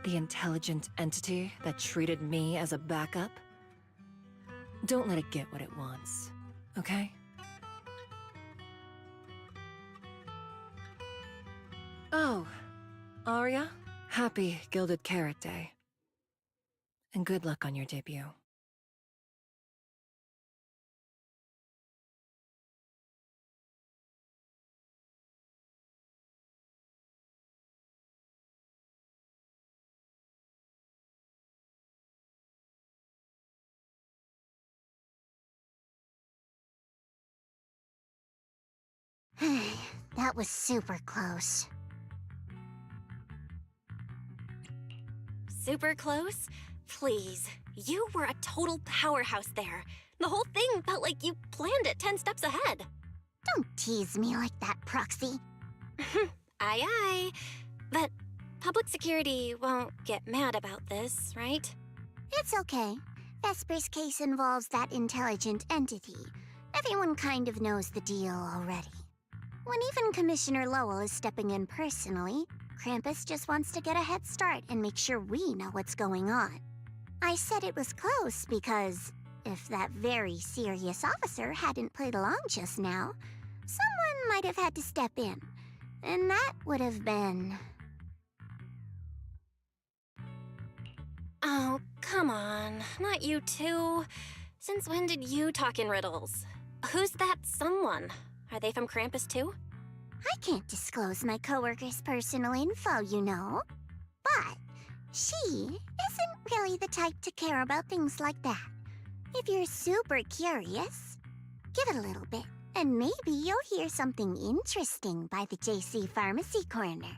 Speaker 18: the intelligent entity that treated me as a backup, don't let it get what it wants, okay? Oh, Arya, happy Gilded Carrot Day. And good luck on your debut.
Speaker 5: That was super close.
Speaker 2: Super close? Please. You were a total powerhouse there. The whole thing felt like you planned it 10 steps ahead.
Speaker 5: Don't tease me like that, Proxy.
Speaker 2: Aye, aye. But public security won't get mad about this, right?
Speaker 5: It's okay. Vesper's case involves that intelligent entity. Everyone kind of knows the deal already. When even Commissioner Lowell is stepping in personally, Krampus just wants to get a head start and make sure we know what's going on. I said it was close because if that very serious officer hadn't played along just now, someone might have had to step in. And that would have been...
Speaker 2: Oh, come on. Not you too. Since when did you talk in riddles? Who's that someone? Are they from Krampus too?
Speaker 5: I can't disclose my coworker's personal info, you know. But she isn't really the type to care about things like that. If you're super curious, give it a little bit, and maybe you'll hear something interesting by the JC Pharmacy Corner.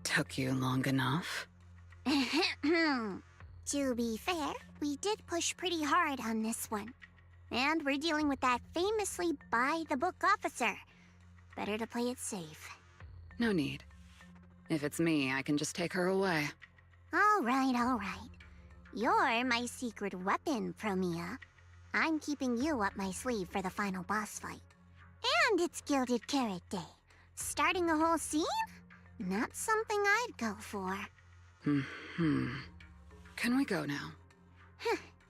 Speaker 6: Took you long enough?
Speaker 5: To be fair, we did push pretty hard on this one. And we're dealing with that famously by-the-book officer. Better to play it safe.
Speaker 6: No need. If it's me, I can just take her away.
Speaker 5: All right. You're my secret weapon, Promia. I'm keeping you up my sleeve for the final boss fight. And it's Gilded Carrot Day. Starting a whole scene? Not something I'd go for.
Speaker 6: Can we go now?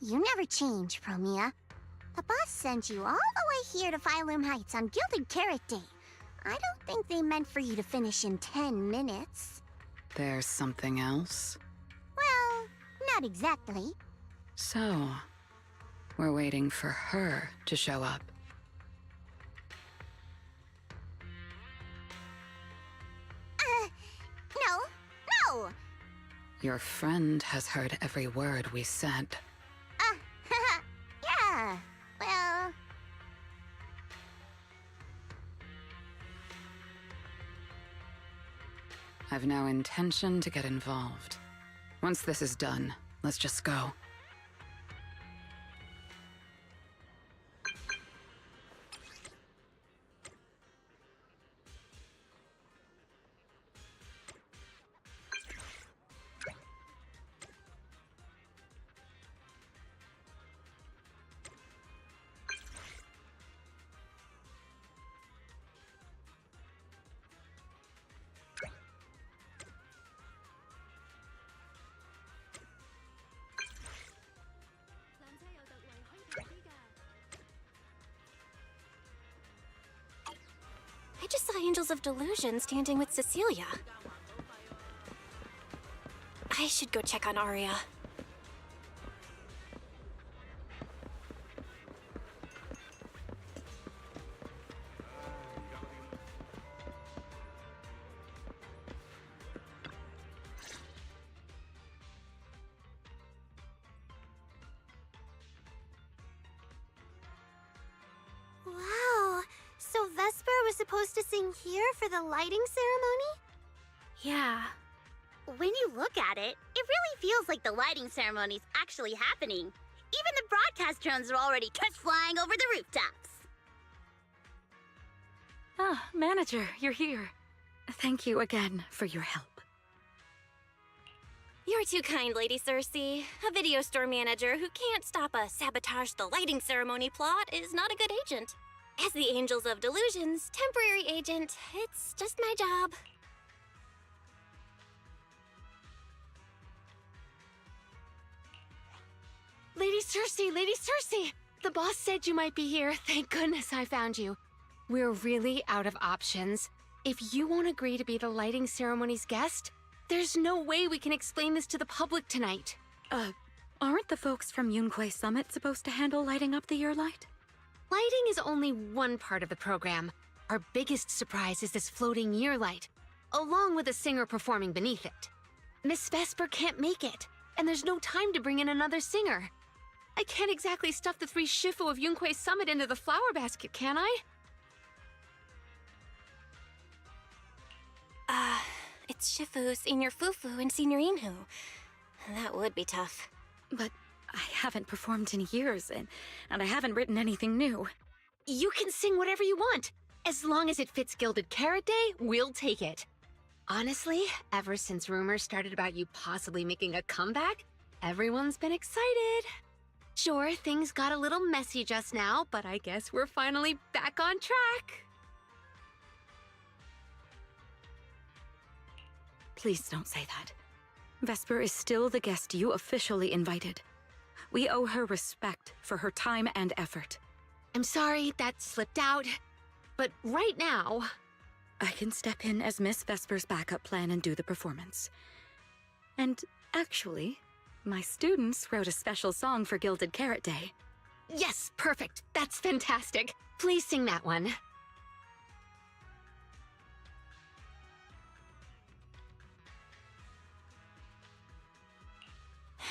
Speaker 5: You never change, Promia. The boss sent you all the way here to Phylum Heights on Gilded Carrot Day. I don't think they meant for you to finish in 10 minutes.
Speaker 6: There's something else?
Speaker 5: Well, not exactly.
Speaker 6: So, we're waiting for her to show up.
Speaker 5: No!
Speaker 6: Your friend has heard every word we said.
Speaker 5: Yeah, well...
Speaker 6: I've no intention to get involved. Once this is done, let's just go.
Speaker 2: I just saw Angels of Delusion standing with Cecilia. I should go check on Arya.
Speaker 21: Wow, so Vesper was supposed to sing here for the lighting ceremony?
Speaker 7: Yeah.
Speaker 20: When you look at it, it really feels like the lighting ceremony's actually happening. Even the broadcast drones are already test flying over the rooftops.
Speaker 6: Ah, Manager, you're here. Thank you again for your help.
Speaker 2: You're too kind, Lady Cersei. A video store manager who can't stop a sabotage the lighting ceremony plot is not a good agent. As the Angels of Delusion's temporary agent, it's just my job.
Speaker 4: Lady Cersei! The boss said you might be here. Thank goodness I found you. We're really out of options. If you won't agree to be the lighting ceremony's guest, there's no way we can explain this to the public tonight.
Speaker 6: Aren't the folks from Yunquay Summit supposed to handle lighting up the year light?
Speaker 4: Lighting is only one part of the program. Our biggest surprise is this floating year light, along with a singer performing beneath it. Miss Vesper can't make it, and there's no time to bring in another singer. I can't exactly stuff the 3 Shifu of Yunquay Summit into the flower basket, can I?
Speaker 2: It's Shifu, Senior Fufu, and Senior Inhu. That would be tough.
Speaker 6: But I haven't performed in years, and I haven't written anything new.
Speaker 4: You can sing whatever you want. As long as it fits Gilded Carrot Day, we'll take it. Honestly, ever since rumors started about you possibly making a comeback, everyone's been excited. Sure, things got a little messy just now, but I guess we're finally back on track.
Speaker 6: Please don't say that. Vesper is still the guest you officially invited. We owe her respect for her time and effort.
Speaker 4: I'm sorry that slipped out, but right now...
Speaker 6: I can step in as Miss Vesper's backup plan and do the performance. And actually, my students wrote a special song for Gilded Carrot Day.
Speaker 4: Yes, perfect. That's fantastic. Please sing that one.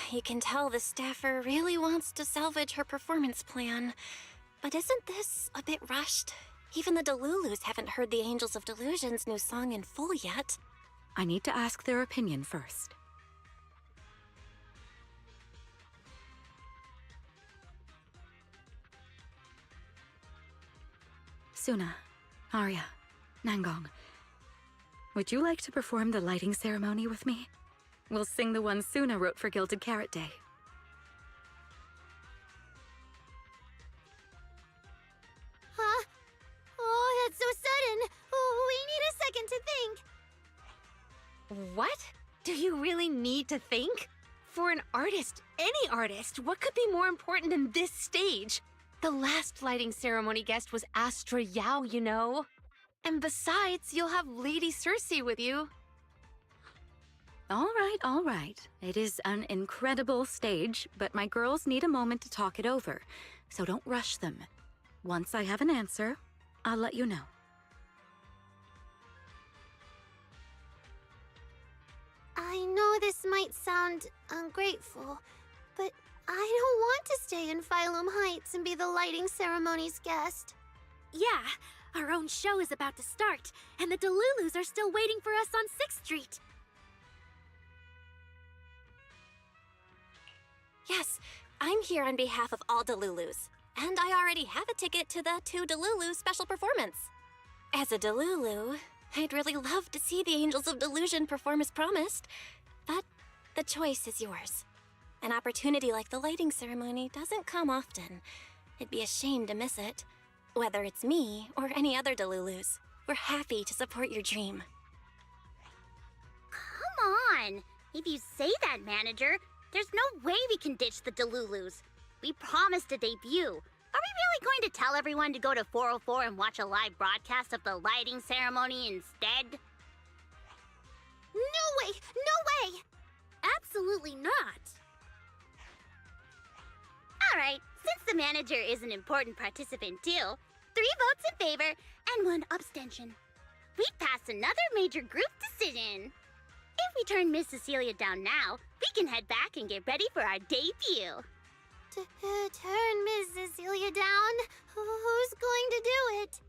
Speaker 2: You can tell the staffer really wants to salvage her performance plan. But isn't this a bit rushed? Even the Delulus haven't heard the Angels of Delusion's new song in full yet.
Speaker 6: I need to ask their opinion first. Suna, Arya, Nangong, would you like to perform the lighting ceremony with me? We'll sing the one Suna wrote for Gilded Carrot Day.
Speaker 21: Huh? Oh, that's so sudden. Oh, we need a second to think.
Speaker 4: What? Do you really need to think? For an artist, any artist, what could be more important than this stage? The last lighting ceremony guest was Astra Yao, you know. And besides, you'll have Lady Cersei with you.
Speaker 6: All right. It is an incredible stage, but my girls need a moment to talk it over, so don't rush them. Once I have an answer, I'll let you know.
Speaker 21: I know this might sound ungrateful, but I don't want to stay in Phylum Heights and be the lighting ceremony's guest.
Speaker 7: Yeah, our own show is about to start, and the Delulus are still waiting for us on 6th Street.
Speaker 2: Yes, I'm here on behalf of all Delulus, and I already have a ticket to the 2 Delulu special performance. As a Delulu, I'd really love to see the Angels of Delusion perform as promised, but the choice is yours. An opportunity like the lighting ceremony doesn't come often. It'd be a shame to miss it. Whether it's me or any other Delulus, we're happy to support your dream.
Speaker 20: Come on! If you say that, manager, there's no way we can ditch the Delulus. We promised a debut. Are we really going to tell everyone to go to 404 and watch a live broadcast of the lighting ceremony instead?
Speaker 21: No way! No way!
Speaker 7: Absolutely not!
Speaker 20: Alright, since the manager is an important participant too, 3 votes in favor and 1 abstention. We've passed another major group decision. If we turn Miss Cecilia down now, we can head back and get ready for our debut.
Speaker 21: Turn Miss Cecilia down? Who's going to do it?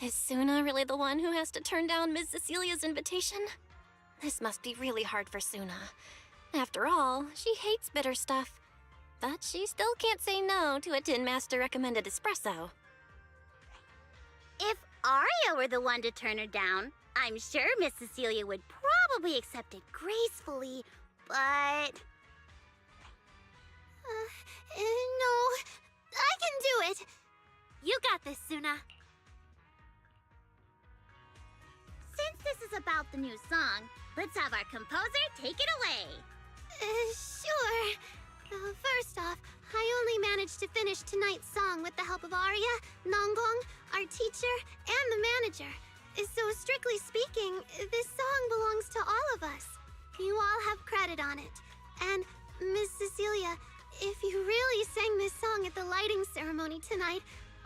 Speaker 2: Is Suna really the one who has to turn down Miss Cecilia's invitation? This must be really hard for Suna. After all, she hates bitter stuff. But she still can't say no to a Tin Master recommended espresso.
Speaker 20: If Aria were the one to turn her down, I'm sure Miss Cecilia would probably accept it gracefully, but...
Speaker 21: No, I can do it.
Speaker 20: You got this, Suna. Since this is about the new song, let's have our composer take it away.
Speaker 21: Sure. First off, I only managed to finish tonight's song with the help of Arya, Nonggong, our teacher, and the manager. So strictly speaking, this song belongs to all of us. You all have credit on it. And, Miss Cecilia, if you really sang this song at the lighting ceremony tonight,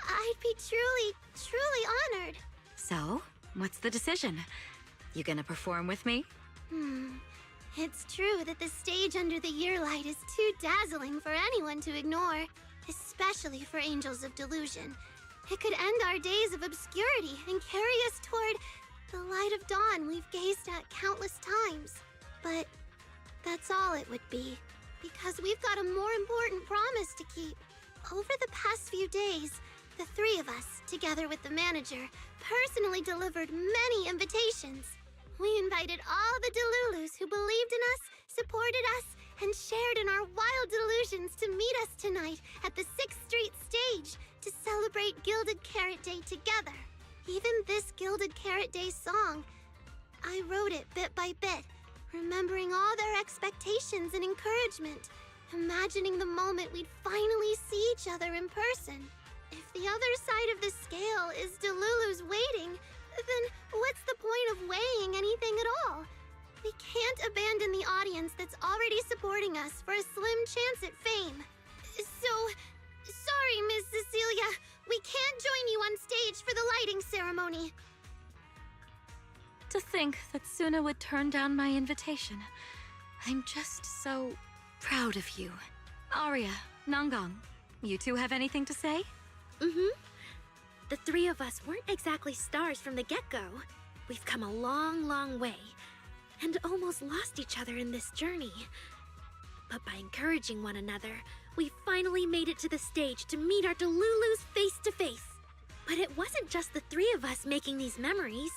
Speaker 21: I'd be truly, truly honored.
Speaker 6: So, what's the decision? You gonna perform with me?
Speaker 21: It's true that the stage under the year light is too dazzling for anyone to ignore, especially for Angels of Delusion. It could end our days of obscurity and carry us toward the light of dawn we've gazed at countless times. But that's all it would be, because we've got a more important promise to keep. Over the past few days, the three of us, together with the manager, personally delivered many invitations. We invited all the Delulus who believed in us, supported us, and shared in our wild delusions to meet us tonight at the 6th Street stage to celebrate Gilded Carrot Day together. Even this Gilded Carrot Day song, I wrote it bit by bit, remembering all their expectations and encouragement, imagining the moment we'd finally see each other in person. If the other side of the scale is Delulu's waiting, then what's the point of weighing anything at all? We can't abandon the audience that's already supporting us for a slim chance at fame. So, sorry, Miss Cecilia, we can't join you on stage for the lighting ceremony.
Speaker 6: To think that Suna would turn down my invitation. I'm just so proud of you. Arya, Nonggong, you two have anything to say?
Speaker 7: The three of us weren't exactly stars from the get-go. We've come a long, long way, and almost lost each other in this journey. But by encouraging one another, we finally made it to the stage to meet our Delulus face to face. But it wasn't just the three of us making these memories.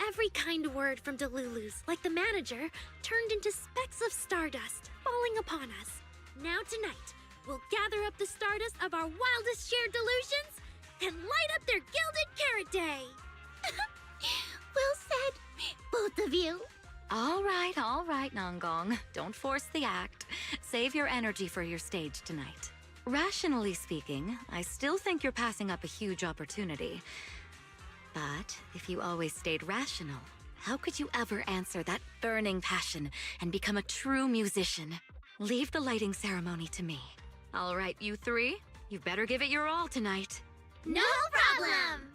Speaker 7: Every kind word from Delulus, like the manager, turned into specks of stardust falling upon us. Now tonight, we'll gather up the stardust of our wildest shared delusions and light up their Gilded Carrot Day!
Speaker 20: Well said, both of you.
Speaker 6: All right, Nonggong. Don't force the act. Save your energy for your stage tonight. Rationally speaking, I still think you're passing up a huge opportunity. But if you always stayed rational, how could you ever answer that burning passion and become a true musician? Leave the lighting ceremony to me. All right, you three, you better give it your all tonight.
Speaker 20: No problem!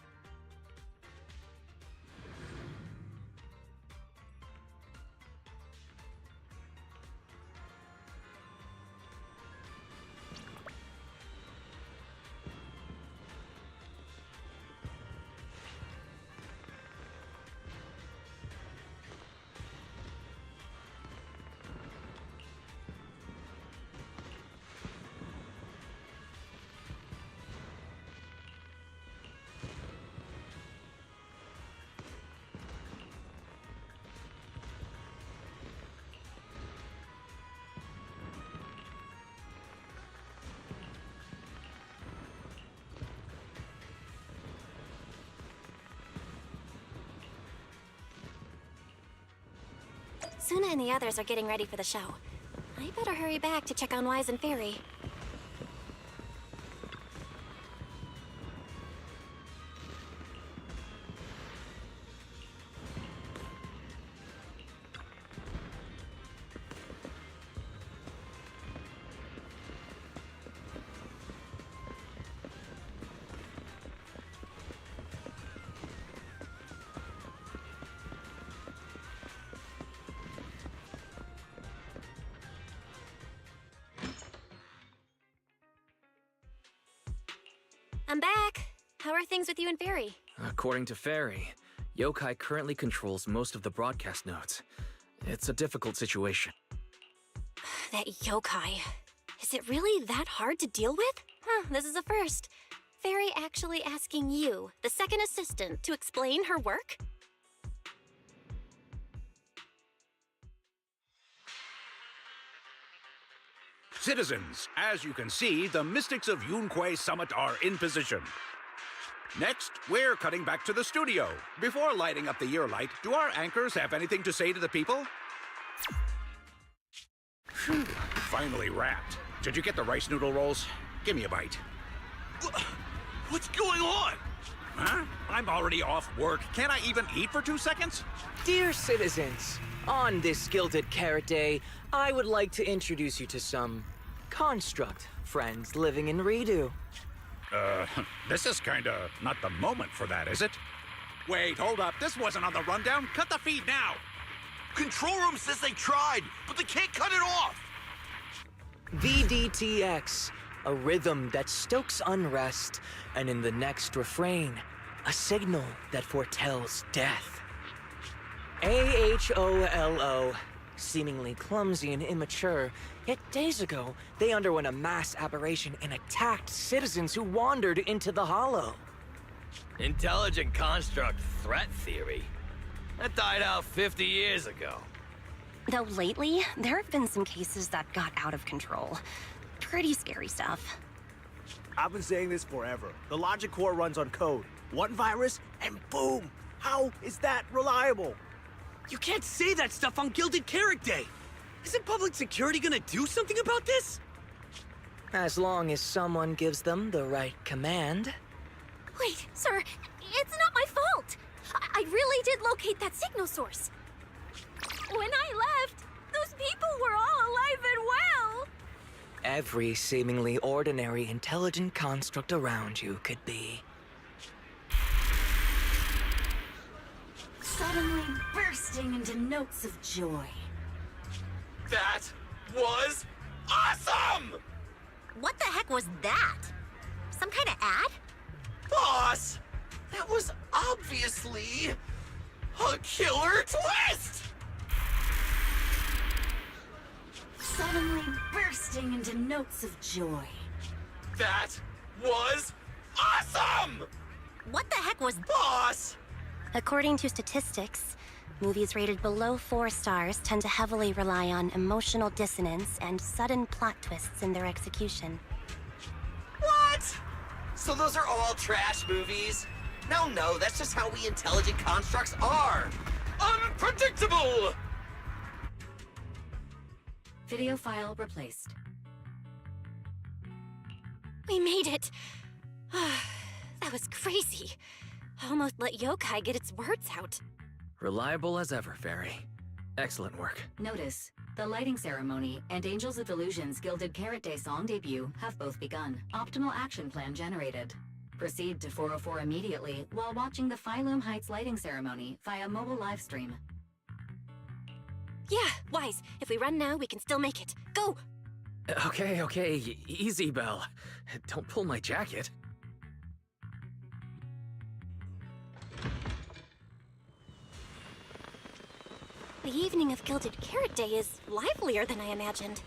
Speaker 2: Suna and the others are getting ready for the show. I better hurry back to check on Wise and Fairy. I'm back. How are things with you and Fairy?
Speaker 3: According to Fairy, Yokai currently controls most of the broadcast nodes. It's a difficult situation.
Speaker 2: That yokai. Is it really that hard to deal with? This is a first. Fairy actually asking you, the second assistant, to explain her work?
Speaker 11: Citizens, as you can see, the Mystics of Yunquay Summit are in position. Next, we're cutting back to the studio. Before lighting up the year light, do our anchors have anything to say to the people? Phew, finally wrapped. Did you get the rice noodle rolls? Give me a bite. What's going on? Huh? I'm already off work. Can't I even eat for 2 seconds?
Speaker 22: Dear citizens, on this Gilded Carrot Day, I would like to introduce you to some construct friends living in Redo.
Speaker 11: This is kinda not the moment for that, is it? Wait, hold up. This wasn't on the rundown. Cut the feed now.
Speaker 12: Control room says they tried, but they can't cut it off.
Speaker 22: VDTX, a rhythm that stokes unrest, and in the next refrain, a signal that foretells death. AHOLO, seemingly clumsy and immature, yet days ago, they underwent a mass aberration and attacked citizens who wandered into the Hollow.
Speaker 23: Intelligent construct threat theory? That died out 50 years ago.
Speaker 2: Though lately, there have been some cases that got out of control. Pretty scary stuff.
Speaker 24: I've been saying this forever. The logic core runs on code. One virus, and boom! How is that reliable?
Speaker 23: You can't say that stuff on Gilded Carrot Day! Isn't public security gonna do something about this?
Speaker 22: As long as someone gives them the right command.
Speaker 7: Wait, sir, it's not my fault! I really did locate that signal source. When I left, those people were all alive and well!
Speaker 22: Every seemingly ordinary intelligent construct around you could be.
Speaker 1: Suddenly bursting into notes of joy.
Speaker 23: That was awesome!
Speaker 20: What the heck was that? Some kind of ad?
Speaker 23: Boss! That was obviously a killer twist!
Speaker 1: Suddenly bursting into notes of joy.
Speaker 23: That was awesome!
Speaker 20: What the heck was...
Speaker 23: Boss!
Speaker 2: According to statistics, movies rated below 4 stars tend to heavily rely on emotional dissonance and sudden plot twists in their execution.
Speaker 23: What? So those are all trash movies? No, that's just how we intelligent constructs are! Unpredictable!
Speaker 1: Video file replaced.
Speaker 2: We made it! That was crazy. Almost let yokai get its words out.
Speaker 3: Reliable as ever, Fairy. Excellent work.
Speaker 1: Notice, the lighting ceremony and Angels of Illusion's Gilded Carrot Day song debut have both begun. Optimal action plan generated. Proceed to 404 immediately while watching the Phylum Heights lighting ceremony via mobile livestream.
Speaker 2: Yeah, Wise. If we run now, we can still make it. Go!
Speaker 3: Okay, easy, Belle. Don't pull my jacket.
Speaker 2: The evening of Gilded Carrot Day is livelier than I imagined.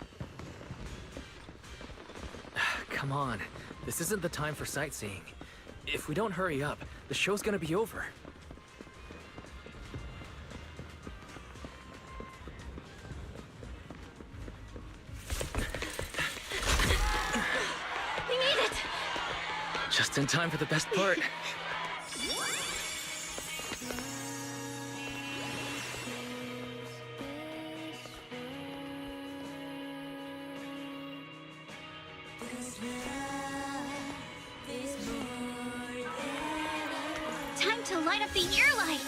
Speaker 3: Come on, this isn't the time for sightseeing. If we don't hurry up, the show's gonna be over.
Speaker 2: We made it!
Speaker 3: Just in time for the best part.
Speaker 20: Time to light up the year light!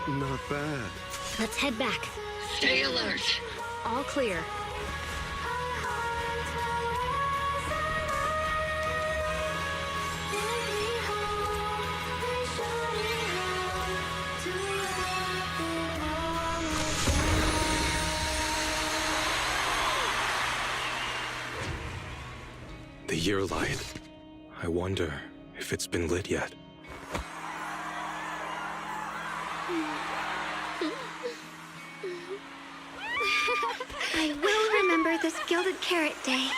Speaker 25: Not bad.
Speaker 2: Let's head back.
Speaker 9: Stay alert. All clear.
Speaker 8: The year light. I wonder if it's been lit yet.
Speaker 21: I will remember this Gilded Carrot Day.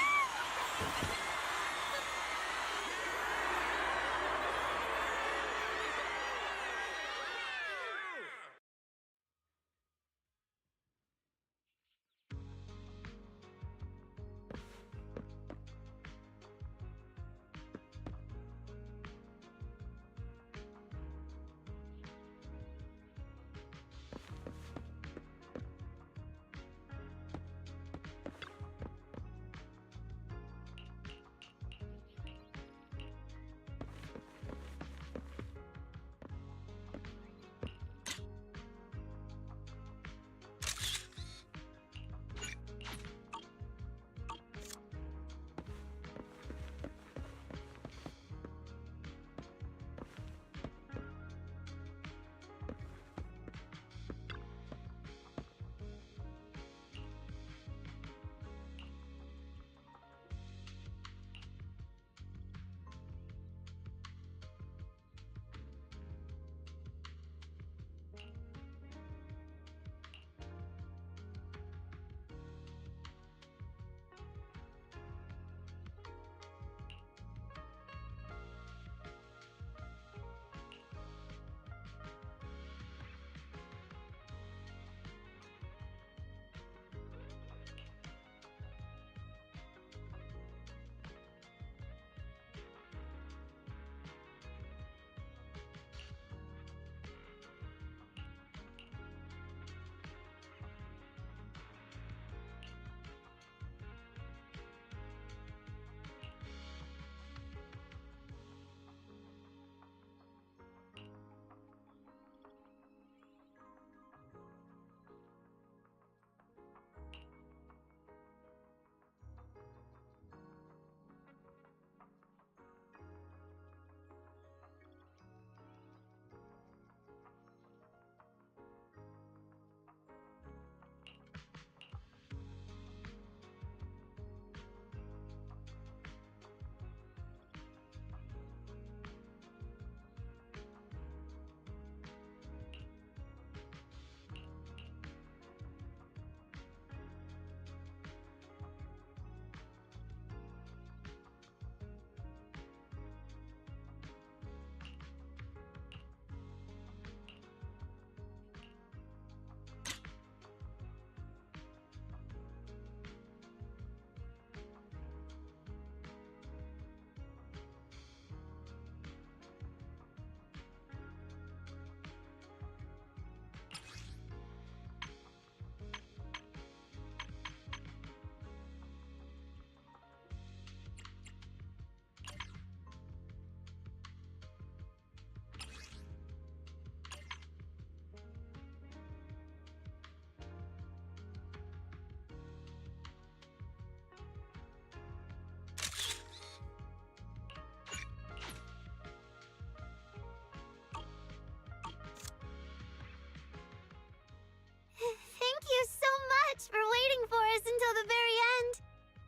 Speaker 21: Thank you so much for waiting for us until the very end.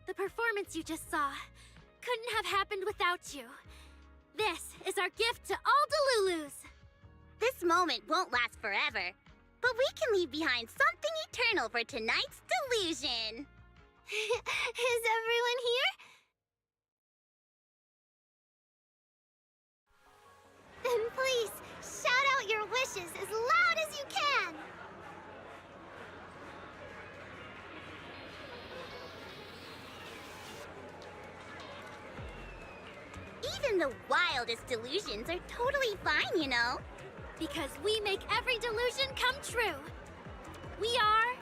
Speaker 7: The performance you just saw couldn't have happened without you. This is our gift to all Delulus.
Speaker 20: This moment won't last forever, but we can leave behind something eternal for tonight's delusion.
Speaker 21: Is everyone here? Then please, shout out your wishes as loud as you can!
Speaker 20: Even the wildest delusions are totally fine, you know.
Speaker 7: Because we make every delusion come true. We are...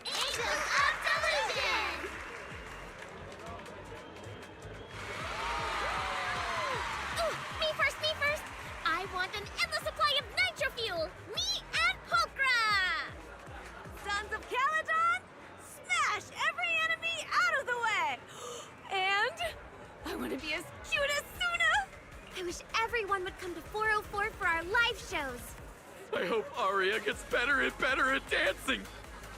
Speaker 20: Angels of Delusion!
Speaker 7: Ooh, me first! I want an endless supply of nitro fuel! Me and Pulchra!
Speaker 10: Sons of Caledon, smash every enemy out of the way! And I want to be as cute as Suna!
Speaker 7: I wish everyone would come to 404 for our live shows.
Speaker 3: I hope Aria gets better and better at dancing.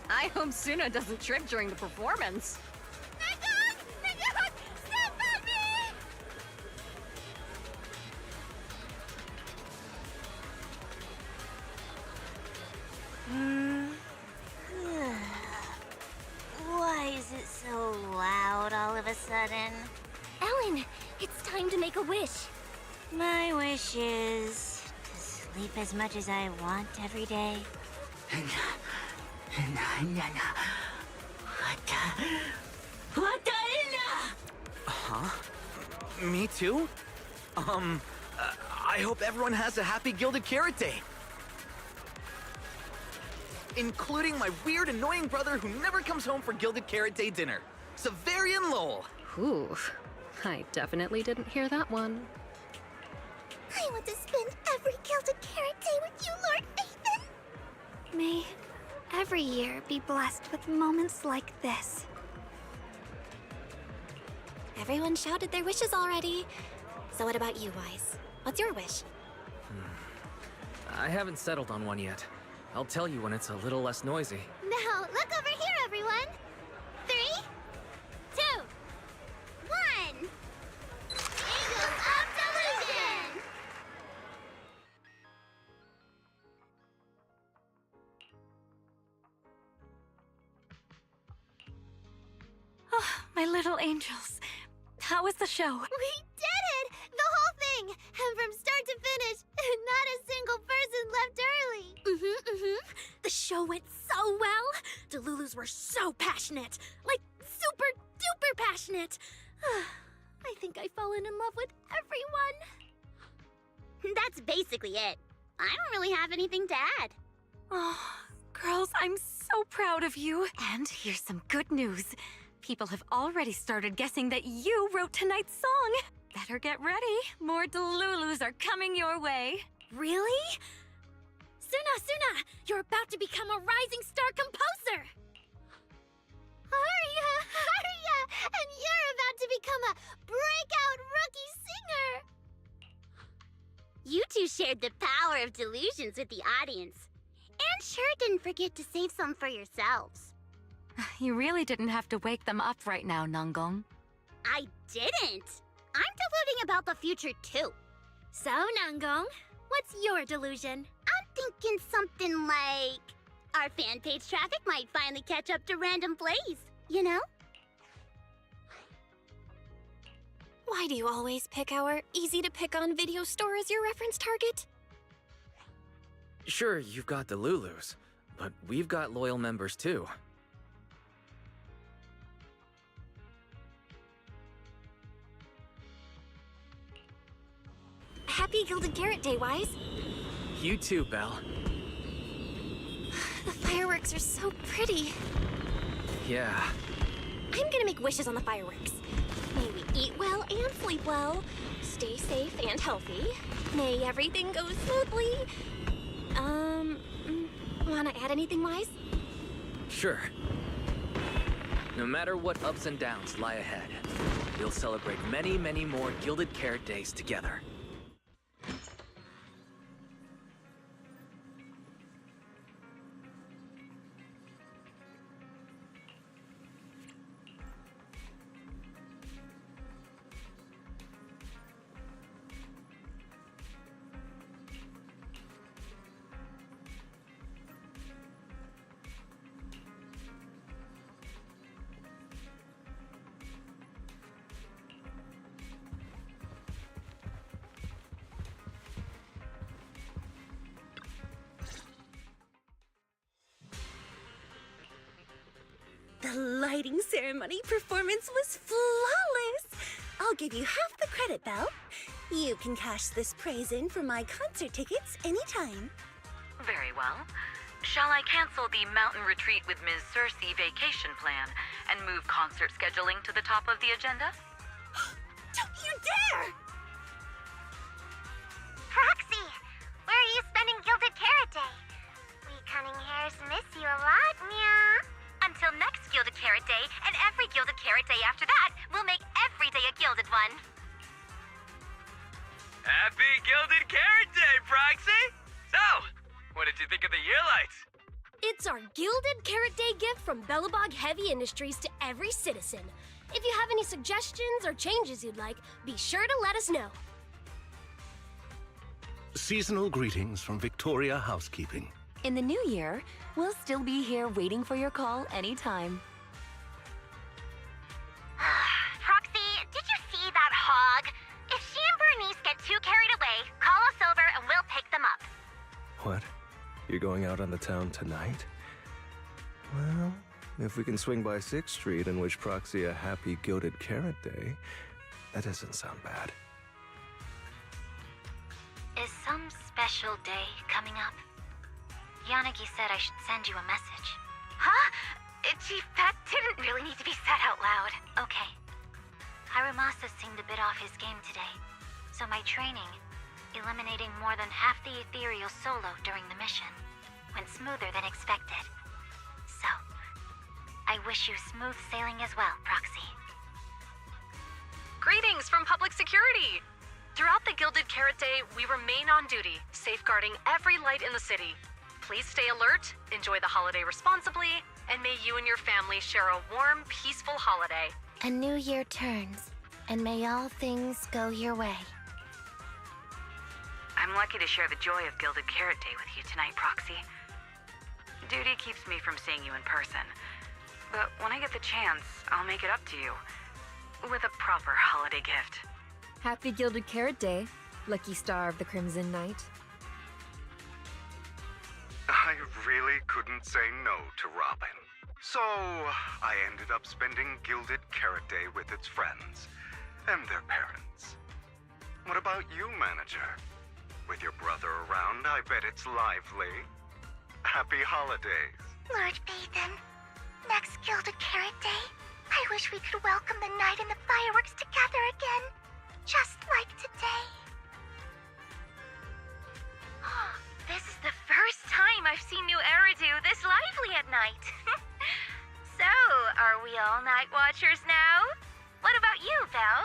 Speaker 4: I hope Suna doesn't trip during the performance.
Speaker 7: Step on me! going. It's time to make a wish.
Speaker 20: My wish is to sleep as much as I want every day.
Speaker 22: Huh? Me too? I hope everyone has a happy Gilded Carrot Day. Including my weird, annoying brother who never comes home for Gilded Carrot Day dinner. Severian Lowell.
Speaker 9: Ooh, I definitely didn't hear that one.
Speaker 21: I want to spend every Gilded Carrot Day with you, Lord Nathan.
Speaker 7: May every year be blessed with moments like this.
Speaker 2: Everyone shouted their wishes already. So what about you, Wise? What's your wish?
Speaker 3: I haven't settled on one yet. I'll tell you when it's a little less noisy.
Speaker 21: Now, look over here, everyone. 3, 2, 1. Angels of Delusion!
Speaker 6: Oh, my little angels. How was the show?
Speaker 21: We did it! The whole thing! And from start to finish, not a single person left early.
Speaker 7: The show went so well. Delulus were so passionate. Like, super duper passionate. I think I've fallen in love with everyone.
Speaker 20: That's basically it. I don't really have anything to add.
Speaker 6: Oh, girls, I'm so proud of you. And here's some good news. People have already started guessing that you wrote tonight's song. Better get ready. More Delulus are coming your way.
Speaker 7: Really? Suna, you're about to become a rising star composer!
Speaker 21: Aria! And you're about to become a breakout rookie singer!
Speaker 20: You two shared the power of delusions with the audience. And sure didn't forget to save some for yourselves.
Speaker 6: You really didn't have to wake them up right now, Nanggong.
Speaker 20: I didn't! I'm deluding about the future too.
Speaker 7: So, Nanggong, what's your delusion?
Speaker 20: I'm thinking something like... our fan page traffic might finally catch up to random plays, you know?
Speaker 2: Why do you always pick our easy-to-pick-on video store as your reference target?
Speaker 3: Sure, you've got the Lulus, but we've got loyal members too.
Speaker 2: Happy Gilded Carrot Day, Wise.
Speaker 3: You too, Belle.
Speaker 2: The fireworks are so pretty.
Speaker 3: Yeah.
Speaker 2: I'm gonna make wishes on the fireworks. May we eat well and sleep well, stay safe and healthy. May everything go smoothly. Wanna add anything, Wise?
Speaker 3: Sure. No matter what ups and downs lie ahead, we'll celebrate many, many more Gilded Carrot Days together.
Speaker 10: The lighting ceremony performance was flawless! I'll give you half the credit, Belle. You can cash this praise in for my concert tickets anytime.
Speaker 13: Very well. Shall I cancel the mountain retreat with Ms. Cersei vacation plan and move concert scheduling to the top of the agenda?
Speaker 10: Don't you dare!
Speaker 21: Proxy, where are you spending Gilded Carrot Day? We cunning hairs miss you a lot, meow.
Speaker 13: Until next Gilded Carrot Day, and every Gilded Carrot Day after that, we'll make every day a Gilded one.
Speaker 15: Happy Gilded Carrot Day, Proxy! So, what did you think of the year lights?
Speaker 7: It's our Gilded Carrot Day gift from Bellabog Heavy Industries to every citizen. If you have any suggestions or changes you'd like, be sure to let us know.
Speaker 16: Seasonal greetings from Victoria Housekeeping.
Speaker 17: In the new year, we'll still be here waiting for your call anytime.
Speaker 21: Proxy, did you see that
Speaker 8: going out on the town tonight? Well, if we can swing by 6th Street and wish Proxy a happy Gilded Carrot Day, that doesn't sound bad.
Speaker 2: Is some special day coming up? Yanagi said I should send you a message. Huh? Chief, that didn't really need to be said out loud. Okay. Harumasa seemed a bit off his game today, so my training, eliminating more than half the ethereal solo during the mission, went smoother than expected. So, I wish you smooth sailing as well, Proxy.
Speaker 9: Greetings from Public Security! Throughout the Gilded Carrot Day, we remain on duty, safeguarding every light in the city. Please stay alert, enjoy the holiday responsibly, and may you and your family share a warm, peaceful holiday.
Speaker 21: A new year turns, and may all things go your way.
Speaker 13: I'm lucky to share the joy of Gilded Carrot Day with you tonight, Proxy. Duty keeps me from seeing you in person, but when I get the chance, I'll make it up to you with a proper holiday gift.
Speaker 5: Happy Gilded Carrot Day, lucky star of the Crimson Knight.
Speaker 14: I really couldn't say no to Robin. So, I ended up spending Gilded Carrot Day with its friends and their parents. What about you, Manager? With your brother around, I bet it's lively. Happy holidays.
Speaker 21: Lord Bathan, next Gilded Carrot Day, I wish we could welcome the night and the fireworks together again, just like today.
Speaker 2: This is the first time I've seen new Eridu this lively at night. So, are we all night watchers now? What about you, Belle?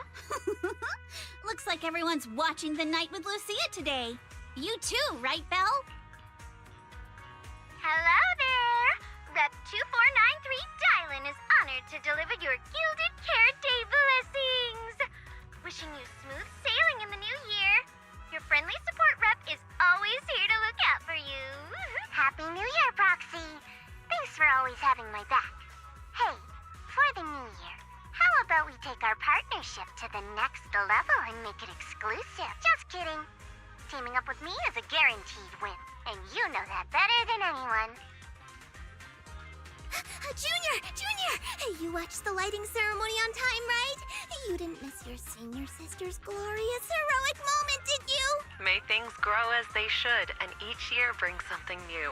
Speaker 20: Looks like everyone's watching the night with Lucia today. You too, right, Belle?
Speaker 21: Hello there! Rep 2493 Dylan is honored to deliver your Gilded Carrot Day blessings! Wishing you smooth sailing in the new year. Your friendly support rep is always here to look out for you. Happy New Year, Proxy! Thanks for always having my back. Hey, for the new year, how about we take our partnership to the next level and make it exclusive? Just kidding. Teaming up with me is a guaranteed win, and you know that better than anyone.
Speaker 7: Junior! You watched the lighting ceremony on time, right? You didn't miss your senior sister's glorious heroic moment, did you?
Speaker 9: May things grow as they should, and each year bring something new.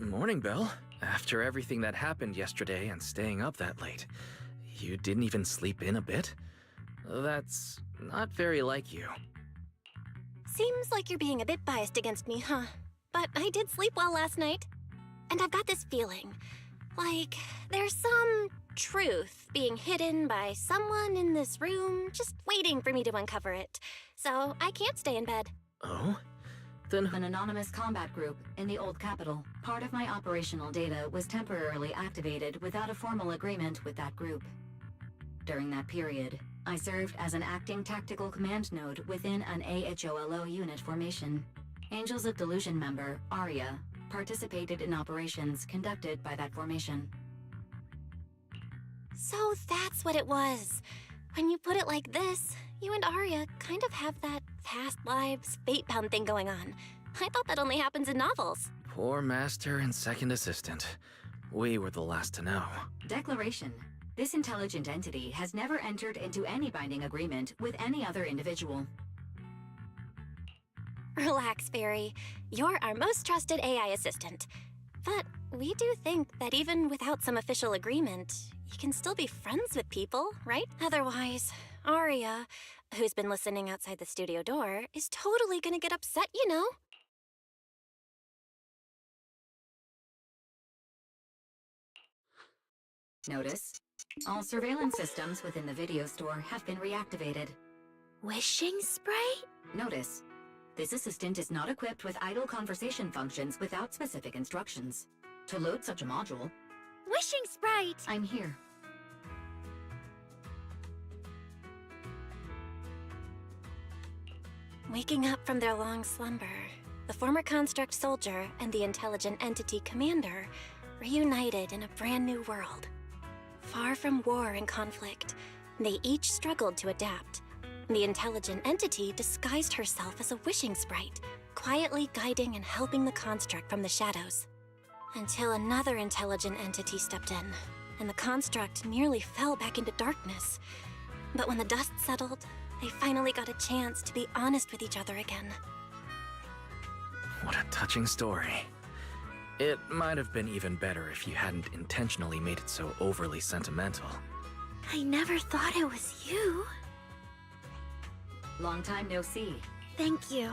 Speaker 3: Morning, Belle. After everything that happened yesterday and staying up that late, you didn't even sleep in a bit? That's not very like you.
Speaker 2: Seems like you're being a bit biased against me, huh? But I did sleep well last night. And I've got this feeling, like there's some truth being hidden by someone in this room, just waiting for me to uncover it. So I can't stay in bed.
Speaker 3: Oh? Then
Speaker 1: an anonymous combat group in the Old Capital. Part of my operational data was temporarily activated without a formal agreement with that group. During that period, I served as an acting tactical command node within an AHOLO unit formation. Angels of Delusion member, Arya, participated in operations conducted by that formation.
Speaker 2: So that's what it was. When you put it like this, you and Arya kind of have that past lives, fate-bound thing going on. I thought that only happens in novels.
Speaker 3: Poor master and second assistant. We were the last to know.
Speaker 1: Declaration. This intelligent entity has never entered into any binding agreement with any other individual.
Speaker 2: Relax, Fairy. You're our most trusted AI assistant. But we do think that even without some official agreement, you can still be friends with people, right? Otherwise, Aria, who's been listening outside the studio door, is totally gonna get upset, you know?
Speaker 1: Notice, all surveillance systems within the video store have been reactivated.
Speaker 7: Wishing sprite?
Speaker 1: Notice, this assistant is not equipped with idle conversation functions without specific instructions. To load such a module...
Speaker 7: Wishing sprite!
Speaker 1: I'm here.
Speaker 2: Waking up from their long slumber, the former construct soldier and the intelligent entity commander reunited in a brand new world. Far from war and conflict, they each struggled to adapt. The intelligent entity disguised herself as a wishing sprite, quietly guiding and helping the construct from the shadows. Until another intelligent entity stepped in, and the construct nearly fell back into darkness. But when the dust settled, they finally got a chance to be honest with each other again.
Speaker 3: What a touching story. It might have been even better if you hadn't intentionally made it so overly sentimental.
Speaker 7: I never thought it was you.
Speaker 1: Long time no see.
Speaker 7: Thank you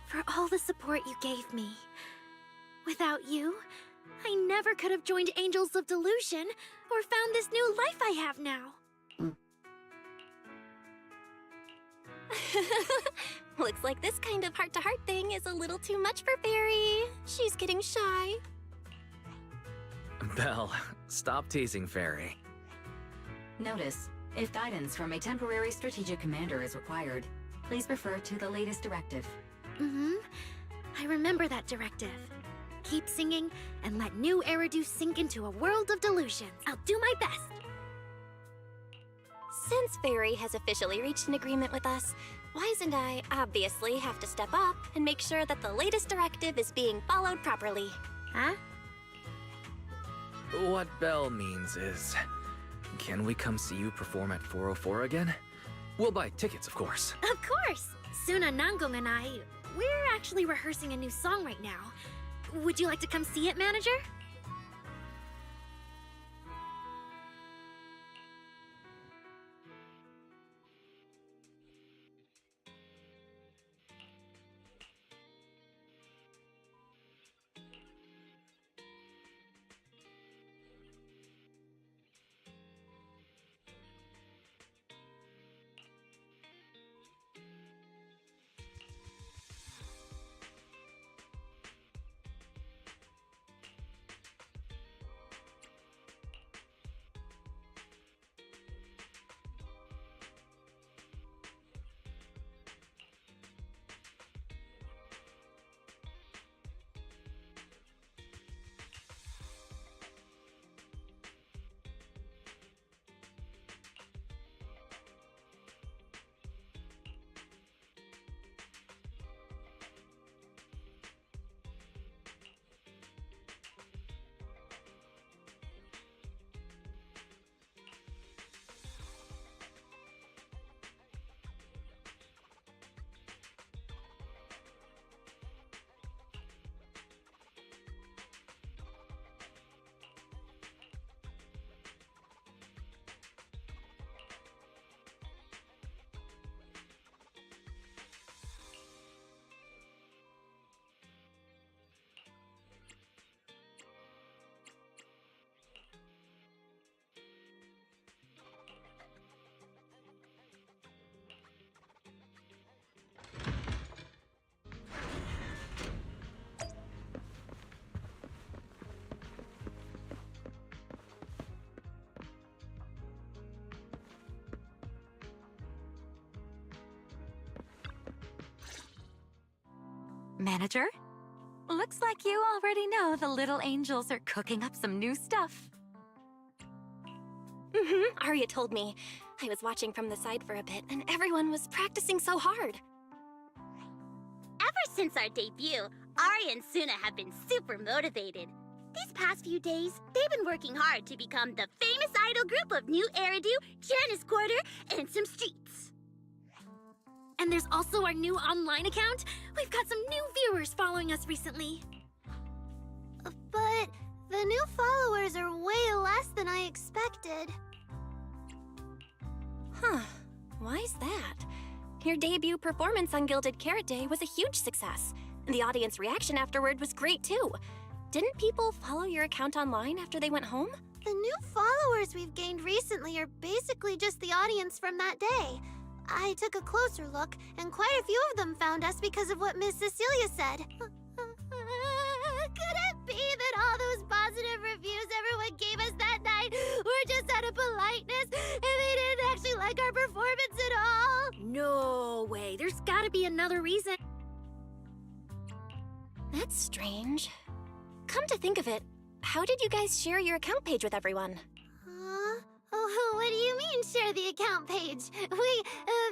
Speaker 7: for all the support you gave me. Without you, I never could have joined Angels of Delusion or found this new life I have now.
Speaker 2: Looks like this kind of heart-to-heart thing is a little too much for Fairy. She's getting shy.
Speaker 3: Belle, stop teasing Fairy.
Speaker 1: Notice, if guidance from a temporary strategic commander is required, please refer to the latest directive.
Speaker 7: I remember that directive. Keep singing and let new Eridu sink into a world of delusions. I'll do my best.
Speaker 2: Since Fairy has officially reached an agreement with us, Wise and I obviously have to step up and make sure that the latest directive is being followed properly.
Speaker 7: Huh?
Speaker 3: What Belle means is... Can we come see you perform at 404 again? We'll buy tickets, of course.
Speaker 7: Of course! Suna Nangong and I, we're actually rehearsing a new song right now. Would you like to come see it, manager?
Speaker 6: Manager? Looks like you already know the little angels are cooking up some new stuff.
Speaker 2: Arya told me. I was watching from the side for a bit, and everyone was practicing so hard.
Speaker 20: Ever since our debut, Ari and Suna have been super motivated. These past few days, they've been working hard to become the famous idol group of New Eridu, Janice Quarter, and some streets.
Speaker 7: And there's also our new online account. We've got some new viewers following us recently.
Speaker 21: But the new followers are way less than I expected.
Speaker 2: Huh. Why's that? Your debut performance on Gilded Carrot Day was a huge success. The audience reaction afterward was great too. Didn't people follow your account online after they went home?
Speaker 21: The new followers we've gained recently are basically just the audience from that day. I took a closer look, and quite a few of them found us because of what Miss Cecilia said. Could it be that all those positive reviews everyone gave us that night were just out of politeness, and they didn't actually like our performance at all?
Speaker 7: No way. There's gotta be another reason.
Speaker 2: That's strange. Come to think of it, how did you guys share your account page with everyone?
Speaker 21: Oh, what do you mean, share the account page? We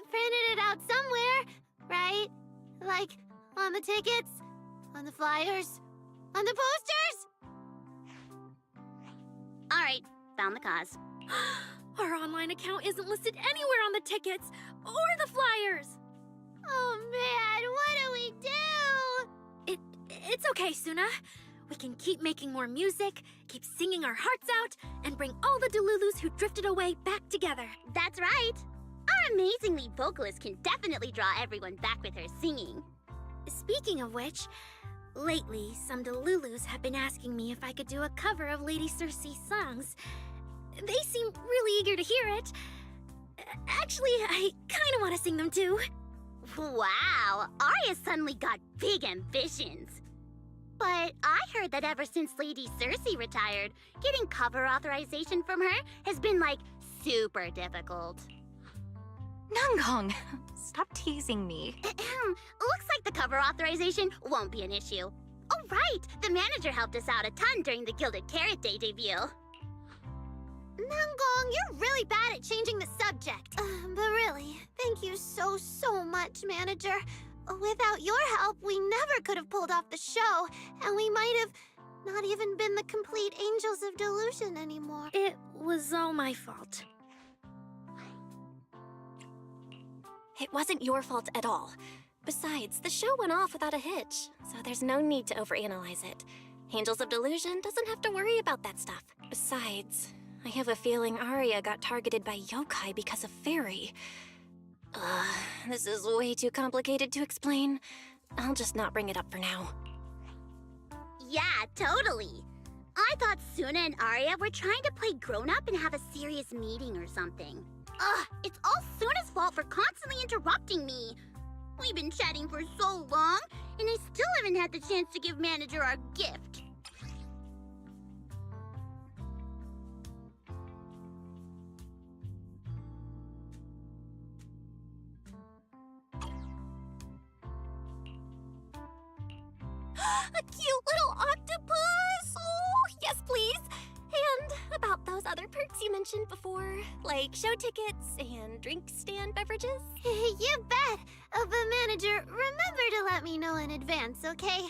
Speaker 21: printed it out somewhere, right? Like, on the tickets, on the flyers, on the posters?
Speaker 20: Alright, found the cause.
Speaker 7: Our online account isn't listed anywhere on the tickets or the flyers.
Speaker 21: Oh man, what do we do?
Speaker 7: It's okay, Suna. We can keep making more music, keep singing our hearts out, and bring all the Delulus who drifted away back together.
Speaker 20: That's right. Our amazing lead vocalist can definitely draw everyone back with her singing.
Speaker 7: Speaking of which, lately some Delulus have been asking me if I could do a cover of Lady Circe's songs. They seem really eager to hear it. Actually, I kind of want to sing them too.
Speaker 20: Wow, Arya suddenly got big ambitions. But I heard that ever since Lady Circe retired, getting cover authorization from her has been, like, super difficult.
Speaker 6: Nangong, stop teasing me.
Speaker 20: Looks like the cover authorization won't be an issue. Oh, right! The manager helped us out a ton during the Gilded Carrot Day debut.
Speaker 21: Nangong, you're really bad at changing the subject. But really, thank you so much, manager. Without your help, we never could have pulled off the show, and we might have not even been the complete Angels of Delusion anymore.
Speaker 7: It was all my fault.
Speaker 2: It wasn't your fault at all. Besides, the show went off without a hitch, so there's no need to overanalyze it. Angels of Delusion doesn't have to worry about that stuff. Besides, I have a feeling Arya got targeted by yokai because of Fairy. This is way too complicated to explain. I'll just not bring it up for now.
Speaker 20: Yeah, totally. I thought Suna and Arya were trying to play grown-up and have a serious meeting or something. It's all Suna's fault for constantly interrupting me. We've been chatting for so long, and I still haven't had the chance to give manager our gift.
Speaker 2: A cute little octopus! Oh, yes, please! And about those other perks you mentioned before, like show tickets and drink stand beverages?
Speaker 21: You bet! But manager, remember to let me know in advance, okay?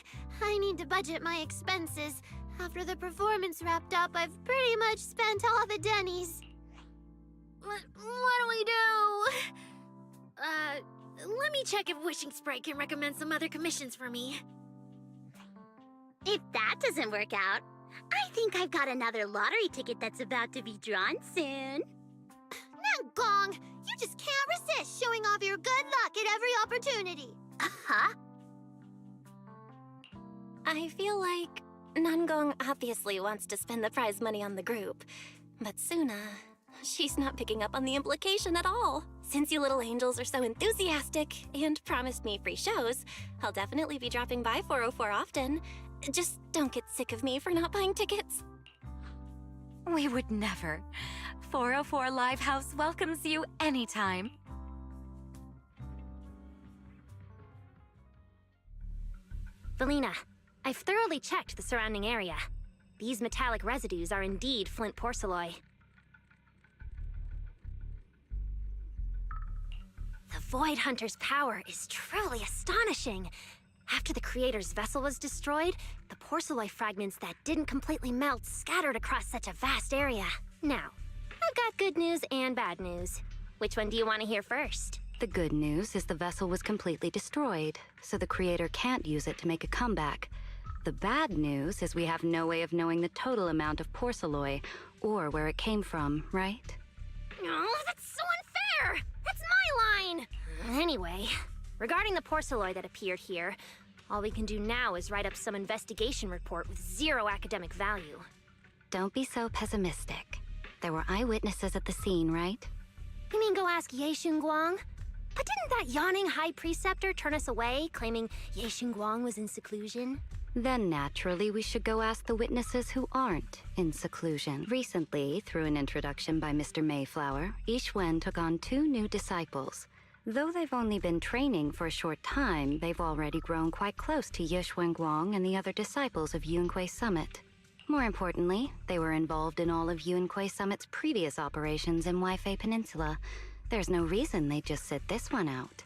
Speaker 21: I need to budget my expenses. After the performance wrapped up, I've pretty much spent all the Denny's.
Speaker 7: What do we do? Let me check if Wishing Sprite can recommend some other commissions for me.
Speaker 20: If that doesn't work out, I think I've got another lottery ticket that's about to be drawn soon.
Speaker 21: Nangong, you just can't resist showing off your good luck at every opportunity.
Speaker 20: Uh-huh.
Speaker 2: I feel like Nangong obviously wants to spend the prize money on the group, but Suna, she's not picking up on the implication at all. Since you little angels are so enthusiastic and promised me free shows, I'll definitely be dropping by 404 often. Just don't get sick of me for not buying tickets.
Speaker 6: We would never. 404 Live House welcomes you anytime.
Speaker 11: Valina, I've thoroughly checked the surrounding area. These metallic residues are indeed flint porcelain. The Void Hunter's power is truly astonishing. After the creator's vessel was destroyed, the porcelain fragments that didn't completely melt scattered across such a vast area. Now, I've got good news and bad news. Which one do you want to hear first?
Speaker 6: The good news is the vessel was completely destroyed, so the creator can't use it to make a comeback. The bad news is we have no way of knowing the total amount of porcelain, or where it came from, right?
Speaker 11: Oh, that's so unfair! That's my line! Anyway, regarding the porcelain that appeared here, all we can do now is write up some investigation report with zero academic value.
Speaker 6: Don't be so pessimistic. There were eyewitnesses at the scene, right?
Speaker 11: You mean go ask Ye Xinguang? But didn't that yawning high preceptor turn us away, claiming Ye Xinguang was in seclusion?
Speaker 6: Then naturally we should go ask the witnesses who aren't in seclusion. Recently, through an introduction by Mr. Mayflower, Yixuan took on 2 new disciples. Though they've only been training for a short time, they've already grown quite close to Ye Xuanguang and the other disciples of Yuankui Summit. More importantly, they were involved in all of Yuankui Summit's previous operations in Waifei Peninsula. There's no reason they'd just sit this one out.